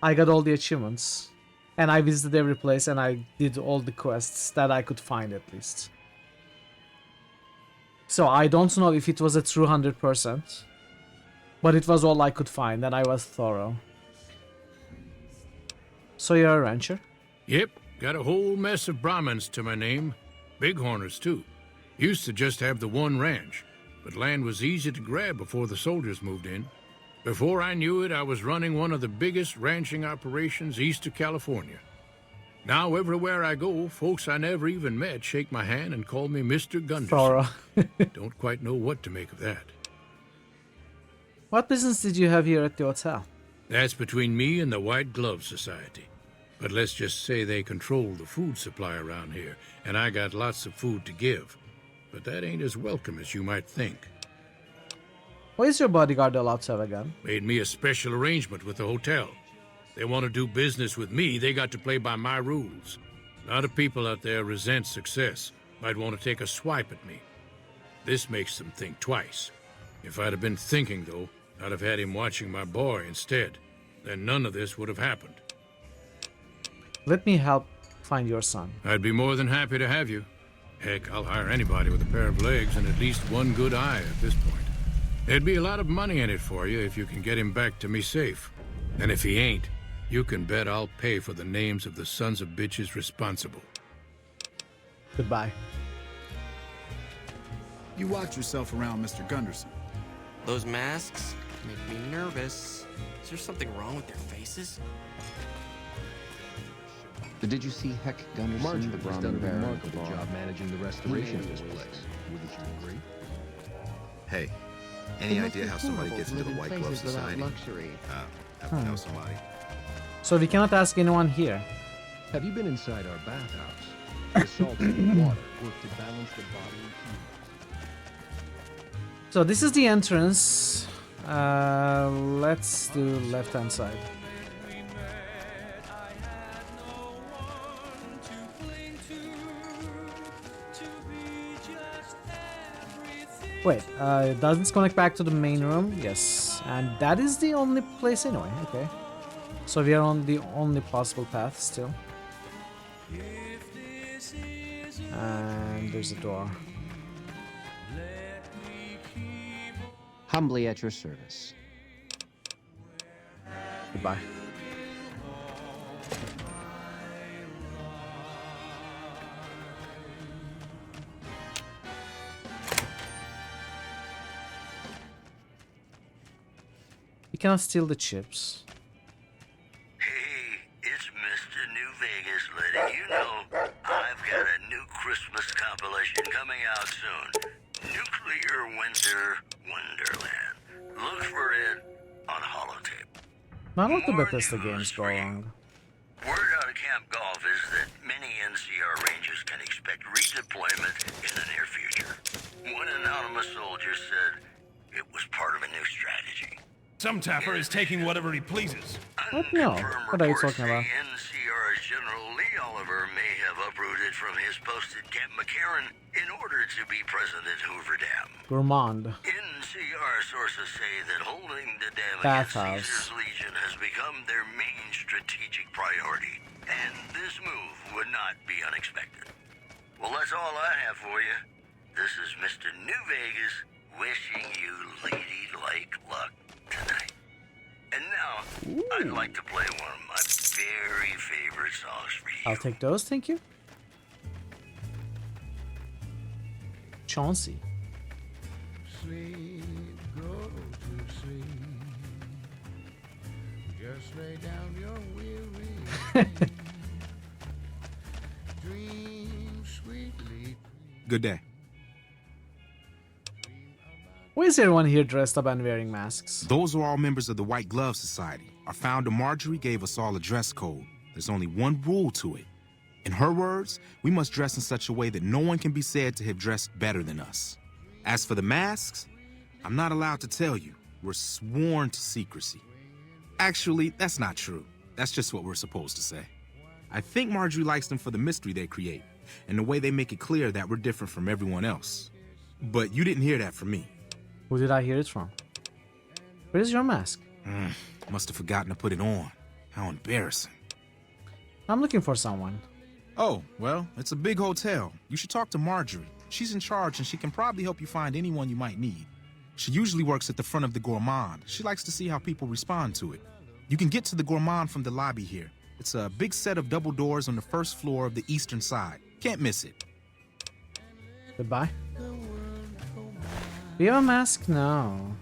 I got all the achievements. And I visited every place and I did all the quests that I could find at least. So I don't know if it was a true 100%. But it was all I could find and I was thorough. So you're a rancher? Yep, got a whole mess of Brahmins to my name. Bighorners, too. Used to just have the one ranch, but land was easy to grab before the soldiers moved in. Before I knew it, I was running one of the biggest ranching operations east of California. Now, everywhere I go, folks I never even met shake my hand and call me Mr. Gunderson. Thorough. Don't quite know what to make of that. What business did you have here at the hotel? That's between me and the White Glove Society. But let's just say they control the food supply around here, and I got lots of food to give. But that ain't as welcome as you might think. Why is your bodyguard allowed to have a gun? Made me a special arrangement with the hotel. They want to do business with me, they got to play by my rules. A lot of people out there resent success, might want to take a swipe at me. This makes them think twice. If I'd have been thinking, though, I'd have had him watching my boy instead. Then none of this would have happened. Let me help find your son. I'd be more than happy to have you. Heck, I'll hire anybody with a pair of legs and at least one good eye at this point. There'd be a lot of money in it for you if you can get him back to me safe. And if he ain't, you can bet I'll pay for the names of the sons of bitches responsible. Goodbye. You watch yourself around, Mr. Gunderson. Those masks make me nervous. Is there something wrong with their faces? Did you see Heck Gunderson, Marjorie the has Brahmin done a Baron? remarkable job managing the restoration of this place. Wouldn't you agree? Hey, any idea how somebody gets into the White Glove Society? Have to know somebody. So we cannot ask anyone here. Have you been inside our bathhouse? The salt and water work to balance the body and heat. So this is the entrance. Let's do left-hand side. Wait, does this connect back to the main room? Yes, and that is the only place anyway. Okay, so we are on the only possible path still. And there's a door. Humbly at your service. Goodbye. You cannot steal the chips. Hey, it's Mr. New Vegas letting you know I've got a new Christmas compilation coming out soon. Nuclear Winter Wonderland. Look for it on holotape. None of the Bethesda games go wrong. Word out of Camp Golf is that many NCR Rangers can expect redeployment in the near future. One anonymous soldier said it was part of a new strategy. Some tapper is taking whatever he pleases. What? No. What are you talking about? NCR's General Lee Oliver may have uprooted from his post at Camp McCarran in order to be present at Hoover Dam. Gourmand. NCR sources say that holding the dam Bathhouse. against Caesar's Legion has become their main strategic priority, and this move would not be unexpected. Well, that's all I have for you. This is Mr. New Vegas wishing you ladylike luck tonight. And now, I'd like to play one of my very favorite songs for you. I'll take those, thank you. Chauncey. Sleep, go to sleep. Just lay down your weary. Dream sweetly. Good day. Why is everyone here dressed up and wearing masks? Those are all members of the White Glove Society. Our founder Marjorie gave us all a dress code. There's only one rule to it. In her words, we must dress in such a way that no one can be said to have dressed better than us. As for the masks, I'm not allowed to tell you. We're sworn to secrecy. Actually, that's not true. That's just what we're supposed to say. I think Marjorie likes them for the mystery they create, and the way they make it clear that we're different from everyone else. But you didn't hear that from me. Who did I hear it from? Where's your mask? Must have forgotten to put it on. How embarrassing. I'm looking for someone. Oh, well, it's a big hotel. You should talk to Marjorie. She's in charge and she can probably help you find anyone you might need. She usually works at the front of the Gourmand. She likes to see how people respond to it. You can get to the Gourmand from the lobby here. It's a big set of double doors on the first floor of the eastern side. Can't miss it. Goodbye. Do you have a mask? No.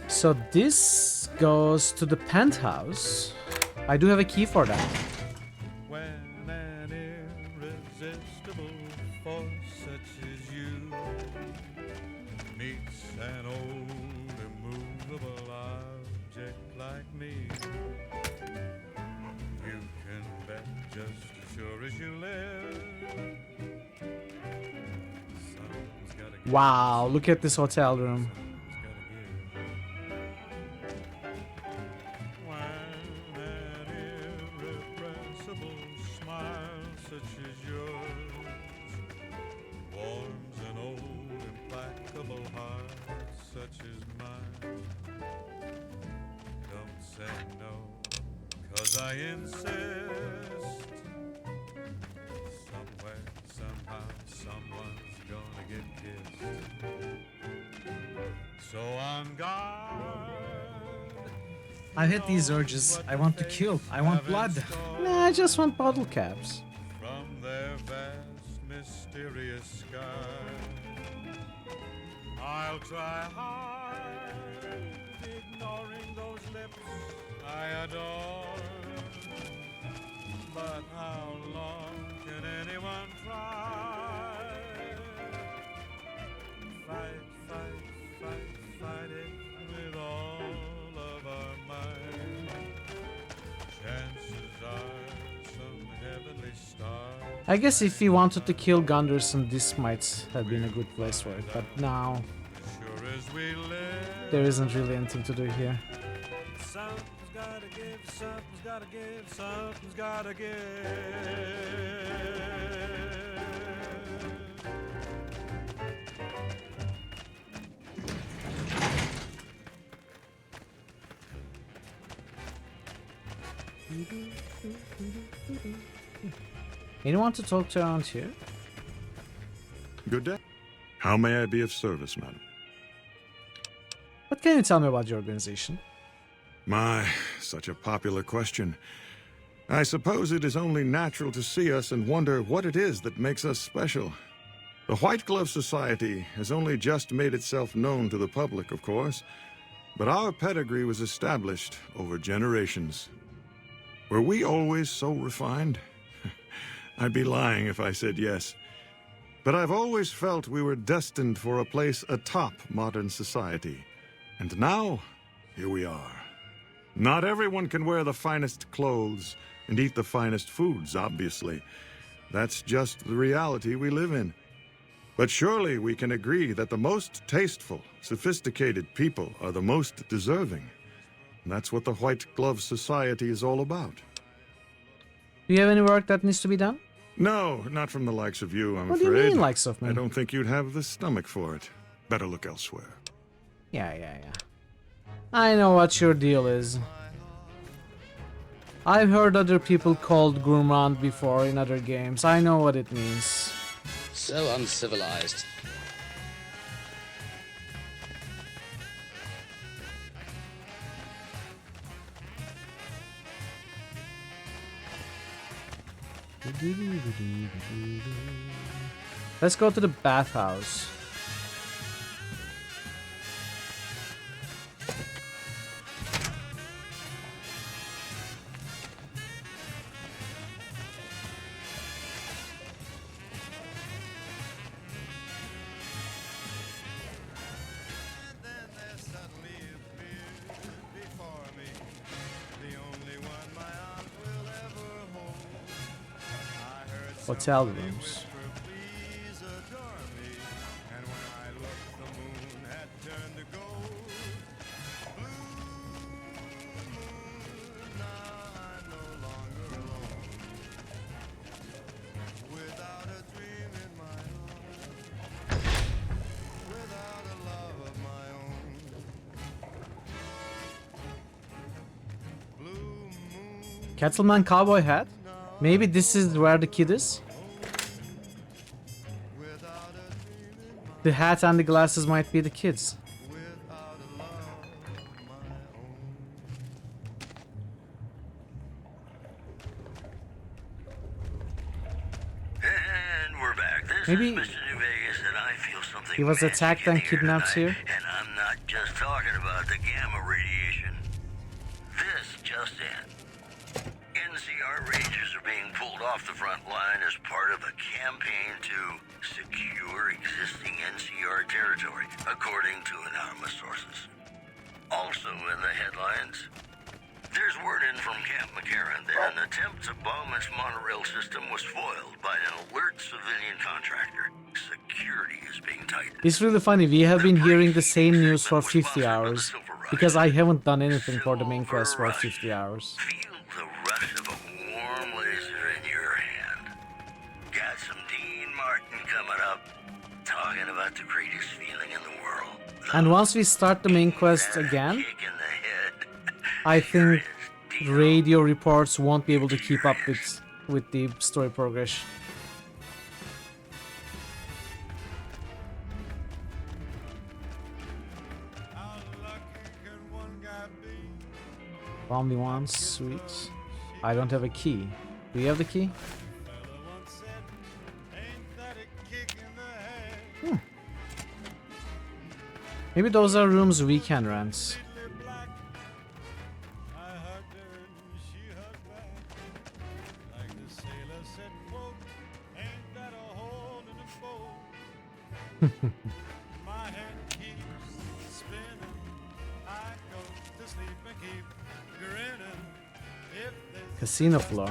So this goes to the penthouse. I do have a key for that. When an irresistible force such as you meets an old immovable object like me, you can bet just as sure as you live. Someone's gotta give. Wow, look at this hotel room. When an irrepressible smile such as yours warms an old implacable heart such as mine, don't say no, 'cause I insist. Somewhere, somehow, someone's gonna get kissed. So on guard. I hate these urges. I want to kill. I want blood. Nah, I just want bottle caps. From their vast, mysterious sky, I'll try hard, ignoring those lips I adore. But how long can anyone try? Fight, fight, fight, fight it with all of our might. Chances are some heavenly star. I guess if he wanted to kill Gunderson, this might have been a good place for it. But now, Sure as we live, there isn't really anything to do here. something's gotta give, something's gotta give, something's gotta give. Anyone to talk to around here? Good day. How may I be of service, madam? What can you tell me about your organization? My, such a popular question. I suppose it is only natural to see us and wonder what it is that makes us special. The White Glove Society has only just made itself known to the public, of course, but our pedigree was established over generations. Were we always so refined? I'd be lying if I said yes. But I've always felt we were destined for a place atop modern society. And now, here we are. Not everyone can wear the finest clothes and eat the finest foods, obviously. That's just the reality we live in. But surely we can agree that the most tasteful, sophisticated people are the most deserving. And that's what the White Glove Society is all about. Do you have any work that needs to be done? No, not from the likes of you, I'm What afraid. do you mean, likes of me? I don't think you'd have the stomach for it. Better look elsewhere. Yeah. I know what your deal is. I've heard other people called gourmand before in other games. I know what it means. So uncivilized. Let's go to the bathhouse. Hotel rooms. Cattleman cowboy hat? Maybe this is where the kid is? The hat and the glasses might be the kids. And we're back. This Maybe is Mr. New Vegas, and I feel something he was attacked and kidnapped here. And I'm not just talking about the gamma radiation. This just in. NCR Rangers are being pulled off the front line as part of a campaign to secure existing NCR territory, according to anonymous sources. Also in the headlines, There's word in from Camp McCarran that an attempt to bomb its monorail system was foiled by an alert civilian contractor. Security is being tightened. It's really funny. We have been hearing the same news for 50 hours because I haven't done anything for the main quest for 50 hours. Feel the rush of a warm laser in your hand. Got some Dean Martin coming up, talking about the greatest feeling in the world. And once we start the main quest again, I think radio reports won't be able to keep up with the story progression. Only one, sweet. I don't have a key. Do you have the key? Maybe those are rooms we can rent. Casino floor.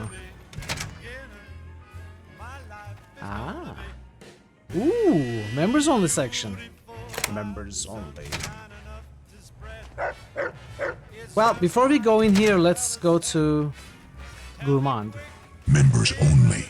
Ah. Ooh, members only section. Members only. Well, before we go in here, let's go to Gourmand. Members only.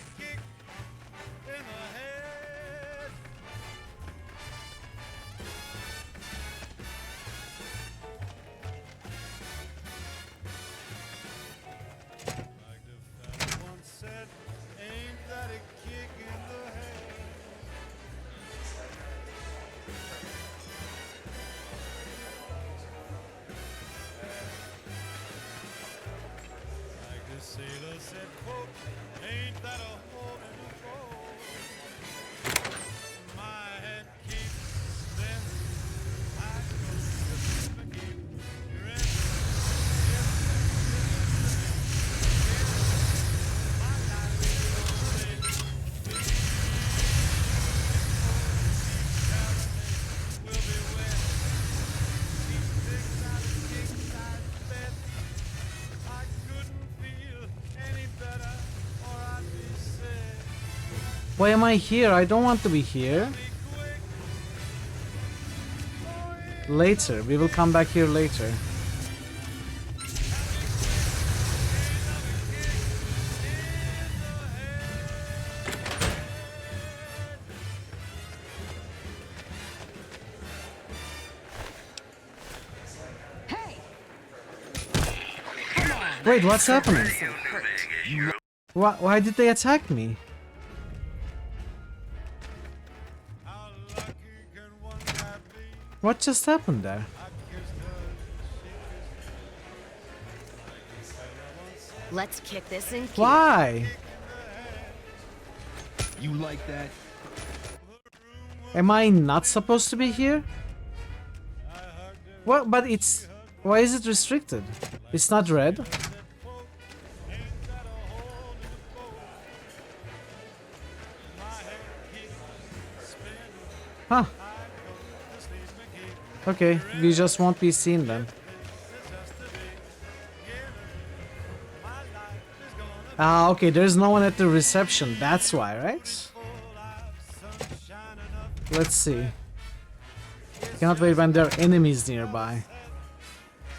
Why am I here? I don't want to be here. Later. We will come back here later. Wait, what's happening? Why did they attack me? What just happened there? Let's kick this in. Why? You like that? Am I not supposed to be here? What? But it's... Why is it restricted? It's not red. Huh. Okay, we just won't be seen then. Ah, okay, there's no one at the reception, that's why, right? Let's see. Cannot wait when there are enemies nearby.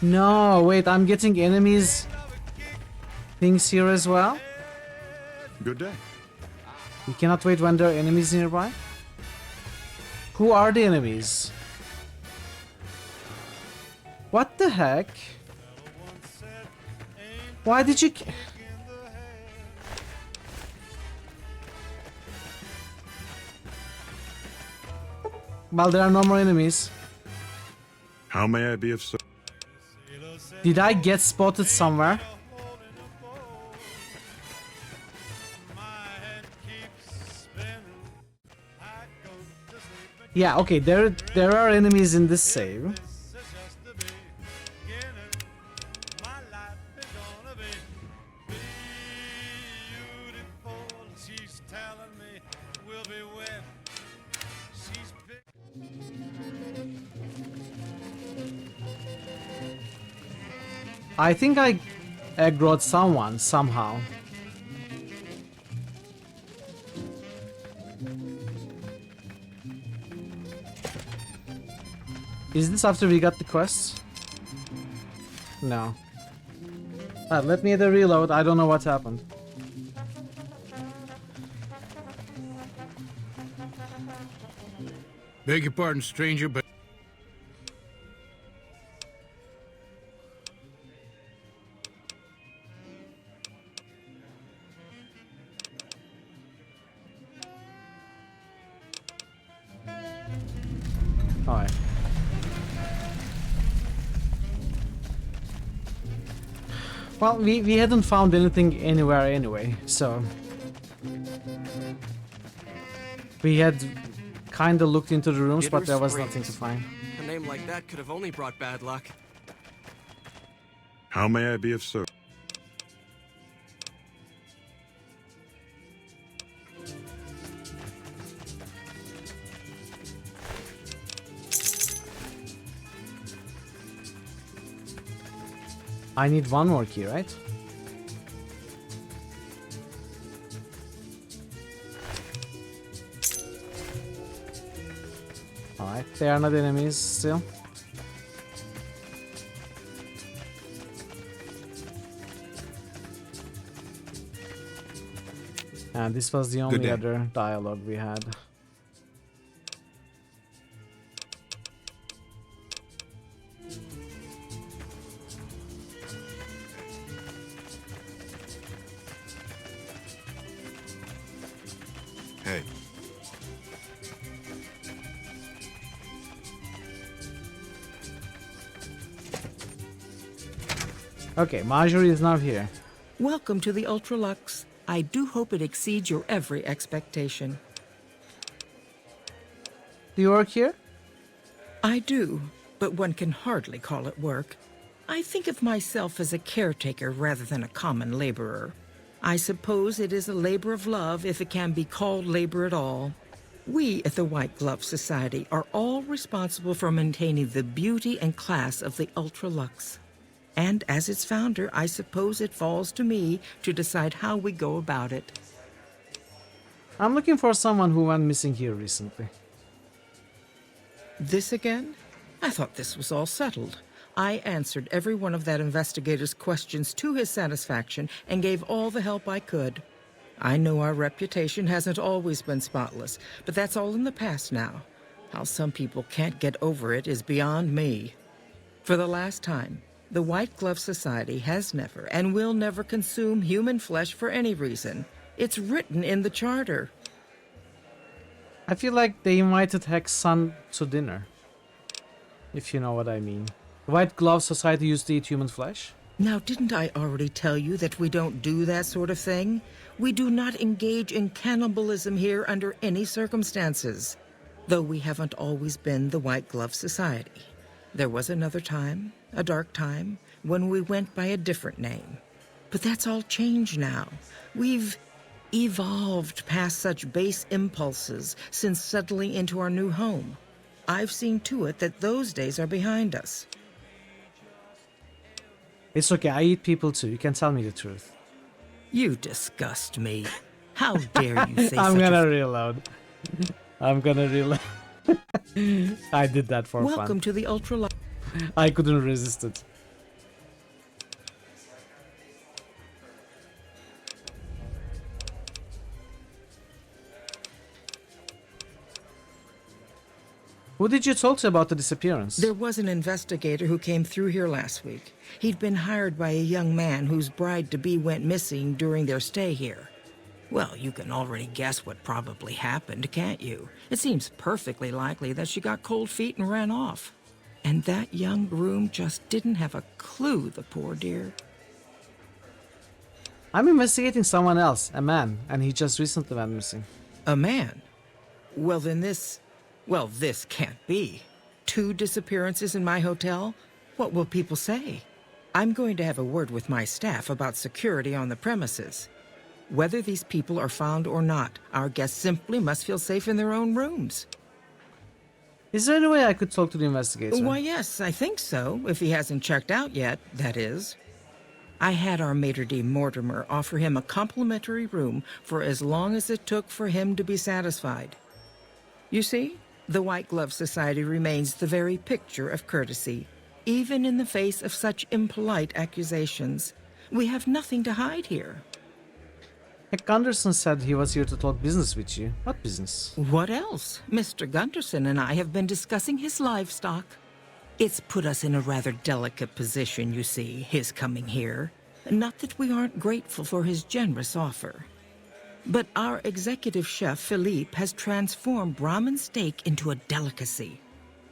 No, wait, I'm getting enemies things here as well? Good day. You cannot wait when there are enemies nearby? Who are the enemies? What the heck? Why did you... Well, there are no more enemies. How may I be of service? Did I get spotted somewhere? Yeah, okay, there are enemies in this save. I think aggroed someone somehow. Is this after we got the quests? No. Let me either reload. I don't know what happened. Beg your pardon, stranger, but... Alright. Well, we hadn't found anything anywhere anyway, so... We had kinda looked into the rooms, but there was nothing to find. A name like that could have only brought bad luck. How may I be of service? I need one more key, right? Alright, they are not enemies still. And this was the only other dialogue we had. Hey. Okay, Marjorie is now here. Welcome to the Ultralux. I do hope it exceeds your every expectation. Do you work here? I do, but one can hardly call it work. I think of myself as a caretaker rather than a common laborer. I suppose it is a labor of love if it can be called labor at all. We at the White Glove Society are all responsible for maintaining the beauty and class of the Ultralux. And as its founder, I suppose it falls to me to decide how we go about it. I'm looking for someone who went missing here recently. This again? I thought this was all settled. I answered every one of that investigator's questions to his satisfaction and gave all the help I could. I know our reputation hasn't always been spotless, but that's all in the past now. How some people can't get over it is beyond me. For the last time, the White Glove Society has never and will never consume human flesh for any reason. It's written in the charter. I feel like they invited Heck's son to dinner. If you know what I mean. The White Glove Society used to eat human flesh? Now, didn't I already tell you that we don't do that sort of thing? We do not engage in cannibalism here under any circumstances. Though we haven't always been the White Glove Society. There was another time, a dark time, when we went by a different name. But that's all changed now. We've evolved past such base impulses since settling into our new home. I've seen to it that those days are behind us. It's okay, I eat people too. You can tell me the truth. You disgust me. How dare you say I'm such gonna reload. I'm gonna reload. I did that for fun. Welcome to the Ultralux. I couldn't resist it. Who did you talk to about the disappearance? There was an investigator who came through here last week. He'd been hired by a young man whose bride-to-be went missing during their stay here. Well, you can already guess what probably happened, can't you? It seems perfectly likely that she got cold feet and ran off. And that young groom just didn't have a clue, the poor dear. I'm investigating someone else, a man, and he just recently went missing. A man? Well, then this can't be. 2 disappearances in my hotel? What will people say? I'm going to have a word with my staff about security on the premises. Whether these people are found or not, our guests simply must feel safe in their own rooms. Is there any way I could talk to the investigator? Why, yes, I think so. If he hasn't checked out yet, that is. I had our maitre d' Mortimer offer him a complimentary room for as long as it took for him to be satisfied. You see, the White Glove Society remains the very picture of courtesy, even in the face of such impolite accusations. We have nothing to hide here. Heck Gunderson said he was here to talk business with you. What business? What else? Mr. Gunderson and I have been discussing his livestock. It's put us in a rather delicate position, you see, his coming here. Not that we aren't grateful for his generous offer. But our executive chef, Philippe, has transformed Brahmin steak into a delicacy.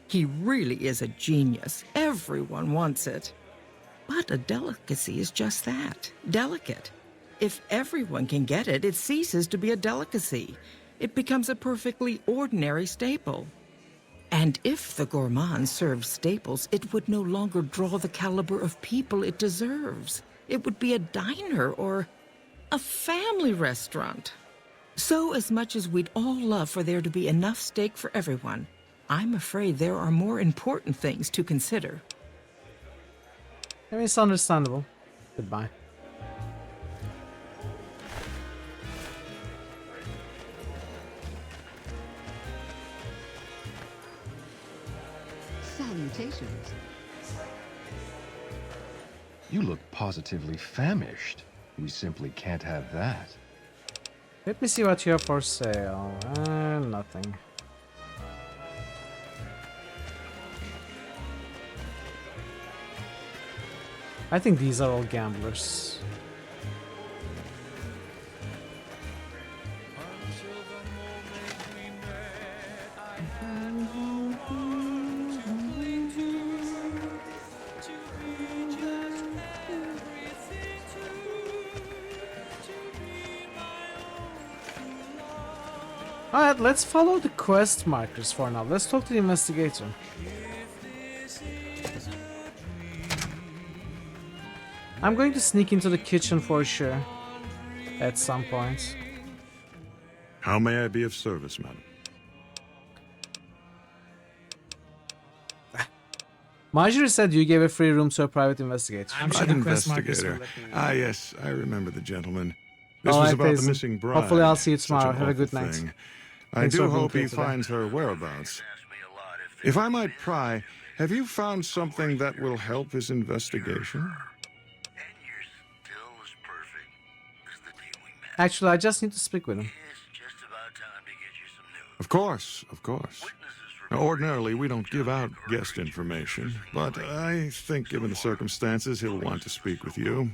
He really is a genius. Everyone wants it. But a delicacy is just that, delicate. If everyone can get it, it ceases to be a delicacy. It becomes a perfectly ordinary staple. And if the gourmand served staples, it would no longer draw the caliber of people it deserves. It would be a diner or a family restaurant. So as much as we'd all love for there to be enough steak for everyone, I'm afraid there are more important things to consider. I mean, it's understandable. Goodbye. Salutations. You look positively famished. We simply can't have that. Let me see what you have for sale. Nothing. I think these are all gamblers. Alright, let's follow the quest markers for now. Let's talk to the investigator. I'm going to sneak into the kitchen for sure at some point. How may I be of service, madam? Marjorie said you gave a free room to a private investigator. I'm sure the quest markers will Investigator. let me know. Ah, yes, I remember the gentleman. This All was right, about the Jason. missing bride. Hopefully I'll see you Such tomorrow. an Have a good awful night. thing. I Thanks do for being hope he here today. finds her whereabouts. If I might pry, have you found something that will help his investigation? Actually, I just need to speak with him. Of course, of course. Now, ordinarily, we don't give out guest information, but I think given the circumstances, he'll want to speak with you.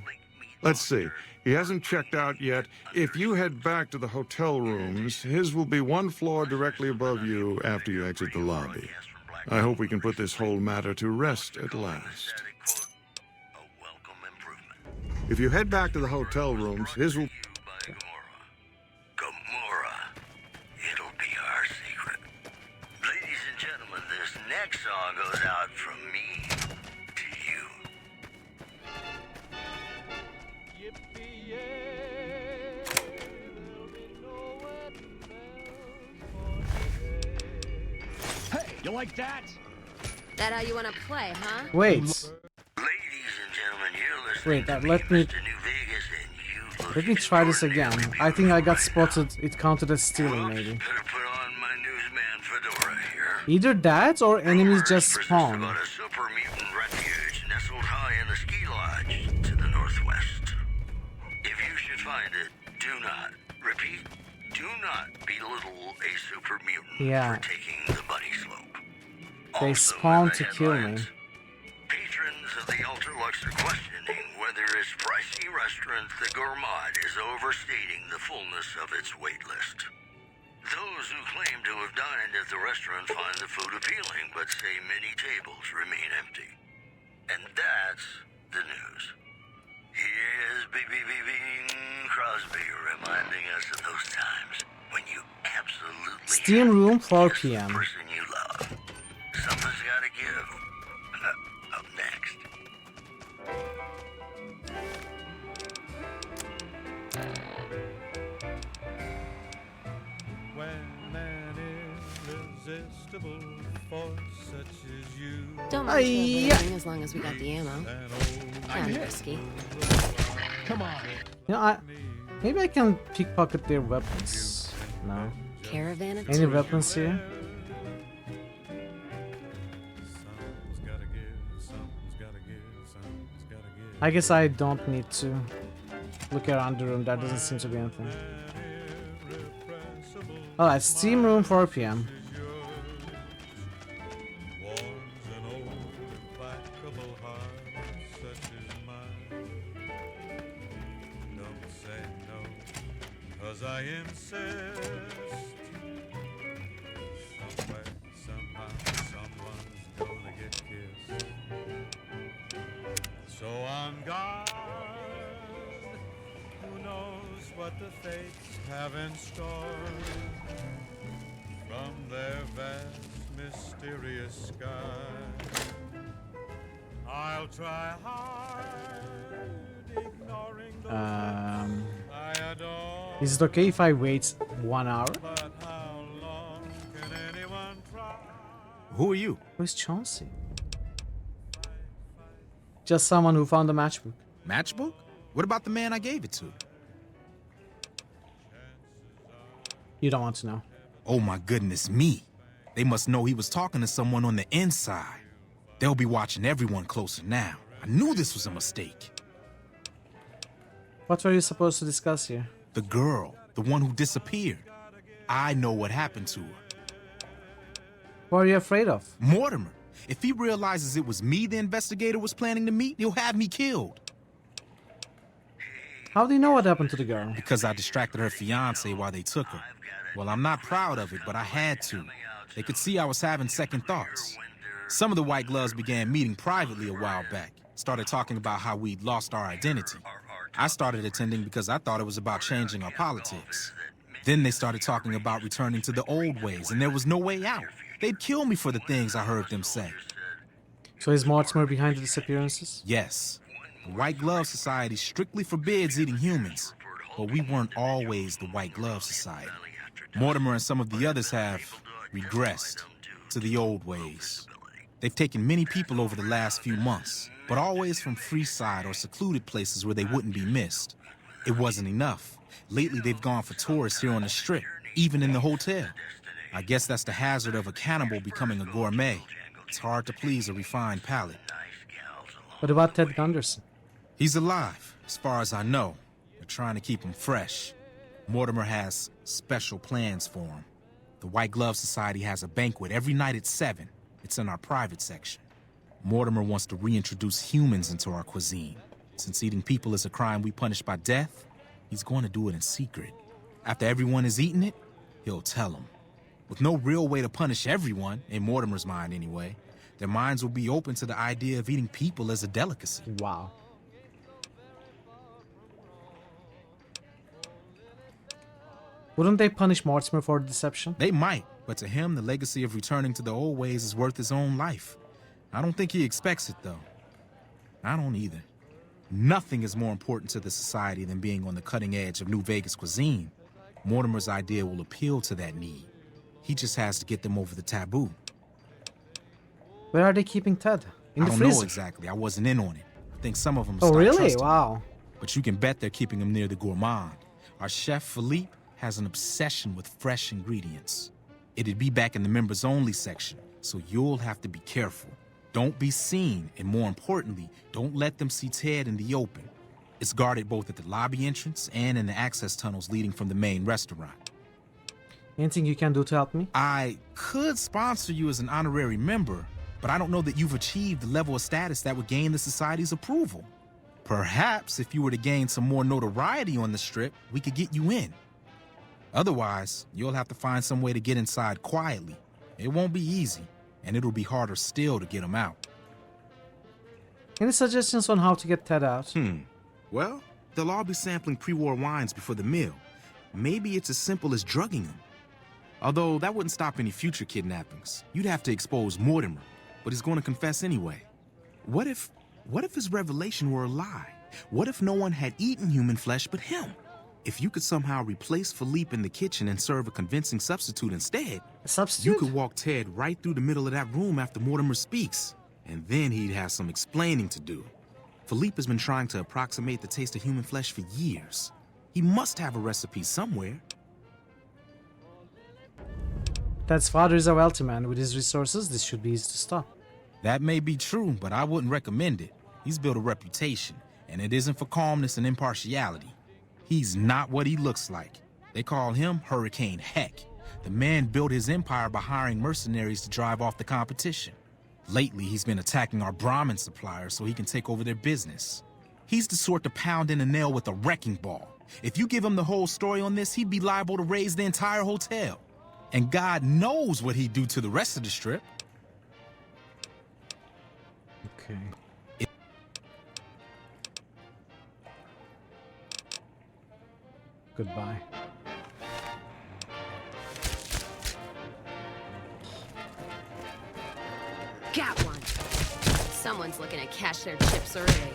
Let's see. He hasn't checked out yet. If you head back to the hotel rooms, his will be one floor directly above you after you exit the lobby. I hope we can put this whole matter to rest at last. If you head back to the hotel rooms, his will... It'll be our secret. Ladies and gentlemen, this next song goes out from me to you. Hey, you like that? That how you want to play, huh? Wait. Ladies and gentlemen, you're listening Wait, let me try this again. I think I got spotted. It counted as stealing, maybe. Either that or enemies just spawn. about a super mutant refuge nestled high in the ski lodge to the northwest. If you should find it, do not, repeat, do not belittle a super mutant Yeah. for taking the bunny slope. They spawn to kill me. Patrons of the Ultra-Lux are questioning whether its pricey restaurant, the Gourmand, is overstating the fullness of its wait list. Those who claim to have dined at the restaurant find the food appealing, but say many tables remain empty. And that's the news. Here's Bing Crosby reminding us of those times when you absolutely Steam room 4 p.m. person you love. Something's gotta give. Up next. When an irresistible force such as you. Don't mind trailblazing as long as we got the ammo. Kinda risky. Come on. You know, maybe I can pickpocket their weapons. No. Caravan of Any two. weapons here? I guess I don't need to look around the room. There doesn't seem to be anything. Alright, Steam Room, 4 p.m. I insist. Somewhere, somehow, someone's gonna get kissed. So on guard, who knows what the fates have in store from their vast, mysterious sky. I'll try hard, ignoring those I adore. Is it okay if I wait 1 hour? Who are you? Who's Chauncey? Just someone who found a matchbook. Matchbook? What about the man I gave it to? You don't want to know. Oh my goodness me. They must know he was talking to someone on the inside. They'll be watching everyone closer now. I knew this was a mistake. What were you supposed to discuss here? The girl, the one who disappeared. I know what happened to her. What are you afraid of? Mortimer. If he realizes it was me the investigator was planning to meet, he'll have me killed. How do you know what happened to the girl? Because I distracted her fiance while they took her. Well, I'm not proud of it, but I had to. They could see I was having second thoughts. Some of the White Gloves began meeting privately a while back. Started talking about how we'd lost our identity. I started attending because I thought it was about changing our politics. Then they started talking about returning to the old ways, and there was no way out. They'd kill me for the things I heard them say. So is Mortimer behind the disappearances? Yes. The White Glove Society strictly forbids eating humans, but we weren't always the White Glove Society. Mortimer and some of the others have regressed to the old ways. They've taken many people over the last few months, but always from Freeside or secluded places where they wouldn't be missed. It wasn't enough. Lately, they've gone for tourists here on the Strip, even in the hotel. I guess that's the hazard of a cannibal becoming a gourmet. It's hard to please a refined palate. What about Ted Gunderson? He's alive, as far as I know. They're trying to keep him fresh. Mortimer has special plans for him. The White Glove Society has a banquet every night at 7. It's in our private section. Mortimer wants to reintroduce humans into our cuisine. Since eating people is a crime we punish by death, he's going to do it in secret. After everyone has eaten it, he'll tell them. With no real way to punish everyone, in Mortimer's mind anyway, their minds will be open to the idea of eating people as a delicacy. Wow. Wouldn't they punish Mortimer for deception? They might, but to him, the legacy of returning to the old ways is worth his own life. I don't think he expects it, though. I don't either. Nothing is more important to the society than being on the cutting edge of New Vegas cuisine. Mortimer's idea will appeal to that need. He just has to get them over the taboo. Where are they keeping Ted? In the freezer? I don't know exactly. I wasn't in on it. I think some of them Oh, stopped really? trusting me. Wow. But you can bet they're keeping him near the gourmand. Our chef, Philippe, has an obsession with fresh ingredients. It'd be back in the members-only section, so you'll have to be careful. Don't be seen, and more importantly, don't let them see Ted in the open. It's guarded both at the lobby entrance and in the access tunnels leading from the main restaurant. Anything you can do to help me? I could sponsor you as an honorary member, but I don't know that you've achieved the level of status that would gain the Society's approval. Perhaps if you were to gain some more notoriety on the Strip, we could get you in. Otherwise, you'll have to find some way to get inside quietly. It won't be easy, and it'll be harder still to get them out. Any suggestions on how to get Ted out? Well, they'll all be sampling pre-war wines before the meal. Maybe it's as simple as drugging them. Although that wouldn't stop any future kidnappings. You'd have to expose Mortimer, but he's going to confess anyway. What if his revelation were a lie? What if no one had eaten human flesh but him? If you could somehow replace Philippe in the kitchen and serve a convincing substitute instead, A substitute? you could walk Ted right through the middle of that room after Mortimer speaks, and then he'd have some explaining to do. Philippe has been trying to approximate the taste of human flesh for years. He must have a recipe somewhere. Ted's father is a wealthy man. With his resources, this should be easy to stop. That may be true, but I wouldn't recommend it. He's built a reputation, and it isn't for calmness and impartiality. He's not what he looks like. They call him Hurricane Heck. The man built his empire by hiring mercenaries to drive off the competition. Lately, he's been attacking our Brahmin suppliers so he can take over their business. He's the sort to pound in a nail with a wrecking ball. If you give him the whole story on this, he'd be liable to raise the entire hotel. And God knows what he'd do to the rest of the strip. Okay. Goodbye. Got one. Someone's looking to cash their chips early.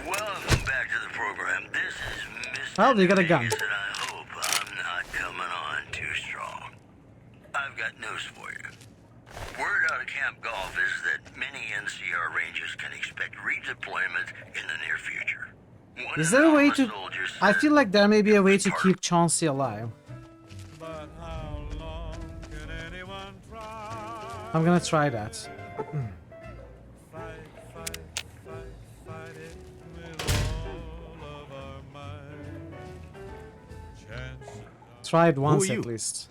Welcome back to the program. This is Mr. Oh, they got a gun. And I hope I'm not coming on too strong. I've got news for you. Word out of Camp Golf is that many NCR Rangers can expect redeployment in the near future. Is there a way to... I feel like there may be a way to keep Chauncey alive. I'm gonna try that. Try it once at least.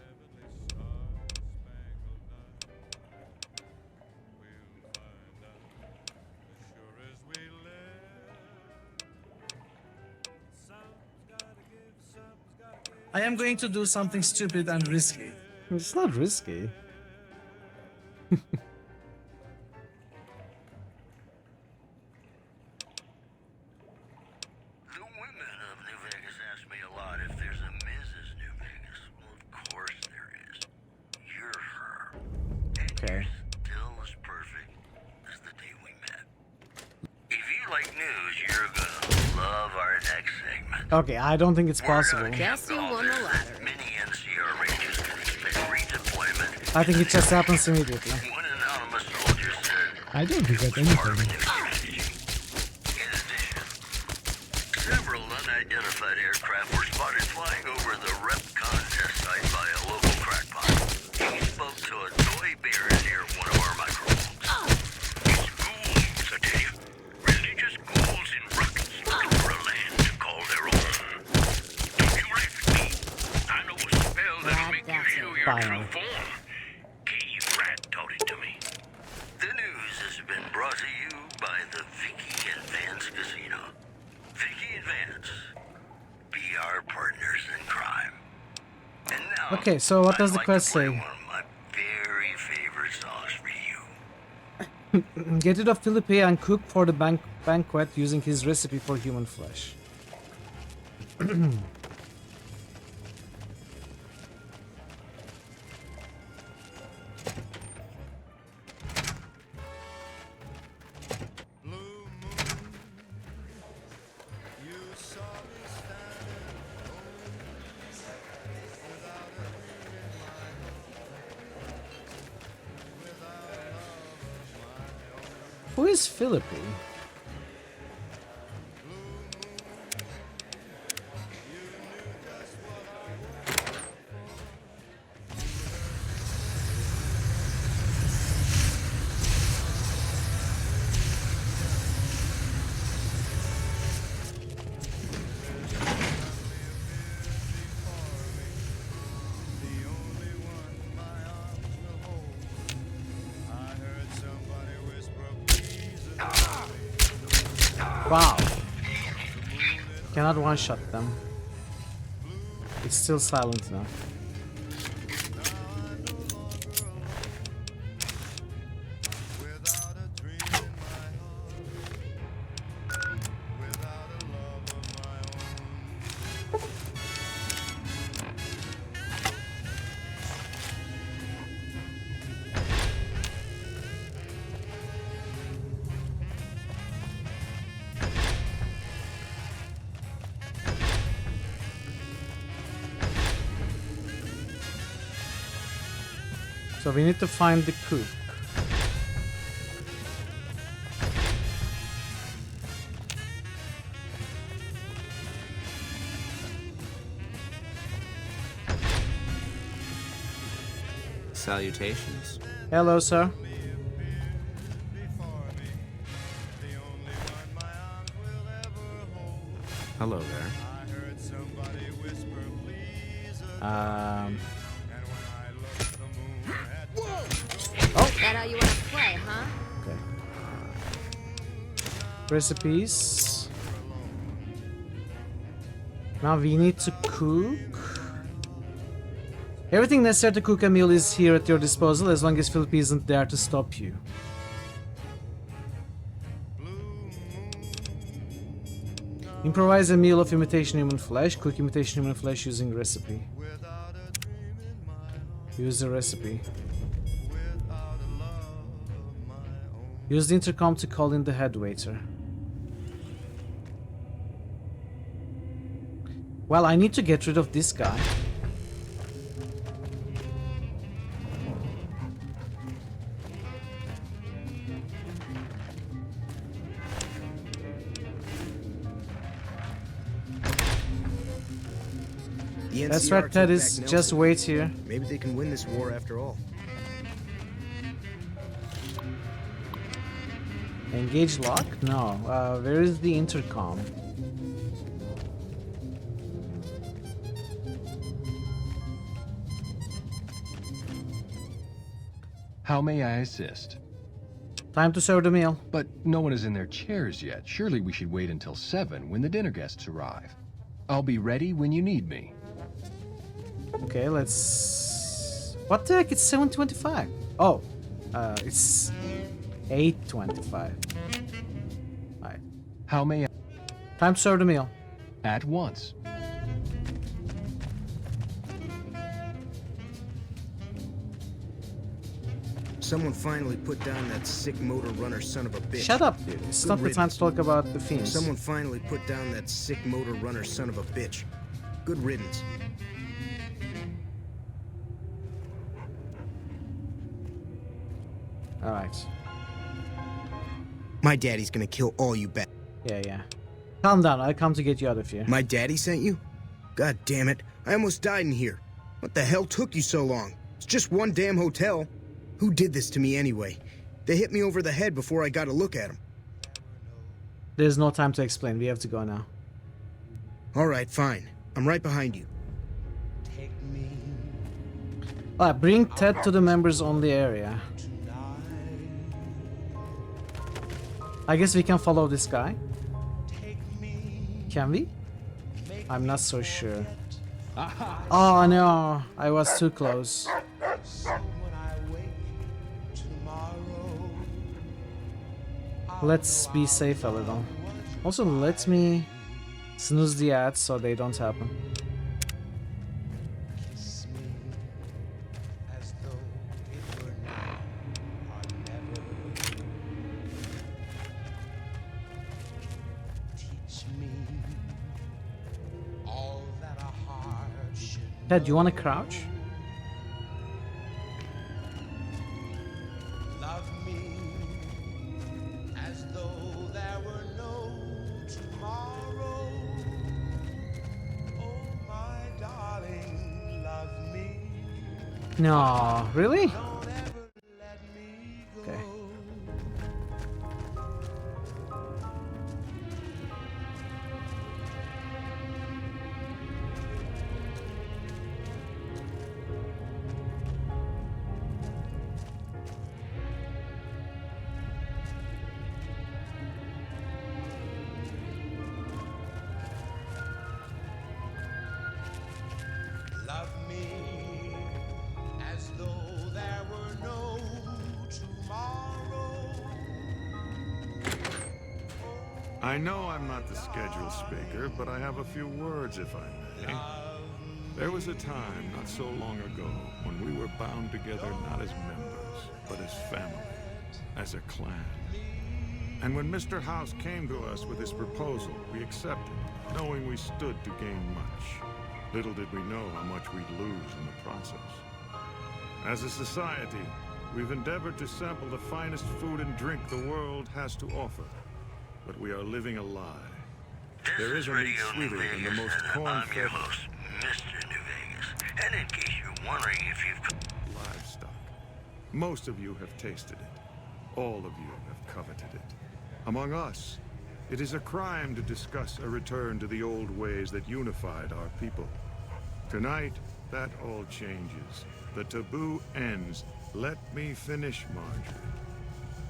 I am going to do something stupid and risky. It's not risky. The women of New Vegas ask me a lot if there's a Mrs. New Vegas. Well, of course there is. You're her. And Okay. you're still as perfect as the day we met. If you like news, you're gonna love our next segment. Okay, I don't think it's possible. Guess who won the ladder? Many NCR Rangers can expect redeployment. I think it just happens immediately. One anonymous soldier said I don't regret anything. several unidentified aircraft were spotted flying over the rep contest site by a local crackpot. He spoke to a toy bear near one of our microphones. It's ghouls, I tell you. Religious ghouls in rockets looking for a land to call their own. Don't you laugh at me. I know a spell that'll make you show your true form. Cave Rat taught it to me. The news has been brought to you by the Vicky and Vance Casino. Vicky and Vance, be our partners in crime. And now, Okay, so what does the I'd like quest to play say? one of my very favorite songs for you. Get rid of Philippe and cook for the banquet using his recipe for human flesh. Who is Philippe? Wow. Cannot one-shot them. It's still silent now. So we need to find the cook. Salutations. Hello, sir. Hello there. Oh, that how you want to play, huh? Okay. Recipes. Now we need to cook. Everything necessary to cook a meal is here at your disposal as long as Philip isn't there to stop you. Improvise a meal of imitation human flesh. Cook imitation human flesh using recipe. Use the recipe. Use the intercom to call in the head waiter. Well, I need to get rid of this guy. That's right, Ted. Is just wait here. Maybe they can win this war after all. Engage lock? No. Where is the intercom? How may I assist? Time to serve the meal. But no one is in their chairs yet. Surely we should wait until 7 when the dinner guests arrive. I'll be ready when you need me. Okay, let's... What the heck? It's 7:25. Oh, it's 8:25. Alright. How may I... Time to serve the meal. At once. Someone finally put down that sick motor runner son of a bitch. Shut up, dude. It's not the time to talk about the themes. Someone finally put down that sick motor runner son of a bitch. Good riddance. Alright. My daddy's gonna kill all you bat. Yeah. Calm down. I'll come to get you out of here. My daddy sent you? God damn it. I almost died in here. What the hell took you so long? It's just one damn hotel. Who did this to me anyway? They hit me over the head before I got a look at him. There's no time to explain. We have to go now. Alright, fine. I'm right behind you. Alright, bring Ted to the members-only area. I guess we can follow this guy. Can we? I'm not so sure. Oh no, I was too close. Let's be safe a little. Also, let me snooze the ads so they don't happen. Ted, do you want to crouch? No, really? Okay. I know I'm not the scheduled speaker, but I have a few words, if I may. There was a time, not so long ago, when we were bound together not as members, but as family, as a clan. And when Mr. House came to us with his proposal, we accepted, knowing we stood to gain much. Little did we know how much we'd lose in the process. As a society, we've endeavored to sample the finest food and drink the world has to offer. But we are living a lie. There is a meat sweeter than the most I'm your corn-fed host, Mr. New Vegas. And in case you're wondering if you've... livestock. Most of you have tasted it. All of you have coveted it. Among us, it is a crime to discuss a return to the old ways that unified our people. Tonight, that all changes. The taboo ends. Let me finish, Marjorie.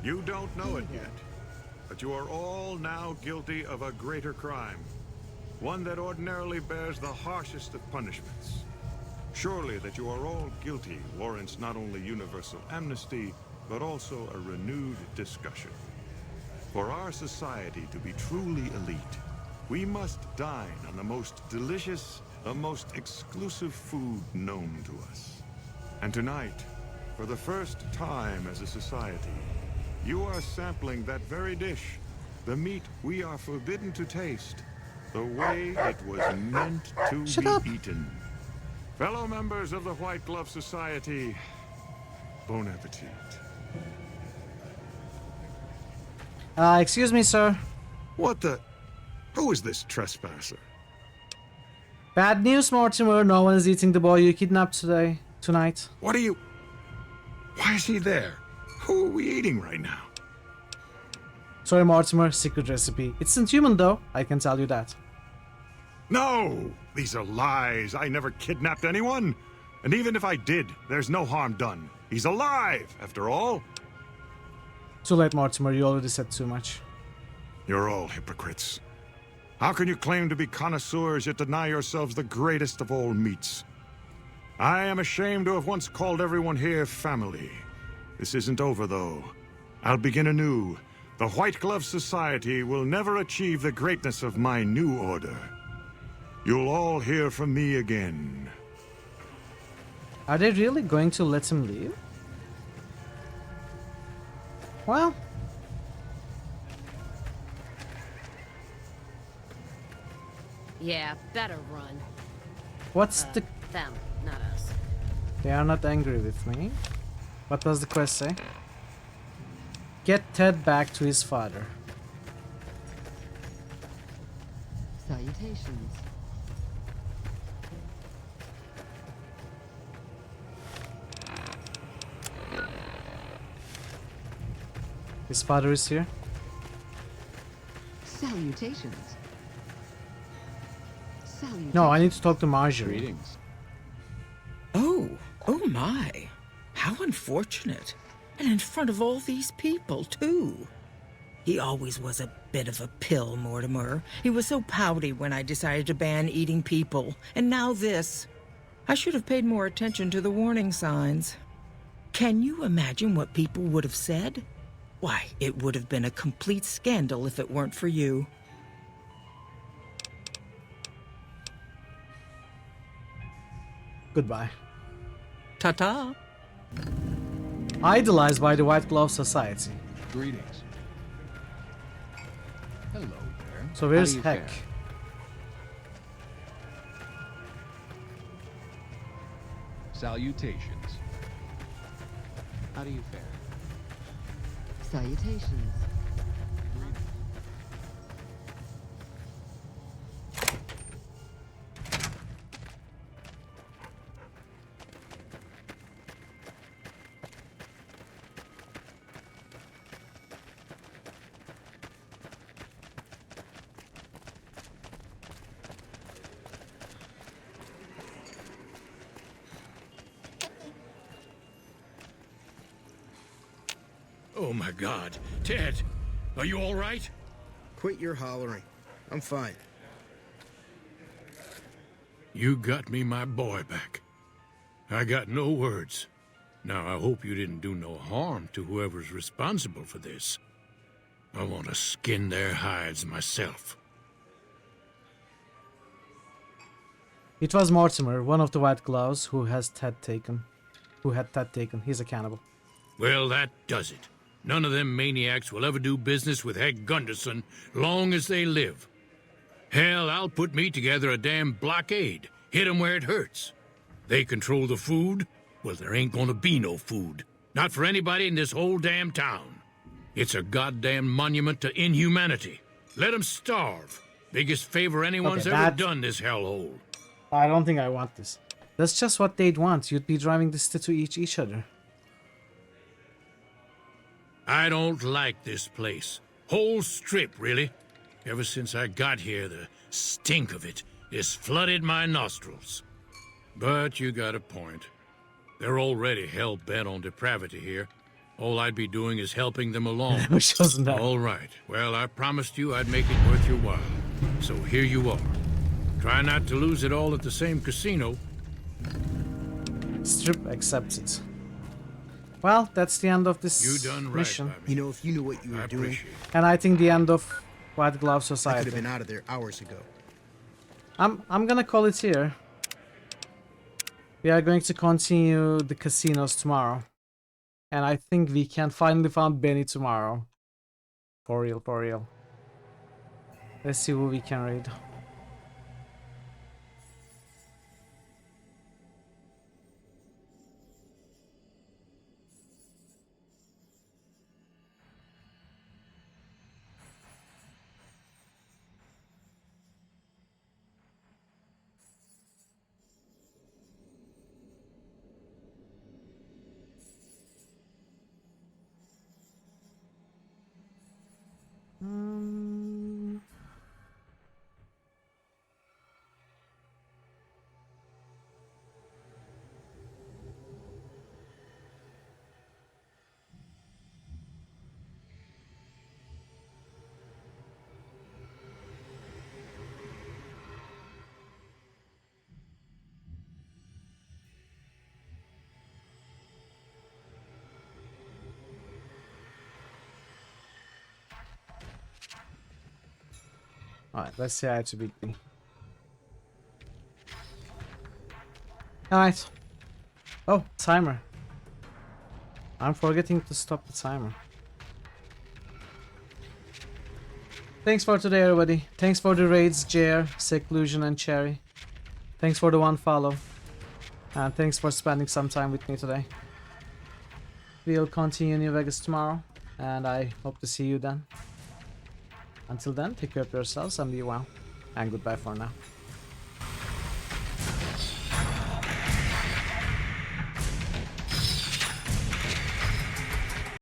You don't know it yet, but you are all now guilty of a greater crime. One that ordinarily bears the harshest of punishments. Surely that you are all guilty warrants not only universal amnesty, but also a renewed discussion. For our society to be truly elite, we must dine on the most delicious, the most exclusive food known to us. And tonight, for the first time as a society, you are sampling that very dish, the meat we are forbidden to taste, the way it was meant to be eaten. Fellow members of the White Glove Society, bon appetit. Excuse me, sir. What the... Who is this trespasser? Bad news, Mortimer. No one is eating the boy you kidnapped tonight. What are you... Why is he there? Who are we eating right now? Sorry, Mortimer. Secret recipe. It's not human, though. I can tell you that. No! These are lies. I never kidnapped anyone. And even if I did, there's no harm done. He's alive, after all. Too late, Mortimer. You already said too much. You're all hypocrites. How can you claim to be connoisseurs yet deny yourselves the greatest of all meats? I am ashamed to have once called everyone here family. This isn't over, though. I'll begin anew. The White Glove Society will never achieve the greatness of my new order. You'll all hear from me again. Are they really going to let him leave? Well... Yeah, better run. What's the... Them, not us. They are not angry with me. What does the quest say? Get Ted back to his father. Salutations. His father is here. Salutations. Salutations. No, I need to talk to Marjorie. Greetings. Oh my. How unfortunate. And in front of all these people, too. He always was a bit of a pill, Mortimer. He was so pouty when I decided to ban eating people. And now this. I should have paid more attention to the warning signs. Can you imagine what people would have said? Why, it would have been a complete scandal if it weren't for you. Goodbye. Ta-ta. Idolized by the White Glove Society. Greetings. Hello there. So where's How do you Heck? fare? Salutations. How do you fare? Salutations. Oh my God. Ted, are you all right? Quit your hollering. I'm fine. You got me my boy back. I got no words. Now, I hope you didn't do no harm to whoever's responsible for this. I want to skin their hides myself. It was Mortimer, one of the White Gloves, who had Ted taken. He's a cannibal. Well, that does it. None of them maniacs will ever do business with Heck Gunderson long as they live. Hell, I'll put me together a damn blockade. Hit 'em where it hurts. They control the food, Well, there ain't gonna be no food. Not for anybody in this whole damn town. It's a goddamn monument to inhumanity. Let 'em starve. Biggest favor anyone's ever done this hellhole. I don't think I want this. That's just what they'd want. You'd be driving this to each other. I don't like this place. Whole strip, really. Ever since I got here, the stink of it has flooded my nostrils. But you got a point. They're already hell-bent on depravity here. All I'd be doing is helping them along. Which wasn't that. All right. Well, I promised you I'd make it worth your while. So here you are. Try not to lose it all at the same casino. Strip accepts it. Well, that's the end of this You done right mission. by me. You know, if you knew what you were doing, And I think the end of White Glove I could Society. have been out of there hours ago. I'm gonna call it here. We are going to continue the casinos tomorrow. And I think we can finally find Benny tomorrow. For real, for real. Let's see what we can read. Alright, let's say I to beat me. Alright. Oh, timer. I'm forgetting to stop the timer. Thanks for today, everybody. Thanks for the raids, JR, Seclusion, and Cherry. Thanks for the one follow. And thanks for spending some time with me today. We'll continue New Vegas tomorrow, and I hope to see you then. Until then, take care of yourselves and be well. And goodbye for now.